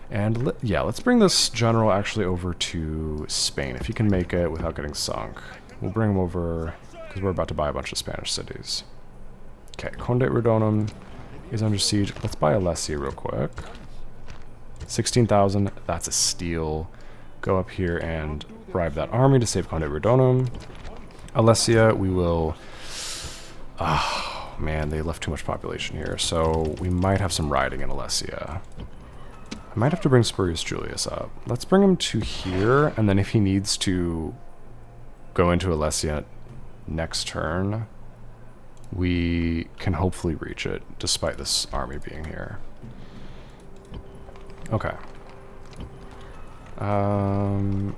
And, yeah, let's bring this general actually over to Spain, if he can make it without getting sunk. We'll bring him over, because we're about to buy a bunch of Spanish cities. Okay, Conde Redonum is under siege. Let's buy Alessia real quick. 16,000, that's a steal. Go up here and bribe that army to save Conde Redonum. Alessia, we will... Oh, man, they left too much population here, so we might have some riding in Alessia. I might have to bring Spurius Julius up. Let's bring him to here, and then if he needs to go into Alessia next turn, we can hopefully reach it, despite this army being here. Okay.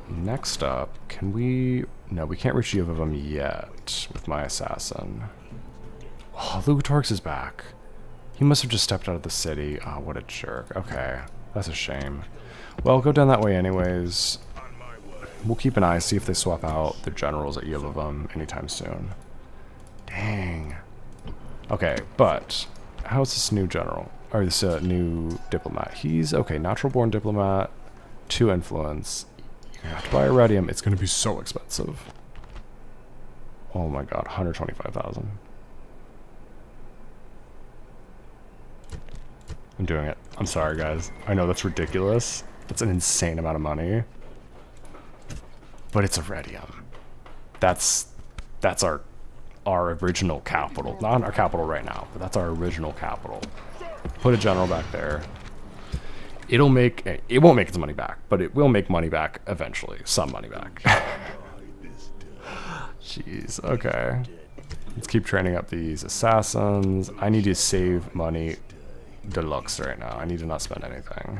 Next up, can we... No, we can't reach Yovavum yet with my assassin. Oh, Lugatorix is back. He must have just stepped out of the city. Oh, what a jerk. Okay, that's a shame. Well, go down that way anyways. We'll keep an eye, see if they swap out their generals at Yovavum anytime soon. Dang. Okay, but how's this new general? Or this new diplomat? He's, okay, natural-born diplomat, 2 influence. You're gonna have to buy Iridium. It's gonna be so expensive. Oh my god, 125,000. I'm doing it. I'm sorry, guys. I know that's ridiculous. That's an insane amount of money. But it's Iridium. That's our original capital. Not our capital right now, but that's our original capital. Put a general back there. It won't make its money back, but it will make money back eventually. Some money back. Jeez, okay. Let's keep training up these assassins. I need to save money deluxe right now. I need to not spend anything.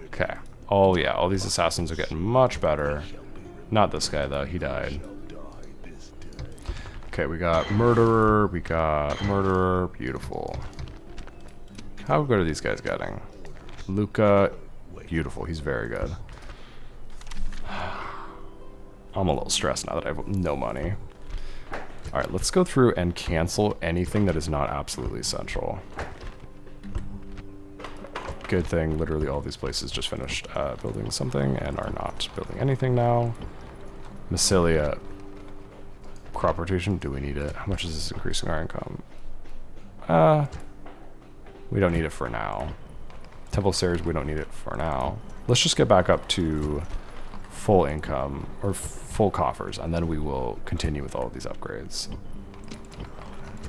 Okay. Oh yeah, all these assassins are getting much better. Not this guy though, he died. Okay, we got murderer, beautiful. How good are these guys getting? Luca, beautiful, he's very good. I'm a little stressed now that I have no money. Alright, let's go through and cancel anything that is not absolutely essential. Good thing, literally all these places just finished building something and are not building anything now. Massilia. Crop rotation, do we need it? How much is this increasing our income? We don't need it for now. Temple Stairs, we don't need it for now. Let's just get back up to full income, or full coffers, and then we will continue with all of these upgrades.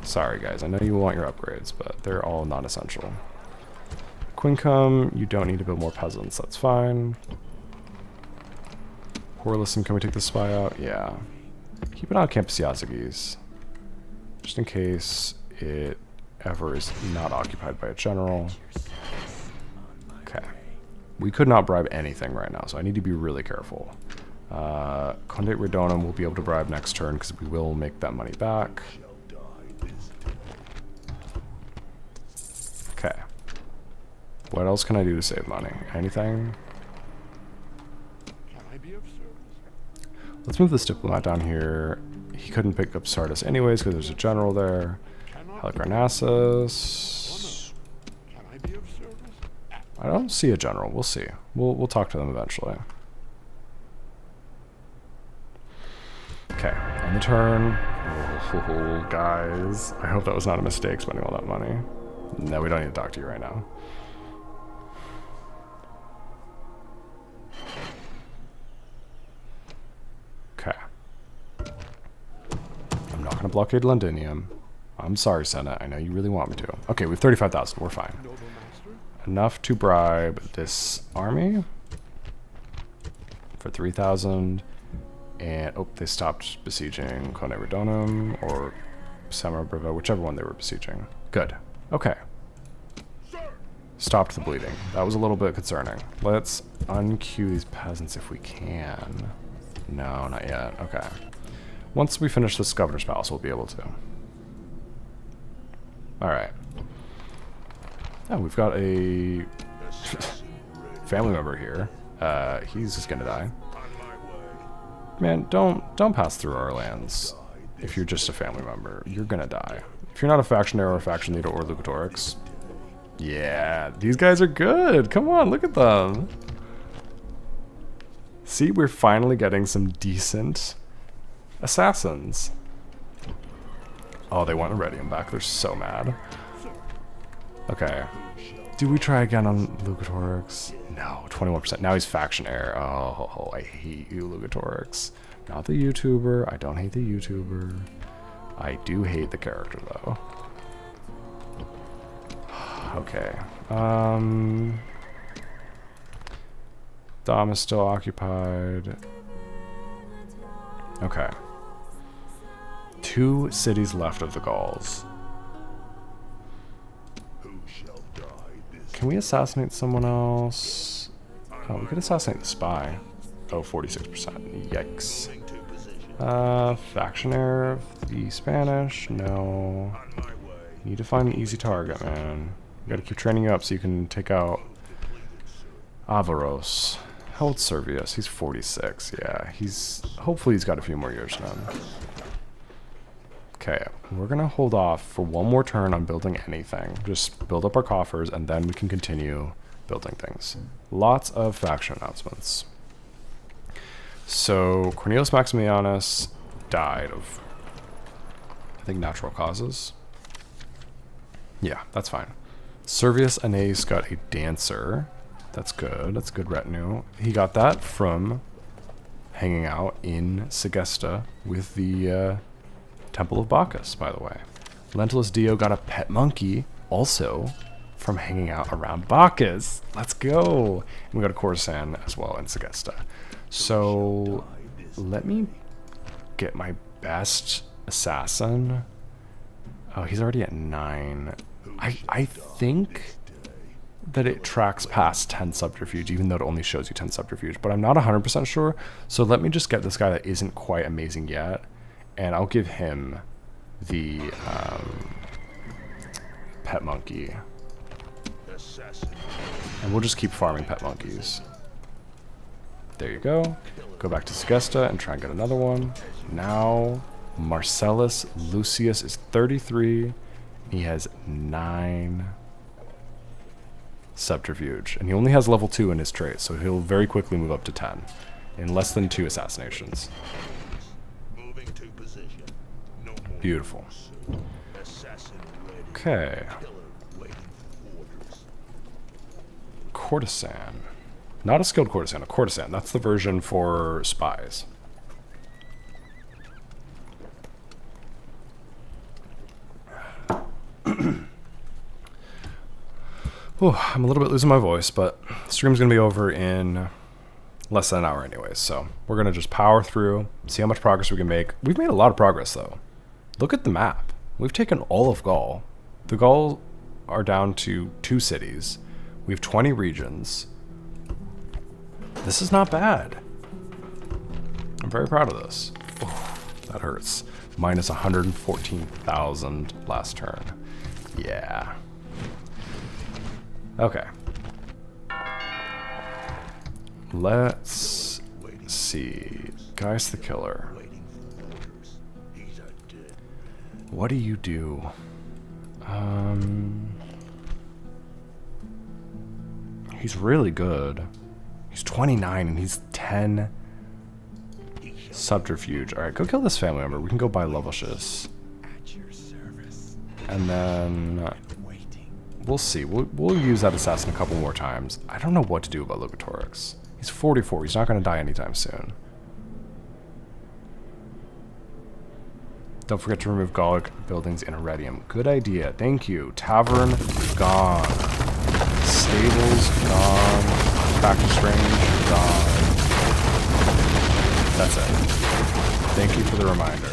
Sorry guys, I know you want your upgrades, but they're all non-essential. Quincum, you don't need to build more peasants, that's fine. Horlison, can we take the spy out? Yeah. Keep an eye on Campus Yazigis, just in case it ever is not occupied by a general. Okay. We could not bribe anything right now, so I need to be really careful. Condate Redonum will be able to bribe next turn because we will make that money back. Okay. What else can I do to save money? Anything?
Can I be of service?
Let's move this diplomat down here. He couldn't pick up Sardis anyways because there's a general there. Halicarnassus.
Can I be of service?
I don't see a general. We'll see. We'll talk to them eventually. Okay, on the turn. Oh, guys. I hope that was not a mistake spending all that money. No, we don't need to talk to you right now. Okay. I'm not going to blockade Londinium. I'm sorry, Senate. I know you really want me to. Okay, we have 35,000. We're fine.
Noble master?
Enough to bribe this army for 3,000. And, oh, they stopped besieging Conde Redonum or Samara, whichever one they were besieging. Good. Okay. Stopped the bleeding. That was a little bit concerning. Let's unqueue these peasants if we can. No, not yet. Okay. Once we finish this governor's palace, we'll be able to. Alright. Oh, we've got a family member here. He's just gonna die. Man, don't pass through our lands if you're just a family member. You're gonna die. If you're not a factionary or a faction leader or Lucatorix. Yeah, these guys are good. Come on, look at them. See, we're finally getting some decent assassins. Oh, they want Iridium back. They're so mad. Okay. Do we try again on Lucatorix? No, 21%. Now he's faction heir. Oh, I hate you, Lucatorix. Not the YouTuber. I don't hate the YouTuber. I do hate the character, though. Okay. Dom is still occupied. Okay. 2 cities left of the Gauls. Can we assassinate someone else? Oh, we could assassinate the spy. Oh, 46%. Yikes. Faction heir of the Spanish? No. You need to find an easy target, man. We gotta keep training you up so you can take out Avaros. How old's Servius? He's 46. Yeah, hopefully he's got a few more years then. Okay, we're gonna hold off for one more turn on building anything. Just build up our coffers and then we can continue building things. Lots of faction announcements. So Cornelius Maximianus died of, I think, natural causes. Yeah, that's fine. Servius Annaeus got a dancer. That's good. That's a good retinue. He got that from hanging out in Segesta with the Temple of Bacchus, by the way. Lentulus Dio got a pet monkey, also from hanging out around Bacchus. Let's go. And we got a Corsan as well in Segesta. So let me get my best assassin. Oh, he's already at 9. I think that it tracks past 10 subterfuge, even though it only shows you 10 subterfuge, but I'm not 100% sure. So let me just get this guy that isn't quite amazing yet, and I'll give him the pet monkey. And we'll just keep farming pet monkeys. There you go. Go back to Segesta and try and get another one. Now, Marcellus Lucius is 33. He has 9 subterfuge. And he only has level 2 in his trait, so he'll very quickly move up to 10 in less than 2 assassinations.
Moving to position. No more
Beautiful.
moves, sir. Assassin ready.
Okay.
Killer waiting for orders.
Courtesan. Not a skilled courtesan, a courtesan. That's the version for spies. Oh, I'm a little bit losing my voice, but the stream's going to be over in less than an hour anyways. So we're going to just power through, see how much progress we can make. We've made a lot of progress, though. Look at the map. We've taken all of Gaul. The Gaul are down to 2 cities. We have 20 regions. This is not bad. I'm very proud of this. Oh, that hurts. Minus 114,000 last turn. Yeah. Okay. Let's see. Gaius the Killer.
Waiting for orders. He's a dead man.
What do you do? He's really good. He's 29 and he's 10 subterfuge. Alright, go kill this family member. We can go buy Levelshus.
At your service.
And then
Waiting.
we'll see. We'll use that assassin a couple more times. I don't know what to do about Lugatorix. He's 44. He's not going to die anytime soon. Don't forget to remove Gallic buildings in Heredium. Good idea. Thank you. Tavern, gone. Stables, gone. Practice range, gone. That's it. Thank you for the reminder.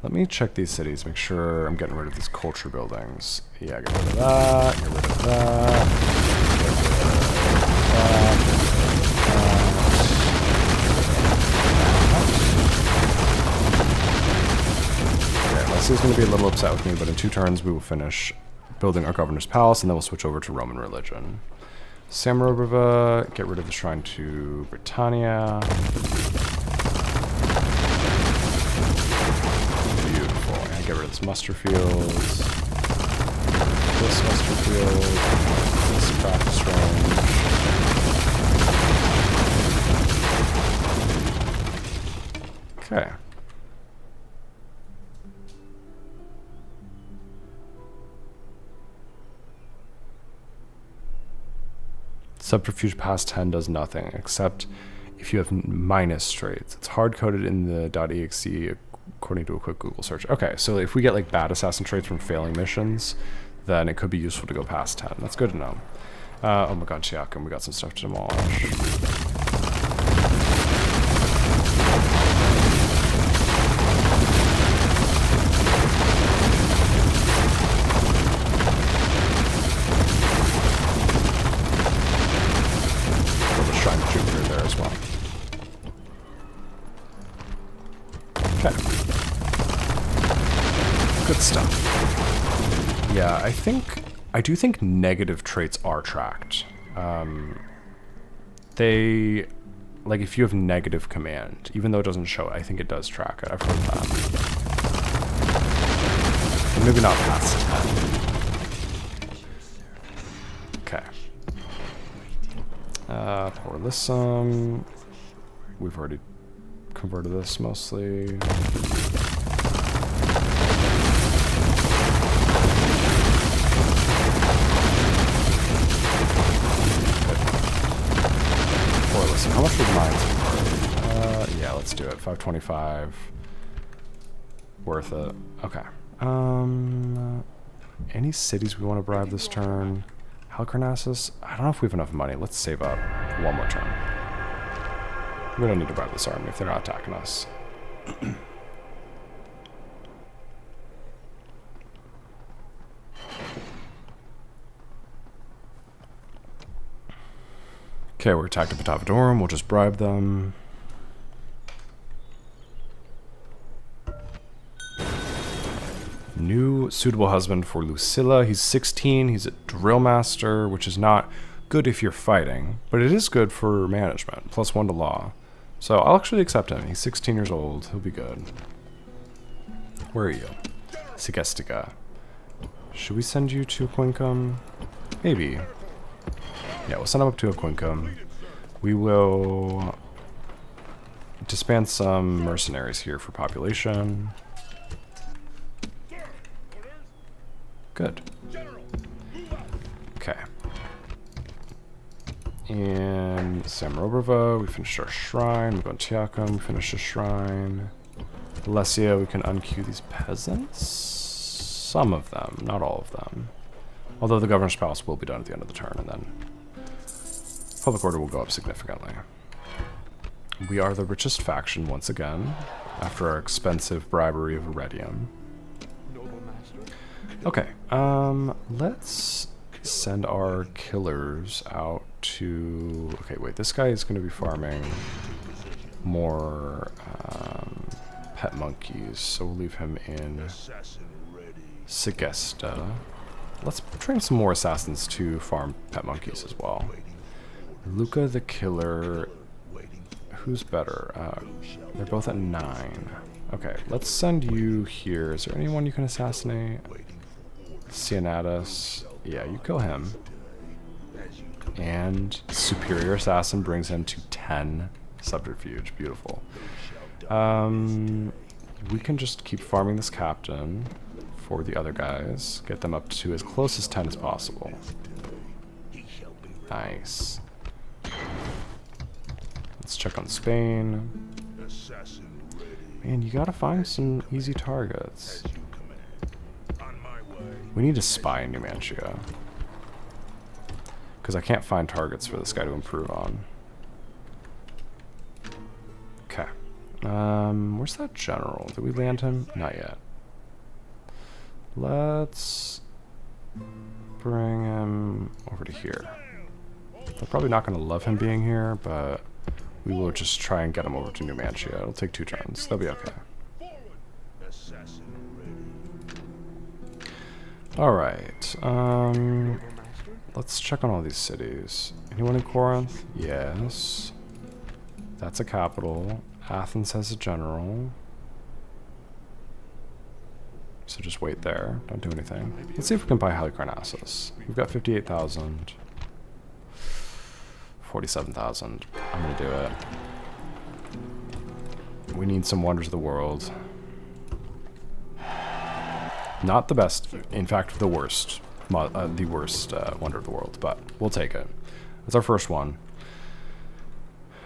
Let me check these cities, make sure I'm getting rid of these culture buildings. Yeah, get rid of that, get rid of that, get rid of that. Okay, Leslie's going to be a little upset with me, but in 2 turns we will finish building our governor's palace, and then we'll switch over to Roman religion. Samorobriva, get rid of the shrine to Britannia. Beautiful. And get rid of this muster field. This muster field. This practice range. Okay. Subterfuge past 10 does nothing, except if you have minus traits. It's hard-coded in the .exe according to a quick Google search. Okay, so if we get like bad assassin traits from failing missions, then it could be useful to go past 10. That's good to know. Oh my god, Chiakum, we got some stuff to demolish. Good stuff. Yeah, I do think negative traits are tracked. They, like if you have negative command, even though it doesn't show it, I think it does track it. I've heard that. Maybe not past 10. Okay. Porlisum. We've already converted this mostly. How much would mine be worth? Yeah, let's do it. 525. Worth it. Okay. Any cities we want to bribe this turn? Halicarnassus? I don't know if we have enough money. Let's save up one more turn. We don't need to bribe this army if they're not attacking us. Okay, we're attacked at Batavodorum. We'll just bribe them. New suitable husband for Lucilla. He's 16. He's a drill master, which is not good if you're fighting, but it is good for management. +1 to law. So I'll actually accept him. He's 16 years old. He'll be good. Where are you? Sigestica. Should we send you to Quincum? Maybe. Yeah, we'll send him up to a Quincum. We will disband some mercenaries here for population. Good. Okay. In Samrobrova, we finished our shrine. Mogontiacum, we finished a shrine. Alessia, we can unqueue these peasants. Some of them, not all of them. Although the Governor's Palace will be done at the end of the turn, and then public order will go up significantly. We are the richest faction once again, after our expensive bribery of Iridium. Okay, let's send our killers out to... Okay, wait, this guy is going to be farming more pet monkeys, so we'll leave him in Segesta. Let's train some more assassins to farm pet monkeys as well. Luca the Killer, who's better? They're both at 9. Okay, let's send you here. Is there anyone you can assassinate? Cianatus. Yeah, you kill him. And Superior Assassin brings him to 10 subterfuge. Beautiful. We can just keep farming this captain for the other guys. Get them up to as close as 10 as possible. Nice. Let's check on Spain. Man, you gotta find some easy targets. We need a spy in Numantia. Because I can't find targets for this guy to improve on. Okay. Where's that general? Did we land him? Not yet. Let's bring him over to here. They're probably not going to love him being here, but we will just try and get him over to Numantia. It'll take 2 turns. That'll be okay. Alright. Let's check on all these cities. Anyone in Corinth? Yes. That's a capital. Athens has a general. So just wait there. Don't do anything. Let's see if we can buy Halicarnassus. We've got 58,000. 47,000. I'm gonna do it. We need some wonders of the world. Not the best, in fact, the worst. The worst wonder of the world, but we'll take it. It's our first one.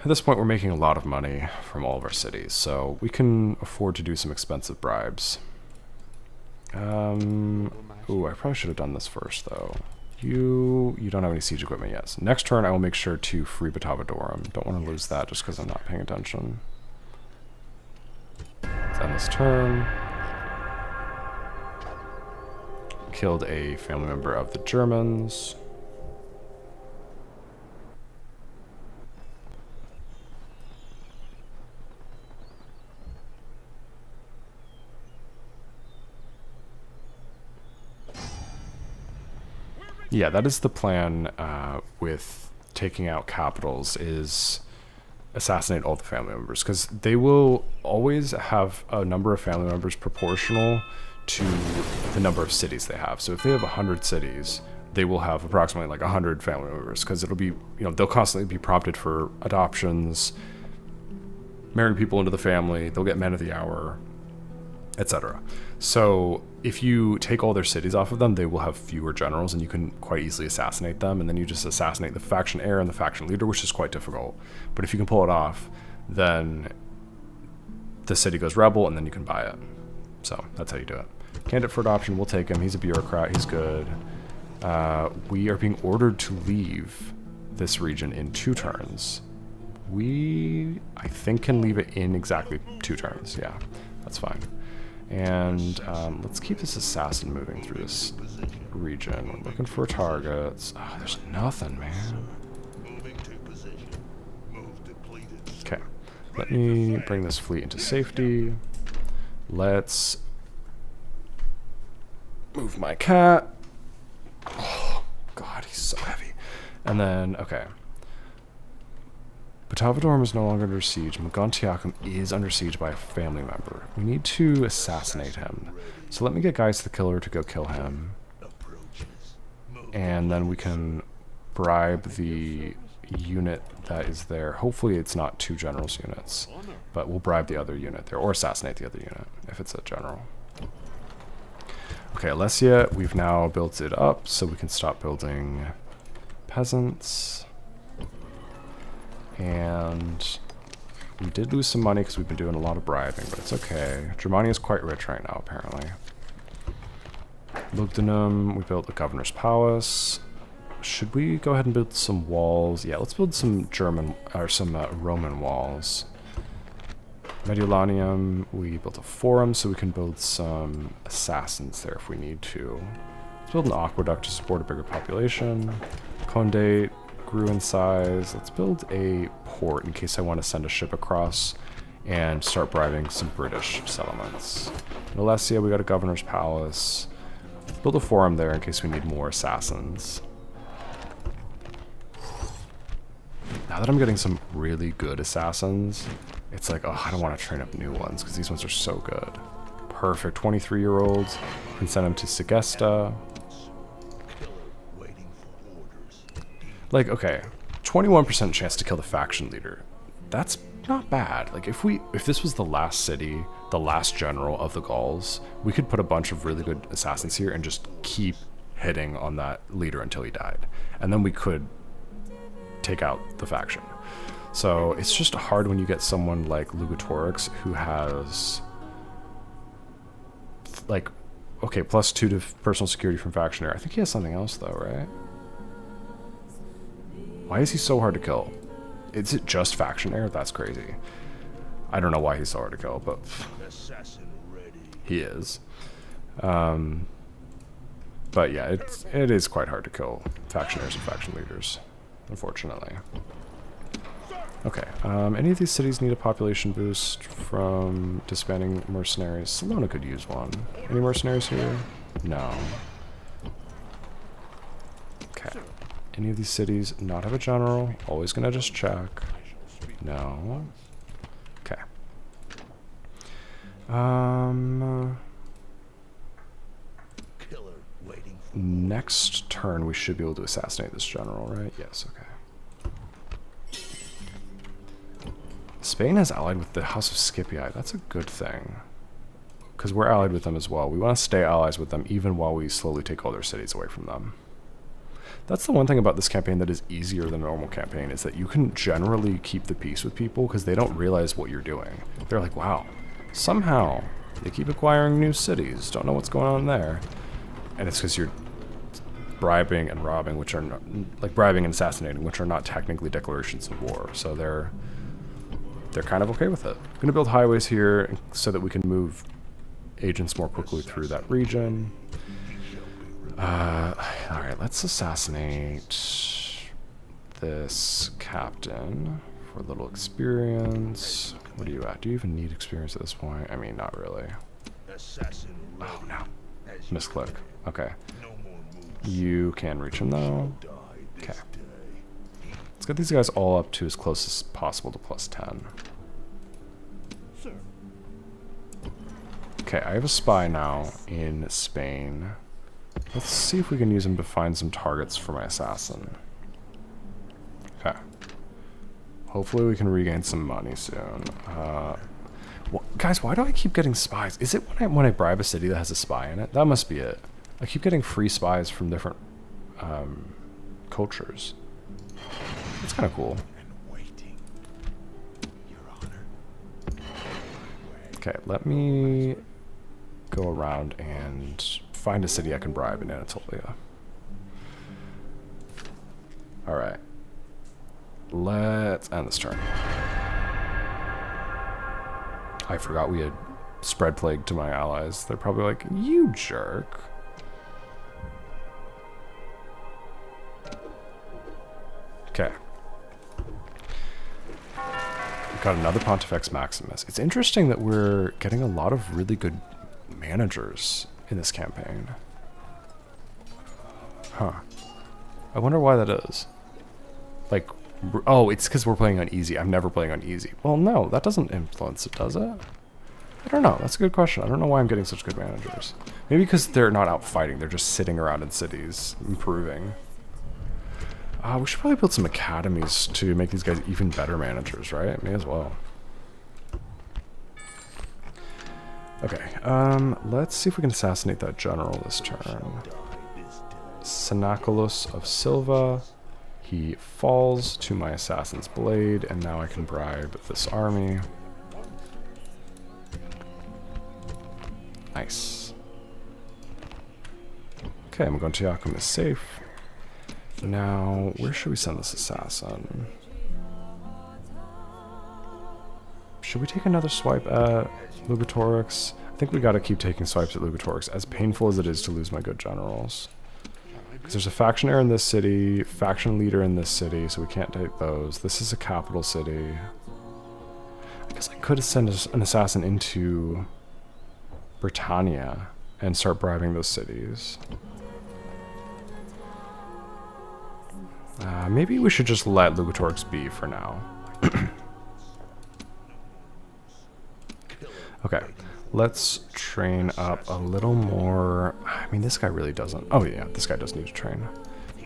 At this point, we're making a lot of money from all of our cities, so we can afford to do some expensive bribes. Ooh, I probably should have done this first, though. You don't have any siege equipment yet. So next turn, I will make sure to free Batavadorum. Don't want to lose that just because I'm not paying attention. Let's end this turn. Killed a family member of the Germans. Yeah, that is the plan with taking out capitals, is assassinate all the family members, because they will always have a number of family members proportional to the number of cities they have. So if they have 100 cities, they will have approximately like 100 family members, because it'll be, they'll constantly be prompted for adoptions, marrying people into the family, they'll get men of the hour, etc. So if you take all their cities off of them, they will have fewer generals, and you can quite easily assassinate them, and then you just assassinate the faction heir and the faction leader, which is quite difficult. But if you can pull it off, then the city goes rebel, and then you can buy it. So that's how you do it. Candidate for adoption, we'll take him. He's a bureaucrat. He's good. We are being ordered to leave this region in 2 turns. We, I think, can leave it in exactly 2 turns. Yeah, that's fine. And let's keep this assassin moving through this region. We're looking for targets. Oh, there's nothing, man. Okay, let me bring this fleet into safety. Let's move my cat. Oh, God, he's so heavy. And then, okay. Batavadorm is no longer under siege. Mogontiacum is under siege by a family member. We need to assassinate him. So let me get Guys the Killer to go kill him. And then we can bribe the unit that is there. Hopefully it's not 2 generals units, but we'll bribe the other unit there, or assassinate the other unit if it's a general. Okay, Alessia, we've now built it up so we can stop building peasants. And we did lose some money because we've been doing a lot of bribing, but it's okay. Germania is quite rich right now, apparently. Lugdunum, we built the governor's palace. Should we go ahead and build some walls? Yeah, let's build some Roman walls. Mediolanium, we built a forum so we can build some assassins there if we need to. Let's build an aqueduct to support a bigger population. Condate grew in size. Let's build a port in case I want to send a ship across and start bribing some British settlements. In Alessia, we got a governor's palace. Let's build a forum there in case we need more assassins. Now that I'm getting some really good assassins, it's like, oh, I don't want to train up new ones because these ones are so good. Perfect. 23-year-olds. Can send them to Segesta. Like, okay, 21% chance to kill the faction leader. That's not bad. Like, if this was the last city, the last general of the Gauls, we could put a bunch of really good assassins here and just keep hitting on that leader until he died. And then we could take out the faction. So it's just hard when you get someone like Lugatorix who has, like, okay, +2 to personal security from faction error. I think he has something else though, right? Why is he so hard to kill? Is it just faction error? That's crazy. I don't know why he's so hard to kill, but he is. But yeah, it is quite hard to kill faction errors and faction leaders, unfortunately. Okay, any of these cities need a population boost from disbanding mercenaries? Salona could use one. Any mercenaries here? No. Okay. Any of these cities not have a general? Always gonna just check. No. Okay. Next turn we should be able to assassinate this general, right? Yes, okay. Spain has allied with the House of Scipii. That's a good thing. Because we're allied with them as well. We want to stay allies with them even while we slowly take all their cities away from them. That's the one thing about this campaign that is easier than a normal campaign, is that you can generally keep the peace with people because they don't realize what you're doing. They're like, wow, somehow they keep acquiring new cities. Don't know what's going on there. And it's because you're bribing and robbing, which are not, like bribing and assassinating, which are not technically declarations of war. So they're kind of okay with it. I'm gonna build highways here so that we can move agents more quickly through that region. Alright, let's assassinate this captain for a little experience. What are you at? Do you even need experience at this point? I mean, not really. Oh no. Misclick. Okay. You can reach him though. Okay. Let's get these guys all up to as close as possible to +10. Okay, I have a spy now in Spain. Let's see if we can use him to find some targets for my assassin. Okay. Hopefully we can regain some money soon. Guys, why do I keep getting spies? Is it when I bribe a city that has a spy in it? That must be it. I keep getting free spies from different cultures. It's kind of cool. Okay, let me go around and find a city I can bribe in Anatolia. Alright. Let's end this turn. I forgot we had spread plague to my allies. They're probably like, you jerk. Okay. We've got another Pontifex Maximus. It's interesting that we're getting a lot of really good managers in this campaign. Huh. I wonder why that is. Like, oh, it's because we're playing on easy. I'm never playing on easy. Well, no, that doesn't influence it, does it? I don't know. That's a good question. I don't know why I'm getting such good managers. Maybe because they're not out fighting. They're just sitting around in cities, improving. We should probably build some academies to make these guys even better managers, right? May as well. Okay, let's see if we can assassinate that general this turn. Sinaculus of Silva. He falls to my assassin's blade, and now I can bribe this army. Nice. Okay, I'm going to Yakum is safe. Now, where should we send this assassin? Should we take another swipe at Lugatorix? I think we gotta keep taking swipes at Lugatorix, as painful as it is to lose my good generals. Because there's a factionaire in this city, faction leader in this city, so we can't take those. This is a capital city. I guess I could send an assassin into Britannia and start bribing those cities. Maybe we should just let Lugatorix be for now. Okay, let's train up a little more. I mean, this guy really doesn't. Oh yeah, this guy does need to train.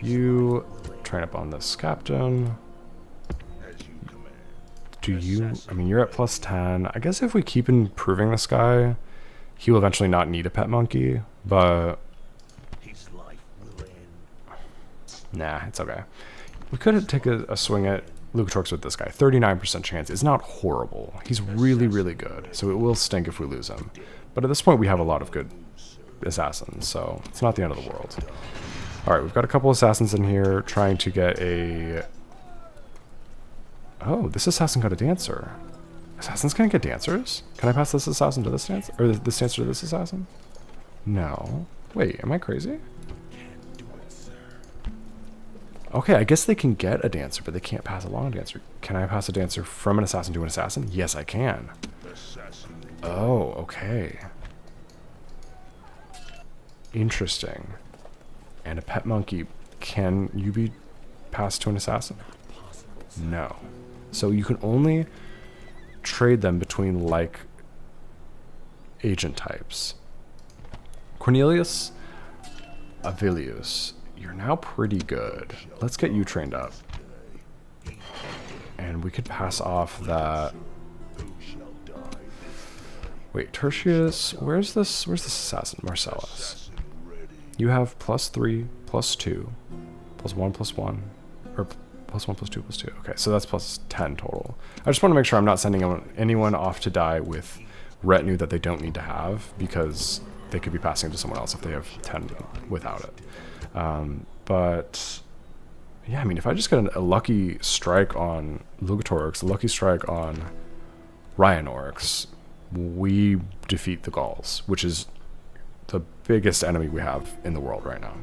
You train up on this captain. Do you? I mean, you're at +10. I guess if we keep improving this guy, he will eventually not need a pet monkey, but nah, it's okay. We could take a swing at Lugatorix with this guy. 39% chance is not horrible. He's really, really good, so it will stink if we lose him. But at this point, we have a lot of good assassins, so it's not the end of the world. All right, we've got a couple assassins in here trying to get a... Oh, this assassin got a dancer. Assassins can't get dancers? Can I pass this assassin to this dancer? Or this dancer to this assassin? No. Wait, am I crazy? Okay, I guess they can get a dancer, but they can't pass along a dancer. Can I pass a dancer from an assassin to an assassin? Yes, I can. Oh, okay. Interesting. And a pet monkey, can you be passed to an assassin? No. So you can only trade them between like agent types. Cornelius Avilius. You're now pretty good. Let's get you trained up. And we could pass off that... Wait, Tertius, where's this assassin? Marcellus. You have +3, +2, +1, +1, or +1, +2, +2. Okay, so that's +10 total. I just want to make sure I'm not sending anyone off to die with retinue that they don't need to have, because they could be passing it to someone else if they have 10 without it. But yeah, I mean, if I just get a lucky strike on Lugatorix, a lucky strike on Ryanorix, we defeat the Gauls, which is the biggest enemy we have in the world right now.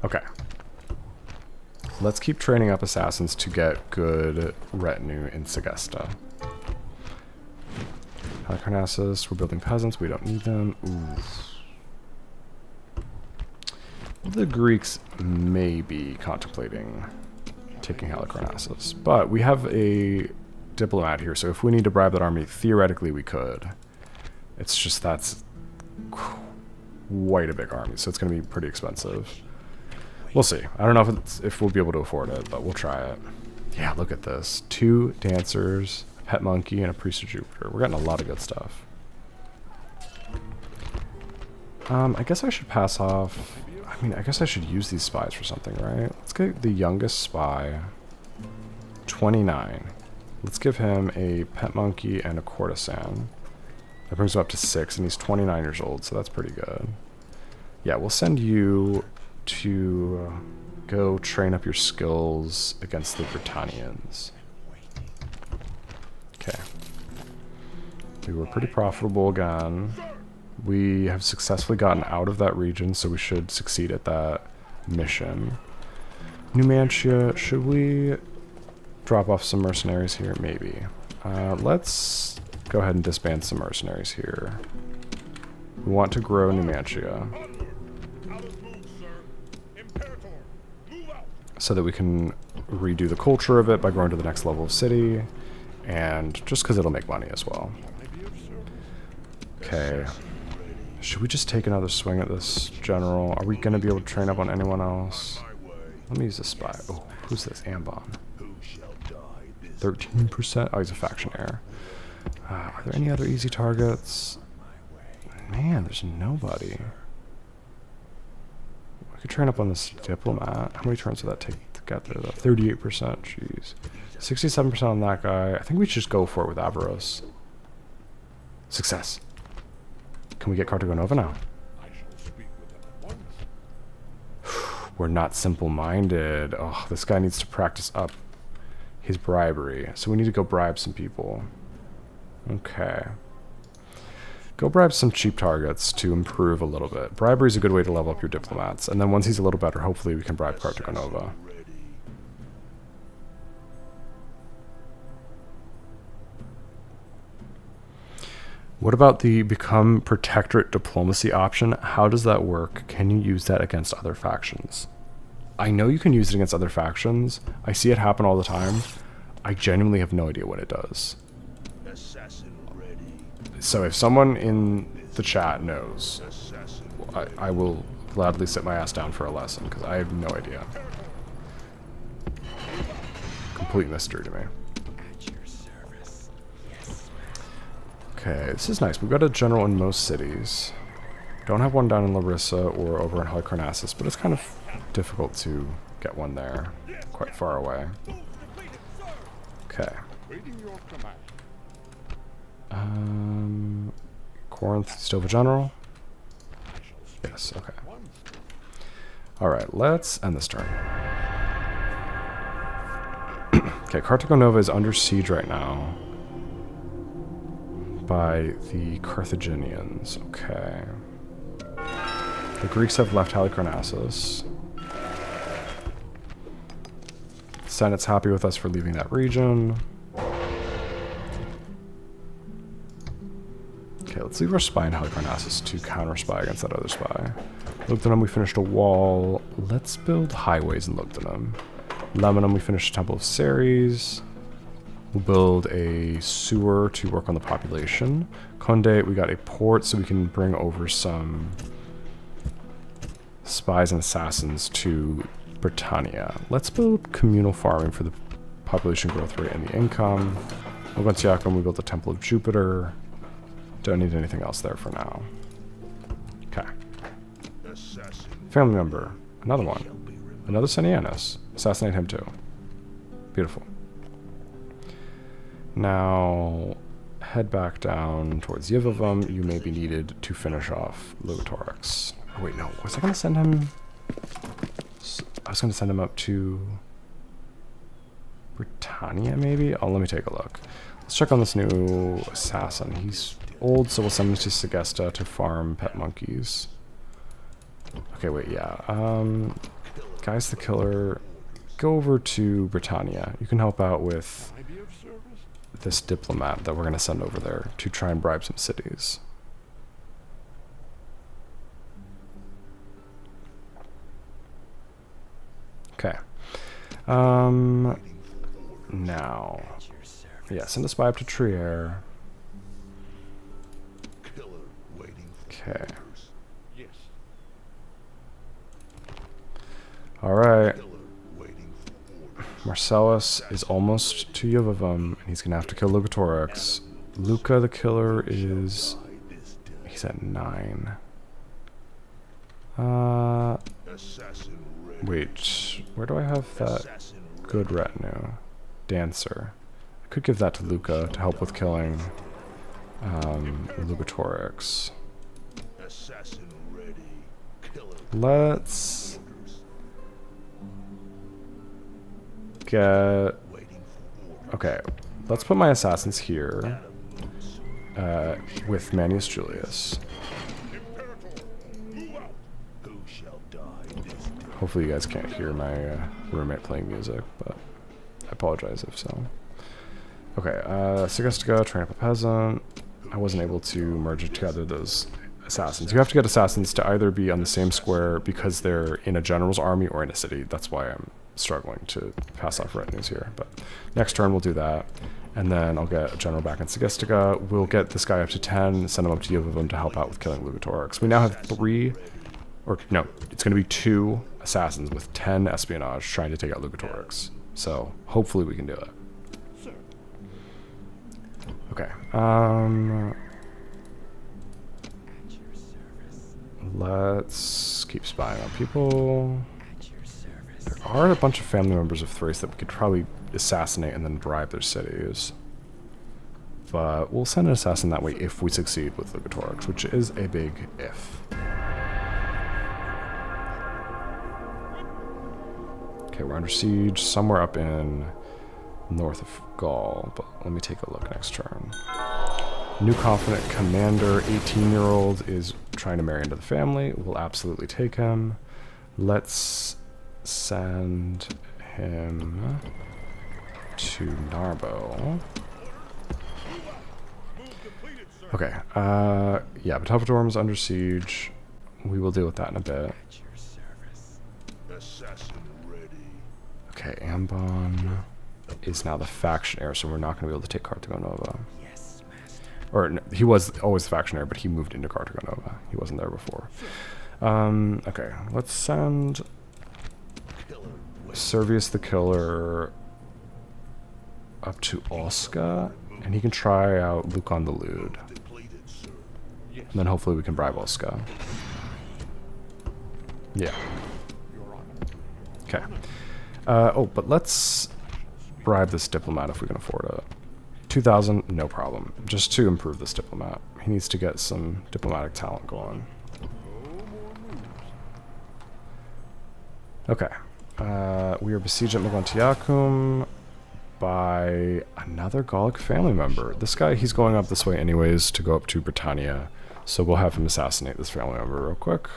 Okay. Let's keep training up assassins to get good retinue in Segesta. Halicarnassus, we're building peasants, we don't need them. Ooh. The Greeks may be contemplating taking Halicarnassus, but we have a diplomat here, so if we need to bribe that army, theoretically we could. It's just that's quite a big army, so it's going to be pretty expensive. We'll see. I don't know if we'll be able to afford it, but we'll try it. Yeah, look at this. 2 dancers, a pet monkey, and a priest of Jupiter. We're getting a lot of good stuff. I guess I should pass off... I mean, I guess I should use these spies for something, right? Let's get the youngest spy, 29. Let's give him a pet monkey and a courtesan. That brings him up to 6, and he's 29 years old, so that's pretty good. Yeah, we'll send you to go train up your skills against the Britannians. Okay. We were pretty profitable again. We have successfully gotten out of that region, so we should succeed at that mission. Numantia, should we drop off some mercenaries here? Maybe. Let's go ahead and disband some mercenaries here. We want to grow Numantia. so that we can redo the culture of it by going to the next level of city, and just because it'll make money as well. Okay. Should we just take another swing at this general? Are we going to be able to train up on anyone else? Let me use a spy. Oh, who's this? Ambon. 13%? Oh, he's a faction heir. Are there any other easy targets? Man, there's nobody. I could train up on this diplomat. How many turns would that take to get there, though? 38%. Jeez. 67% on that guy. I think we should just go for it with Avaros. Success. Can we get Cartago Nova now?
I shall speak with them at once.
We're not simple-minded. Oh, this guy needs to practice up his bribery. So we need to go bribe some people. Okay. Go bribe some cheap targets to improve a little bit. Bribery is a good way to level up your diplomats. And then once he's a little better, hopefully we can bribe Cartago Nova. What about the become protectorate diplomacy option? How does that work? Can you use that against other factions? I know you can use it against other factions. I see it happen all the time. I genuinely have no idea what it does. So if someone in the chat knows, I will gladly sit my ass down for a lesson, because I have no idea. Complete mystery to me.
At your service. Yes.
Okay, this is nice. We've got a general in most cities. Don't have one down in Larissa or over in Halicarnassus, but it's kind of difficult to get one there. Quite far away. Okay.
Waiting your command.
Corinth, still the general?
I shall speak
Yes, okay.
at once.
Alright, let's end this turn. Okay, Cartago Nova is under siege right now by the Carthaginians. Okay. The Greeks have left Halicarnassus. The Senate's happy with us for leaving that region. Okay, let's leave our spy in Halicarnassus to counter-spy against that other spy. Lugdunum, we finished a wall. Let's build highways in Lugdunum. Lemanum, we finished a Temple of Ceres. We'll build a sewer to work on the population. Conde, we got a port so we can bring over some spies and assassins to Britannia. Let's build communal farming for the population growth rate and the income. Ogontiacum, we built the Temple of Jupiter. Don't need anything else there for now. Okay. Family member. Another one. Another Senianus. Assassinate him too. Beautiful. Now, head back down towards Yivavum. You may be needed to finish off Lugatorix. Oh wait, no. Was I going to send him... I was going to send him up to... Britannia, maybe? Oh, let me take a look. Let's check on this new assassin. He's old, so we'll send him to Segesta to farm pet monkeys. Okay, wait, yeah. Guys the Killer, go over to Britannia. You can help out with
I be of service?
this diplomat that we're going to send over there to try and bribe some cities. Okay. Now,
At your service.
yeah, send a spy up to Trier. Okay.
Yes.
Alright. Marcellus is almost to Yovavum, and he's going to have to kill Lugatorix. Luca the Killer is... he's at 9. Wait, where do I have that good retinue? Dancer. I could give that to Luca to help with killing Lugatorix. Let's get... okay, let's put my assassins here with Manius Julius. Hopefully you guys can't hear my roommate playing music, but I apologize if so. Okay, Segestica, train up a peasant. I wasn't able to merge together those assassins. You have to get assassins to either be on the same square because they're in a general's army or in a city. That's why I'm struggling to pass off retinues here. But next turn we'll do that. And then I'll get a general back in Segestica. We'll get this guy up to 10, send him up to Yovivim to help out with killing Lugatorix. We now have 3, or no, it's going to be 2 assassins with 10 espionage trying to take out Lugatorix. So hopefully we can do it. Okay. Let's keep spying on people. There are a bunch of family members of Thrace that we could probably assassinate and then bribe their cities. But we'll send an assassin that way if we succeed with Lugatorix, which is a big if. Okay, we're under siege somewhere up in north of Gaul, but let me take a look next turn. New confident commander, 18-year-old, is trying to marry into the family. We'll absolutely take him. Let's send him to Narbo. Okay, yeah, Batavadorm's under siege. We will deal with that in a bit.
Assassin ready.
Okay, Ambon is now the faction heir, so we're not going to be able to take Carthago Nova. Or, no, he was always the faction heir, but he moved into Carthago Nova. He wasn't there before. Okay, let's send Servius the Killer up to Osca, and he can try out Lucan the Lewd. And then hopefully we can bribe Osca. Yeah. Okay. Oh, but let's bribe this diplomat if we can afford it. 2,000, no problem. Just to improve this diplomat. He needs to get some diplomatic talent going. Okay. We are besieged at Mogontiacum by another Gallic family member. This guy, he's going up this way anyways to go up to Britannia. So we'll have him assassinate this family member real quick.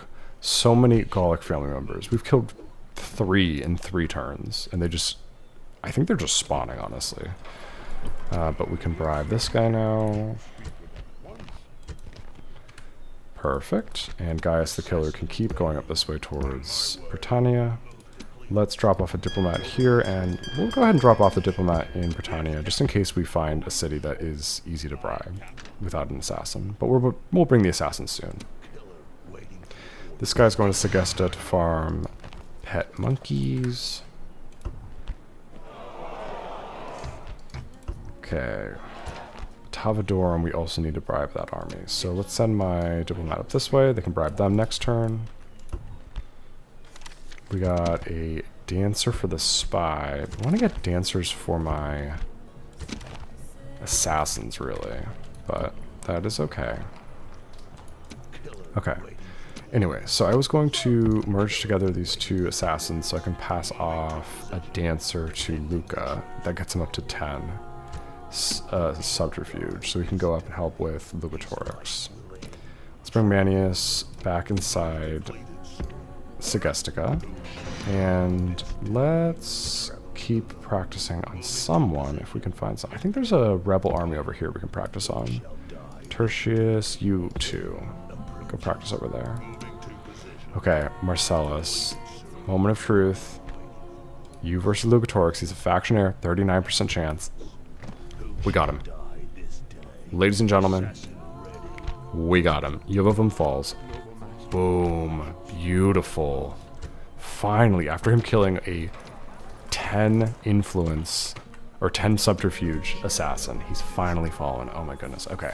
So many Gallic family members. We've killed 3 in 3 turns. And they just... I think they're just spawning, honestly. But we can bribe this guy now. Perfect. And Gaius the Killer can keep going up this way towards Britannia. Let's drop off a diplomat here, and we'll go ahead and drop off the diplomat in Britannia, just in case we find a city that is easy to bribe without an assassin. But we'll bring the assassin soon. This guy's going to Segesta to farm pet monkeys. Okay. Tavadorum, we also need to bribe that army. So let's send my diplomat up this way. They can bribe them next turn. We got a dancer for the spy. I want to get dancers for my assassins, really. But that is okay. Okay. Anyway, so I was going to merge together these 2 assassins so I can pass off a dancer to Luca. That gets him up to 10. Subterfuge, so we can go up and help with Lugatorix. Let's bring Manius back inside Segestica, and let's keep practicing on someone if we can find some. I think there's a rebel army over here we can practice on. Tertius, you too. Go practice over there. Okay, Marcellus. Moment of truth. You versus Lugatorix. He's a faction heir. 39% chance. We got him. Ladies and gentlemen, we got him. Yovivim falls. Boom. Beautiful. Finally, after him killing a 10 influence, or 10 subterfuge assassin, he's finally fallen. Oh my goodness. Okay.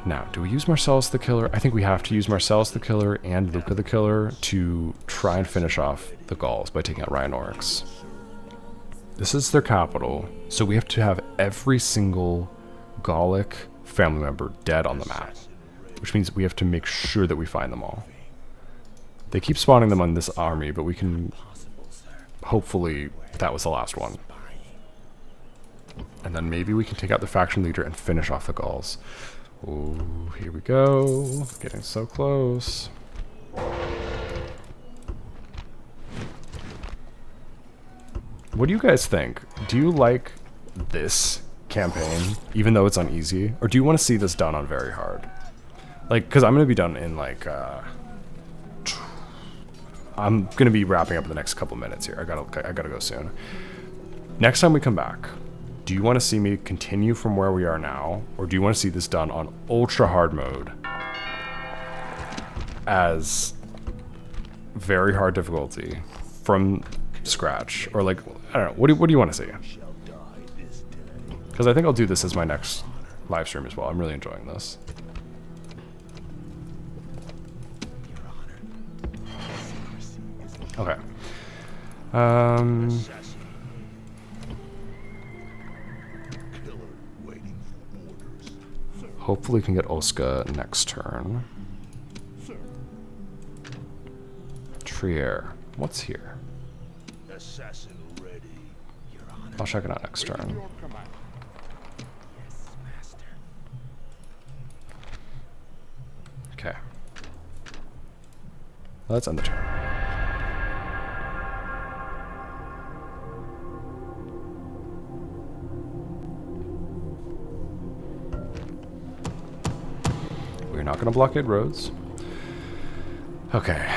Now, do we use Marcellus the Killer? I think we have to use Marcellus the Killer and Luca the Killer to try and finish off the Gauls by taking out Rhinoryx. This is their capital, so we have to have every single Gallic family member dead on the map, which means we have to make sure that we find them all. They keep spawning them on this army, but we can... Hopefully, that was the last one. And then maybe we can take out the faction leader and finish off the Gauls. Oh, here we go. Getting so close. What do you guys think? Do you like this campaign, even though it's on easy? Or do you want to see this done on very hard? Like, because I'm going to be done in like, I'm going to be wrapping up in the next couple minutes here. I gotta go soon. Next time we come back, do you want to see me continue from where we are now, or do you want to see this done on ultra hard mode as very hard difficulty from scratch, or like, I don't know, what do you want to see? Because I think I'll do this as my next live stream as well. I'm really enjoying this. Okay. Hopefully we can get Olska next turn. Trier. What's here?
Assassin ready.
I'll check it out next turn.
Your command.
Yes, master.
Okay. Let's end the turn. We're not going to blockade roads. Okay.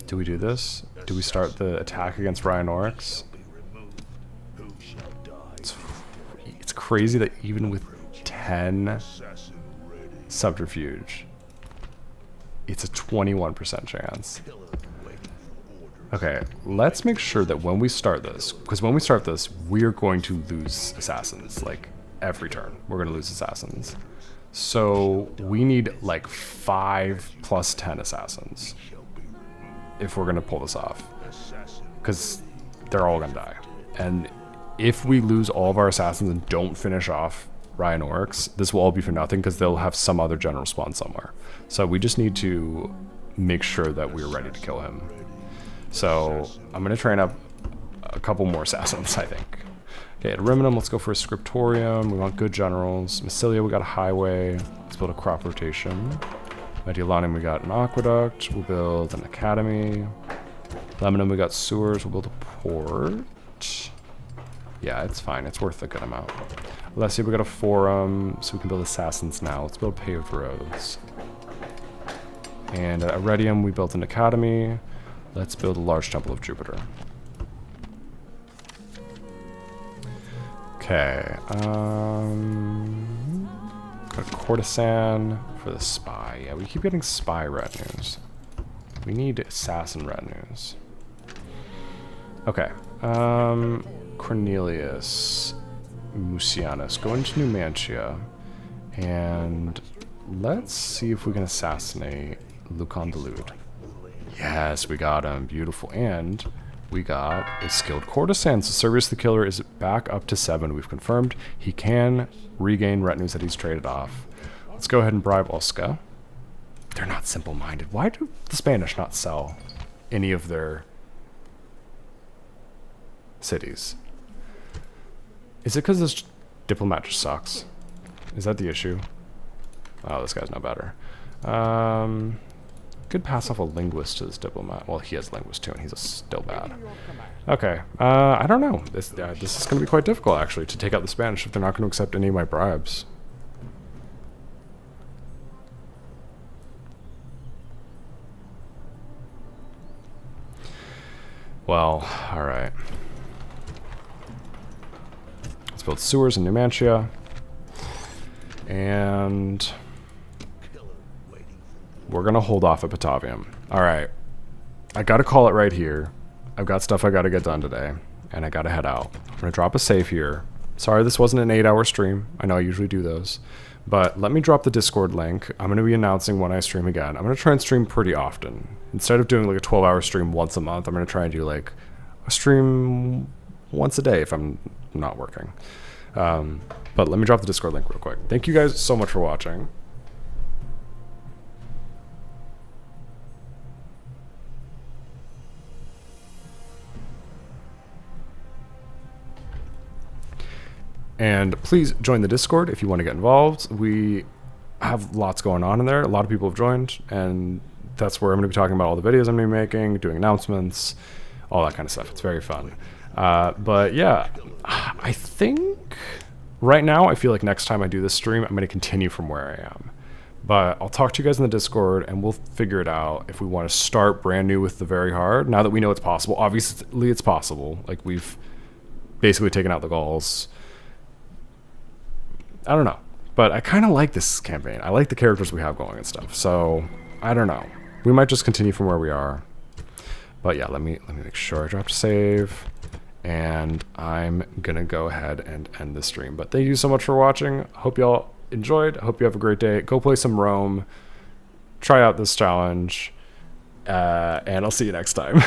Do we do this? Do we start the attack against Ryan Oryx? It's crazy that even with 10 subterfuge, it's a 21% chance. Okay, let's make sure that when we start this, because when we start this, we're going to lose assassins, like every turn. We're going to lose assassins. So we need like 5 plus 10 assassins if we're going to pull this off, because they're all going to die. And if we lose all of our assassins and don't finish off Ryan Oryx, this will all be for nothing because they'll have some other general spawn somewhere. So we just need to make sure that we're ready to kill him. So I'm going to train up a couple more assassins, I think. Okay, at Ariminum, let's go for a Scriptorium. We want good generals. Massilia, we got a highway. Let's build a crop rotation. Mediolanum, we got an aqueduct. We'll build an academy. Lemonum, we got sewers. We'll build a port. Yeah, it's fine. It's worth a good amount. Alessia, we got a forum, so we can build assassins now. Let's build paved roads. And at Arretium, we built an academy. Let's build a large temple of Jupiter. Okay, got a courtesan for the spy. Yeah, we keep getting spy retinues. We need assassin retinues. Okay, Cornelius Mucianus, go into Numantia, and let's see if we can assassinate Lucan de Lude. Yes, we got him. Beautiful. And we got a skilled courtesan. So Servius the Killer is back up to 7. We've confirmed he can regain retinues that he's traded off. Let's go ahead and bribe Olska. They're not simple-minded. Why do the Spanish not sell any of their cities? Is it because this diplomat just sucks? Is that the issue? Oh, this guy's no better. Could pass off a linguist to this diplomat. Well, he has linguist too, and he's still bad. Okay, I don't know. This is going to be quite difficult, actually, to take out the Spanish if they're not going to accept any of my bribes. Well, alright. Let's build sewers in Numantia. And we're going to hold off at Patavium. Alright. I got to call it right here. I've got stuff I got to get done today. And I got to head out. I'm going to drop a save here. Sorry this wasn't an 8-hour stream. I know I usually do those. But let me drop the Discord link. I'm going to be announcing when I stream again. I'm going to try and stream pretty often. Instead of doing like a 12-hour stream once a month, I'm going to try and do like a stream once a day if I'm not working. But let me drop the Discord link real quick. Thank you guys so much for watching. And please join the Discord if you want to get involved. We have lots going on in there. A lot of people have joined, and that's where I'm going to be talking about all the videos I'm going to be making, doing announcements, all that kind of stuff. It's very fun. But yeah, I think right now, I feel like next time I do this stream, I'm going to continue from where I am. But I'll talk to you guys in the Discord, and we'll figure it out if we want to start brand new with the very hard. Now that we know it's possible, obviously it's possible. Like, we've basically taken out the Gauls. I don't know. But I kind of like this campaign. I like the characters we have going and stuff. So, I don't know. We might just continue from where we are. But yeah, let me make sure I dropped save. And I'm going to go ahead and end the stream. But thank you so much for watching. Hope y'all enjoyed. Hope you have a great day. Go play some Rome. Try out this challenge. And I'll see you next time.